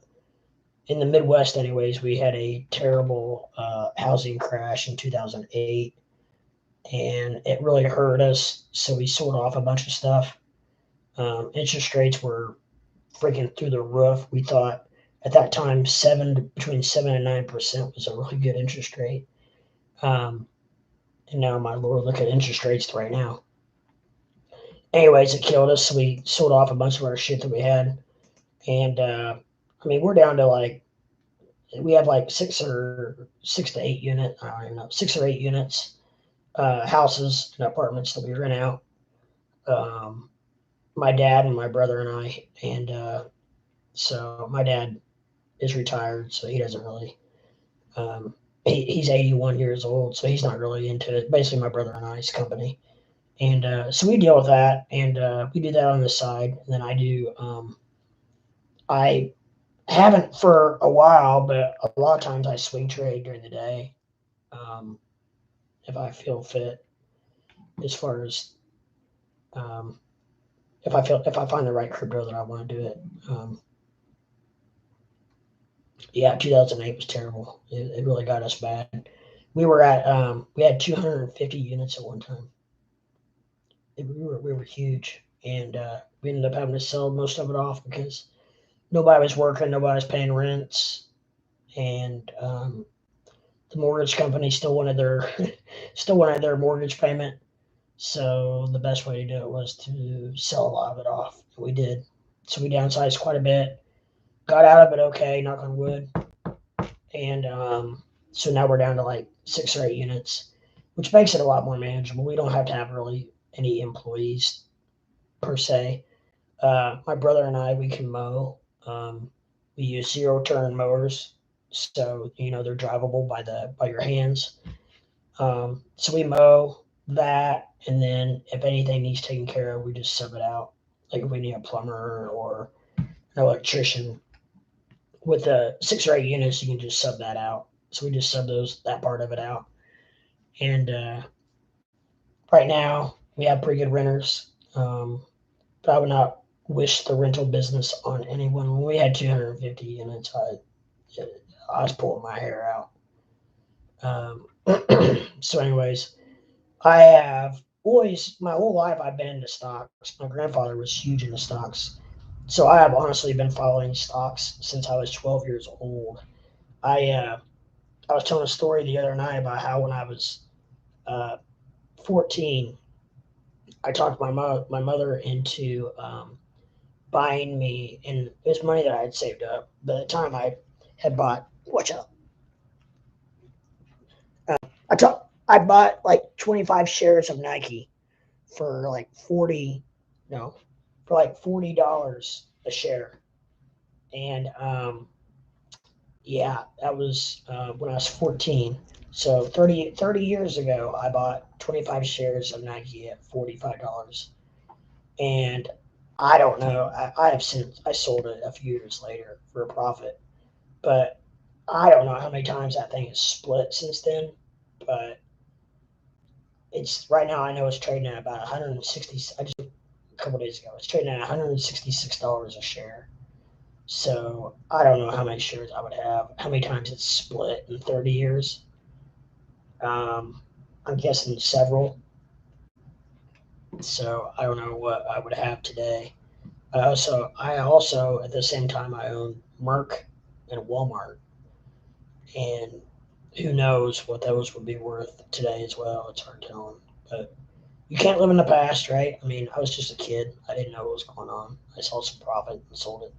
Speaker 1: in the Midwest, anyways, we had a terrible housing crash in 2008, and it really hurt us. So we sold off a bunch of stuff. Interest rates were freaking through the roof. We thought at that time between 7 and 9% was a really good interest rate. Um, and now, my lord, look at interest rates right now. Anyways, it killed us. So we sold off a bunch of our shit that we had, and I mean we're down to like we have like 6 to 8 unit. I don't even know 6 or 8 units, houses and apartments that we rent out. Um, my dad and my brother and I, and so my dad is retired, so he doesn't really. Um, he's 81 years old, so he's not really into it. Basically, my brother and I's company, and so we deal with that, and we do that on the side. And then I do. I haven't for a while, but a lot of times I swing trade during the day, um, if I feel fit. As far as um, if I find the right crypto that I want to do it. Yeah, 2008 was terrible. It really got us bad. We had 250 units at one time. We were huge, and we ended up having to sell most of it off because nobody was working, nobody was paying rents, and the mortgage company still wanted their still wanted their mortgage payment. So the best way to do it was to sell a lot of it off. We did. So we downsized quite a bit. Got out of it okay, knock on wood. And so now we're down to like 6 or 8 units, which makes it a lot more manageable. We don't have to have really any employees per se. My brother and I, we can mow. We use zero turn mowers, so they're drivable by your hands. So we mow that, and then if anything needs taken care of, we just sub it out. Like if we need a plumber or an electrician with 6 or 8 units. You can just sub that out. So we just sub that part of it out. And right now we have pretty good renters. But I would not wish the rental business on anyone. When we had 250 units, I was pulling my hair out. So, anyways, I have always, my whole life, I've been into stocks. My grandfather was huge into stocks. So, I have honestly been following stocks since I was 12 years old. I I was telling a story the other night about how when I was uh, 14, I talked my mother into buying me, and it was money that I had saved up. By the time I had bought, watch out, I bought like 25 shares of Nike for like 40, no, for like $40 a share. And yeah, that was when I was 14. So 30 years ago, I bought 25 shares of Nike at $45. And I don't know, I have since, I sold it a few years later for a profit. But I don't know how many times that thing has split since then. But it's right now, I know it's trading at about 160. I just a couple days ago, it's trading at $166 a share. So I don't know how many shares I would have, how many times it's split in 30 years. Um, I'm guessing several. So I don't know what I would have today. I also at the same time I own Merck and Walmart, and who knows what those would be worth today as well. It's hard telling, but you can't live in the past, right? I mean, I was just a kid. I didn't know what was going on. I saw some profit and sold it.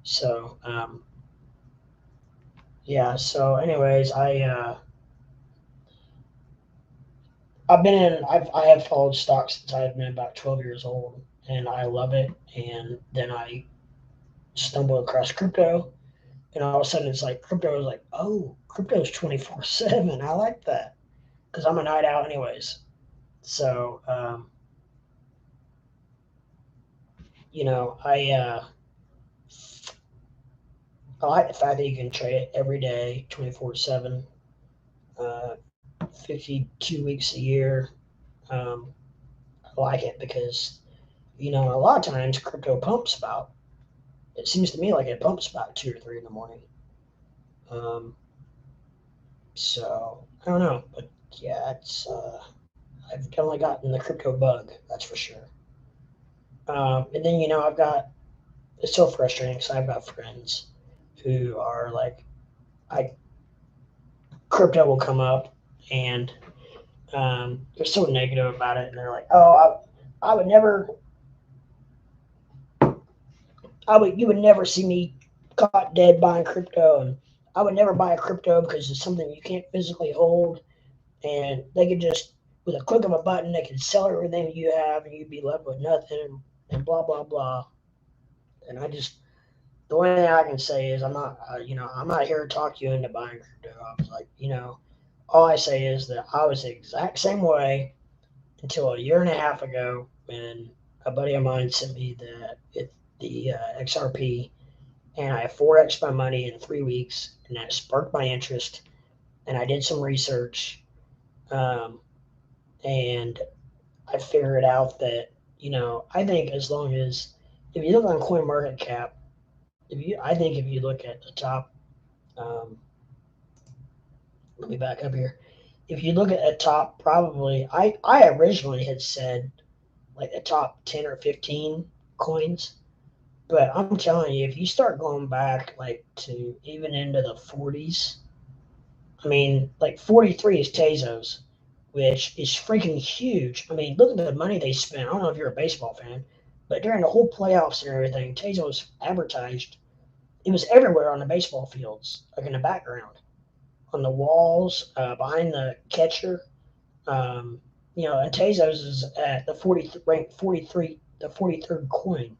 Speaker 1: So, yeah. So, anyways, I have followed stocks since I've been about 12 years old, and I love it. And then I stumbled across crypto, and all of a sudden it's like crypto is like, oh, crypto's 24/7. I like that because I'm a night owl, anyways. So, I like the fact that you can trade it every day, 24/7, 52 weeks a year. Um, I like it because, a lot of times crypto pumps about, it seems to me like it pumps about 2 or 3 in the morning. Um, so, I don't know. But yeah, I've definitely gotten the crypto bug, that's for sure. And then, it's so frustrating because I've got friends who are like, I crypto will come up and they're so negative about it, and they're like, "Oh, I would never, you would never see me caught dead buying crypto, and I would never buy a crypto because it's something you can't physically hold, and they could just, with a click of a button, they can sell everything you have, and you'd be left with nothing, and blah blah blah." And the only thing I can say is I'm not here to talk you into buying crypto. I was like, all I say is that I was the exact same way until a year and a half ago when a buddy of mine sent me the XRP, and I 4x my money in 3 weeks, and that sparked my interest. And I did some research, um, and I figured out that I think as long as, if you look on Coin Market Cap, I think if you look at the top, um, let me back up here. If you look at the top, probably I originally had said like the top 10 or 15 coins. But I'm telling you, if you start going back like to even into the 40s, I mean, like 43 is Tezos, which is freaking huge. I mean, look at the money they spent. I don't know if you're a baseball fan, but during the whole playoffs and everything, Tezos advertised. It was everywhere on the baseball fields, like in the background, on the walls, behind the catcher. Um, and Tezos is at the 40 ranked 43, the 43rd coin.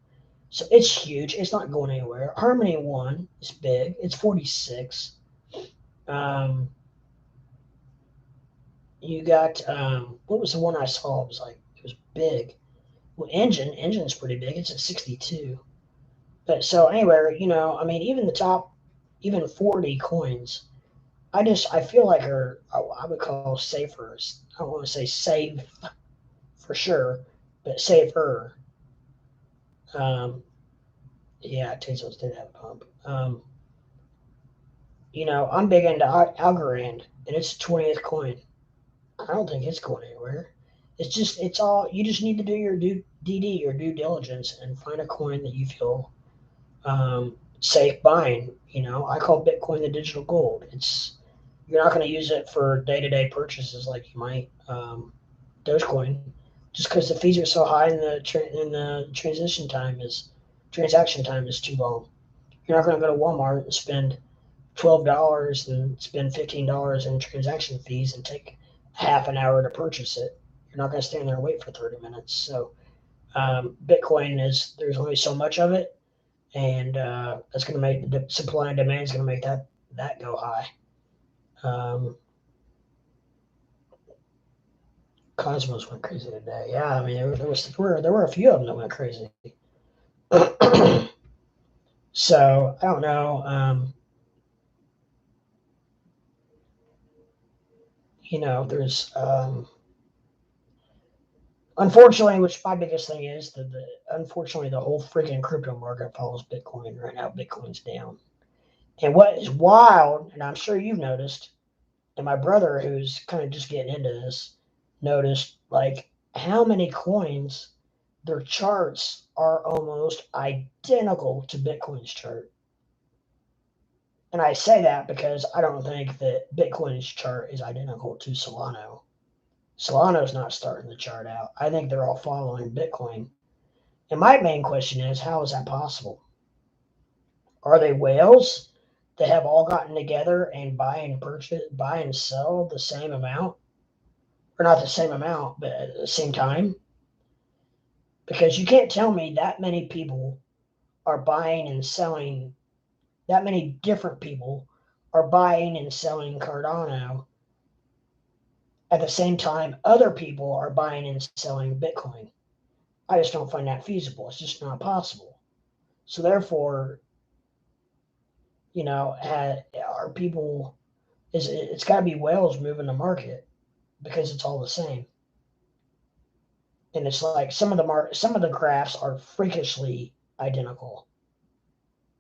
Speaker 1: So it's huge. It's not going anywhere. Harmony one is big. It's 46. Um, you got what was the one I saw? It was big. Well, engine's pretty big. It's at 62. But so anyway, I mean, even the top, even 40 coins, I feel like are I would call safer. I don't want to say safe for sure, but safer. Um, yeah, Tezos did have a pump. I'm big into Algorand, and it's the 20th coin. I don't think it's going anywhere. It's all, you just need to do your your due diligence, and find a coin that you feel safe buying. I call Bitcoin the digital gold. You're not going to use it for day to day purchases like you might Dogecoin, just because the fees are so high and the transaction time is too long. You're not going to go to Walmart and spend $12 and spend $15 in transaction fees and take half an hour to purchase it. You're not going to stand there and wait for 30 minutes. So Bitcoin there's only so much of it, and that's going to make the supply and demand is going to make that go high. Um, Cosmos went crazy today. Yeah, I mean there were a few of them that went crazy. So I don't know. There's unfortunately, which my biggest thing is unfortunately the whole freaking crypto market follows Bitcoin right now. Bitcoin's down, and what is wild, and I'm sure you've noticed, and my brother, who's kind of just getting into this, noticed like how many coins, their charts are almost identical to Bitcoin's chart. And I say that because I don't think that Bitcoin's chart is identical to Solano. Solano's not starting the chart out. I think they're all following Bitcoin. And my main question is, how is that possible? Are they whales that have all gotten together and buy and sell the same amount? Or not the same amount, but at the same time? Because you can't tell me that many people are buying and selling, that many different people are buying and selling Cardano at the same time other people are buying and selling Bitcoin. I just don't find that feasible. It's just not possible. So therefore, are people, it's got to be whales moving the market, because it's all the same. And it's like some of the graphs are freakishly identical,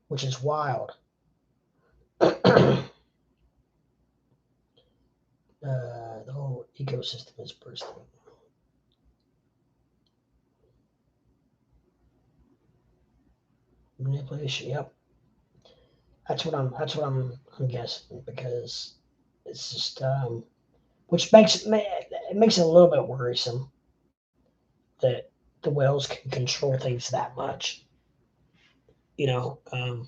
Speaker 1: which is wild. The whole ecosystem is bursting. Manipulation. Yep, I'm guessing, because it's just which makes it a little bit worrisome that the whales can control things that much. You know, and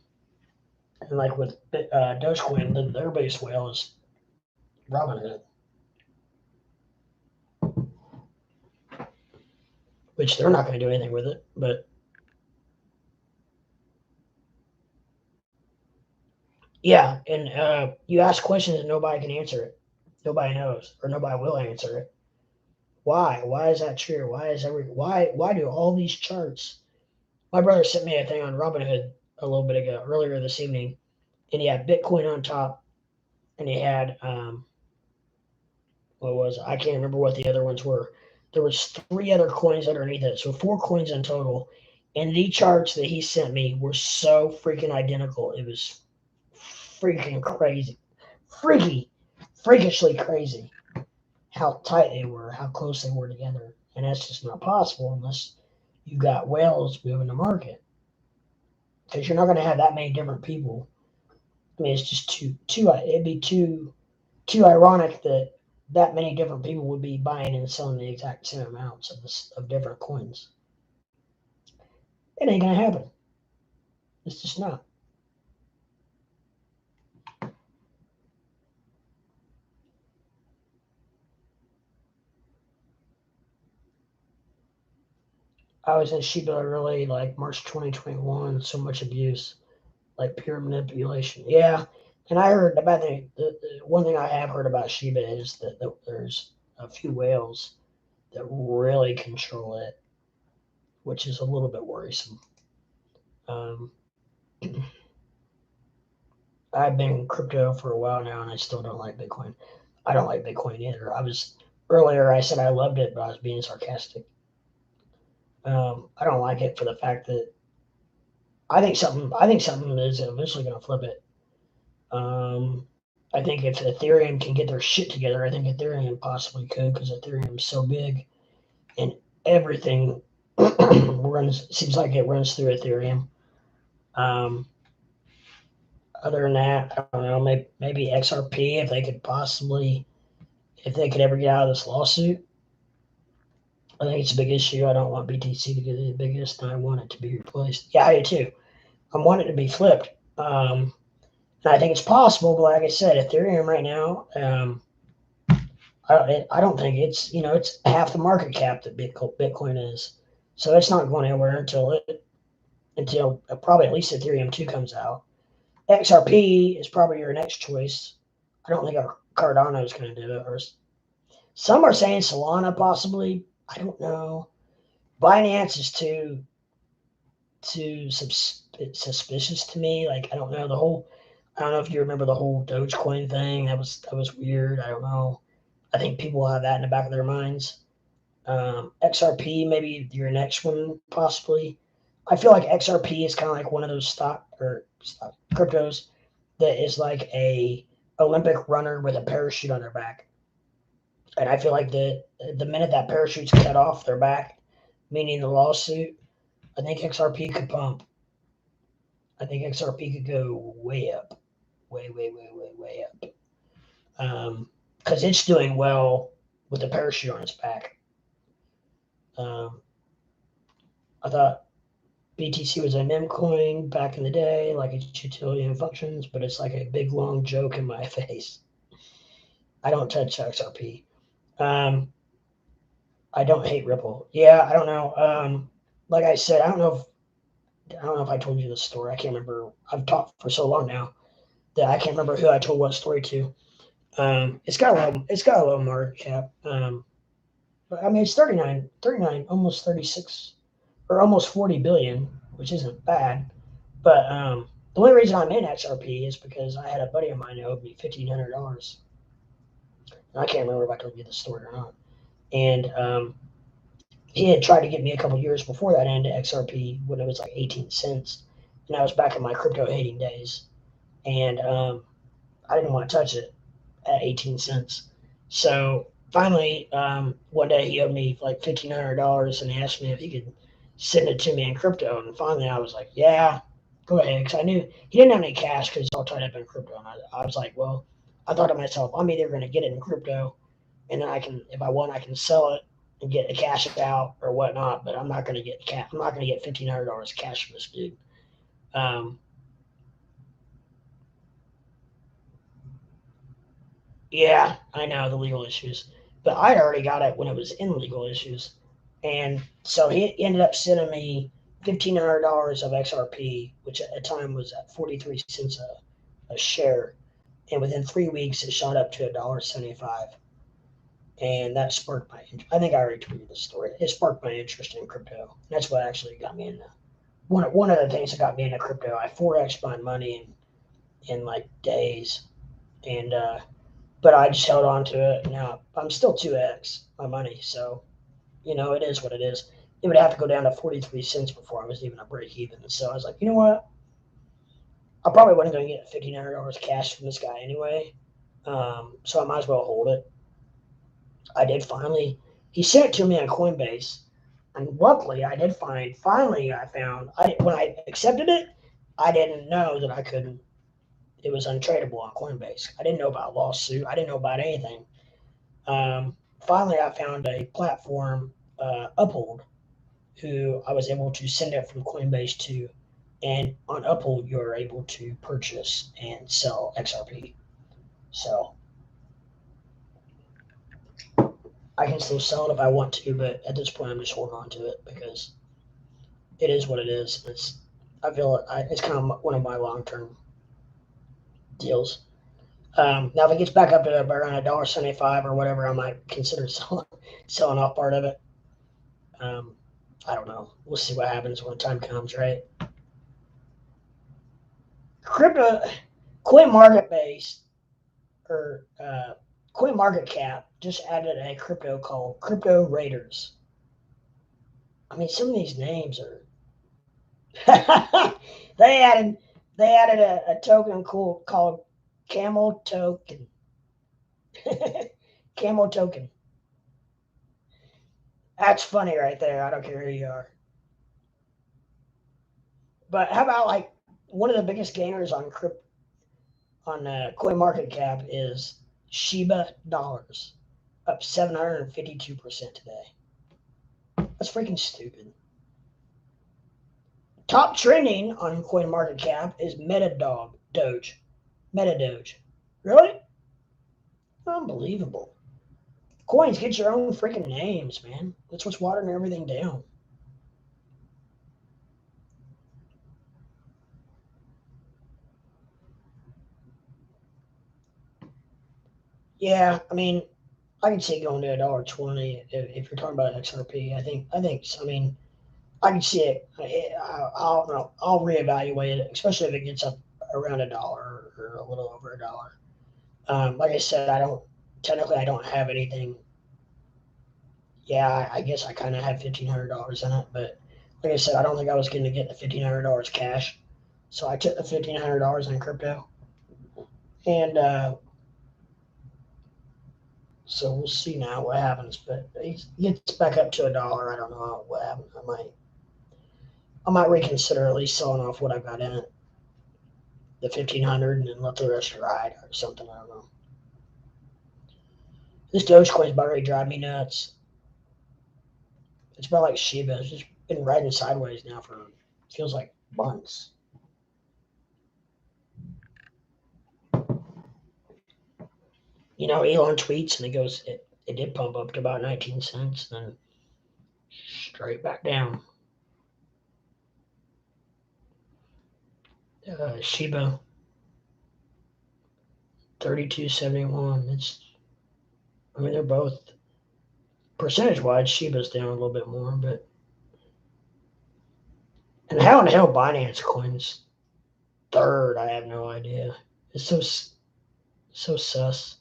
Speaker 1: like with Dogecoin, their biggest whale is Robinhood, which they're not going to do anything with it. But yeah, and you ask questions and nobody can answer it. Nobody knows, or nobody will answer it. Why? Why is that true? Why do all these charts? My brother sent me a thing on Robinhood a little bit ago, earlier this evening, and he had Bitcoin on top, and he had what was it? I can't remember what the other ones were. There was three other coins underneath it, so four coins in total. And the charts that he sent me were so freaking identical. It was freaking crazy, freaky, freakishly crazy how tight they were, how close they were together. And that's just not possible unless you've got whales moving the market, because you're not going to have that many different people. I mean, it's just too. It'd be too ironic that many different people would be buying and selling the exact same amounts of different coins. It ain't gonna happen. It's just not. I was in SHIBA early, like March 2021. So much abuse, like pure manipulation. Yeah, and I heard about the one thing I have heard about SHIBA is that there's a few whales that really control it, which is a little bit worrisome. Um, I've been in crypto for a while now, and I still don't like Bitcoin. I don't like Bitcoin either. Earlier I said I loved it, but I was being sarcastic. I don't like it for the fact that I think something is eventually going to flip it. I think if Ethereum can get their shit together, I think Ethereum possibly could because Ethereum is so big and everything runs. Seems like it runs through Ethereum. Um, Other than that, I don't know. Maybe XRP if they could ever get out of this lawsuit. I think it's a big issue. I don't want BTC to get the biggest, and I want it to be replaced. Yeah, I do too. I want it to be flipped. And I think it's possible, but like I said, Ethereum right now, I don't think it's half the market cap that Bitcoin is. So it's not going anywhere until probably at least Ethereum 2 comes out. XRP is probably your next choice. I don't think Cardano is going to do it. Or some are saying Solana possibly. I don't know. Binance is too suspicious to me. Like I don't know the whole. I don't know if you remember the whole Dogecoin thing. That was weird. I don't know. I think people have that in the back of their minds. XRP maybe your next one possibly. I feel like XRP is kind of like one of those stock cryptos that is like a Olympic runner with a parachute on their back. And I feel like the minute that parachute's cut off their back, meaning the lawsuit, I think XRP could pump. I think XRP could go way up, way up. Because it's doing well with the parachute on its back. Um, I thought BTC was a meme coin back in the day, like its utility and functions, but it's like a big long joke in my face. I don't touch XRP. Um, I don't hate Ripple. Yeah, I don't know. Like I said, I don't know if I told you this story. I can't remember. I've talked for so long now that I can't remember who I told what story to. It's got a low market cap. But I mean it's 39, almost 36, or almost 40 billion, which isn't bad. But the only reason I'm in XRP is because I had a buddy of mine who owed me $1,500. And I can't remember if I told you this story or not. And he had tried to get me a couple years before that into XRP when it was like 18 cents. And I was back in my crypto hating days. And I didn't want to touch it at 18 cents. So finally, one day he owed me like $1,500 and he asked me if he could send it to me in crypto. And finally I was like, yeah, go ahead. Because I knew he didn't have any cash because it's all tied up in crypto. And I was like, well, I thought to myself, I'm either going to get it in crypto and then if I want, I can sell it and get the cash out or whatnot. But I'm not going to get cash. I'm not going to get $1,500 cash from this dude. Um, Yeah, I know the legal issues, but I'd already got it when it was in legal issues, and so he ended up sending me $1,500 of XRP, which at the time was at 43 cents a share, and within 3 weeks it shot up to $1.75, and that sparked my. I think I already told you the story. It sparked my interest in crypto. That's what actually got me into one of the things that got me into crypto. I forex my money in like days, and but I just held on to it. Now I'm still 2x my money, so it is what it is. It would have to go down to 43 cents before I was even a break even. So I was like, you know what? I probably wasn't going to get $1,500 cash from this guy anyway, so I might as well hold it. I did finally. He sent it to me on Coinbase, and luckily I did find. Finally, I found. When I accepted it, I didn't know that I couldn't. It was untradeable on Coinbase. I didn't know about lawsuit. I didn't know about anything. Finally, I found a platform, Uphold, who I was able to send it from Coinbase to, and on Uphold you're able to purchase and sell XRP. So I can still sell it if I want to, but at this point I'm just holding on to it because it is what it is. I feel it's kind of one of my long term deals. Now if it gets back up to around $1.75 or whatever, I might consider selling off part of it. Um, I don't know. We'll see what happens when the time comes, right? crypto, Coinmarketbase or CoinMarketCap just added a crypto called Crypto Raiders. I mean, some of these names are. they added a token called Camel Token. Camel Token. That's funny right there. I don't care who you are. But how about like one of the biggest gainers on CoinMarketCap is SHIBA dollars, up 752% today. That's freaking stupid. Top trending on CoinMarketCap is Doge. Doge. Really? Unbelievable. Coins, get your own freaking names, man. That's what's watering everything down. Yeah, I mean, I can see it going to $1.20 if you're talking about XRP. I mean, I can see it. I'll reevaluate it, especially if it gets up around $1 or a little over $1. Like I said, I don't have anything. Yeah, I guess I kind of had $1,500 in it, but like I said, I don't think I was going to get the $1,500 cash, so I took the $1,500 in crypto, and so we'll see now what happens. But he gets back up to $1. I don't know what happens. I might reconsider at least selling off what I've got in it, the 1,500, and then let the rest ride or something. I don't know. This Dogecoin's about ready to drive me nuts. It's about like Shiba. It's just been riding sideways now for feels like months. Elon tweets and it goes, it did pump up to about 19 cents, then straight back down. Shiba 32.71. I mean, they're both percentage wise. Shiba's down a little bit more, but and how in the hell Binance Coin's third? I have no idea. It's so sus.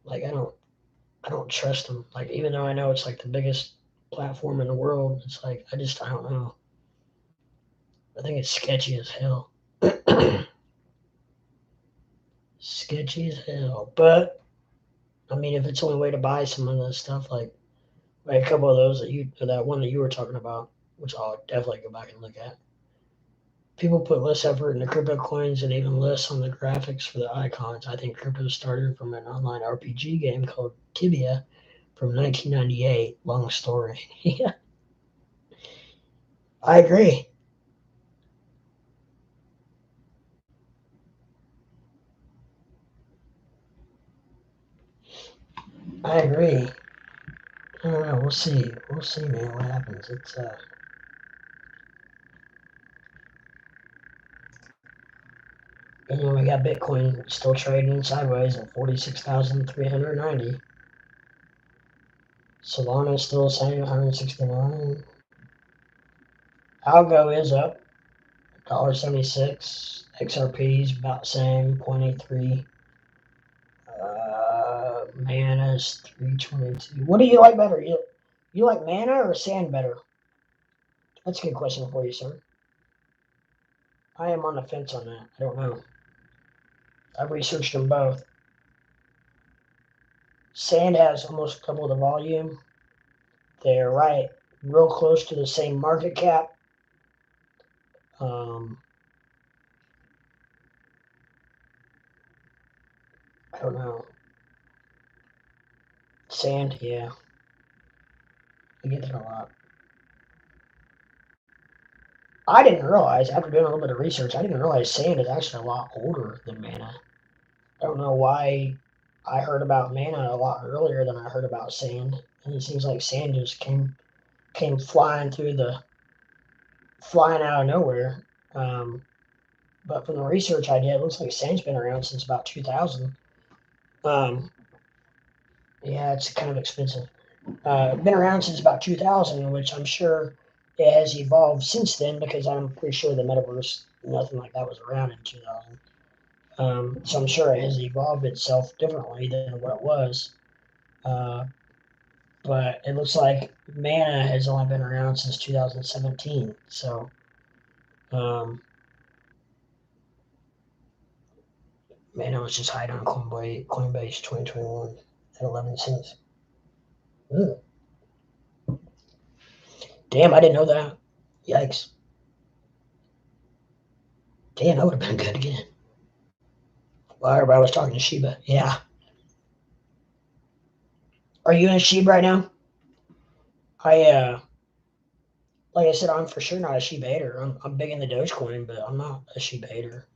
Speaker 1: Like I don't trust them. Like even though I know it's like the biggest platform in the world, it's like I don't know. I think it's sketchy as hell. Sketchy as hell. But I mean, if it's the only way to buy some of this stuff, like a couple of those that one that you were talking about, which I'll definitely go back and look at. People put less effort into crypto coins and even less on the graphics for the icons. I think crypto started from an online RPG game called Tibia from 1998. Long story. Yeah, I agree. I agree. I don't know. We'll see. We'll see, man. What happens? And then we got Bitcoin still trading sideways at 46,390. Solana is still the same, 169. Algo is up, $1.76. XRP is about the same, 0.83. Mana is 322. What do you like better? You like mana or sand better? That's a good question for you, sir. I am on the fence on that. I don't know. I've researched them both. Sand has almost double the volume. They're real close to the same market cap. I don't know. Sand, yeah. I get that a lot. I didn't realize, after doing a little bit of research, I didn't realize sand is actually a lot older than mana. I don't know why I heard about mana a lot earlier than I heard about sand. And it seems like sand just came flying out of nowhere. But from the research I did, it looks like sand's been around since about 2000. Yeah, it's kind of expensive. Been around since about 2000, which I'm sure it has evolved since then, because I'm pretty sure the metaverse, nothing like that was around in 2000. So I'm sure it has evolved itself differently than what it was. Uh, but it looks like Mana has only been around since 2017. So um, Mana was just hiding on Coinbase 2021 at 11 cents. Ooh. Damn, I didn't know that. Yikes. Damn, that would have been good again. Well, everybody was talking to SHIBA. Yeah. Are you in SHIBA right now? Like I said, I'm for sure not a SHIBA hater. I'm big in the Dogecoin, but I'm not a SHIBA hater.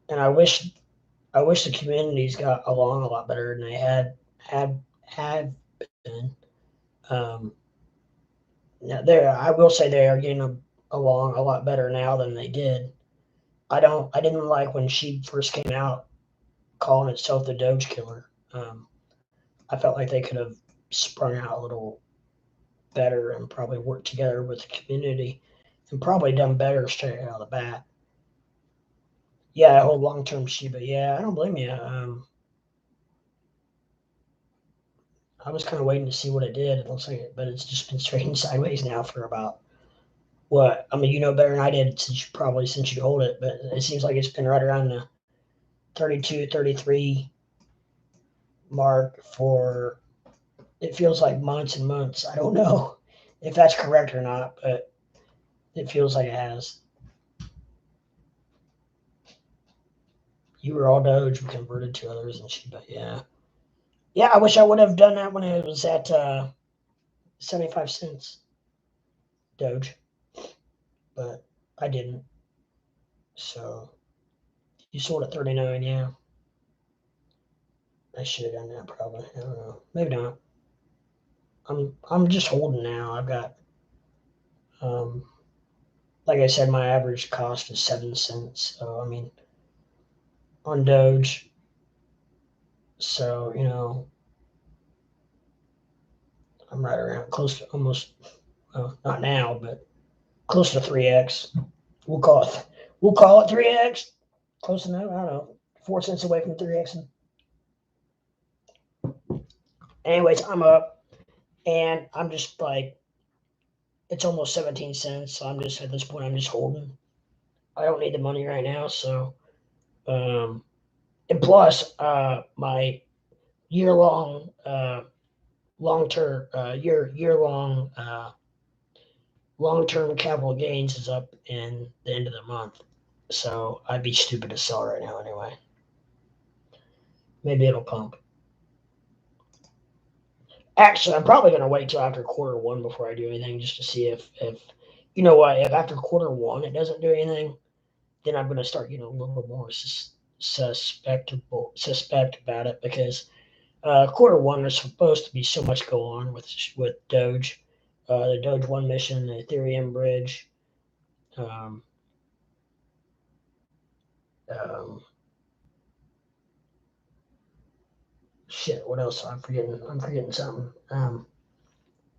Speaker 1: And I wish the communities got along a lot better than they had been. Um, now I will say they are getting along a lot better now than they did. I didn't like when she first came out calling itself the Doge Killer. I felt like they could have sprung out a little better and probably worked together with the community and probably done better straight out of the bat. Yeah, I hold long term Shiba. Yeah, I don't blame you. I was kind of waiting to see what it did. It looks like it, but it's just been trading sideways now for about what? I mean, you know better than I did since you hold it, but it seems like it's been right around the 32, 33 mark for, it feels like months and months. I don't know if that's correct or not, but it feels like it has. You were all Doge, we converted to others and Shiba. Yeah. Yeah, I wish I would have done that when it was at 75 cents Doge, but I didn't. So you sold at 39, yeah. I should have done that probably. I don't know. Maybe not. I'm just holding now. I've got um like I said, my average cost is 7 cents. So I mean on Doge. So, I'm right around close to almost, well, not now, but close to 3x. We'll call it we'll call it 3x. Close enough. I don't know. 4 cents away from 3x. Anyways, I'm up and I'm just like, it's almost 17 cents. So I'm just, at this point, I'm just holding. I don't need the money right now. So, um, and plus, my year long, long term, long term capital gains is up in the end of the month. So I'd be stupid to sell right now anyway. Maybe it'll pump. Actually, I'm probably going to wait till after quarter one before I do anything, just to see if you know what, if after quarter one it doesn't do anything, then I'm going to start getting a little more suspect about it, because quarter one there's supposed to be so much go on with Doge, the Doge one mission, the Ethereum bridge, um, um, shit. What else? I'm forgetting. I'm forgetting something.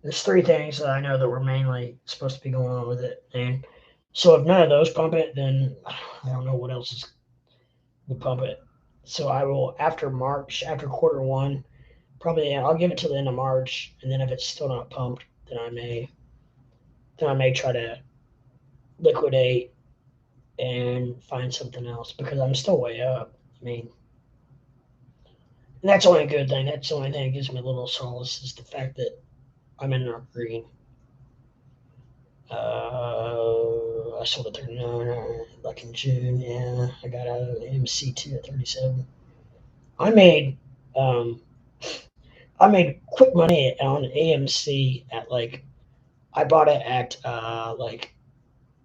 Speaker 1: There's three things that I know that were mainly supposed to be going on with it, and so if none of those pump it, then I don't know what else would pump it. So I will, after March, after quarter one, probably, yeah, I'll give it till the end of March, and then if it's still not pumped, then I may try to liquidate and find something else, because I'm still way up. I mean, and that's only a good thing. That's the only thing that gives me a little solace, is the fact that I'm in the green. I sold at 39 like in June. Yeah, I got out of MC2 at 37. I made um, I made quick money on AMC at like, I bought it at like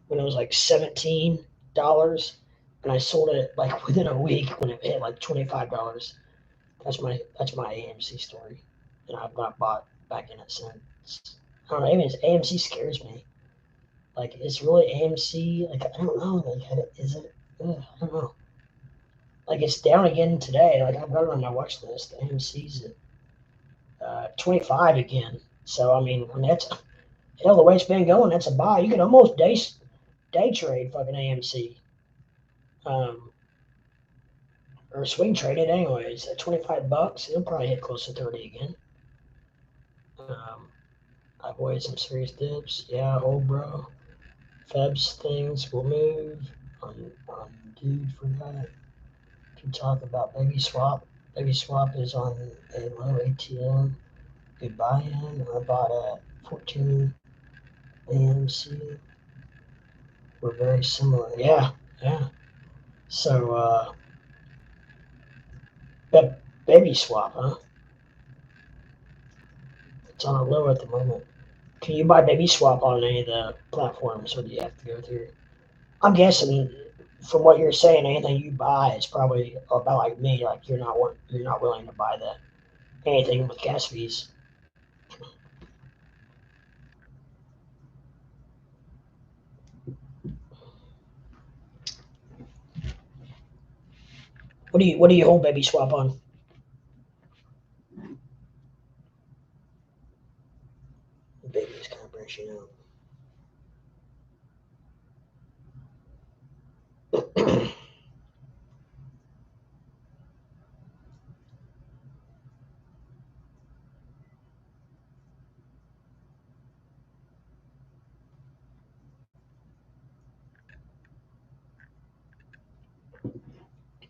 Speaker 1: when it was like $17, and I sold it like within a week when it hit like $25. That's my AMC story, and I've not bought back in it since. I don't know. AMC scares me. Like, it's really AMC. Like, I don't know. Like, is it? I don't know. Like, it's down again today. Like, I've got it on my watch list. AMC's at 25 again. So I mean, Hell, the way it's been going, that's a buy. You could almost day trade fucking AMC. Um, or swing trade it anyways. At $25, it'll probably hit close to 30 again. Um, I avoided some serious dips. Yeah, old bro. Feb's things will move on dude for that. If you talk about Baby Swap is on a low ATM. Good buy-in. I bought at 14 AMC. We're very similar. Yeah, yeah. So, Baby Swap, huh? It's on a low at the moment. Can you buy Baby Swap on any of the platforms, or do you have to go through? I'm guessing from what you're saying, anything you buy is probably about like me. Like you're not willing to buy that anything with gas fees. What do you hold Baby Swap on? The baby is kind of branching out.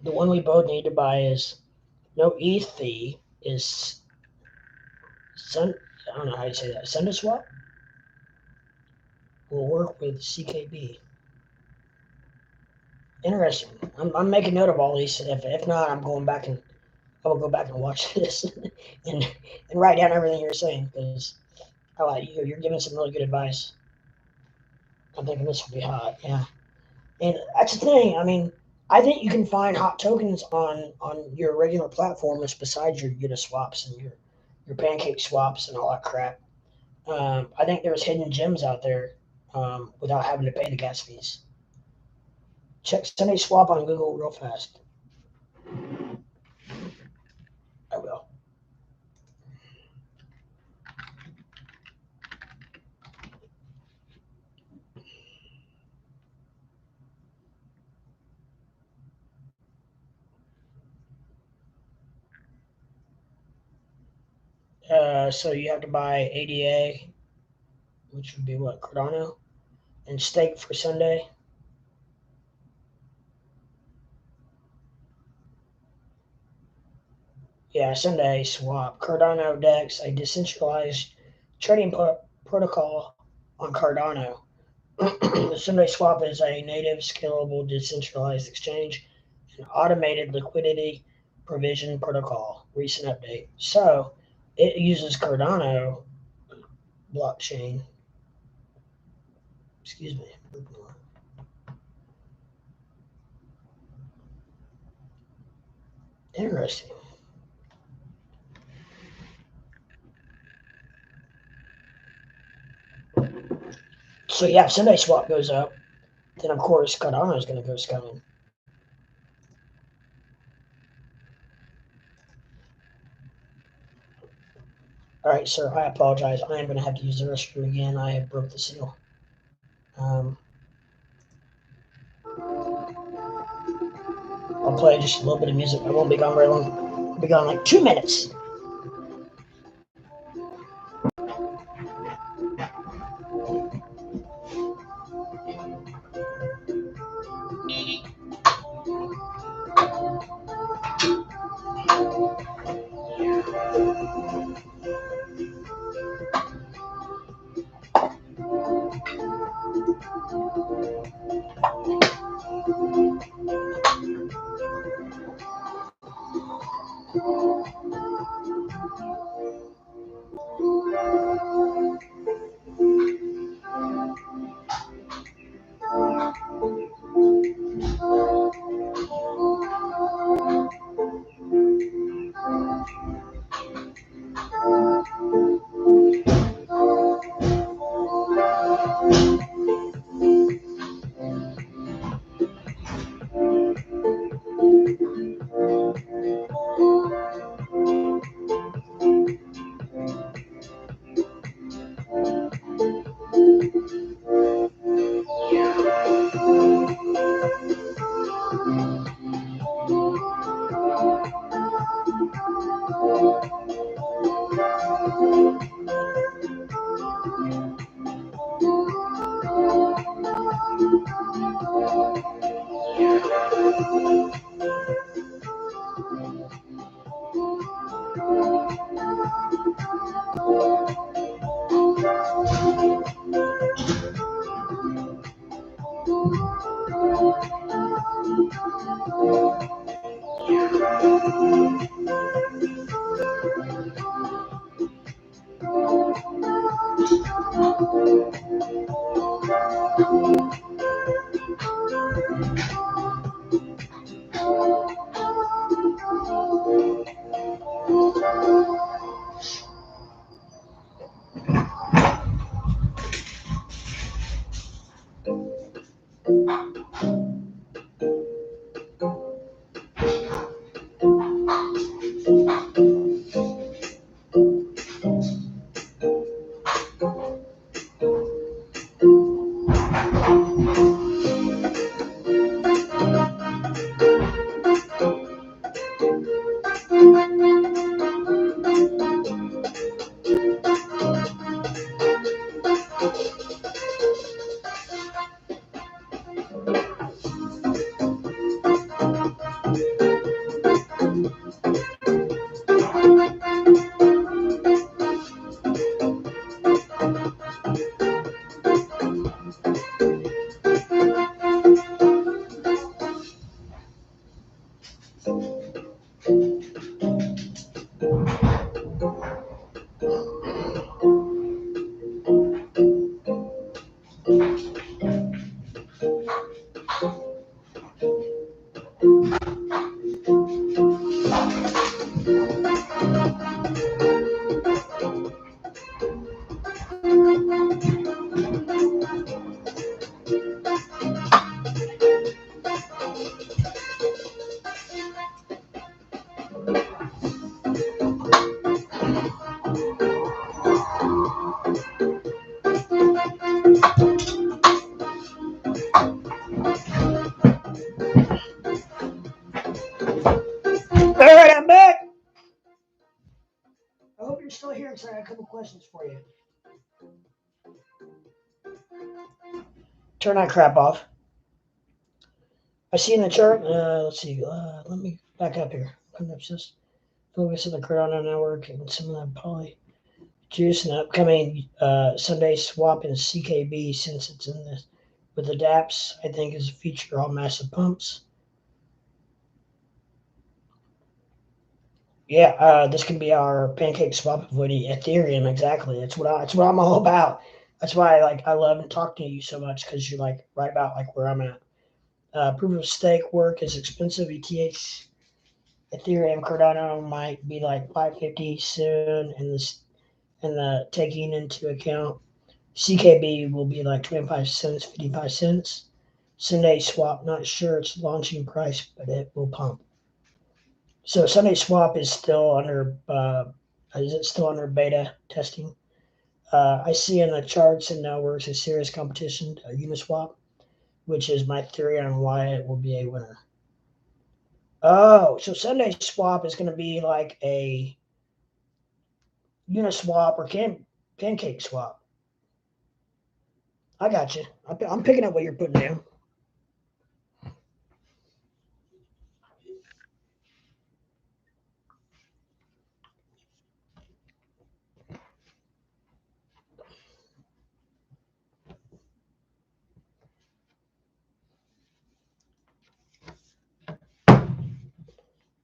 Speaker 1: The one we both need to buy is no ETH is Sun. I don't know how you say that. SundaSwap will work with CKB. Interesting. I'm making note of all these. If not, I will go back and watch this and and write down everything you're saying because I like you. You're giving some really good advice. I'm thinking this will be hot. Yeah, and that's the thing. I mean, I think you can find hot tokens on your regular platforms besides your Uniswaps and your pancake swaps and all that crap. I think there's hidden gems out there without having to pay the gas fees. Check Sunday Swap on Google real fast. I will. So you have to buy ADA, which would be what, Cardano, and stake for Sunday. Yeah, Sunday Swap. Cardano DEX, a decentralized trading protocol on Cardano. The Sunday Swap is a native, scalable, decentralized exchange and automated liquidity provision protocol. Recent update. So it uses Cardano blockchain. Excuse me. Interesting. So yeah, if Sunday Swap goes up, then of course Cardano is going to go skying. All right, sir. I apologize. I am going to have to use the restroom again. I have broke the seal. Um, I'll play just a little bit of music. I won't be gone very long. I'll be gone like 2 minutes. All right, I'm back. I hope you're still here because I got a couple questions for you. Turn that crap off. I see in the chart. Let's see. Let me back up here. Just focus on the Cardano network and some of that poly juice and the upcoming Sunday swap in CKB since it's in this with the DApps. I think is a feature all massive pumps. Yeah, this can be our pancake swap avoiding Ethereum. Exactly. That's what I'm all about. That's why I love talking to you so much because you're like right about like where I'm at. Proof of stake work is expensive. ETH, Ethereum, Cardano might be like 550 soon, and the taking into account CKB will be like 25 cents, 55 cents. Sunday swap, not sure its launching price, but it will pump. So Sunday swap is still under beta testing? I see in the charts and networks a serious competition to Uniswap, which is my theory on why it will be a winner. Oh, so Sunday swap is going to be like a Uniswap or pancake swap. I got you. I'm picking up what you're putting down.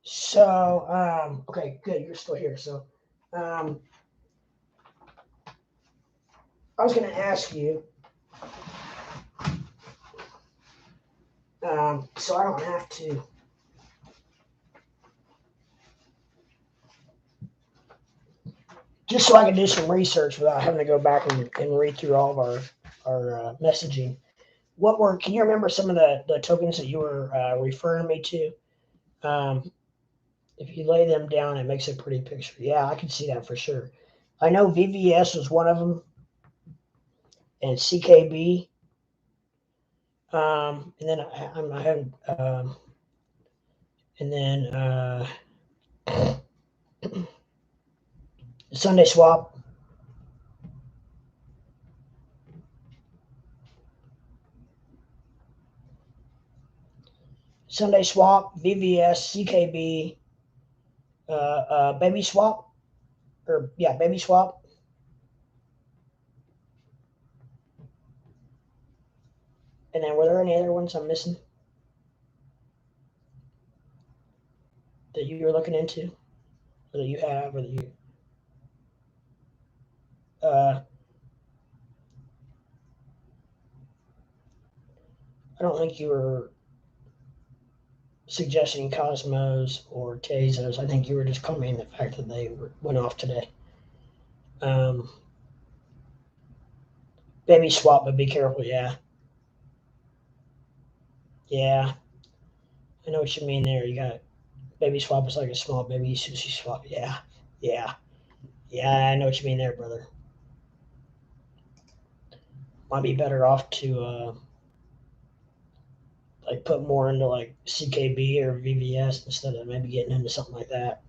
Speaker 1: So, okay, good. You're still here. So, I was going to ask you, so I don't have to. Just so I can do some research without having to go back and read through all of our messaging. Can you remember some of the tokens that you were referring me to? If you lay them down, it makes a pretty picture. Yeah, I can see that for sure. I know VVS was one of them, and CKB. And then I have, and then Sunday swap. Sunday swap, VVS, CKB, baby swap, or yeah, baby swap. And then were there any other ones I'm missing that you were looking into, or that you have, or that you? Uh, I don't think you were suggesting Cosmos or Tezos. I think you were just commenting the fact that they went off today. Baby swap, but be careful. Yeah, yeah. I know what you mean there. You got baby swap is like a small baby sushi swap. Yeah, yeah, yeah. I know what you mean there, brother. Might be better off to like put more into like CKB or VVS instead of maybe getting into something like that.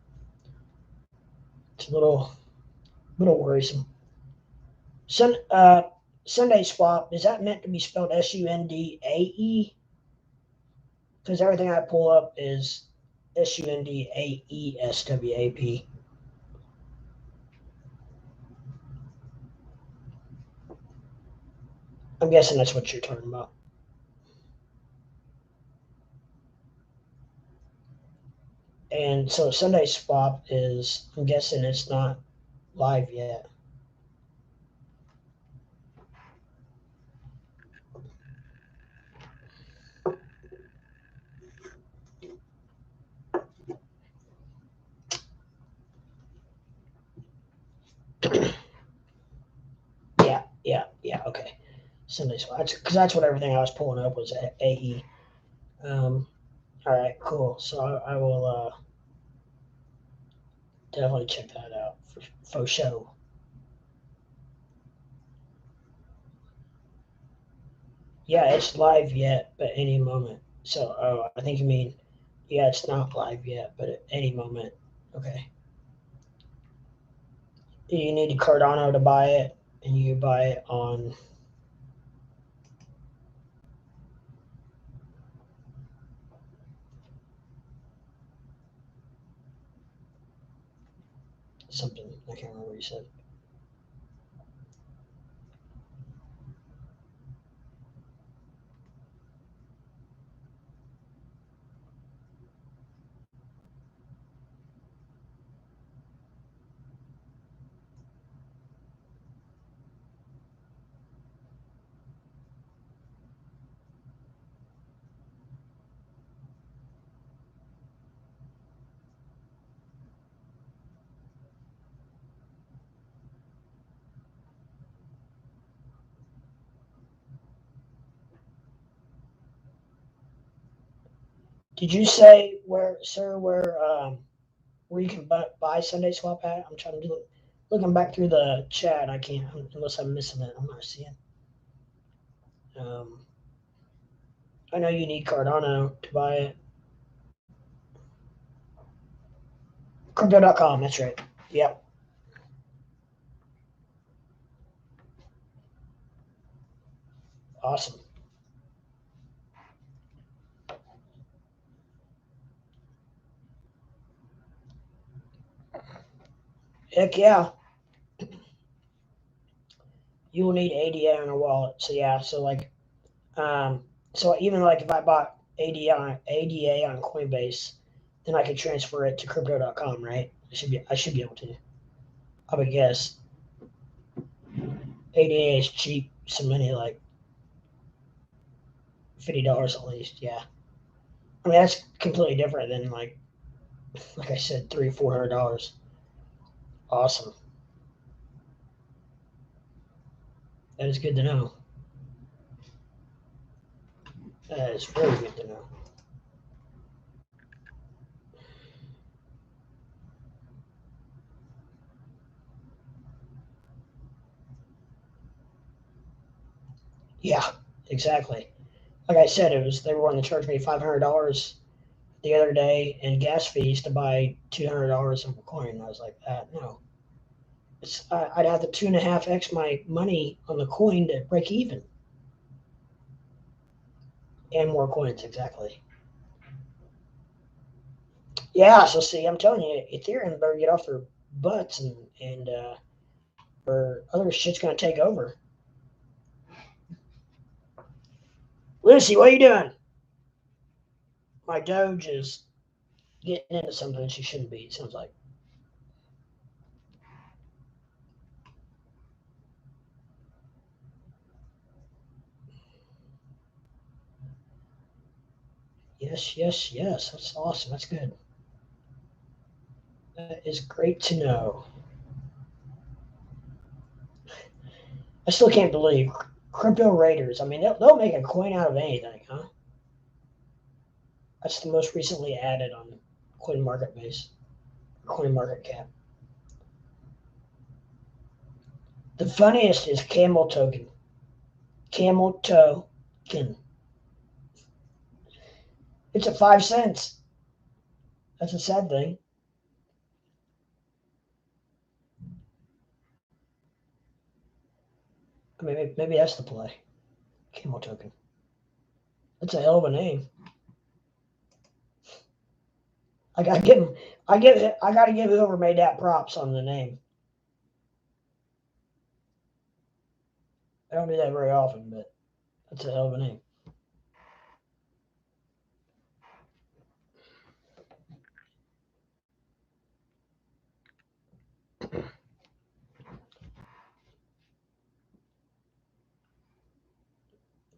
Speaker 1: It's a little worrisome. Sun, Sunday swap, is that meant to be spelled SUNDAE? Because everything I pull up is SUNDAESWAP. I'm guessing that's what you're talking about. And so Sunday swap is, I'm guessing it's not live yet. Yeah, yeah, yeah. Okay. Sunday swap. Because that's what everything I was pulling up was AE. All right, cool. So I will definitely check that out for show. Yeah, it's live yet, but any moment. So, oh, I think you mean, yeah, it's not live yet, but at any moment. Okay. You need Cardano to buy it, and you buy it on something. I can't remember what you said. Did you say where, sir, where you can buy Sunday Swap at? I'm trying to do it. Looking back through the chat, I can't unless I'm missing it. I'm not seeing. Um, I know you need Cardano to buy it. Crypto.com. That's right. Yep. Awesome. Heck yeah. You will need ADA on a wallet. So yeah. So like, um, so even like if I bought ADA on Coinbase, then I could transfer it to Crypto.com, right? I should be able to. I would guess ADA is cheap. Some money like $50 at least. Yeah. I mean that's completely different than like I said, $300-400. Awesome. That is good to know. That is very good to know. Yeah, exactly. Like I said, it was they were wanting to charge me $500 the other day in gas fees to buy $200 of a coin. I was like, no. I'd have to 2.5x my money on the coin to break even, and more coins exactly. Yeah, so see, I'm telling you, Ethereum better get off their butts and or other shit's gonna take over. Lucy, what are you doing? My Doge is getting into something she shouldn't be. It sounds like. Yes, yes, yes. That's awesome. That's good. That is great to know. I still can't believe crypto raiders. I mean, they'll make a coin out of anything, huh? That's the most recently added on Coin Market Base, Coin Market Cap. The funniest is Camel Token. Camel Token. It's at 5 cents. That's a sad thing. Maybe that's the play. Camel Token. That's a hell of a name. I gotta give him. I gotta give whoever made that props on the name. I don't do that very often, but that's a hell of a name.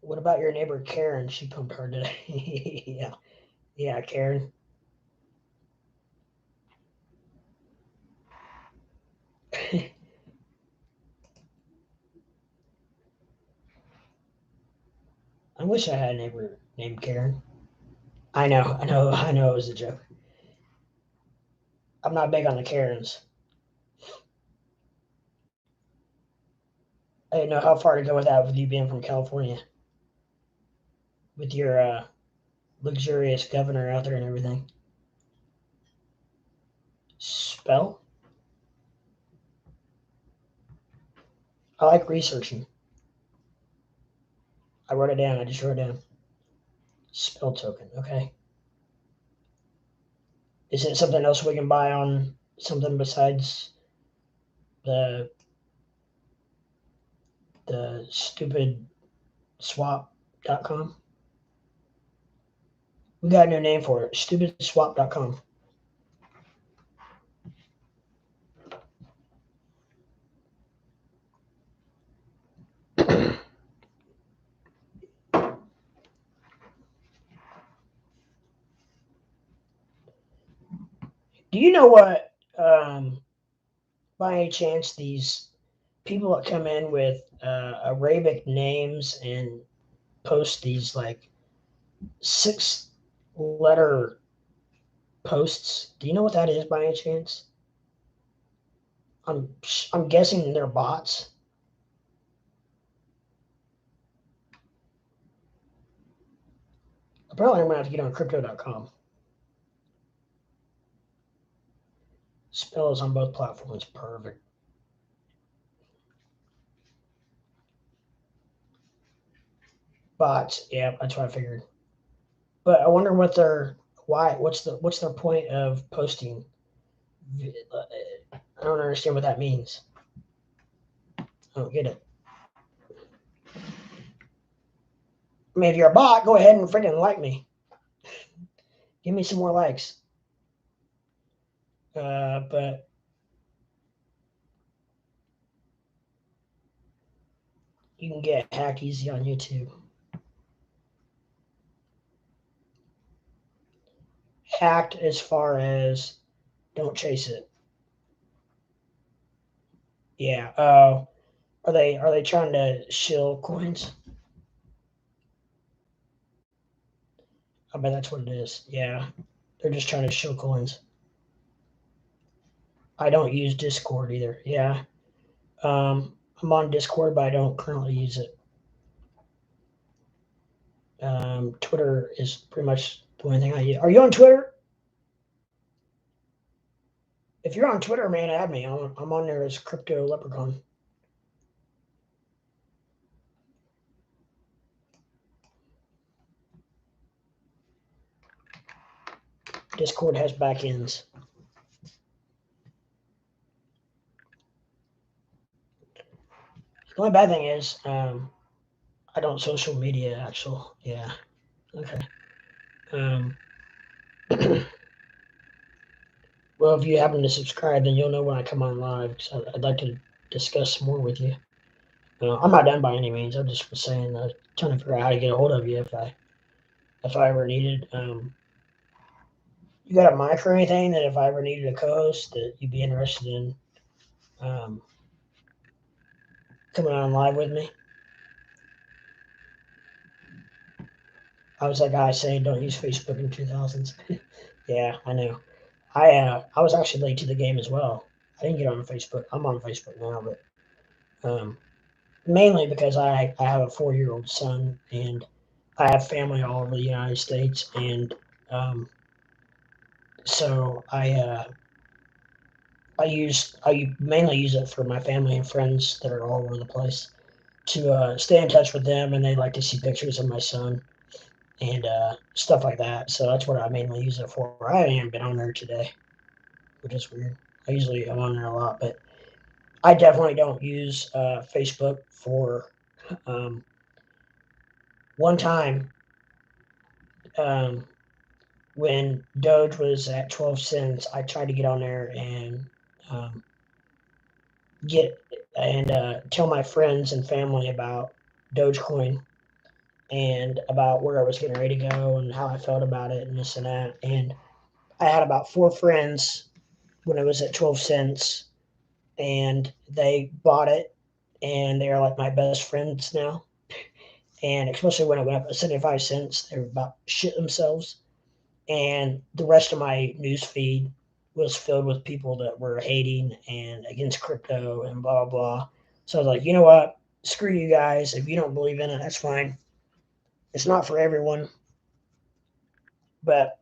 Speaker 1: What about your neighbor Karen? She pumped her today. Yeah, yeah, Karen. I wish I had a neighbor named Karen. I know it was a joke. I'm not big on the Karens. I didn't know how far to go with that with you being from California, with your luxurious governor out there and everything. Spell? I like researching. I wrote it down. I just wrote it down. Spell token. Okay. Is it something else we can buy on something besides the stupid swap.com? We got a new name for it. Stupidswap.com. Do you know what, by any chance, these people that come in with Arabic names and post these like 6 letter posts? Do you know what that is by any chance? I'm guessing they're bots. Apparently, I'm gonna have to get on crypto.com. Spells on both platforms. Perfect. Bots. Yeah, that's what I figured. But I wonder what their why. What's their point of posting? I don't understand what that means. I don't get it. I mean, if you're a bot, go ahead and freaking like me. Give me some more likes. But you can get hacked easy on YouTube. Hacked as far as don't chase it. Yeah. Are they trying to shill coins? I bet that's what it is. Yeah. They're just trying to shill coins. I don't use Discord either. Yeah. I'm on Discord, but I don't currently use it. Twitter is pretty much the only thing I use. Are you on Twitter? If you're on Twitter, man, add me. I'm on there as Crypto Leprechaun. Discord has back ends. The only bad thing is, I don't social media actual. Yeah. Okay. Um, well, if you happen to subscribe, then you'll know when I come on live. So I'd like to discuss more with you. I'm not done by any means. I'm just saying, trying to figure out how to get a hold of you if I ever needed. You got a mic or anything that if I ever needed a co-host that you'd be interested in um, coming on live with me? I was that guy saying don't use Facebook in 2000s. Yeah, I know. I was actually late to the game as well. I didn't get on Facebook. I'm on Facebook now, but um, mainly because I have a 4-year-old son and I have family all over the United States, and um, so I mainly use it for my family and friends that are all over the place to stay in touch with them, and they like to see pictures of my son and stuff like that. So that's what I mainly use it for. I haven't even been on there today, which is weird. I usually am on there a lot, but I definitely don't use Facebook for um, one time um, when Doge was at 12 cents. I tried to get on there and um, get and tell my friends and family about Dogecoin and about where I was getting ready to go and how I felt about it and this and that. And I had about 4 friends when it was at 12 cents, and they bought it, and they're like my best friends now. And especially when it went up at 75 cents, they were about shit themselves. And the rest of my news feed was filled with people that were hating and against crypto and blah, blah, blah. So I was like, you know what? Screw you guys. If you don't believe in it, that's fine. It's not for everyone, but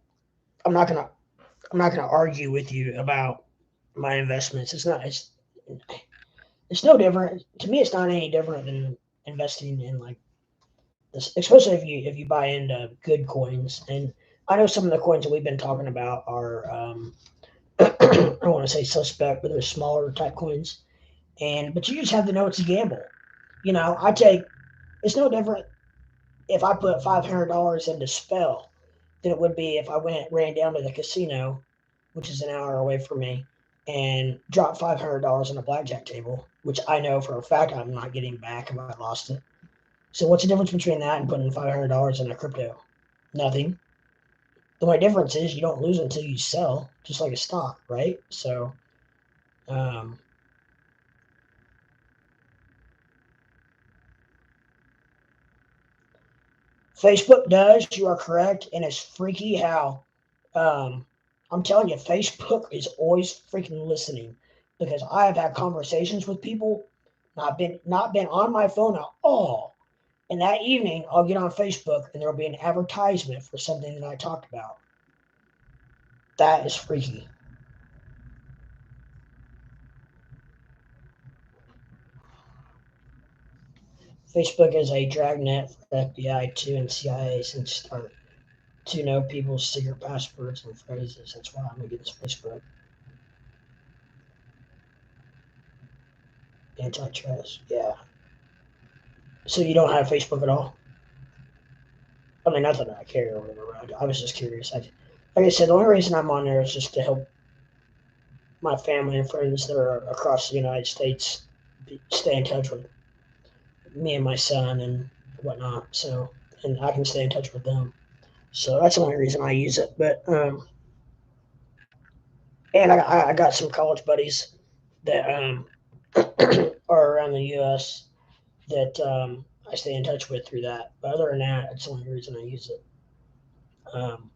Speaker 1: I'm not gonna I'm not gonna argue with you about my investments. It's no different to me. It's not any different than investing in like this, especially if you buy into good coins. And I know some of the coins that we've been talking about are I don't want to say suspect, but they're smaller type coins. And but you just have to know it's a gamble. I take it's no different if I put $500 into Spell than it would be if I ran down to the casino, which is an hour away from me, and dropped $500 on a blackjack table, which I know for a fact I'm not getting back if I lost it. So what's the difference between that and putting $500 in a crypto? Nothing. The only difference is you don't lose until you sell, just like a stock, right? So, um, Facebook does. You are correct, and it's freaky how um, I'm telling you, Facebook is always freaking listening because I have had conversations with people, not been on my phone at all, and that evening I'll get on Facebook and there'll be an advertisement for something that I talked about. That is freaky. Facebook is a dragnet for FBI too and CIA since start to know people's secret passwords and phrases. That's why I'm against Facebook. Antitrust. Yeah. So you don't have Facebook at all? I mean, not that I care or whatever. I was just curious. Like I said, the only reason I'm on there is just to help my family and friends that are across the United States stay in touch with me and my son and whatnot. So, and I can stay in touch with them. So that's the only reason I use it. But and I got some college buddies that are around the U.S. that I stay in touch with through that. But other than that, that's the only reason I use it. Um,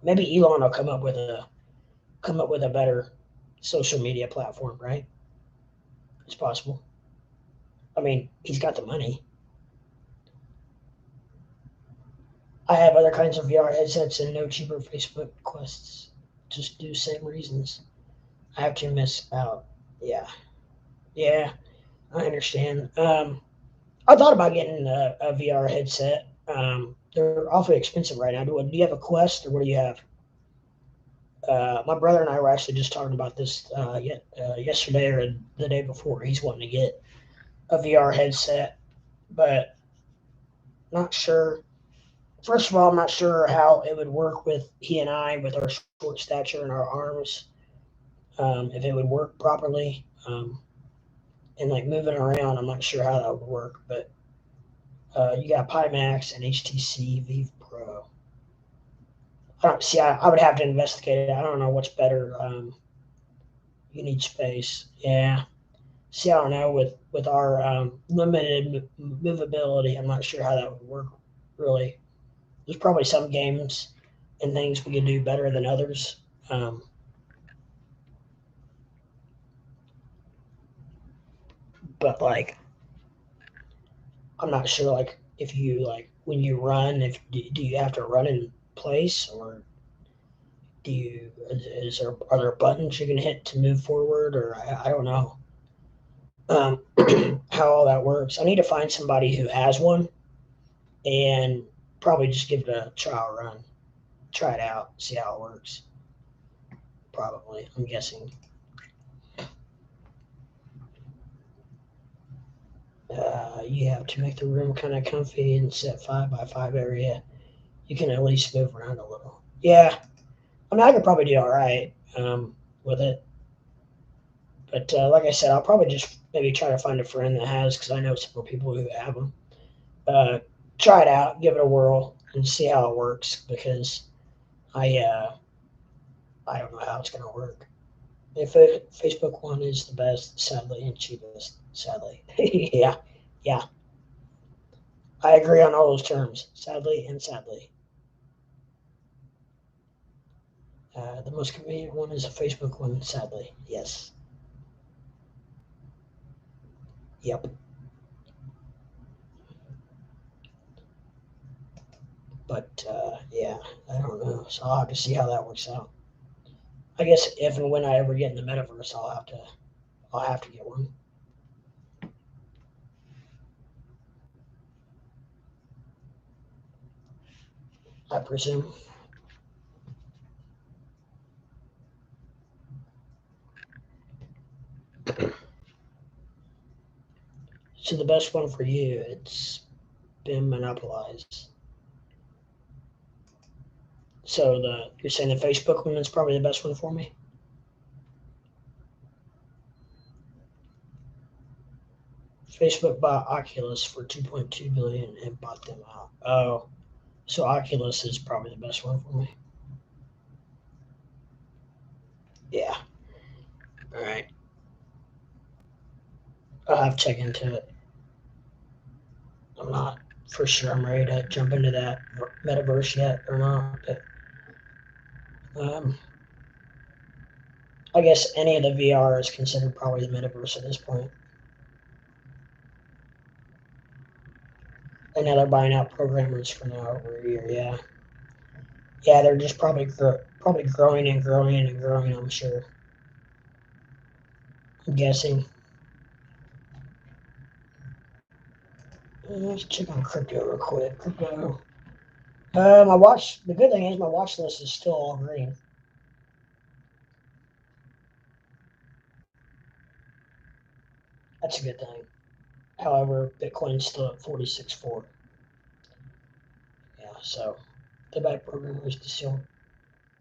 Speaker 1: maybe Elon will come up with a better social media platform, right? It's possible. I mean, he's got the money. I have other kinds of VR headsets and no cheaper Facebook quests. just do same reasons. I have to miss out. Yeah, yeah, I understand. I thought about getting a VR headset. They're awfully expensive right now. Do you have a Quest or what do you have? My brother and I were actually just talking about this yesterday or the day before. He's wanting to get a VR headset, but not sure. First of all, I'm not sure how it would work with he and I with our short stature and our arms. If it would work properly, and like moving around, I'm not sure how that would work. But you got Pimax and HTC Vive Pro. I don't see. I would have to investigate it. I don't know what's better. You need space. Yeah. See, I don't know with our limited movability. I'm not sure how that would work. Really, there's probably some games and things we could do better than others. Um, but like, I'm not sure. Like, if you like when you run, if do you have to run in place or do you is there are there buttons you can hit to move forward or I don't know how all that works. I need to find somebody who has one and probably just give it a trial run, try it out, see how it works. Probably, I'm guessing. You have to make the room kind of comfy and set 5x5 area. You can at least move around a little. Yeah, I mean, I could probably do all right with it. But like I said, I'll probably just maybe try to find a friend that has, because I know several people who have them. Uh, Try it out, give it a whirl, and see how it works. Because I I don't know how it's going to work. If Facebook one is the best, sadly, and cheapest, sadly. Yeah, yeah. I agree on all those terms, sadly and sadly. The most convenient one is a Facebook one, sadly. Yes. Yep. But yeah, I don't know. So I'll have to see how that works out. I guess if and when I ever get in the metaverse, I'll have to get one. I presume. So the best one for you, it's been monopolized. So you're saying the Facebook one is probably the best one for me. Facebook bought Oculus for 2.2 billion and bought them out. Oh, so Oculus is probably the best one for me. Yeah. All right. I'll have to check into it. I'm not for sure I'm ready to jump into that metaverse yet or not, but um, I guess any of the VR is considered probably the metaverse at this point. And now they're buying out programmers for now over a year. Yeah, yeah, they're just probably growing and growing and growing. I'm sure. I'm guessing. Let's check on crypto real quick. Crypto. My watch. The good thing is my watch list is still all green. That's a good thing. However, Bitcoin's still at 46.4. Yeah, so the bad programmers still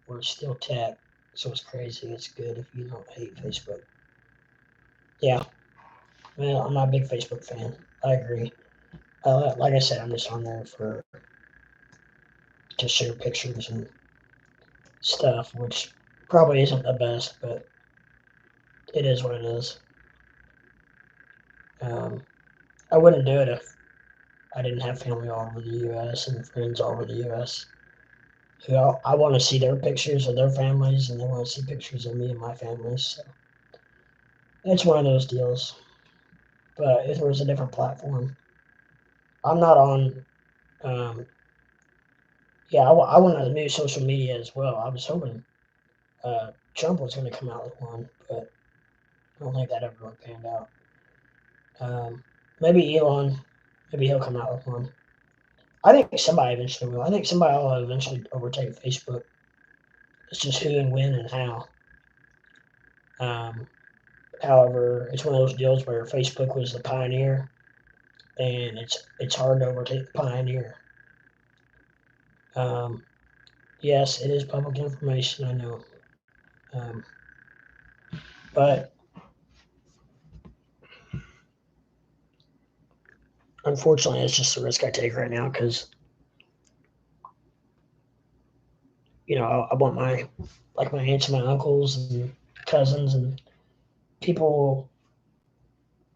Speaker 1: we're still tapped. So it's crazy. It's good if you don't hate Facebook. Yeah, well, I'm not a big Facebook fan. I agree. Like I said, I'm just on there for to share pictures and stuff, which probably isn't the best, but it is what it is. Um, I wouldn't do it if I didn't have family all over the U.S. and friends all over the U.S. who I want to see their pictures of their families, and they want to see pictures of me and my families. So it's one of those deals. But if there was a different platform, I'm not on. Um, yeah, I want to do social media as well. I was hoping Trump was going to come out with one, but I don't think that ever really panned out. Maybe Elon, maybe he'll come out with one. I think somebody eventually will. I think somebody will eventually overtake Facebook. It's just who and when and how. Um, However, it's one of those deals where Facebook was the pioneer, and it's hard to overtake the pioneer. Um, yes, it is public information. I know, um, but unfortunately, it's just the risk I take right now because I want my aunts and my uncles and cousins and people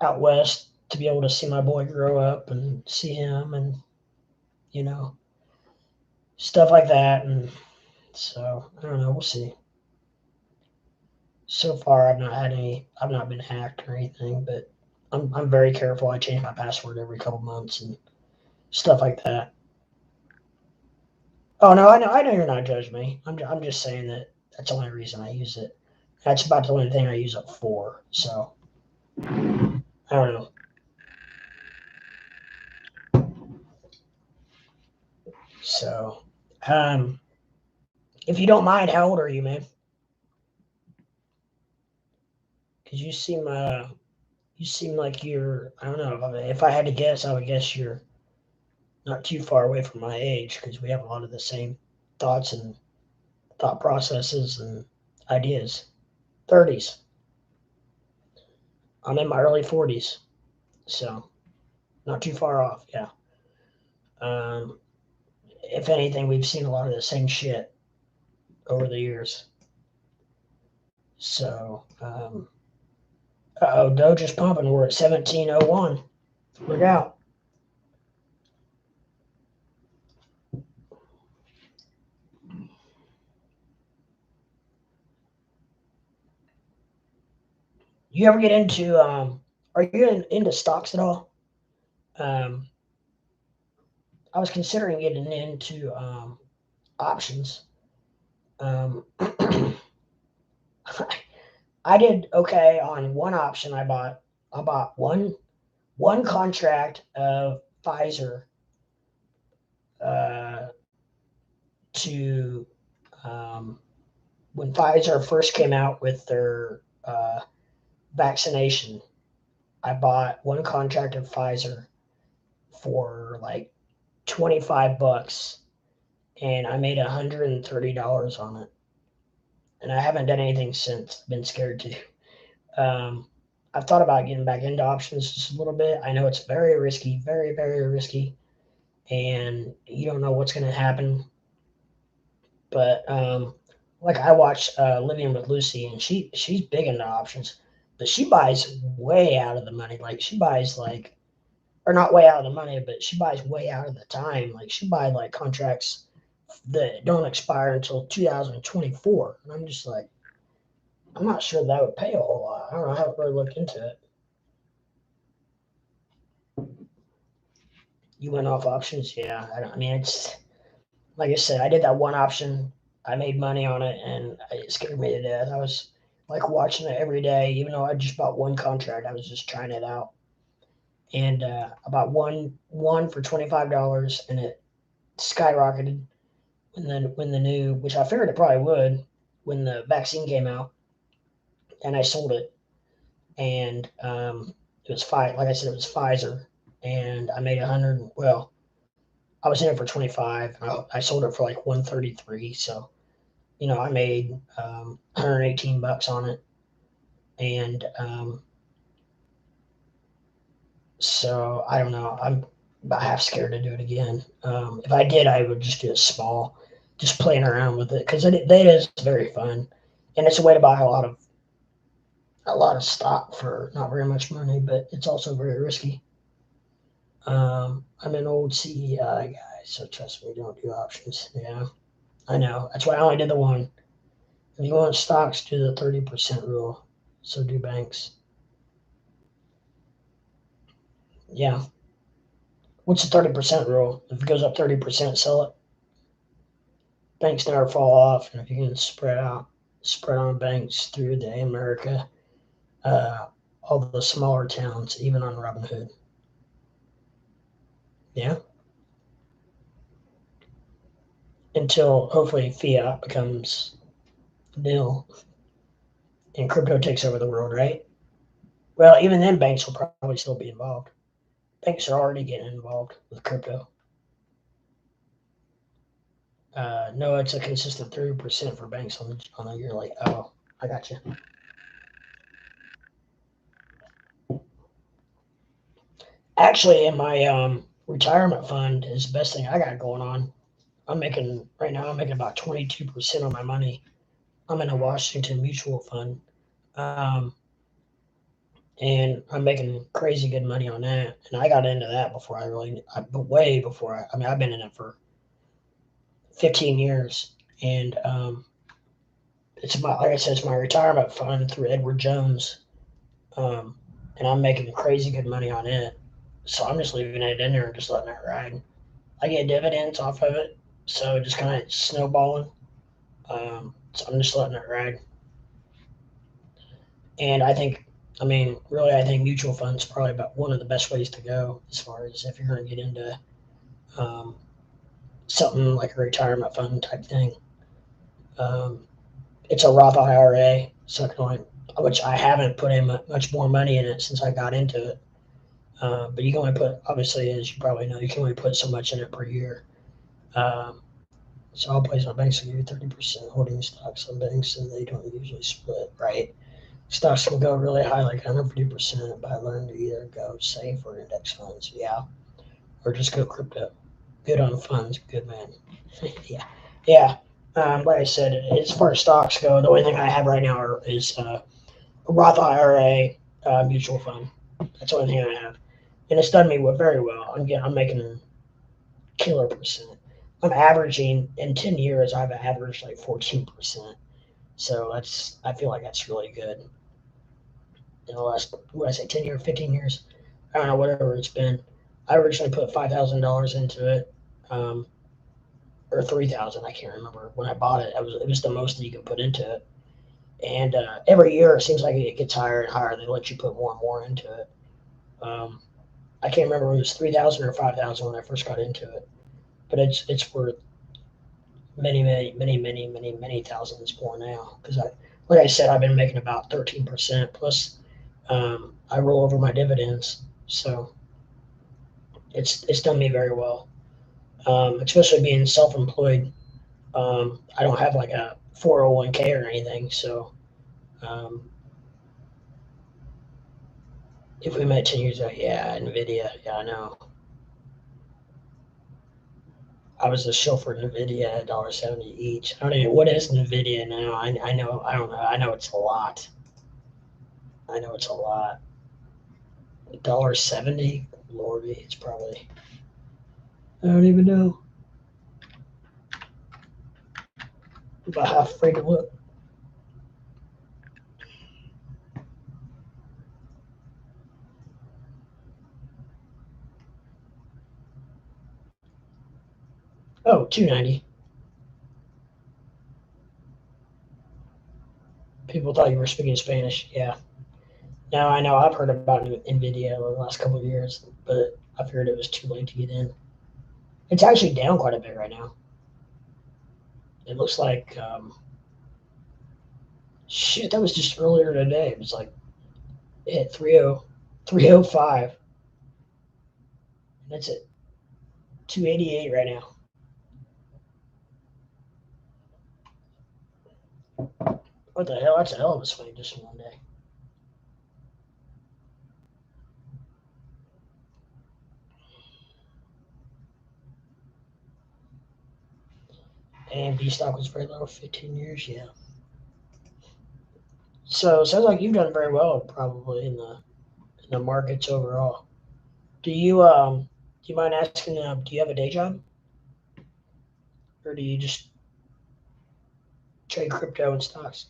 Speaker 1: out west to be able to see my boy grow up and see him and you know stuff like that. And so I don't know. We'll see. So far, I've not been hacked or anything, but I'm very careful. I change my password every couple months and stuff like that. Oh no, I know you're not judging me. I'm just saying that that's the only reason I use it. That's about the only thing I use it for. So I don't know. So, um, if you don't mind, how old are you, man? Because you seem like you're. I don't know. If I had to guess, I would guess you're not too far away from my age because we have a lot of the same thoughts and thought processes and ideas. 30s. I'm in my early 40s, so not too far off. Yeah. Um, if anything, we've seen a lot of the same shit over the years. So, oh, Doge is pumping. We're at 1701. Look out. You ever get into, are you into stocks at all? Um, I was considering getting into options. Um, I did okay on one option. I bought one contract of Pfizer uh, to um, when Pfizer first came out with their vaccination. I bought one contract of Pfizer for like $25, and I made $130 on it. And I haven't done anything since. I've been scared to. Um, I've thought about getting back into options just a little bit. I know it's very risky, very, very risky, and you don't know what's going to happen. But like I watch Living with Lucy, and she's big into options, but she buys way out of the money. Like she buys like, or not way out of the money, but she buys way out of the time. Like she buys like contracts that don't expire until 2024, and I'm just like, I'm not sure that would pay a whole lot. I don't know. I haven't really looked into it. You went off options, yeah. I mean, it's like I said. I did that one option. I made money on it, and it scared me to death. I was like watching it every day, even though I just bought one contract. I was just trying it out, and I bought one for $25, and it skyrocketed when the new, which I figured it probably would, when the vaccine came out, and I sold it, and it was like I said, it was Pfizer, and I made 100. Well, I was in it for 25. I sold it for like 133. So, I made 118 bucks on it. And so I don't know. I'm about half scared to do it again. If I did, I would just do it small, just playing around with it because it is very fun, and it's a way to buy a lot of stock for not very much money, but it's also very risky. I'm an old CEI guy, so trust me, don't do options. Yeah, I know. That's why I only did the one. If you want stocks, do the 30% rule. So do banks. Yeah. What's the 30% rule? If it goes up 30%, sell it. Banks never fall off, and if you can spread out. spread on banks through the America, all the smaller towns, even on Robinhood. Yeah. Until hopefully fiat becomes nil and crypto takes over the world, right? Well, even then, banks will probably still be involved. Banks are already getting involved with crypto. No, it's a consistent 3% for banks on a yearly. Oh, I got you. Actually, in my retirement fund is the best thing I got going on. I'm making right now. I'm making about 22% of my money. I'm in a Washington mutual fund, um, and I'm making crazy good money on that. And I got into that before way before I mean, I've been in it for 15 years, and it's like I said, it's my retirement fund through Edward Jones, um, and I'm making crazy good money on it. So I'm just leaving it in there and just letting it ride. I get dividends off of it, so just kind of snowballing. So I'm just letting it ride. And I mean, really, I think mutual funds probably about one of the best ways to go as far as if you're going to get into um, something like a retirement fund type thing. Um, it's a Roth IRA, so which I haven't put in much more money in it since I got into it. But you can only put, obviously, as you probably know, you can only put so much in it per year. Um, so all places my banks will give you 30% holding stocks on banks, and they don't usually split, right? Stocks can go really high, like 150%, but I learned to either go safe or index funds, yeah, or just go crypto. Good on funds, good man. Yeah, yeah. Like I said, as far as stocks go, the only thing I have right now is a Roth IRA mutual fund. That's the only thing I have, and it's done me very well. I'm making killer percent. I'm averaging in 10 years. I've averaged like 14%. So I feel like that's really good in the last, what I say, 10 years, 15 years. I don't know, whatever it's been. I originally put $5,000 into it, um, or 3,000. I can't remember when I bought it. It was the most that you could put into it. And every year it seems like it gets higher and higher. They let you put more and more into it. Um, I can't remember if it was 3,000 or 5,000 when I first got into it, but it's worth many thousands more now because like I said, I've been making about 13% plus. I roll over my dividends, so it's done me very well. Especially being self-employed. I don't have like a 401k or anything, so um, if we met 10 years ago, yeah, Nvidia, yeah, I know. I was a chauffeur at Nvidia at $1.70 each. I don't even, what is Nvidia now? I know, I don't know. I know it's a lot. I know it's a lot. $1.70, lordy, it's probably. I don't even know. I'm about half afraid to look. Oh, 290. People thought you were speaking Spanish. Yeah. Now I know I've heard about Nvidia over the last couple of years, but I figured it was too late to get in. It's actually down quite a bit right now. It looks like shit. That was just earlier today. It was like it hit 305. That's it. 288 right now. What the hell? That's a hell of a swing just in one day. AMD stock was very low, 15 years. Yeah. So it sounds like you've done very well, probably in the markets overall. Do you mind asking? Do you have a day job, or do you just trade crypto and stocks?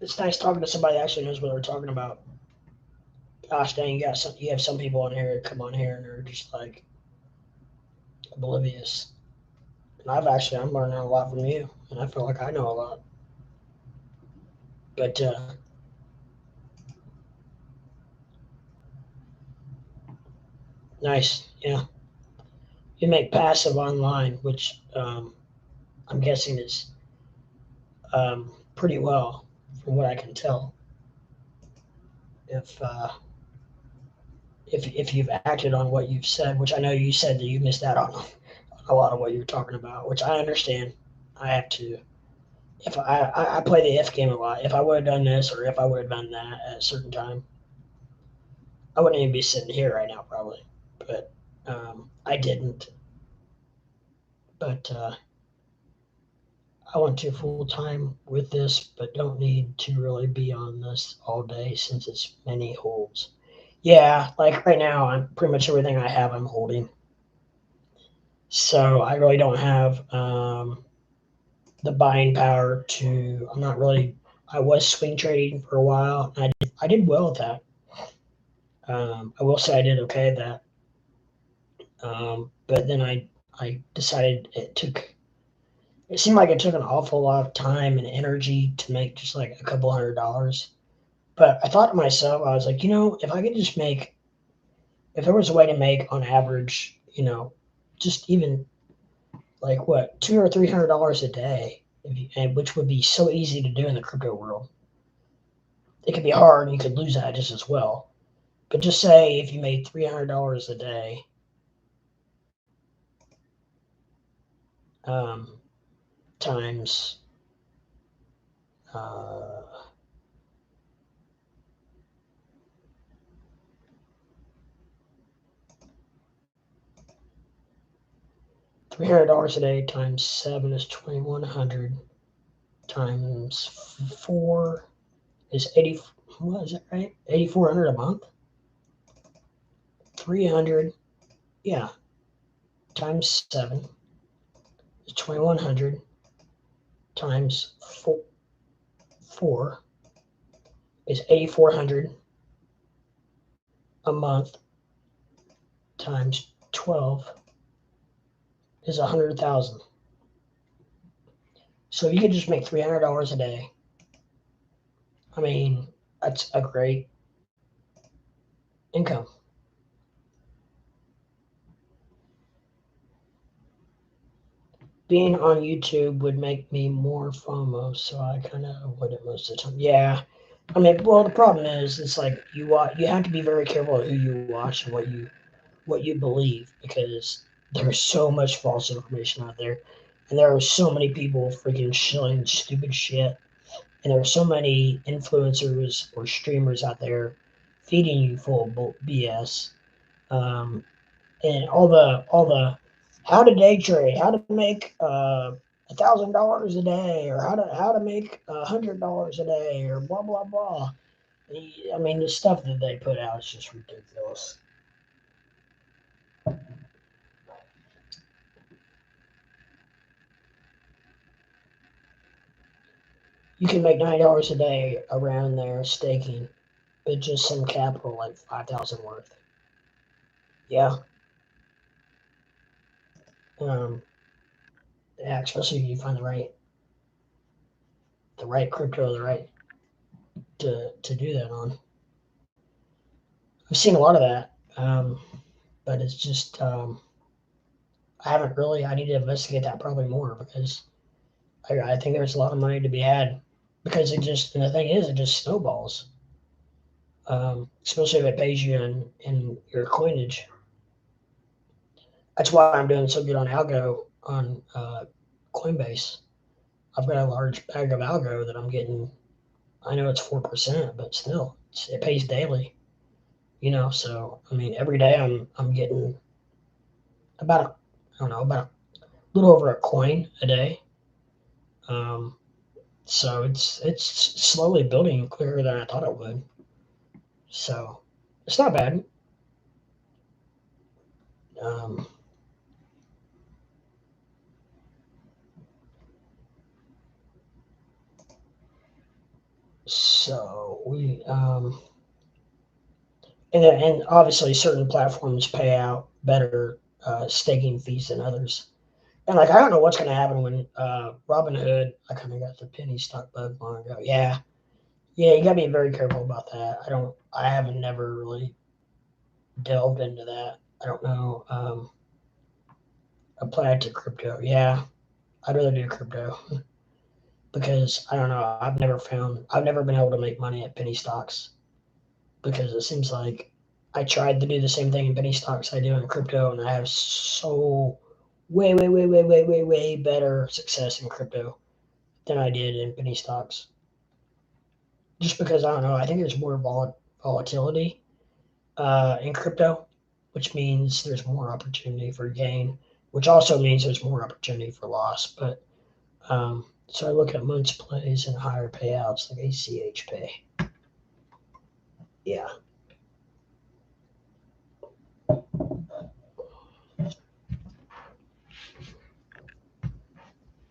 Speaker 1: it's nice talking to somebody that actually knows what they're talking about. Gosh dang, you have some people on here that come on here and they're just like oblivious. And I'm learning a lot from you, and I feel like I know a lot. But nice, yeah. You make passive online, which I'm guessing is pretty well, from what I can tell. If if you've acted on what you've said, which I know you said that you missed out on a lot of what you're talking about, which I understand. I have to. If I play the if game a lot, if I would have done this or if I would have done that at a certain time, I wouldn't even be sitting here right now probably. But I didn't. But I went to full time with this, but don't need to really be on this all day since it's many holds. Yeah, like right now, I'm pretty much everything I have I'm holding. So I really don't have the buying power to. I'm not really. I was swing trading for a while. And I did well at that. I will say I did okay at that. But then I decided it took. It seemed like it took an awful lot of time and energy to make just like a couple $100. But I thought to myself, I was like, if I could just make, if there was a way to make on average, just even like what, $200 or $300 a day, and which would be so easy to do in the crypto world. It could be hard, and you could lose that just as well. But just say if you made $300 a day, um, times uh, $300 a day times 7 is 2,100 times 4 is 80. What is it, right? 8,400 a month. 300, yeah, times 7 is 2,100 times 4 is 8,400 a month times 12 is 100,000. So you could just make $300 a day. I mean, that's a great income. Being on YouTube would make me more FOMO, so I kind of avoid it most of the time. Yeah, I mean, well, the problem is, it's like you have to be very careful of who you watch and what you believe, because there's so much false information out there, and there are so many people freaking shilling stupid shit, and there are so many influencers or streamers out there feeding you full of BS. Um, and all the how to day trade, how to make $1,000 a day, or how to make $100 a day, or blah blah blah. I mean, the stuff that they put out is just ridiculous. You can make $9 a day around there staking, with just some capital like 5,000 worth. Yeah. Um, yeah, especially if you find the right crypto, the right to do that on. I've seen a lot of that, but it's just I haven't really. I need to investigate that probably more, because I think there's a lot of money to be had, because and the thing is, it just snowballs. Especially if it pays you in your coinage. That's why I'm doing so good on algo on Coinbase. I've got a large bag of algo that I'm getting. I know it's 4%, but still, it pays daily. So I mean, every day I'm getting about I don't know, about a little over a coin a day. Um, so it's slowly building quicker than I thought it would. So it's not bad. Um, So we and obviously certain platforms pay out better staking fees than others. And like I don't know what's going to happen when Robinhood. I kind of got the penny stock bug long ago. Yeah, yeah, you got to be very careful about that. I haven't never really delved into that. I don't know. Applied to crypto. Yeah, I'd rather do crypto because I don't know. I've never been able to make money at penny stocks because it seems like I tried to do the same thing in penny stocks I do in crypto, and I have so way better success in crypto than I did in penny stocks. Just because I don't know, I think there's more volatility in crypto, which means there's more opportunity for gain, which also means there's more opportunity for loss. But so I look at months plays and higher payouts like ACH pay. Yeah,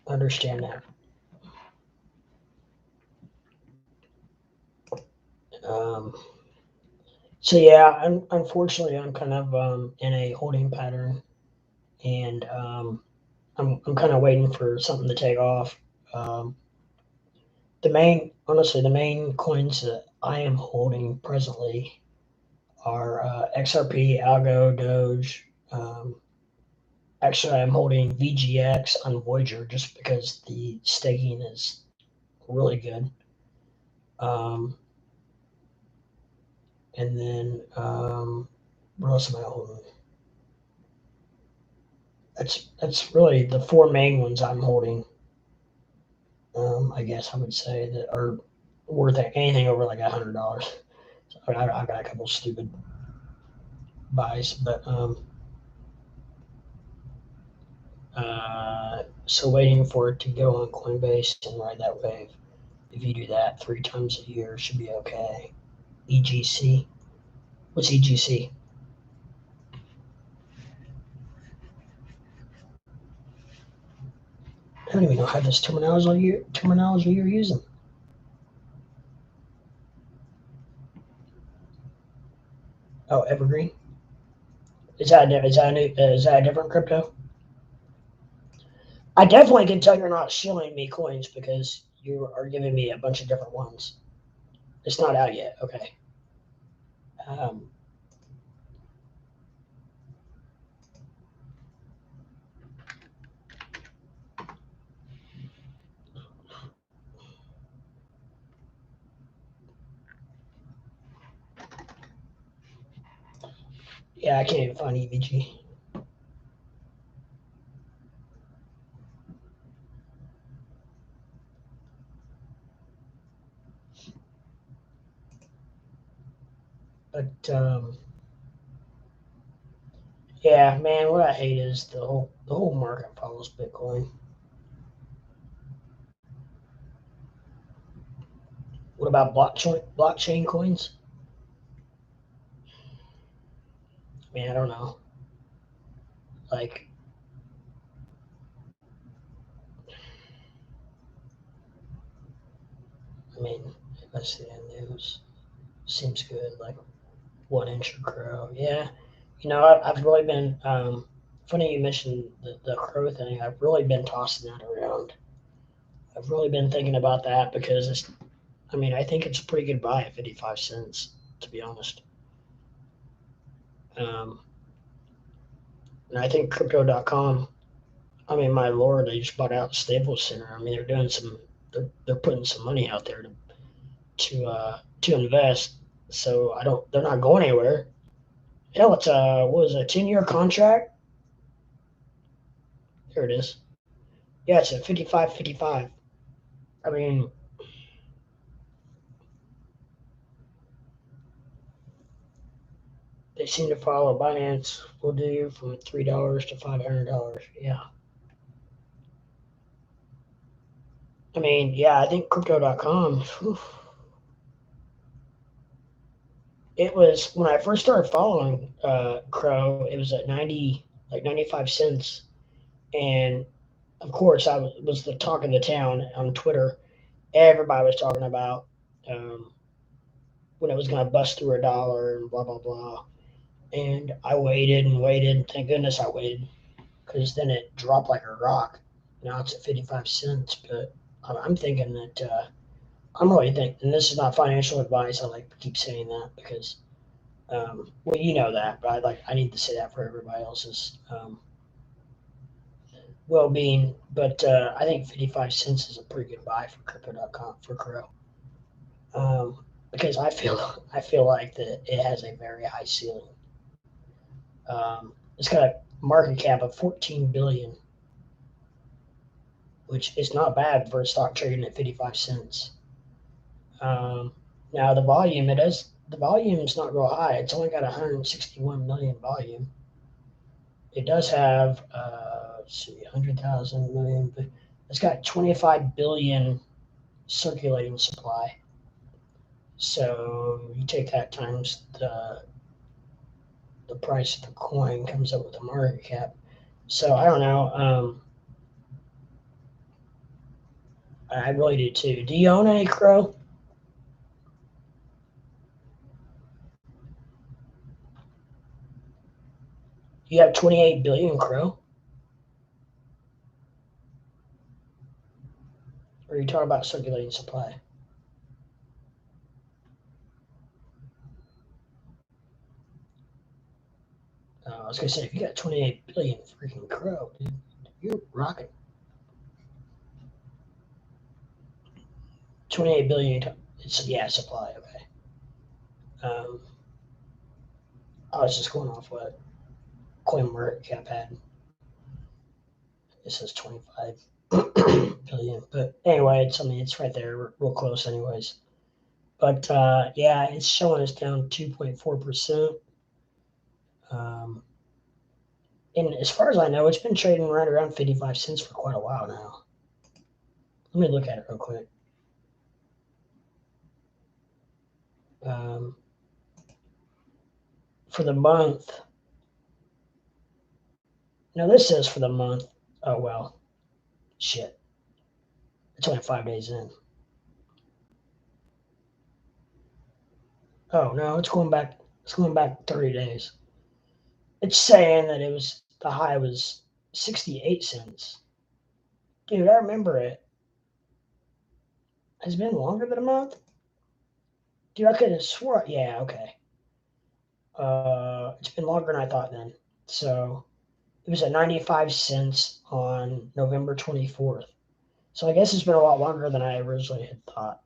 Speaker 1: understand that. Um, so yeah, unfortunately, I'm kind of in a holding pattern, and I'm kind of waiting for something to take off. Um, honestly, the main coins that I am holding presently are XRP, ALGO, Doge. Actually, I'm holding VGX on Voyager just because the staking is really good. Um, and then what else am I holding? That's really the four main ones I'm holding. I guess I would say that are worth anything over like $100. So I got a couple stupid buys, but so waiting for it to go on Coinbase and ride that wave. If you do that 3 times a year, should be okay. EGC. What's EGC? I don't even know how this terminology you're using. Oh, Evergreen. Is that a different crypto? I definitely can tell you're not shilling me coins because you are giving me a bunch of different ones. It's not out yet. Okay. Um, yeah, I can't even find EVG. But yeah, man, what I hate is the whole market follows Bitcoin. What about blockchain coins? I mean, I don't know. Like, I mean, if I see the news, seems good. Like 1 inch crow. Yeah, I've really been. Funny you mentioned the crow thing. I've really been tossing that around. I've really been thinking about that because it's. I mean, I think it's a pretty good buy at 55 cents. To be honest, um, and I think Crypto.com. I mean, my lord, they just bought out Staples Center. I mean, they're doing some. They're putting some money out there to invest. So I don't. They're not going anywhere. Hell, it's a what was it, a 10-year contract? Here it is. Yeah, it's a 55.55. I mean, they seem to follow Binance will do you from $3 to $500. Yeah. I mean, yeah, I think crypto.com, whew, it was when I first started following Crow, it was at 90, like 95 cents. And of course, I was the talk of the town on Twitter. Everybody was talking about when it was going to bust through $1 and blah blah blah. And I waited and waited. Thank goodness I waited, because then it dropped like a rock. Now it's at 55 cents. But I'm thinking that I'm really thinking, and this is not financial advice. I like to keep saying that because, well, you know that, but I need to say that for everybody else's well-being. But I think 55 cents is a pretty good buy for crypto.com for Crow. Because I feel like that it has a very high ceiling. It's got a market cap of 14 billion, which is not bad for a stock trading at 55 cents. Um, Now the volume is not real high. It's only got 161 million volume. It does have let's see, 100,000 million, but it's got 25 billion circulating supply. So you take that times the price of the coin, comes up with the market cap. So I don't know. I really do too. Do you own any Crow? You have 28 billion Crow? Or are you talking about circulating supply? I was gonna say, if you got 28 billion freaking Crow, dude, you're rocking. 28 billion. It's yeah, supply. Okay. Um, I was just going off what Coin Market Cap had. It says 25 billion, but anyway, it's right there, real close, anyways. But yeah, it's showing us down 2.4%. Um, and as far as I know, it's been trading right around 55 cents for quite a while now. Let me look at it real quick. Um, for the month, now this says for the month. Oh well, shit. It's only 5 days in. Oh no, it's going back. It's going back 30 days. It's saying that the high was 68 cents. Dude, I remember it. Has it been longer than a month? Dude, I could have swore. Yeah, okay. It's been longer than I thought then. So it was at 95 cents on November 24th. So I guess it's been a lot longer than I originally had thought.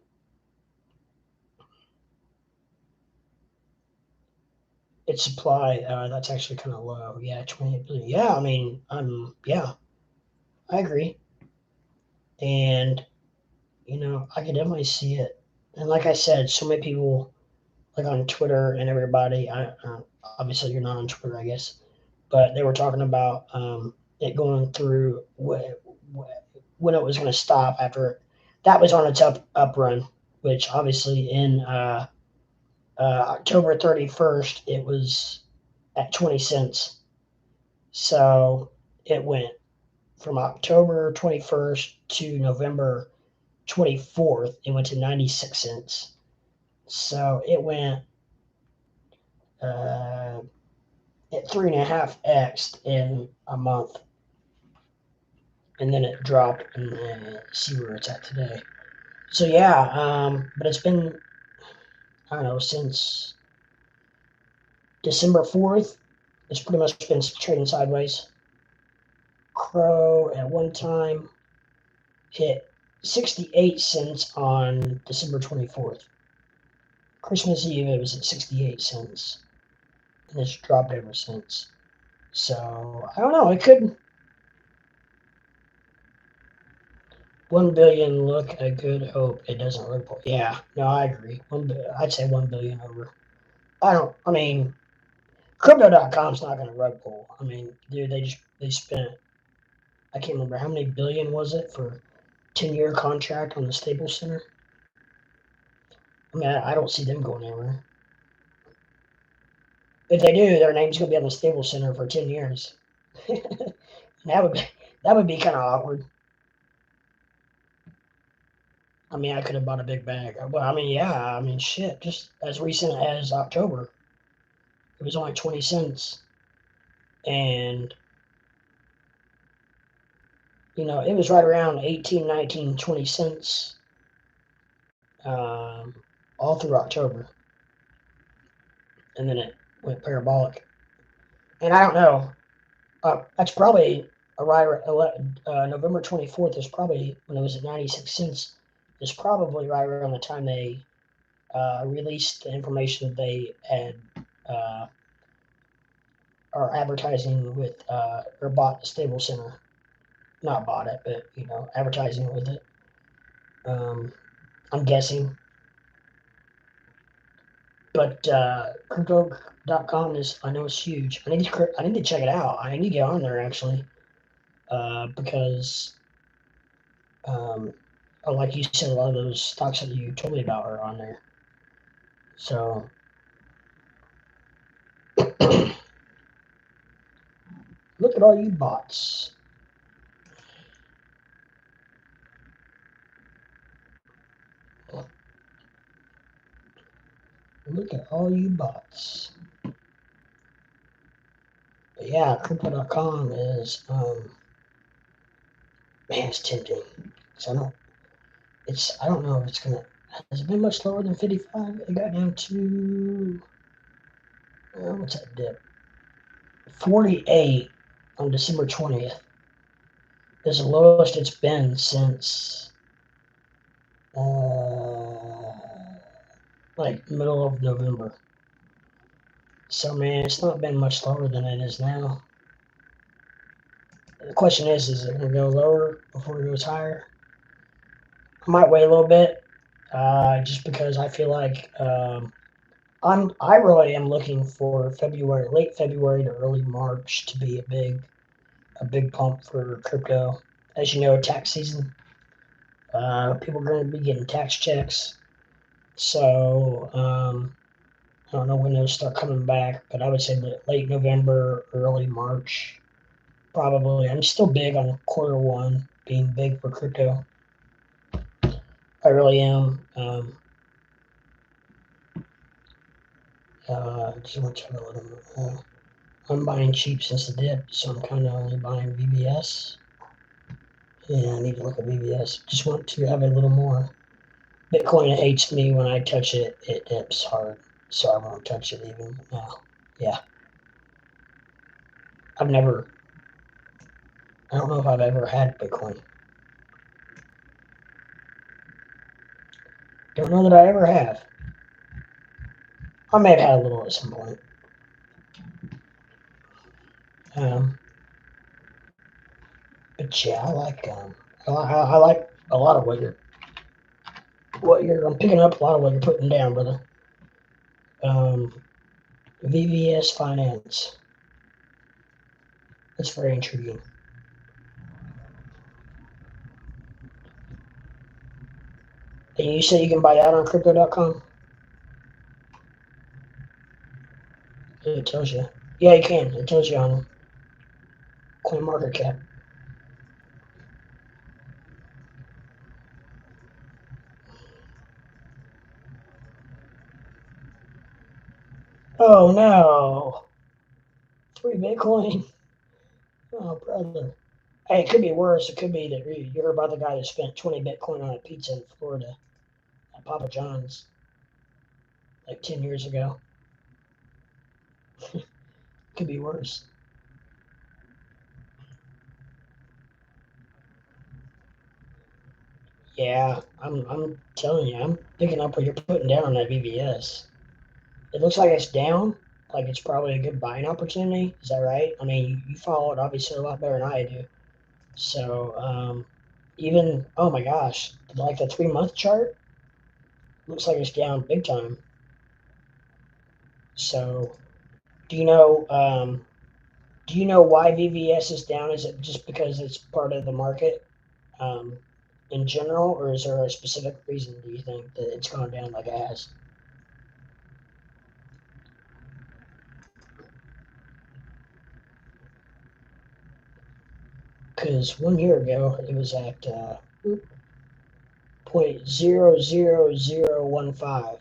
Speaker 1: Its supply, that's actually kind of low. Yeah, 28 billion. Yeah, I mean, yeah, I agree. And, I can definitely see it. And like I said, so many people, like on Twitter and everybody, obviously you're not on Twitter, I guess, but they were talking about it going through when it was going to stop after that was on its up run, which obviously in October 31st it was at 20 cents. So it went from October 21st to November 24th. It went to 96 cents. So it went uh, at 3.5x in a month, and then it dropped, and then see where it's at today. So yeah, but it's been, I don't know, since December 4th. It's pretty much been trading sideways. Crow at one time hit 68 cents on December 24th. Christmas Eve it was at 68 cents, and it's dropped ever since. So I don't know. It could 1 billion look a good hope. It doesn't look. Yeah, no, I agree. I'd say 1 billion over. I don't. I mean, crypto.com's not going to rug pull. I mean, dude, they spent. I can't remember how many billion was it for 10-year contract on the Staples Center. I mean, I don't see them going anywhere. If they do, their name's going to be on the Staples Center for 10 years. that would be kind of awkward. I mean, I could have bought a big bag. Well, I mean, yeah, I mean, shit. Just as recent as October, it was only 20 cents, and it was right around 18, 19, 20 cents um, all through October, and then it went parabolic. And I don't know. That's probably November 24th is probably when it was at 96 cents. Is probably right around the time they released the information that they had uh, are advertising with or bought the Stable Center. Not bought it, but advertising with it. I'm guessing. But crypto.com is, I know it's huge. I need to check it out. I need to get on there actually because um, like you said, a lot of those stocks that you told me about are on there. So look at all you bots. Look at all you bots. But yeah, crypto.com is man, it's tempting. So I don't know if it's gonna. Has it been much lower than 55? It got down to what's that dip? 48 on December 20th. It's the lowest it's been since like middle of November. So man, it's not been much lower than it is now. The question is it going to go lower before it goes higher? I might wait a little bit, just because I feel like I really am looking for February, late February to early March to be a big pump for crypto. As you know, tax season. People are going to be getting tax checks, so I don't know when those start coming back, but I would say late November, early March, probably. I'm still big on quarter one being big for crypto. I really am. Just want to check a little. I'm buying cheap since the dip, so I'm kind of only buying VBS. Yeah, I need to look at VBS. Just want to have a little more. Bitcoin hates me when I touch it. It dips hard, so I won't touch it even now. Yeah, I've never. I don't know if I've ever had Bitcoin. Don't know that I ever have. I may have had a little at some point. Um, but yeah, I like a lot of I'm picking up a lot of what you're putting down, brother. Um, VVS Finance. That's very intriguing. And you say you can buy that on crypto.com? It tells you. Yeah, you can. It tells you on CoinMarketCap. Oh no. 3 Bitcoin. Oh, brother. Hey, it could be worse. It could be that you heard about the guy that spent 20 Bitcoin on a pizza in Florida at Papa John's like 10 years ago. Could be worse. Yeah, I'm telling you, I'm picking up what you're putting down on that VVS. It looks like it's down. Like it's probably a good buying opportunity. Is that right? I mean, you follow it obviously a lot better than I do. So even oh my gosh, like the 3 month chart looks like it's down big time. So do you know do you know why VVS is down? Is it just because it's part of the market um, in general, or is there a specific reason? Do you think that it's gone down like it has? Because 1 year ago it was at 0.00015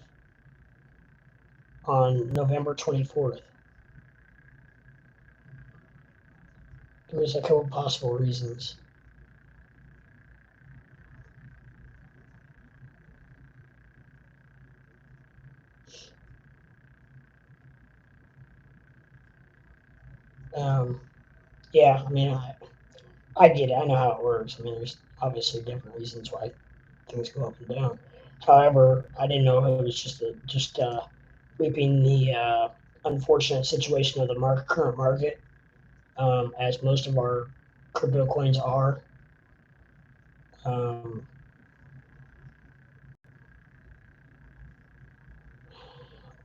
Speaker 1: on November 24th. There was a couple possible reasons. Yeah, I mean, I get it. I know how it works. I mean, there's obviously different reasons why things go up and down. However, I didn't know it was just reaping the unfortunate situation of the current market, as most of our crypto coins are. Um,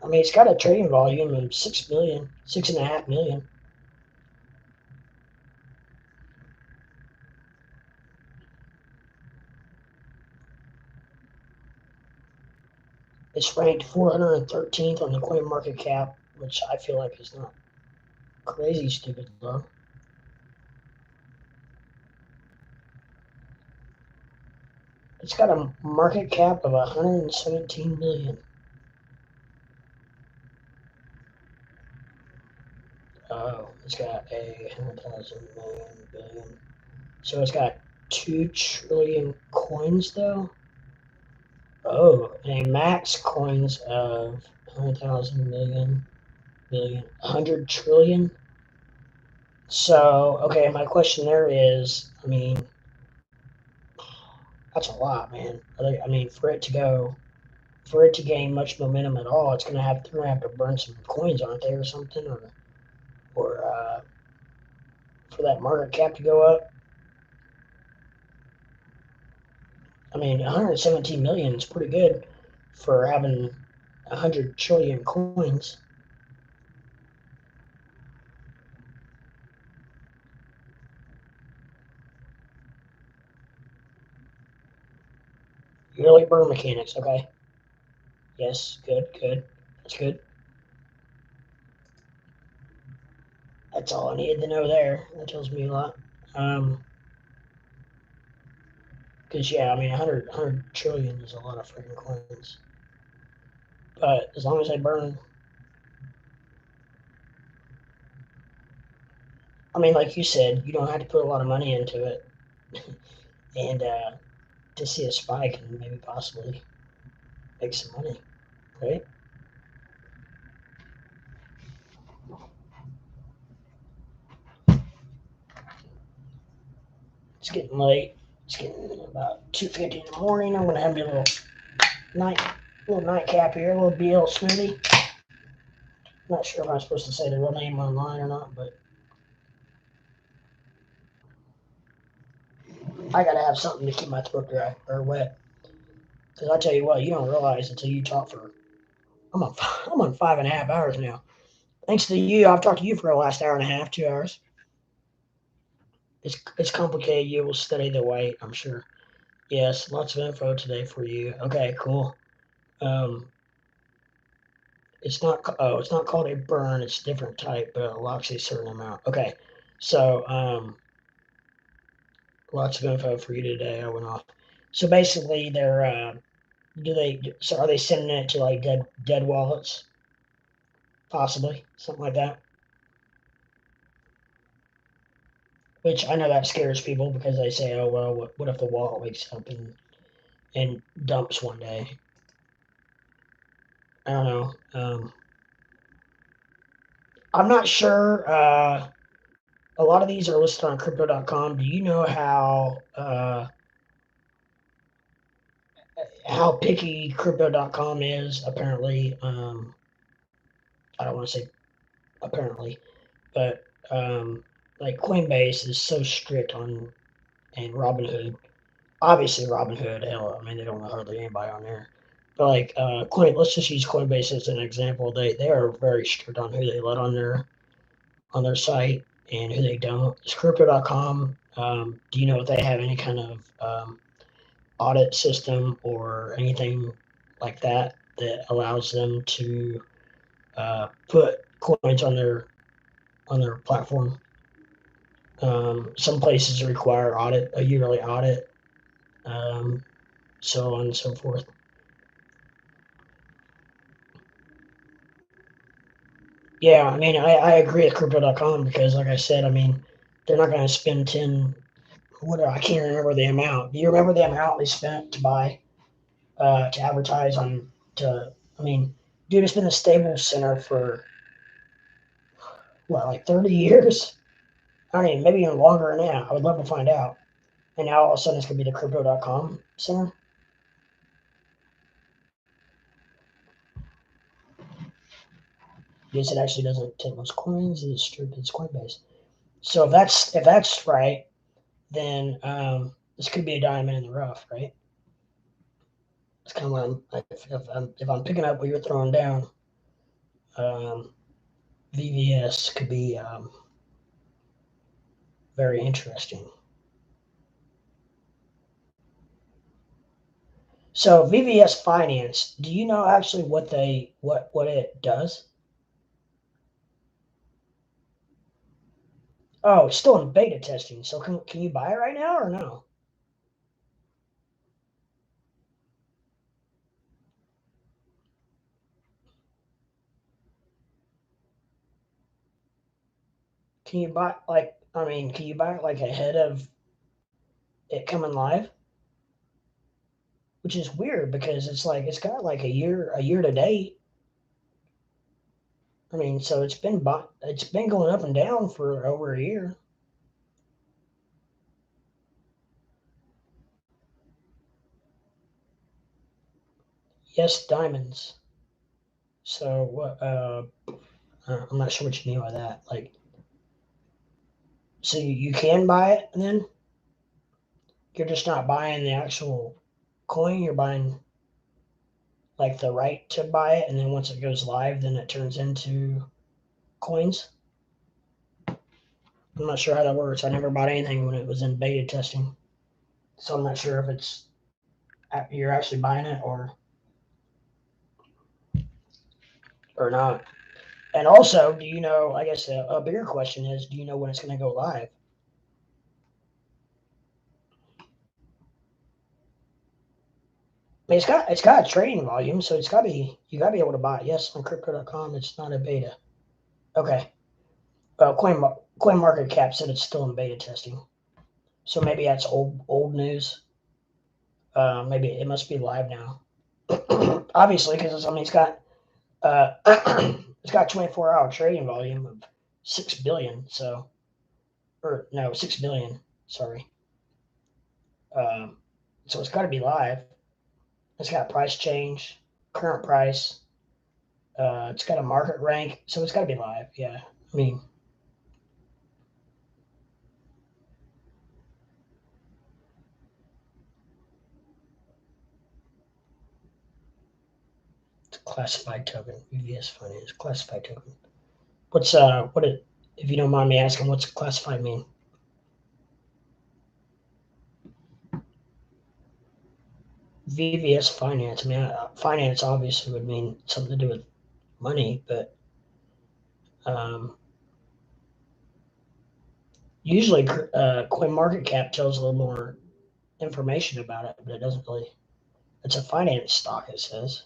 Speaker 1: I mean, it's got a trading volume of 6 million, 6.5 million. It's ranked 413th on the coin market cap, which I feel like is not crazy stupid low. It's got a market cap of 117 million. Oh, it's got a 100,000 million billion. So it's got 2 trillion coins though. Oh, and a max coins of 100,000 million billion, 100 trillion. So, okay, my question there is, I mean, that's a lot, man. I mean, for it to gain much momentum at all, they're gonna have to burn some coins, aren't they, or something, or for that market cap to go up. I mean, 117 million is pretty good for having 100 trillion coins. Early burn mechanics, okay. Yes, good, good. That's good. That's all I needed to know there. That tells me a lot. Because, yeah, I mean, 100 trillion is a lot of freaking coins. But as long as they burn, I mean, like you said, you don't have to put a lot of money into it. And to see a spike and maybe possibly make some money, right? It's getting late. It's getting about 2:50 in the morning. I'm gonna have me night, little nightcap here, a little BL smoothie. Not sure if I'm supposed to say the real name online or not, but I gotta have something to keep my throat dry or wet. Because I tell you what, you don't realize until you talk for. I'm on 5.5 hours now. Thanks to you, I've talked to you for the last hour and a half, 2 hours. It's complicated. You will study the weight, I'm sure. Yes, lots of info today for you. Okay, cool. Um, it's not called a burn. It's a different type, but it locks a certain amount. Okay, so lots of info for you today. I went off. So basically, they're so are they sending it to like dead wallets, possibly something like that? Which I know that scares people because they say, oh well, what if the wallet wakes up and dumps one day? I don't know. I'm not sure. A lot of these are listed on crypto.com. Do you know how picky crypto.com is? Apparently, I don't want to say apparently, but like Coinbase is so strict on, and Robinhood, obviously Robinhood, hell, I mean they don't know hardly anybody on there. But like let's just use Coinbase as an example. They are very strict on who they let on their site and who they don't. It's crypto.com. Do you know if they have any kind of audit system or anything like that allows them to put coins on their platform? Some places require a yearly audit. Um, so on and so forth. Yeah, I mean, I agree with crypto.com because, like I said, I mean, they're not going to spend 10, whatever, I can't remember the amount. Do you remember the amount they spent to buy, to advertise on, I mean, dude, it's been the Staples Center for, what, like 30 years? I mean, maybe even longer than that. I would love to find out. And now all of a sudden it's going to be the crypto.com center. Yes, it actually doesn't take most coins. It's Coinbase. So if that's right, then this could be a diamond in the rough, right? It's kind of what if I'm picking up what you're throwing down. Um, VVS could be very interesting. So VVS Finance, do you know actually what it does? Oh, it's still in beta testing. So can you buy it right now or no? Can you buy like I mean, can you buy it like ahead of it coming live? Which is weird because it's like it's got like a year to date. I mean, so it's been going up and down for over a year. Yes, diamonds. So what? I'm not sure what you mean by that. Like, so you can buy it, and then you're just not buying the actual coin. You're buying like the right to buy it, and then once it goes live, then it turns into coins. I'm not sure how that works. I never bought anything when it was in beta testing, so I'm not sure if you're actually buying it or not. And also, do you know? I guess a bigger question is, do you know when it's going to go live? I mean, it's got a trading volume, so it's got to be you got to be able to buy it. Yes, on crypto.com, it's not a beta. Okay. Coin Market Cap said it's still in beta testing, so maybe that's old news. Maybe it must be live now. Obviously, because I mean uh, it's got 24-hour trading volume of 6 billion. So or no 6 billion. Sorry. Um, so it's got to be live. It's got price change, current price. It's got a market rank, so it's got to be live. Yeah, I mean, it's a classified token. UVS Finance classified token. If you don't mind me asking, what's classified mean? VVS Finance. I mean, finance obviously would mean something to do with money, but um, usually Coin Market Cap tells a little more information about it, but it doesn't really. It's a finance stock, it says.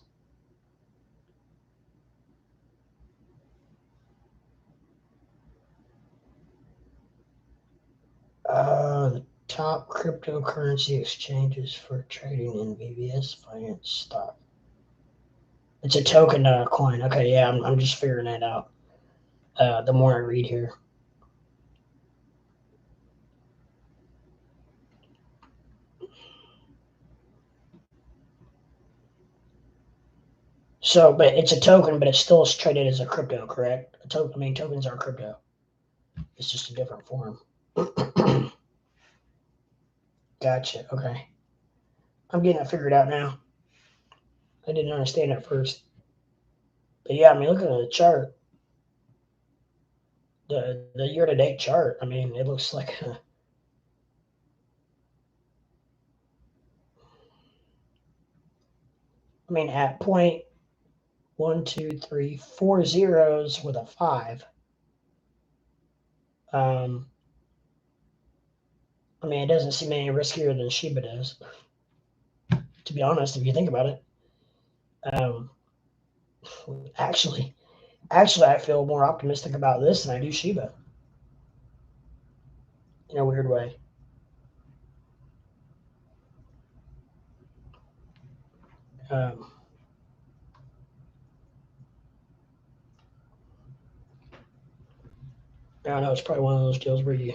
Speaker 1: The top cryptocurrency exchanges for trading in VVS Finance stock. It's a token, coin. Okay, yeah, I'm just figuring that out. The more I read here. So, but it's a token, but it's still traded as a crypto, correct? I mean, tokens are crypto. It's just a different form. Gotcha. Okay, I'm getting it figured out now. I didn't understand it first, but yeah, I mean, look at the chart, the year to date chart. I mean, it looks like. I mean, at point one, two, three, four zeros with a five. Um, I mean, it doesn't seem any riskier than SHIBA does. to be honest, if you think about it. Um, actually, I feel more optimistic about this than I do Shiba in a weird way. Um, I don't know. It's probably one of those deals where you,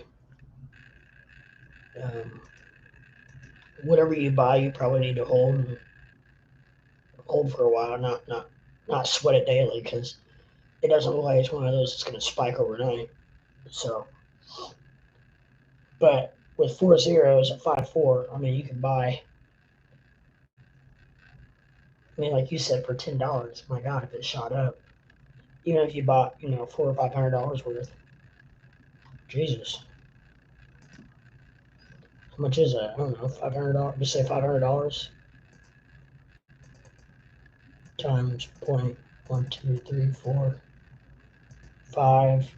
Speaker 1: um, whatever you buy, you probably need to hold for a while, not sweat it daily because it doesn't look like it's one of those that's going to spike overnight. So, but with 4 zeros at 5.4, I mean, you can buy. I mean, like you said, for $10. My God, if it shot up, even if you bought, $400 or $500 worth, Jesus, how much is that? I don't know, $500. Just say $500 times point 1, 2, 3, 4, 5.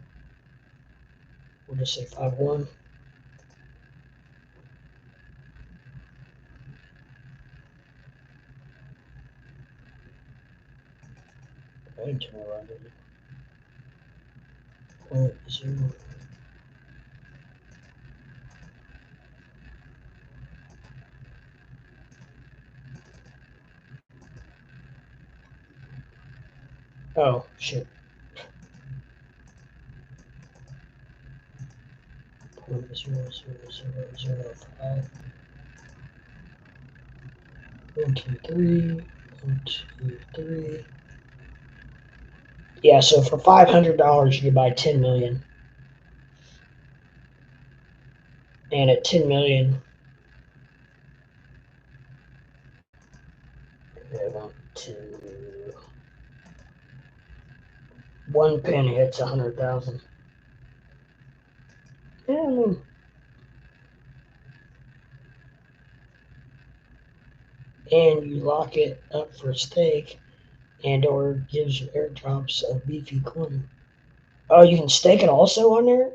Speaker 1: We'll just say 5.1. I didn't turn it around, did it? Point zero. Oh shit. 0.0005. 1, 2, 3. 1, 2, 3. Yeah, so for $500 you can buy 10 million, and at 10 million, to 1 penny hits 100,000. Yeah, I mean, and you lock it up for stake, and or gives you airdrops of beefy coin. Oh, you can stake it also on there.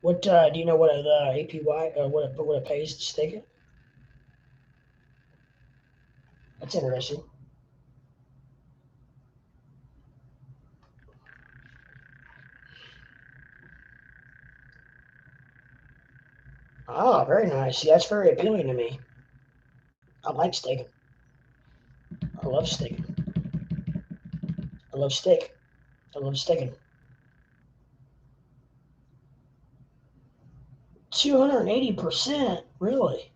Speaker 1: What do you know what the APY what it pays to stake it? That's interesting. Ah, very nice. See, that's very appealing to me. I like staking. I love staking. I love steak. I love staking. 280%, really?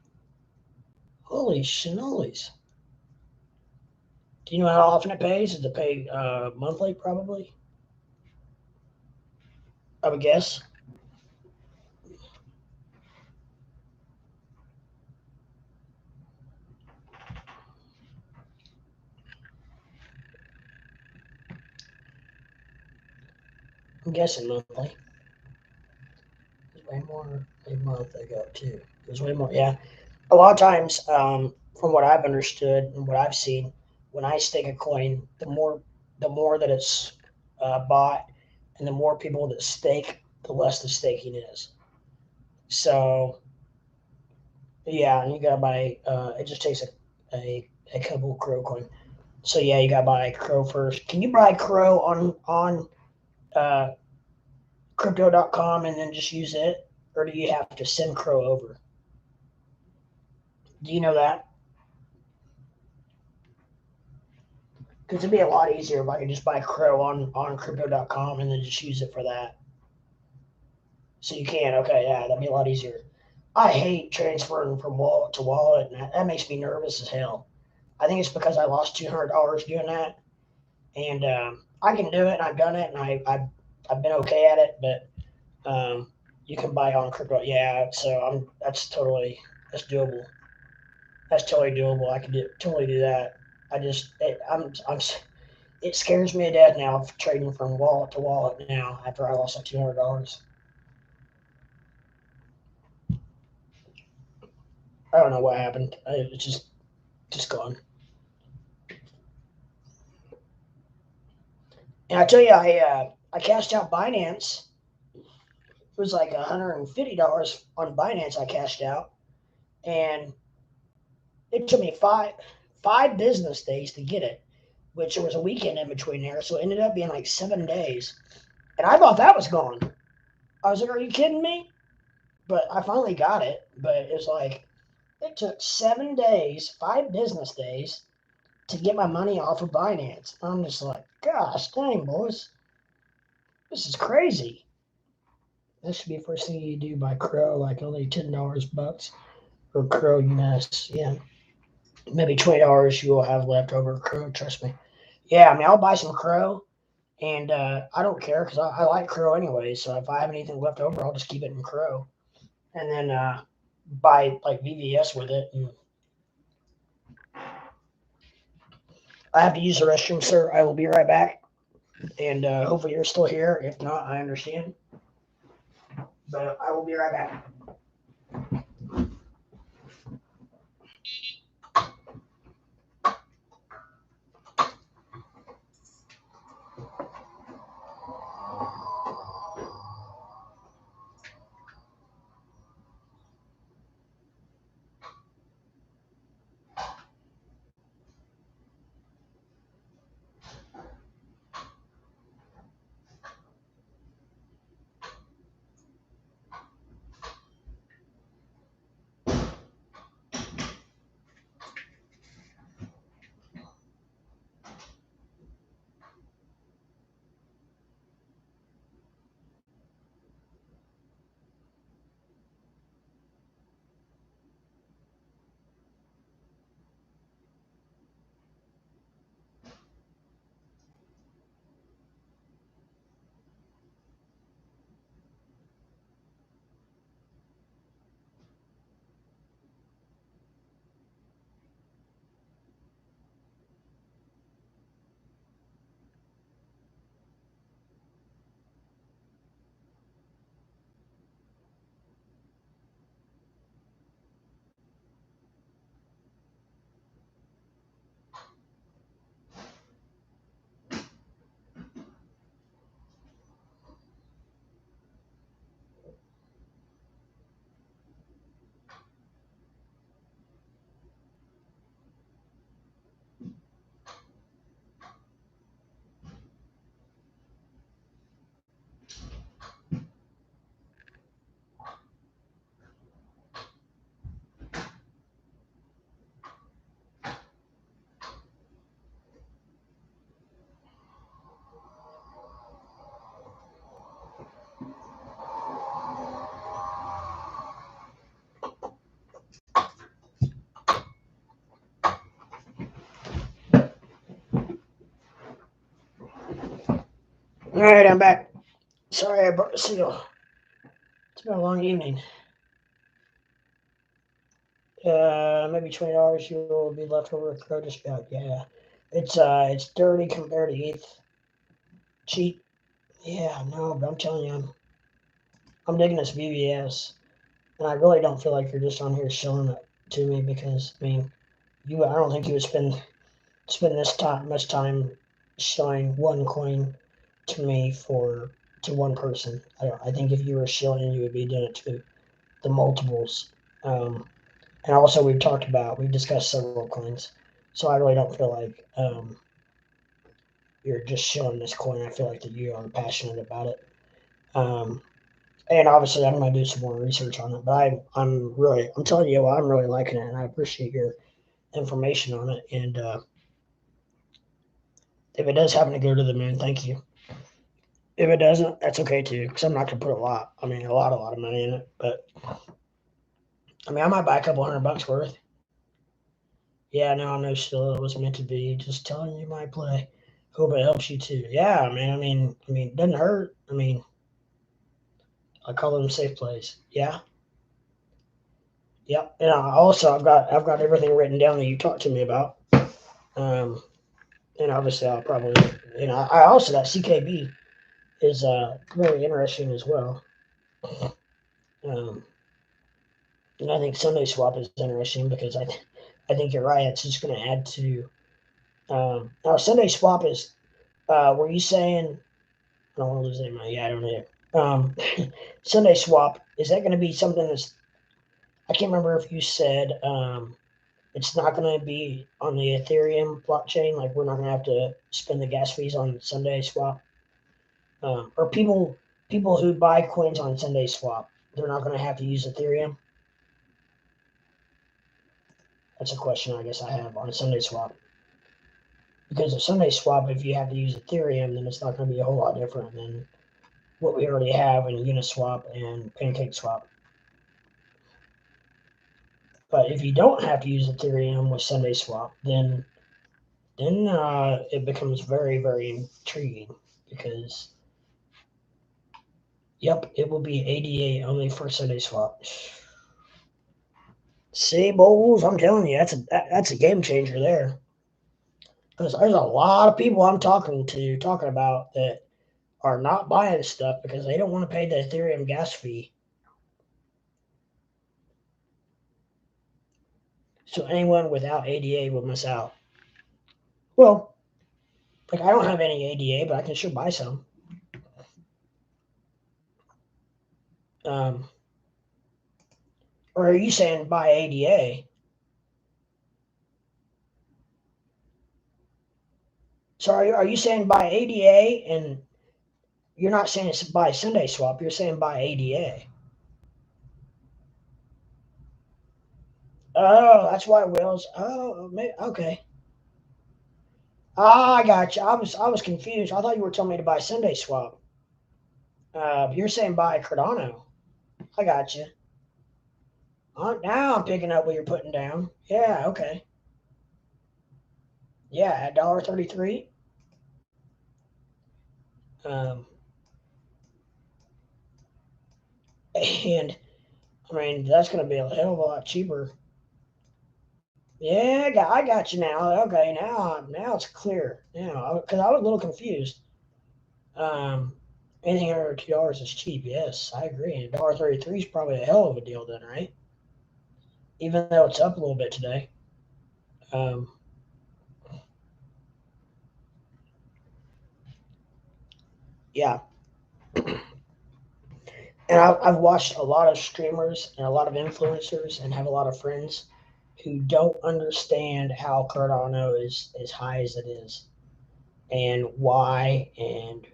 Speaker 1: Holy shinolies. Do you know how often it pays? Does it pay monthly, probably? I would guess. I'm guessing monthly. There's way more a month I got too. There's way more. Yeah. A lot of times, from what I've understood and what I've seen, when I stake a coin, the more that it's bought, and the more people that stake, the less the staking is. So yeah, and you gotta buy. It just takes a couple crow coin. So yeah, you gotta buy crow first. Can you buy crow on uh, crypto.com and then just use it, or do you have to send crow over? Do you know that? Because it'd be a lot easier if I could just buy crow on crypto.com and then just use it for that. So you can, okay, yeah, that'd be a lot easier. I hate transferring from wallet to wallet, and that makes me nervous as hell. I think it's because I lost $200 doing that, and I can do it, and I've done it, and I've been okay at it, but you can buy on crypto. Yeah, so that's doable. That's totally doable. I could totally do that. I just it scares me to death now trading from wallet to wallet now after I lost like $200. I don't know what happened. It's just gone. And I tell you, I cashed out Binance was like $150 on Binance. I cashed out, and it took me five business days to get it, which there was a weekend in between there, so it ended up being like 7 days. And I thought that was gone. I was like, "Are you kidding me?" But I finally got it. But it's like it took 7 days, 5 business days, to get my money off of Binance. I'm just like, gosh dang, boys, this is crazy. This should be the first thing you do by Crow, like only $10 bucks or Crow US. Yeah, maybe $20 you will have left over Crow. Trust me. Yeah, I mean I'll buy some Crow, and I don't care because I like Crow anyway. So if I have anything left over, I'll just keep it in Crow, and then buy like VVS with it. And I have to use the restroom, sir. I will be right back, and hopefully you're still here. If not, I understand, but I will be right back. All right, I'm back. Sorry I broke the seal. It's been a long evening. Maybe $20 you will be left over with Crow Discount. Yeah, it's dirty compared to ETH. Cheap. Yeah, no, but I'm telling you, I'm digging this VVS, and I really don't feel like you're just on here showing it to me because I mean, I don't think you would spend this time much time showing one coin to me to one person. I think if you were showing, you would be doing it to the multiples. Um, and also we've discussed several coins, so I really don't feel like you're just showing this coin. I feel like that you are passionate about it. Um, and obviously I'm going to do some more research on it, but I'm telling you, I'm really liking it, and I appreciate your information on it. And if it does happen to go to the moon, thank you. If it doesn't, that's okay too, because I'm not going to put a lot of money in it. But I mean, I might buy a couple $100 worth. Yeah, no, I know still it was meant to be. Just telling you my play. Hope it helps you too. Yeah, man. I mean, it doesn't hurt. I mean, I call them safe plays. Yeah, yep. And also, I've got everything written down that you talked to me about. Um, and obviously, I'll probably, I also that CKB is very interesting as well. Um, and I think Sunday swap is interesting because I think you're right. It's just going to add to. Now Sunday swap is. Were you saying? I don't want to lose any money. Yeah, I don't know. Sunday swap, is that going to be something that's, I can't remember if you said it's not going to be on the Ethereum blockchain, like we're not going to have to spend the gas fees on Sunday swap, or people who buy coins on Sunday swap, they're not going to have to use Ethereum. That's a question I guess I have on Sunday swap. Because of Sunday swap, if you have to use Ethereum, then it's not going to be a whole lot different than what we already have in Uniswap and PancakeSwap. But if you don't have to use Ethereum with Sunday swap, then it becomes very, very intriguing because, yep, it will be ADA only for Sunday swap. See, Bulls, I'm telling you, that's a game changer there. Because there's a lot of people I'm talking about that are not buying stuff because they don't want to pay the Ethereum gas fee. So anyone without ADA will miss out. Well, like I don't have any ADA, but I can sure buy some. Um, or are you saying buy ADA? So are you saying buy ADA and you're not saying it's buy Sunday swap? You're saying buy ADA. Oh, that's why Will's. Oh, okay. Ah, I got you. I was confused. I thought you were telling me to buy Sunday swap. You're saying buy Cardano. I got you. Now I'm picking up what you're putting down. Yeah. Okay. Yeah. At $1.33. Um, and I mean that's going to be a hell of a lot cheaper. Yeah, I got you now. Okay, now it's clear. Now, because I was a little confused. Um, Anything under $2 is cheap. Yes, I agree. And $1.33 is probably a hell of a deal then, right? Even though it's up a little bit today. Um, yeah, and I've watched a lot of streamers and a lot of influencers and have a lot of friends who don't understand how Cardano is as high as it is and why and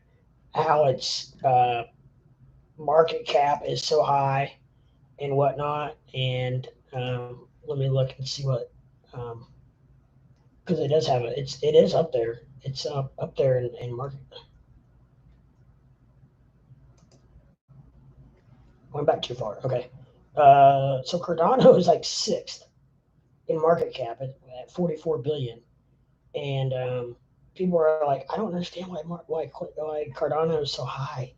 Speaker 1: how its market cap is so high and whatnot. And let me look and see what, because it does have it is up there. It's up there in market. Went back too far. Okay. So Cardano is like sixth in market cap at 44 billion, and people are like, I don't understand why Cardano is so high.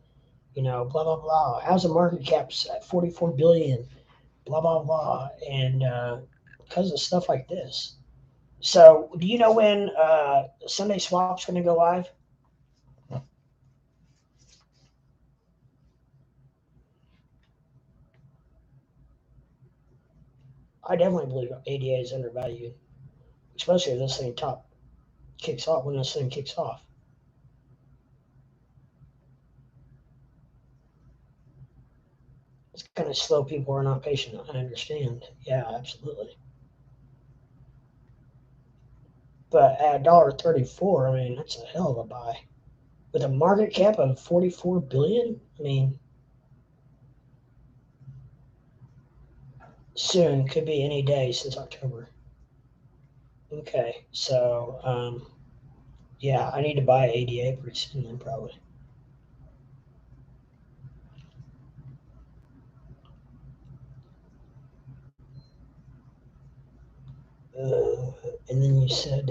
Speaker 1: Blah blah blah. How's the market cap at 44 billion? Blah blah blah, and because of stuff like this. So, do you know when Sunday Swap's going to go live? I definitely believe ADA is undervalued, especially if this thing top kicks off. When this thing kicks off, it's going to slow people who are not patient. I understand. Yeah, absolutely. But at $1.34, I mean that's a hell of a buy. With a market cap of 44 billion, I mean soon could be any day since October. Okay, so yeah, I need to buy ADA pretty soon then probably. And then you said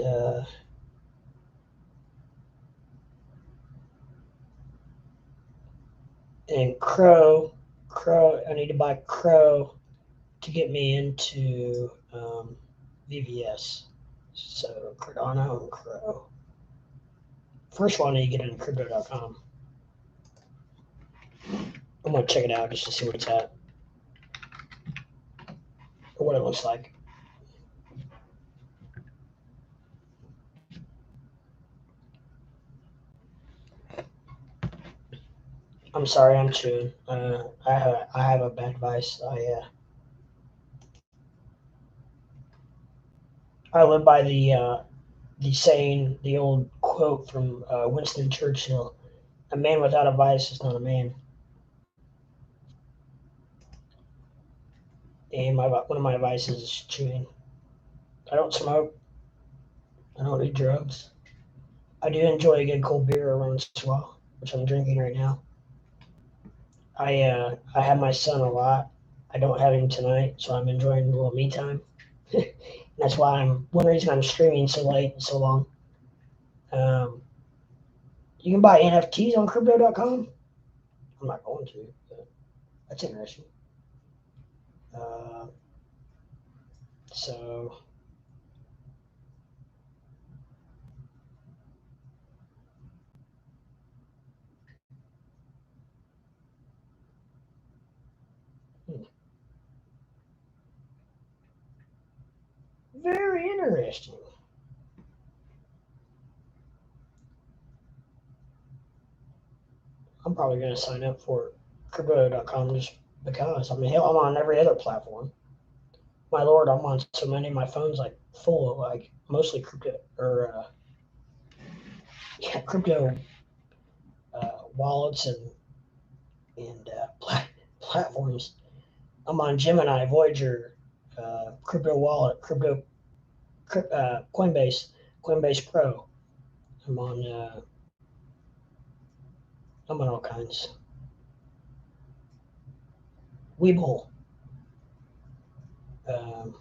Speaker 1: and Crow. I need to buy Crow to get me into VVS. So Cardano and Crow. First one, I need to get into crypto.com. I'm gonna check it out just to see what it's at or what it looks like. I'm sorry, I'm chewing. I have a bad device. I live by the saying, the old quote from Winston Churchill: "A man without a vice is not a man." And one of my vices is chewing. I don't smoke. I don't do drugs. I do enjoy a good cold beer every once in a while, which I'm drinking right now. I have my son a lot. I don't have him tonight, so I'm enjoying a little me time. That's why I'm one reason I'm streaming so late and so long. Um, you can buy NFTs on crypto.com. I'm not going to, but that's interesting. Uh, so hmm, very interesting. I'm probably going to sign up for crypto.com just because. I mean, hell, I'm on every other platform. My lord, I'm on so many. My phone's like full of like mostly crypto or yeah, crypto wallets and platforms. I'm on Gemini, Voyager, crypto wallet, Coinbase, Coinbase Pro. I'm on I'm on all kinds. Webull. Um,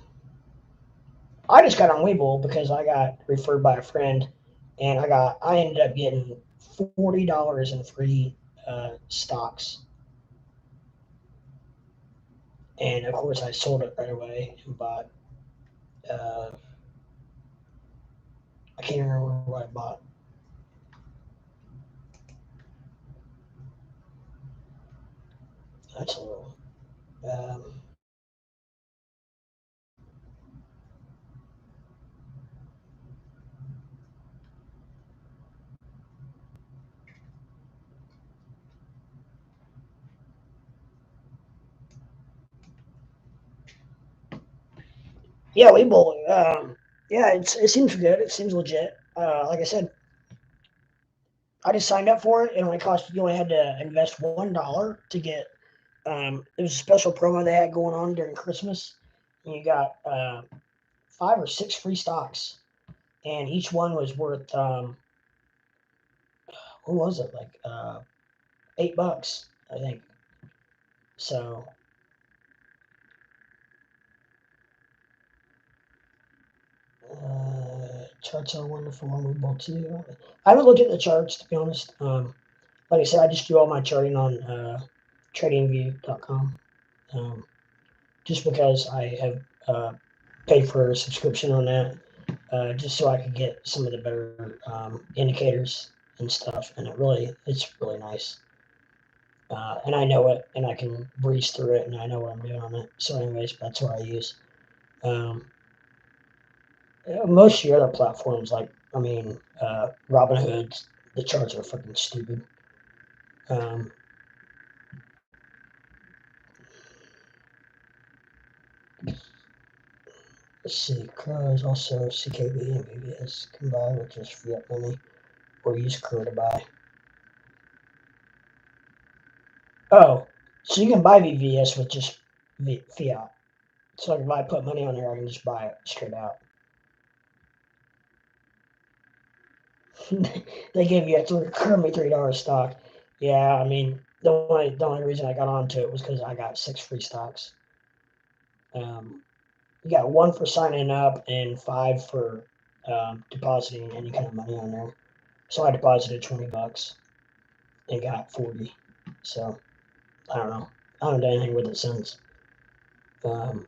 Speaker 1: I just got on Webull because I got referred by a friend, and I ended up getting $40 in free stocks, and of course I sold it right away and bought. Uh, I can't remember what I bought. That's a little. Um, yeah, Webull. Yeah, it seems good. It seems legit. Like I said, I just signed up for it. It only cost you only had to invest $1 to get. It was a special promo they had going on during Christmas. And you got 5 or 6 free stocks, and each one was worth what was it like $8, I think. So charts are wonderful, unbelievable too. I haven't looked at the charts to be honest. Like I said, I just do all my charting on tradingview.com. Um, just because I have paid for a subscription on that, just so I could get some of the better indicators and stuff. And it's really nice. And I know it, and I can breeze through it, and I know what I'm doing on it. So, anyways, that's what I use. Um, most of your other platforms, like Robinhood, the charts are fucking stupid. Um, let's see, Crow is also CKB and BBS combined with just fiat money or use Crow to buy. Oh, so you can buy VVS with just fiat. So if I put money on there, I can just buy it straight out. They gave you currently $3 stock. Yeah, I mean the only reason I got onto it was because I got 6 free stocks. You got 1 for signing up and 5 for depositing any kind of money on there. So I deposited $20 and got 40. So I don't know. I haven't done anything with it since. Um,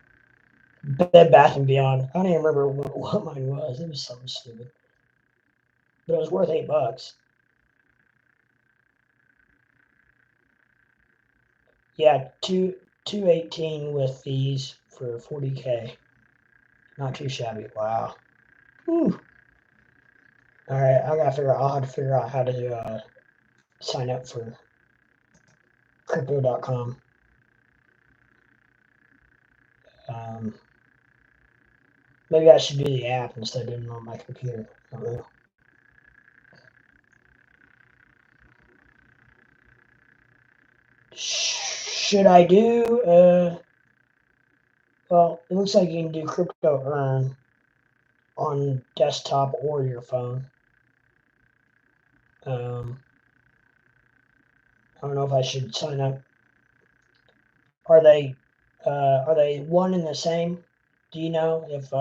Speaker 1: Bed Bath and Beyond. I don't even remember what mine was. It was something stupid, but it was worth $8. Yeah, 218 with fees for 40K. Not too shabby. Wow. Whew. All right, I gotta figure out. I'll have to figure out how to sign up for crypto.com. Maybe I should do the app instead of doing it on my computer. I don't know. Should I do? Well, it looks like you can do crypto earn on desktop or your phone. I don't know if I should sign up. Are they one and the same? Do you know if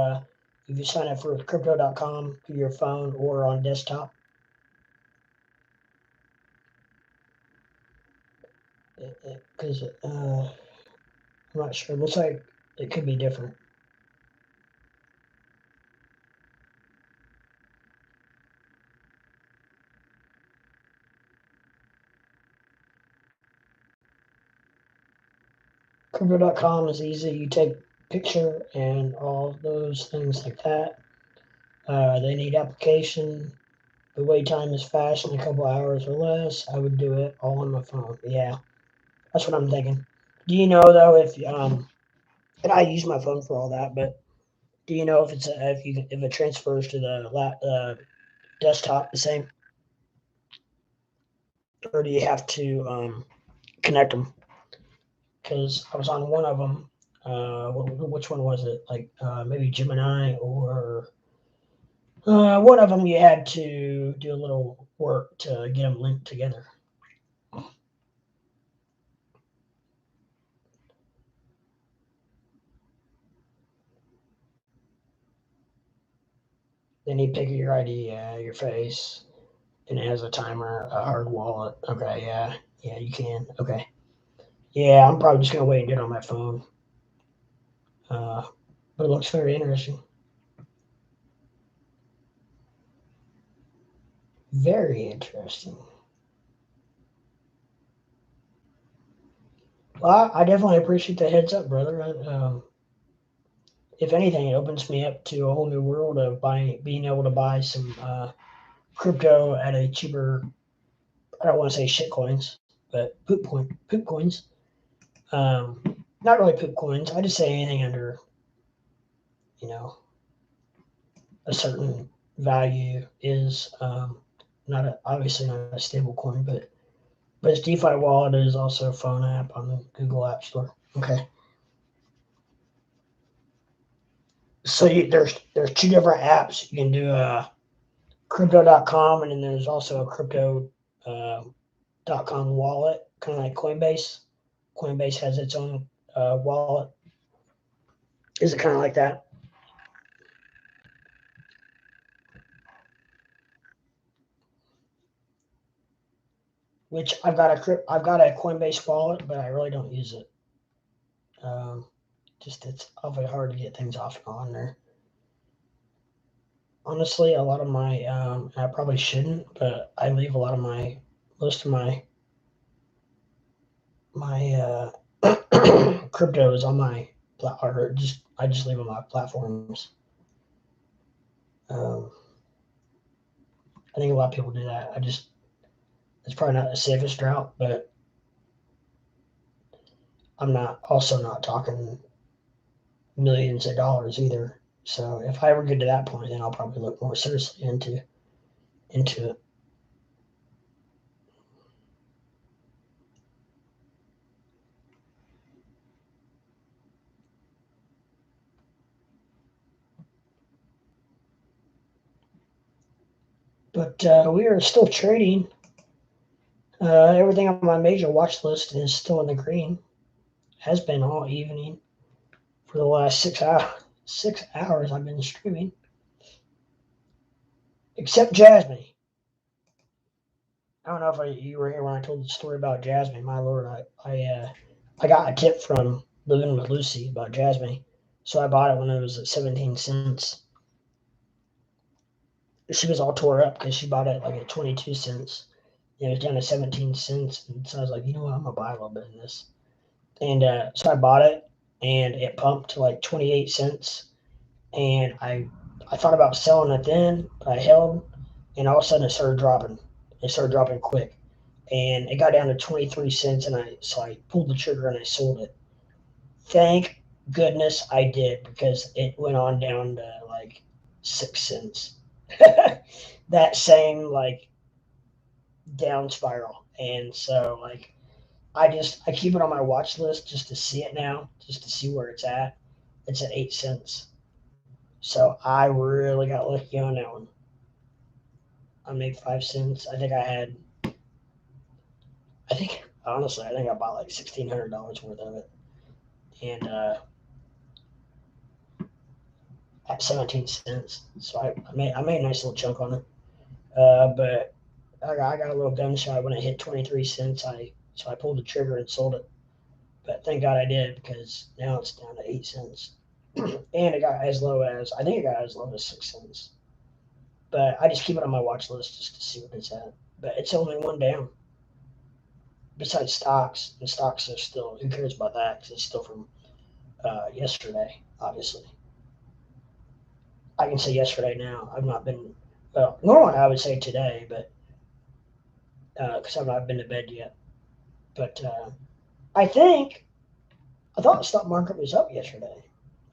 Speaker 1: you sign up for crypto.com through your phone or on desktop? Because I'm not sure. It looks like it could be different. Crypto.com is easy. You take picture and all those things like that. They need application. The wait time is fast in a couple hours or less. I would do it all on my phone. Yeah, that's what I'm thinking. Do you know though if and I use my phone for all that, but do you know if if it transfers to the desktop the same, or do you have to connect them? Because I was on one of them. Which one was it? Like maybe Gemini or one of them. You had to do a little work to get them linked together. Then you pick your ID, your face, and it has a timer, a hard wallet. Okay, yeah, you can. Okay, yeah, I'm probably just gonna wait and do it on my phone. Uh, but it looks very interesting. Very interesting. Well, I definitely appreciate the heads up, brother. If anything, it opens me up to a whole new world of being able to buy some crypto at a cheaper. I don't want to say shit coins, but poop coins. Not really poop coins. I just say anything under, you know, a certain value is obviously not a stable coin, but its DeFi wallet is also a phone app on the Google App Store. Okay. So there's two different apps. You can do crypto.com, and then there's also a crypto.com wallet, kind of like Coinbase. Coinbase has its own wallet. Is it kind of like that? Which I've got a Coinbase wallet, but I really don't use it. Just it's awfully hard to get things off and on there. Honestly, a lot of my I probably shouldn't, but I leave a lot of most of my cryptos on my or I just leave them on my platforms. Um, I think a lot of people do that. It's probably not the safest route, but I'm not talking millions of dollars either. So if I ever get to that point, then I'll probably look more seriously into it. But we are still trading. Everything on my major watch list is still in the green. Has been all evening for the last 6 hours. 6 hours I've been streaming, except Jasmine. I don't know if you were here when I told the story about Jasmine. My lord, I got a tip from Living with Lucy about Jasmine, so I bought it when it was at 17 cents. She was all tore up because she bought it like at 22 cents. It was down to 17 cents, and so I was like, you know what, I'm gonna buy a little bit of this. And so I bought it, and it pumped to like 28 cents. And I thought about selling it then, but I held, and all of a sudden it started dropping. It started dropping quick, and it got down to 23 cents, and I pulled the trigger and I sold it. Thank goodness I did, because it went on down to like 6 cents. That same like down spiral, and so like I keep it on my watch list just to see it now, just to see where it's at. It's at 8 cents, so I really got lucky on that one. I made 5 cents. I think honestly, I think I bought like $1,600 worth of it, and at 17 cents. So I made a nice little chunk on it. But I got a little gun shy when it hit 23 cents. I pulled the trigger and sold it. But thank God I did, because now it's down to 8 cents, and I think it got as low as 6 cents. But I just keep it on my watch list just to see what it's at. But it's only one down. Besides stocks, and stocks are still, who cares about that? Because it's still from yesterday, obviously. I can say yesterday now. I've not been, well, normally I would say today, but because I've not been to bed yet. But I think, I thought the stock market was up yesterday.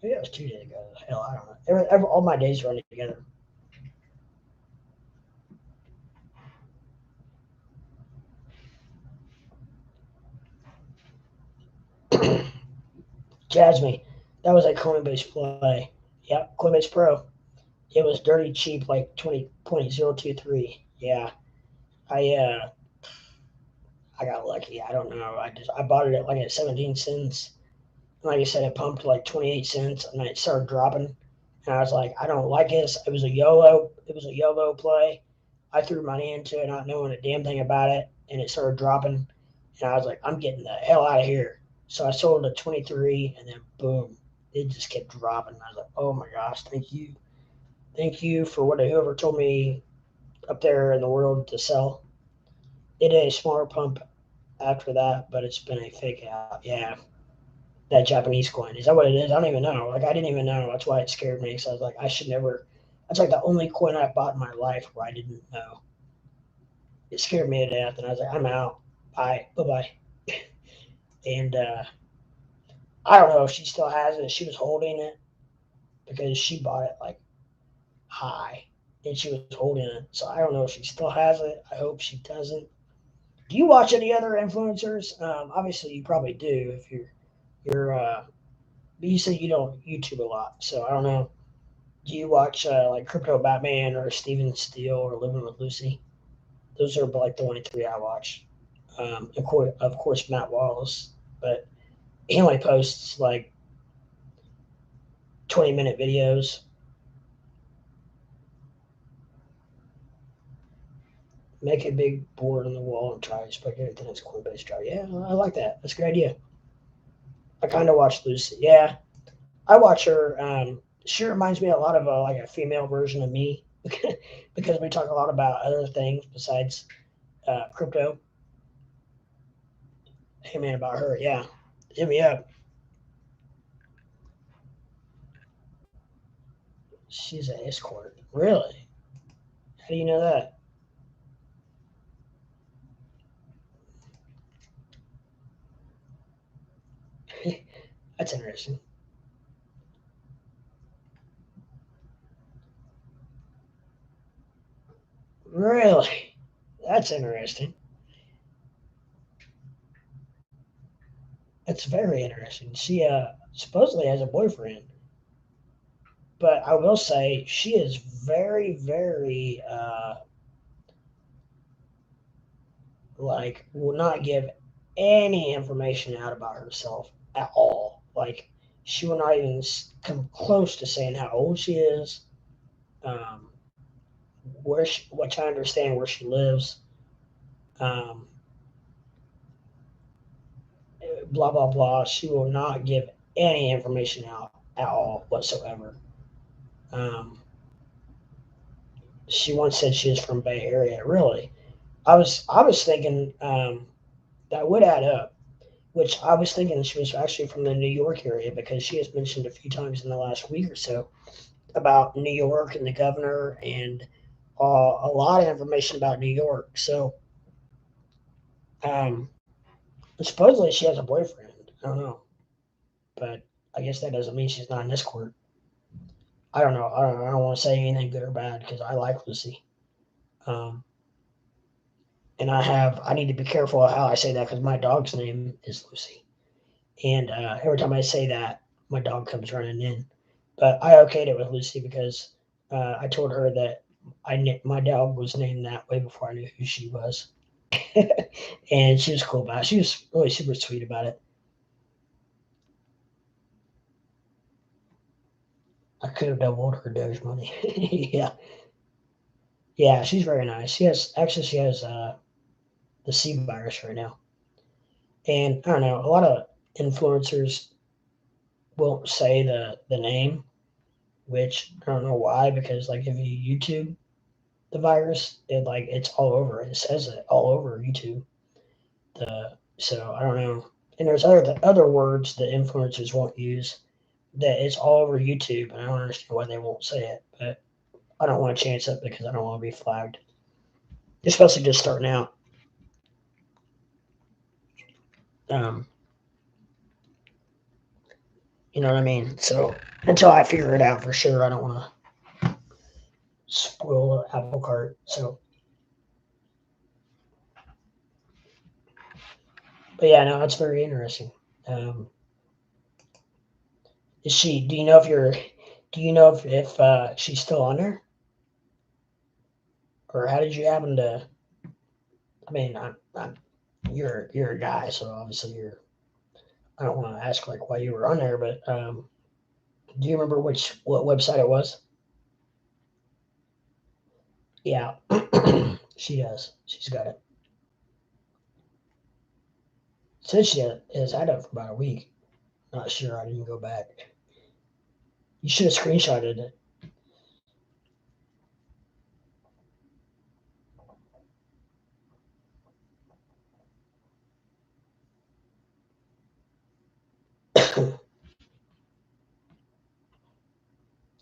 Speaker 1: Maybe that was 2 days ago. Hell, I don't know. All my days run together. Jasmine, that was a Coinbase play. Yep, Coinbase Pro. It was dirty cheap, like 20.023. Yeah, I uh, I got lucky. I don't know. I bought it at like at 17 cents. And like I said, it pumped to like 28 cents, and then it started dropping. And I was like, I don't like this. It was a YOLO. It was a YOLO play. I threw money into it, not knowing a damn thing about it, and it started dropping. And I was like, I'm getting the hell out of here. So I sold it at 23, and then boom, it just kept dropping. I was like, oh my gosh, thank you for whoever told me up there in the world to sell. It did a smaller pump after that, but it's been a fake out. Yeah, that Japanese coin. Is that what it is? I don't even know. Like, I didn't even know. That's why it scared me. So I was like, I should never. That's like the only coin I bought in my life where I didn't know. It scared me to death, and I was like, I'm out. Bye, bye bye. And I don't know if she still has it. She was holding it because she bought it like high, and she was holding it. So I don't know if she still has it. I hope she doesn't. Do you watch any other influencers? Obviously, you probably do if you're. But you say you don't YouTube a lot, so I don't know. Do you watch like Crypto Batman or Steven Steele or Living with Lucy? Those are like the only three I watch. Of course, Matt Wallace, but he only posts like 20-minute videos. Make a big board on the wall and try to spike everything that's Coinbase drive. Yeah, I like that. That's a good idea. I kind of watch Lucy. Yeah, I watch her. She reminds me a lot of like a female version of me because we talk a lot about other things besides crypto. Hey man, about her, yeah. Hit me up. She's an escort. Really? How do you know that? That's interesting. Really? That's interesting. That's very interesting. She supposedly has a boyfriend, but I will say she is very, very like will not give any information out about herself at all. Like she will not even come close to saying how old she is, um, which I understand where she lives, um, blah blah blah. She will not give any information out at all whatsoever. Um, she once said she was from Bay Area. Really, I was thinking that would add up. Which I was thinking she was actually from the New York area because she has mentioned a few times in the last week or so about New York and the governor and a lot of information about New York. So Um, supposedly she has a boyfriend. I don't know, but I guess that doesn't mean she's not in Discord. I don't know. I don't want to say anything good or bad because I like Lucy. Um, and I need to be careful how I say that because my dog's name is Lucy, and every time I say that, my dog comes running in. But I okayed it with Lucy because I told her that my dog was named that way before I knew who she was, and she was cool about it. She was really super sweet about it. I could have doubled her Doge money. Yeah, yeah, she's very nice. She has the C virus right now, and I don't know. A lot of influencers won't say the name, which I don't know why. Because like if you YouTube the virus, it's all over. It says it all over YouTube. So I don't know. And there's other words that influencers won't use that it's all over YouTube, and I don't understand why they won't say it. But I don't want to chance it because I don't want to be flagged, especially just starting out. Um, you know what I mean? So until I figure it out for sure, I don't want to spoil the apple cart. So, but yeah, no, it's very interesting. Um, is she? Do you know if you're? Do you know if she's still on there, or how did you happen to? I mean, you're a guy, so obviously you're. I don't want to ask like why you were on there, but do you remember what website it was? Yeah, she does. She's got it. Said she has had it for about a week. Not sure. I didn't go back. You should have screenshotted it.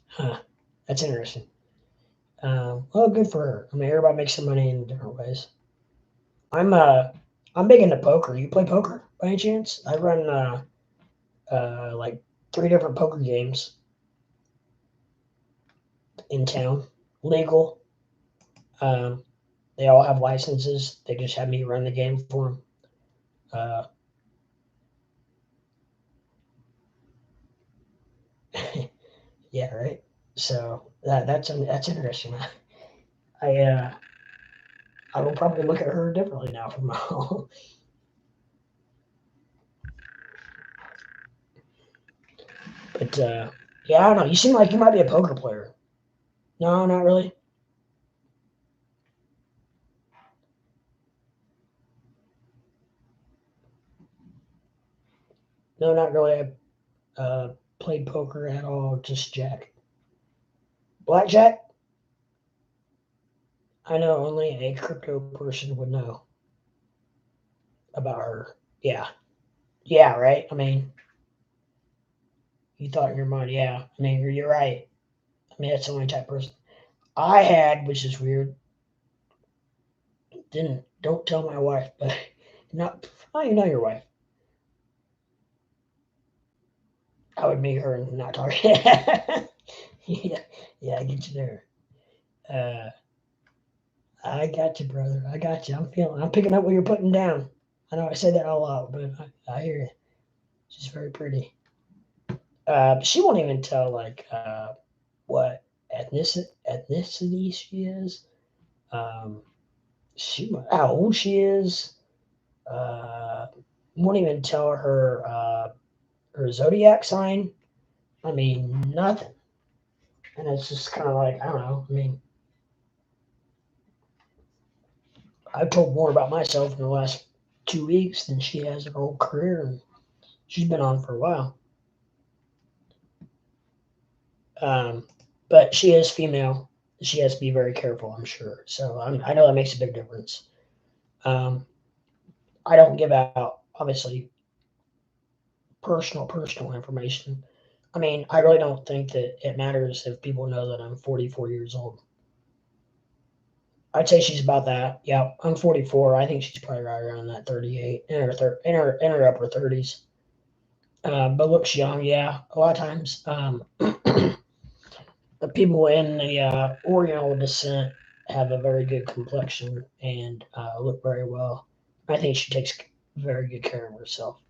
Speaker 1: Huh. That's interesting. Well, good for her. I mean, everybody makes some money in different ways. I'm uh, I'm big into poker. You play poker by any chance? I run like three different poker games in town, legal. Um, they all have licenses. They just have me run the game for them. Uh, yeah, right. So that's interesting. I uh, I will probably look at her differently now from now. But yeah, I don't know. You seem like you might be a poker player. No, not really. No, not really. I played poker at all. Just Jack. Blackjack. I know only a crypto person would know about her. Yeah, yeah, right. I mean, you thought in your mind, yeah. I mean, you're right. I mean, that's the only type of person I had, which is weird. Didn't don't tell my wife, but not. Oh, you know your wife. I would meet her and not talk. Yeah, yeah, I get you there. Uh, I got you, brother. I got you. I'm picking up what you're putting down. I know I said that all out, but I hear you. She's very pretty. She won't even tell like what ethnicity she is. Um, how old she is. Uh, won't even tell her zodiac sign. I mean nothing. And it's just kind of like I don't know. I mean, I've told more about myself in the last 2 weeks than she has in her whole career, and she's been on for a while. Um, but she is female. She has to be very careful, I'm sure. So I know that makes a big difference. Um, I don't give out, obviously, personal information. I mean, I really don't think that it matters if people know that I'm 44 years old. I'd say she's about that. Yeah, I'm 44. I think she's probably right around that 38, in her upper 30s. But looks young. Yeah, a lot of times, the people in the Oriental descent have a very good complexion and look very well. I think she takes very good care of herself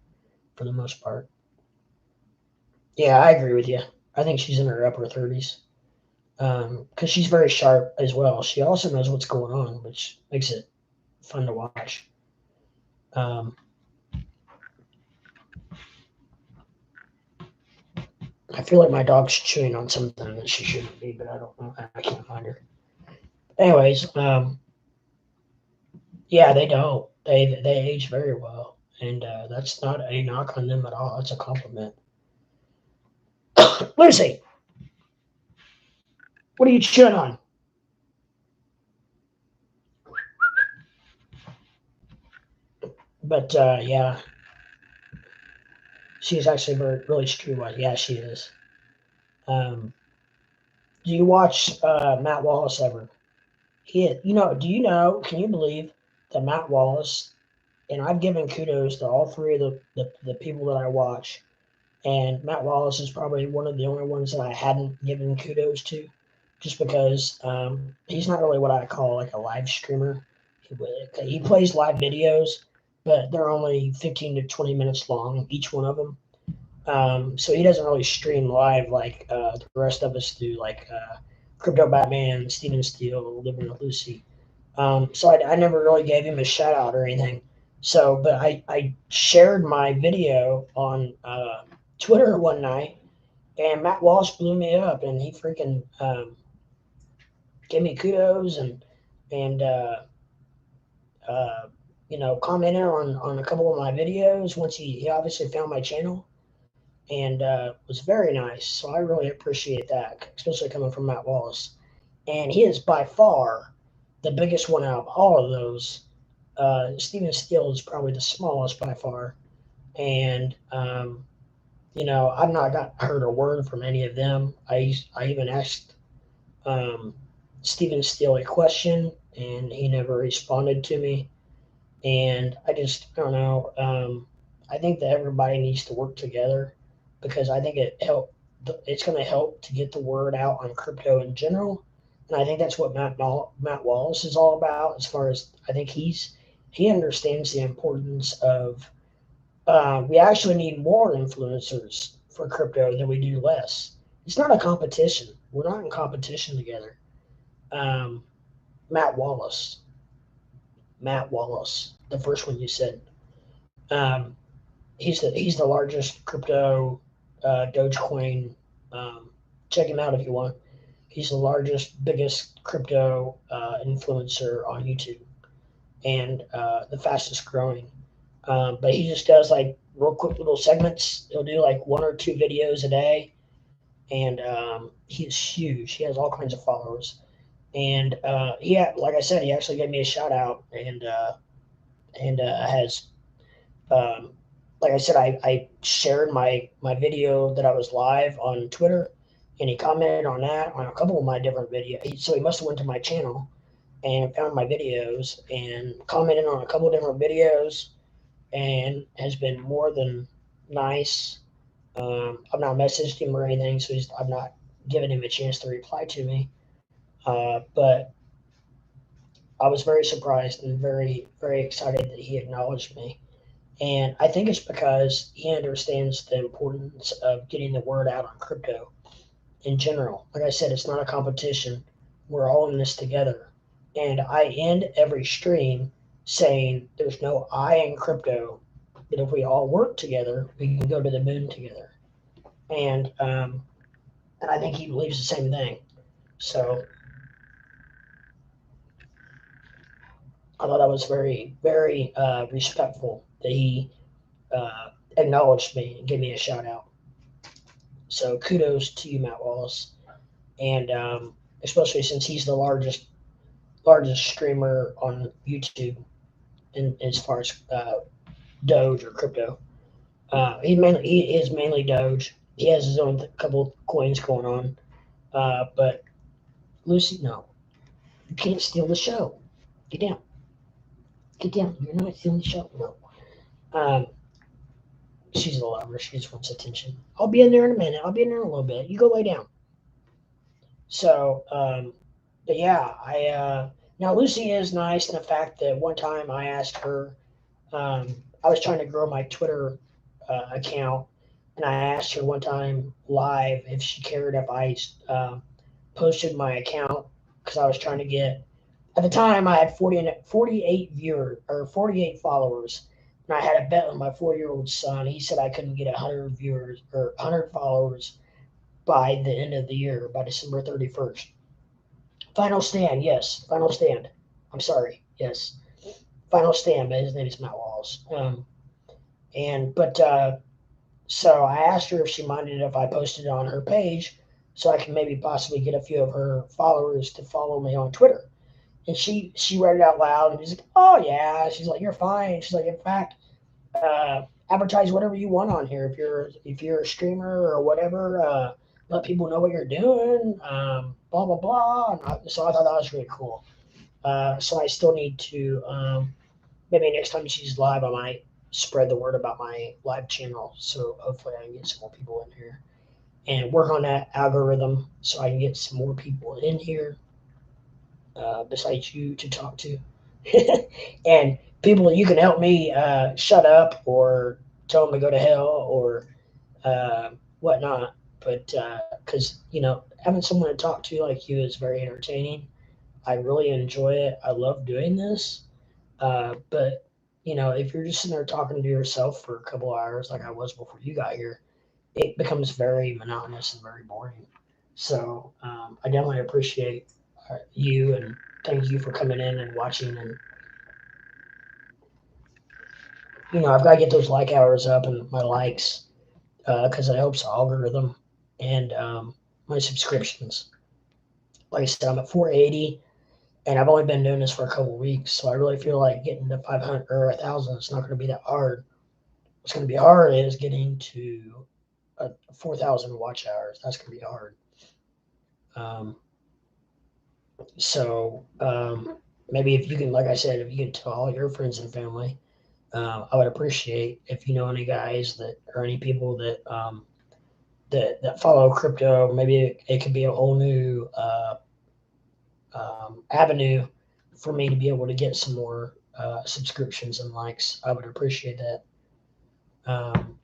Speaker 1: for the most part. Yeah, I agree with you. I think she's in her upper 30s because she's very sharp as well. She also knows what's going on, which makes it fun to watch. Um, I feel like my dog's chewing on something that she shouldn't be, but I don't know. I can't find her. Anyways, yeah, they don't. They age very well, and that's not a knock on them at all. It's a compliment. Lucy, what are you chewing on? But yeah, she's actually very really streetwise. Yeah, she is. Um, do you watch Matt Wallace ever? Do you know? Can you believe that Matt Wallace, and I've given kudos to all three of the people that I watch, and Matt Wallace is probably one of the only ones that I hadn't given kudos to, just because he's not really what I call like a live streamer. He plays live videos, but they're only 15 to 20 minutes long, each one of them. So he doesn't really stream live like the rest of us do, like Crypto Batman, Steven Steele, Living with Lucy. So I never really gave him a shout out or anything. So, but I shared my video on Twitter one night, and Matt Walsh blew me up, and he freaking gave me kudos and uh, commented on a couple of my videos. Once he obviously found my channel and was very nice. So I really appreciate that, especially coming from Matt Wallace. And he is by far the biggest one out of all of those. Steven Steele is probably the smallest by far. And, I've not heard a word from any of them. I even asked um, Steven Steele a question, and he never responded to me. And I don't know. I think that everybody needs to work together because I think it's going to help to get the word out on crypto in general. And I think that's what Matt Wallace is all about. As far as I think he understands the importance of we actually need more influencers for crypto than we do less. It's not a competition. We're not in competition together. Um, Matt Wallace, Matt Wallace, the first one you said. Um, he's the largest crypto Dogecoin. Um, Check him out if you want. He's the largest, biggest crypto influencer on YouTube and the fastest growing. But he just does like real quick little segments. He'll do like one or two videos a day, and he's huge. He has all kinds of followers, and like I said, he actually gave me a shout out and has um, like I said, I shared my video that I was live on Twitter, and he commented on that on a couple of my different videos. So he must have went to my channel and found my videos and commented on a couple of different videos, and has been more than nice. I've not messaged him or anything, so I've not given him a chance to reply to me. But I was very surprised and very very excited that he acknowledged me. And I think it's because he understands the importance of getting the word out on crypto in general. Like I said, it's not a competition. We're all in this together. And I end every stream saying there's no I in crypto, but if we all work together, we can go to the moon together. And I think he believes the same thing. So I thought that was very, very respectful that he acknowledged me and gave me a shout out. So kudos to you, Matt Wallace, and especially since he's the largest streamer on YouTube in as far as Doge or crypto. He is mainly Doge. He has his own couple coins going on, but Lucy, no. can't steal the show. Get down. Get down. You're not stealing the show. No. Um, she's a lover. She just wants attention. I'll be in there in a minute. I'll be in there in a little bit. You go lay down. So, but yeah, now Lucy is nice in the fact that one time I asked her, I was trying to grow my Twitter account, and I asked her one time live if she cared if I posted my account because I was trying to get. At the time, I had 48 viewers or 48 followers, and I had a bet with my 4-year-old son. He said I couldn't get 100 viewers or 100 followers by the end of the year, by December 31st. Final stand, yes. Final stand. I'm sorry, yes. Final stand, but his name is Matt Walls. So I asked her if she minded if I posted it on her page, so I can maybe possibly get a few of her followers to follow me on Twitter. And she read it out loud, and she's like, "Oh yeah." She's like, "You're fine." She's like, "In fact, advertise whatever you want on here. If you're a streamer or whatever, let people know what you're doing. Blah blah blah." So I thought that was really cool. So I still need to maybe next time she's live, I might spread the word about my live channel. So hopefully I can get some more people in here and work on that algorithm so I can get some more people in here besides you to talk to. And people, you can help me shut up or tell them to go to hell or whatnot. But because, having someone to talk to like you is very entertaining. I really enjoy it. I love doing this. But, if you're just sitting there talking to yourself for a couple of hours like I was before you got here, it becomes very monotonous and very boring. So I definitely appreciate you and thank you for coming in and watching. And I've got to get those like hours up and my likes because it helps the algorithm and my subscriptions. Like I said, I'm at 480, and I've only been doing this for a couple of weeks, so I really feel like getting to 500 or 1,000 is not going to be that hard. What's going to be hard is getting to 4,000 watch hours. That's going to be hard. Um, so maybe if you can, like I said, if you can tell all your friends and family, I would appreciate if you know any guys that or any people that follow crypto. Maybe it could be a whole new avenue for me to be able to get some more subscriptions and likes. I would appreciate that. Um,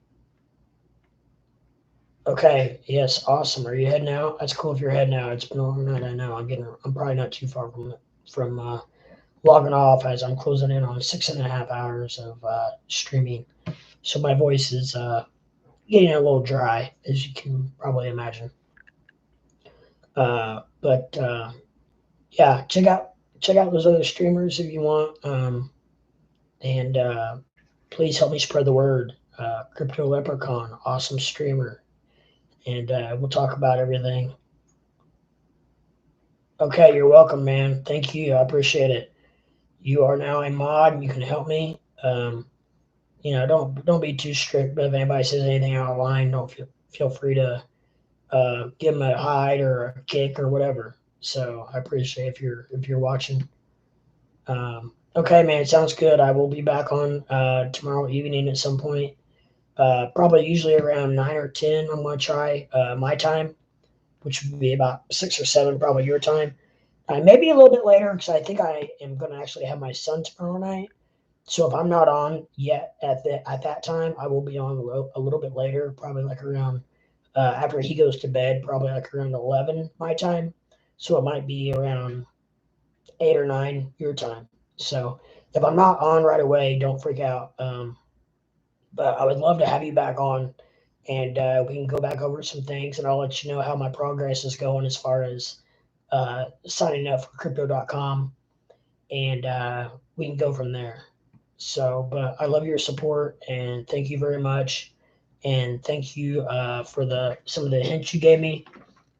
Speaker 1: okay, yes, awesome. Are you heading out? That's cool if you're heading out. It's been a long night. I know. I'm probably not too far from logging off as I'm closing in on 6.5 hours of streaming. So my voice is getting a little dry, as you can probably imagine. But yeah, check out those other streamers if you want, and please help me spread the word. Crypto Leprechaun, awesome streamer, and we'll talk about everything. Okay, you're welcome, man. Thank you. I appreciate it. You are now a mod. And you can help me. Don't be too strict. But if anybody says anything out of line, don't feel free to give them a hide or a kick or whatever. So I appreciate if you're watching. Okay, man, sounds good. I will be back on tomorrow evening at some point. Probably usually around 9 or 10. I'm gonna try my time, which would be about 6 or 7, probably your time. Maybe a little bit later because I think I am gonna actually have my son tomorrow night. So if I'm not on yet at that time, I will be on a little bit later, probably like around after he goes to bed, probably like around 11 my time. So it might be around 8 or 9 your time. So if I'm not on right away, don't freak out. But I would love to have you back on, and we can go back over some things, and I'll let you know how my progress is going as far as signing up for crypto.com, and we can go from there. So, but I love your support, and thank you very much, and thank you for some of the hints you gave me.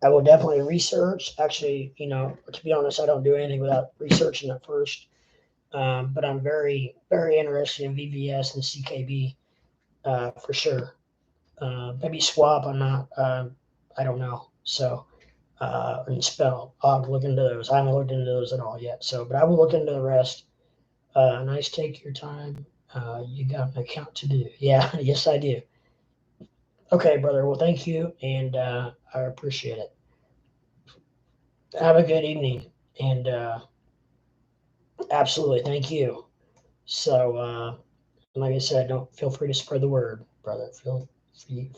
Speaker 1: I will definitely research. Actually, to be honest, I don't do anything without researching it first. But I'm very, very interested in VVS and CKB for sure. Maybe swap. I'm not. I don't know. So and spell. I'll have to look into those. I haven't looked into those at all yet. So, but I will look into the rest. Nice, take your time. You got an account to do. Yeah, yes, I do. Okay, brother. Well, thank you, and I appreciate it. Have a good evening, and absolutely, thank you. So, like I said, don't feel free to spread the word, brother. Feel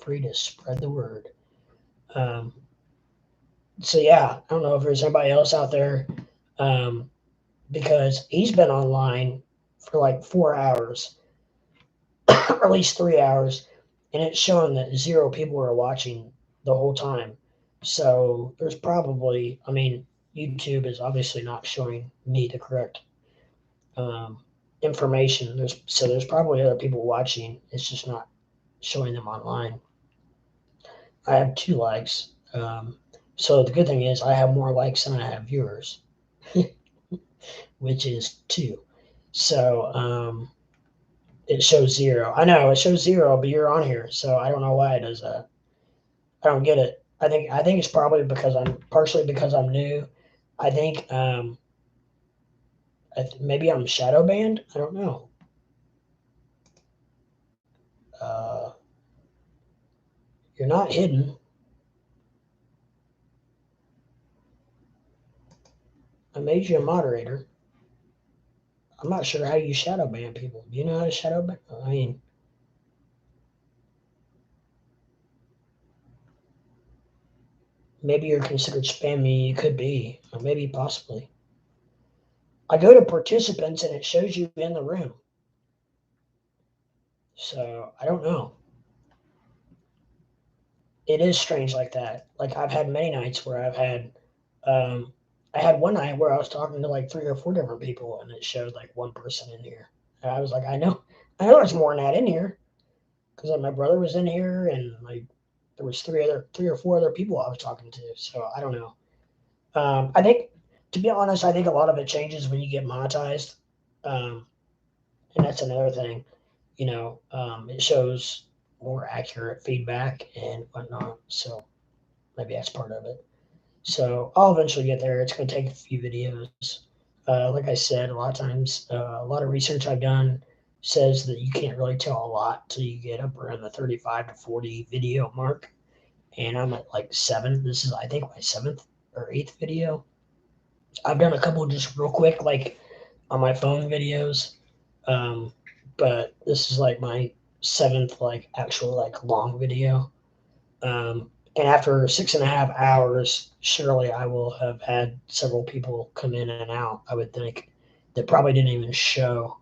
Speaker 1: free to spread the word. Um, so yeah, I don't know if there's anybody else out there, um, because he's been online for like 4 hours, or at least 3 hours, and it's showing that zero people are watching the whole time. So there's probably, I mean, YouTube is obviously not showing me the correct um, information. There's probably other people watching. It's just not showing them online. I have 2 likes. So the good thing is I have more likes than I have viewers, which is 2. So it shows 0. I know it shows 0, but you're on here, so I don't know why it does that. I don't get it. I think it's probably because I'm partially because I'm new. I think maybe I'm shadow banned. I don't know. Uh, you're not hidden. I made you a moderator. I'm not sure how you shadow ban people. Do you know how to shadow ban? I mean, maybe you're considered spammy. You could be, or maybe possibly. I go to participants and it shows you in the room. So I don't know. It is strange like that. Like I've had many nights where um, I had one night where I was talking to like 3 or 4 different people and it showed like one person in here. And I was like, I know there's more than that in here because like, my brother was in here and like there was 3 or 4 other people I was talking to. So I don't know. I think, to be honest, I think a lot of it changes when you get monetized, um, and that's another thing. It shows more accurate feedback and whatnot. So maybe that's part of it. So I'll eventually get there. It's going to take a few videos. Like I said, a lot of times, a lot of research I've done says that you can't really tell a lot till you get up around the 35 to 40 video mark. And I'm at like 7. This is, I think, my 7th or 8th video. I've done a couple just real quick, like on my phone videos. Um, but this is like my 7th, like actual, like long video. And after 6.5 hours, surely I will have had several people come in and out, I would think, that probably didn't even show.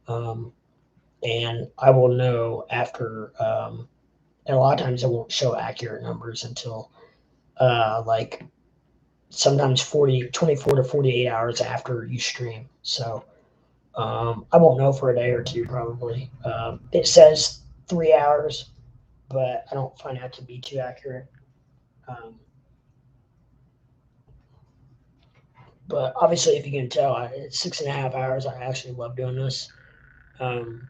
Speaker 1: Um, and I will know after, and a lot of times it won't show accurate numbers until like sometimes 24 to 48 hours after you stream. So I won't know for a day or two probably. It says 3 hours, but I don't find that to be too accurate. Um, but obviously, if you can tell, it's 6.5 hours. I actually love doing this. Um,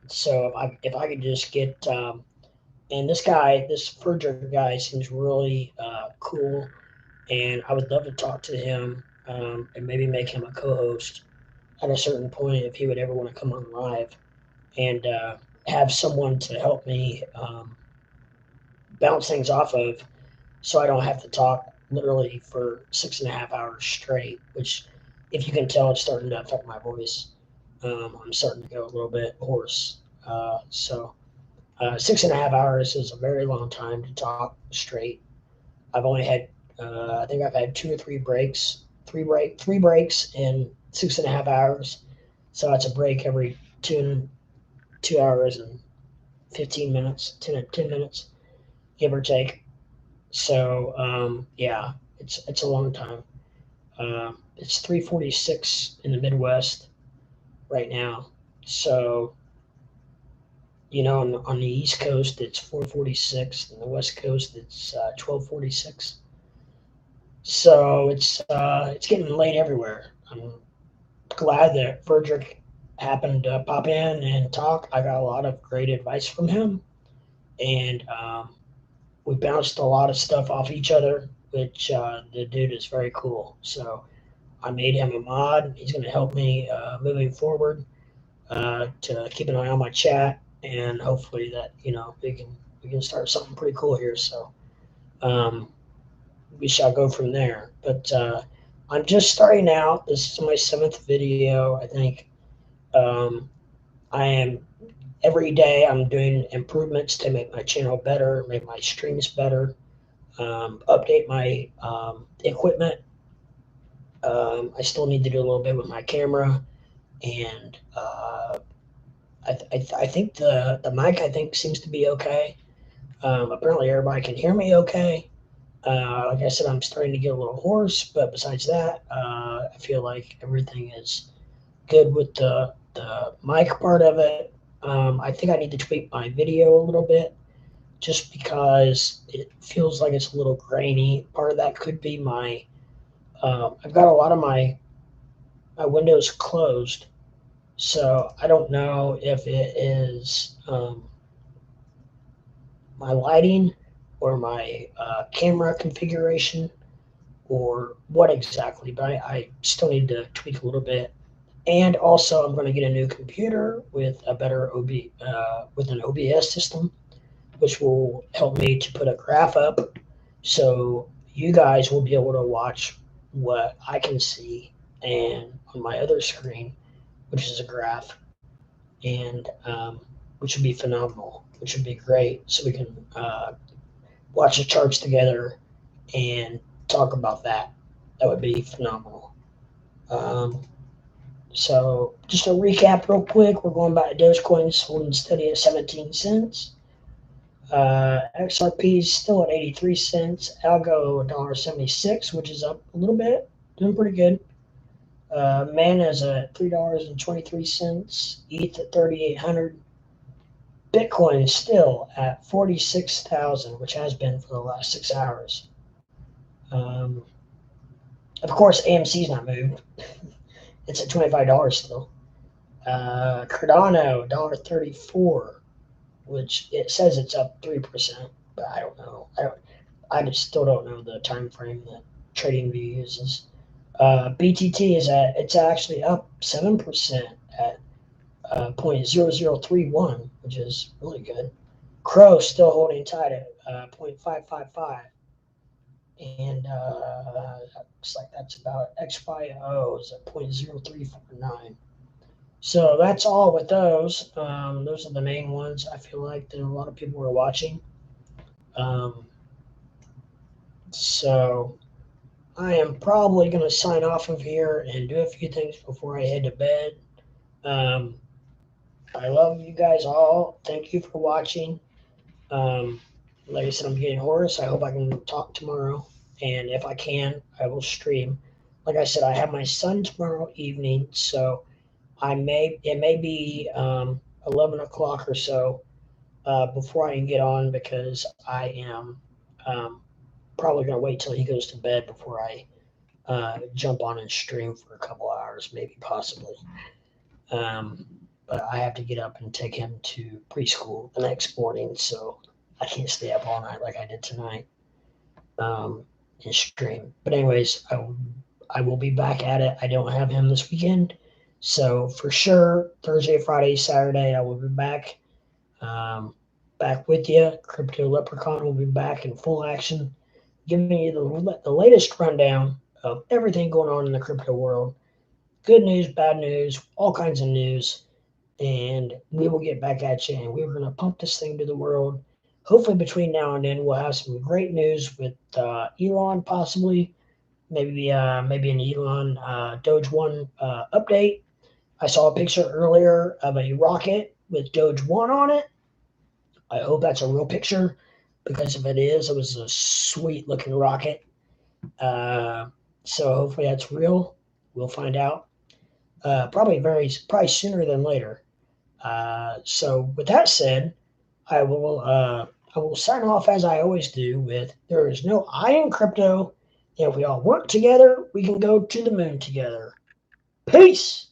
Speaker 1: so if I could just get and this Frederick guy seems really cool, and I would love to talk to him and maybe make him a co-host at a certain point if he would ever want to come on live and have someone to help me bounce things off of so I don't have to talk literally for 6.5 hours straight, which, if you can tell, it's starting to affect my voice. I'm starting to go a little bit hoarse. 6.5 hours is a very long time to talk straight. I've only had, I think I've had 2 or 3 breaks, three breaks in 6.5 hours. So that's a break every 2 hours and 15 minutes, 10 minutes, give or take. So yeah, it's a long time. It's 3:46 in the Midwest right now. So on the East Coast it's 4:46, and the West Coast it's 12:46. So it's getting late everywhere. I'm glad that Frederick happened to pop in and talk. I got a lot of great advice from him, and we bounced a lot of stuff off each other. which the dude is very cool. So I made him a mod. He's going to help me moving forward to keep an eye on my chat, and hopefully that we can start something pretty cool here. So um, we shall go from there. But I'm just starting out. This is my 7th video, I think. Um, I am every day I'm doing improvements to make my channel better, make my streams better, update my equipment. I still need to do a little bit with my camera, and I think the mic I think seems to be okay. Apparently everybody can hear me okay. Like I said, I'm starting to get a little hoarse, but besides that, I feel like everything is good with the mic part of it. I think I need to tweak my video a little bit just because it feels like it's a little grainy. Part of that could be I've got a lot of my windows closed, so I don't know if it is my lighting or my camera configuration or what exactly, but I still need to tweak a little bit. And also, I'm going to get a new computer with a better with an OBS system, which will help me to put a graph up, so you guys will be able to watch what I can see, and on my other screen, which is a graph, and which would be phenomenal, which would be great, so we can watch the charts together and talk about that. That would be phenomenal. Um, so just a recap real quick. We're going back to Dogecoin's holding steady at 17 cents. XRP is still at 83 cents. ALGO $1.76, which is up a little bit. Doing pretty good. Mana is at $3.23. ETH at 3,800. Bitcoin is still at 46,000, which has been for the last 6 hours. Of course, AMC's not moved. It's at $25 still. Cardano, $1.34, which it says it's up 3%, but I don't know. I just still don't know the time frame that TradingView uses. BTT it's actually up 7% at 0.0031, which is really good. Crow still holding tight at 0.555. And looks like that's about XYO is at 0.0349. So that's all with those. Those are the main ones. I feel like that a lot of people are watching. Um, so I am probably going to sign off of here and do a few things before I head to bed. Um, I love you guys all. Thank you for watching. Um, like I said, I'm getting hoarse. I hope I can talk tomorrow. And if I can, I will stream. Like I said, I have my son tomorrow evening, so it may be 11 o'clock or so before I can get on, because I am um, probably going to wait till he goes to bed before I jump on and stream for a couple hours, maybe possibly. Um, but I have to get up and take him to preschool the next morning, so I can't stay up all night like I did tonight and stream. But anyways, I will be back at it. I don't have him this weekend, so for sure Thursday, Friday, Saturday I will be back. Back with you. Crypto Leprechaun will be back in full action, giving you the latest rundown of everything going on in the crypto world. Good news, bad news, all kinds of news. And we will get back at you, and we're going to pump this thing to the world. Hopefully between now and then we'll have some great news with Elon, possibly. Maybe an Elon Doge 1 update. I saw a picture earlier of a rocket with Doge 1 on it. I hope that's a real picture, because if it is, it was a sweet looking rocket. So hopefully that's real. We'll find out. Probably sooner than later. So with that said, I will sign off as I always do with, there is no I in crypto. If we all work together, we can go to the moon together. Peace.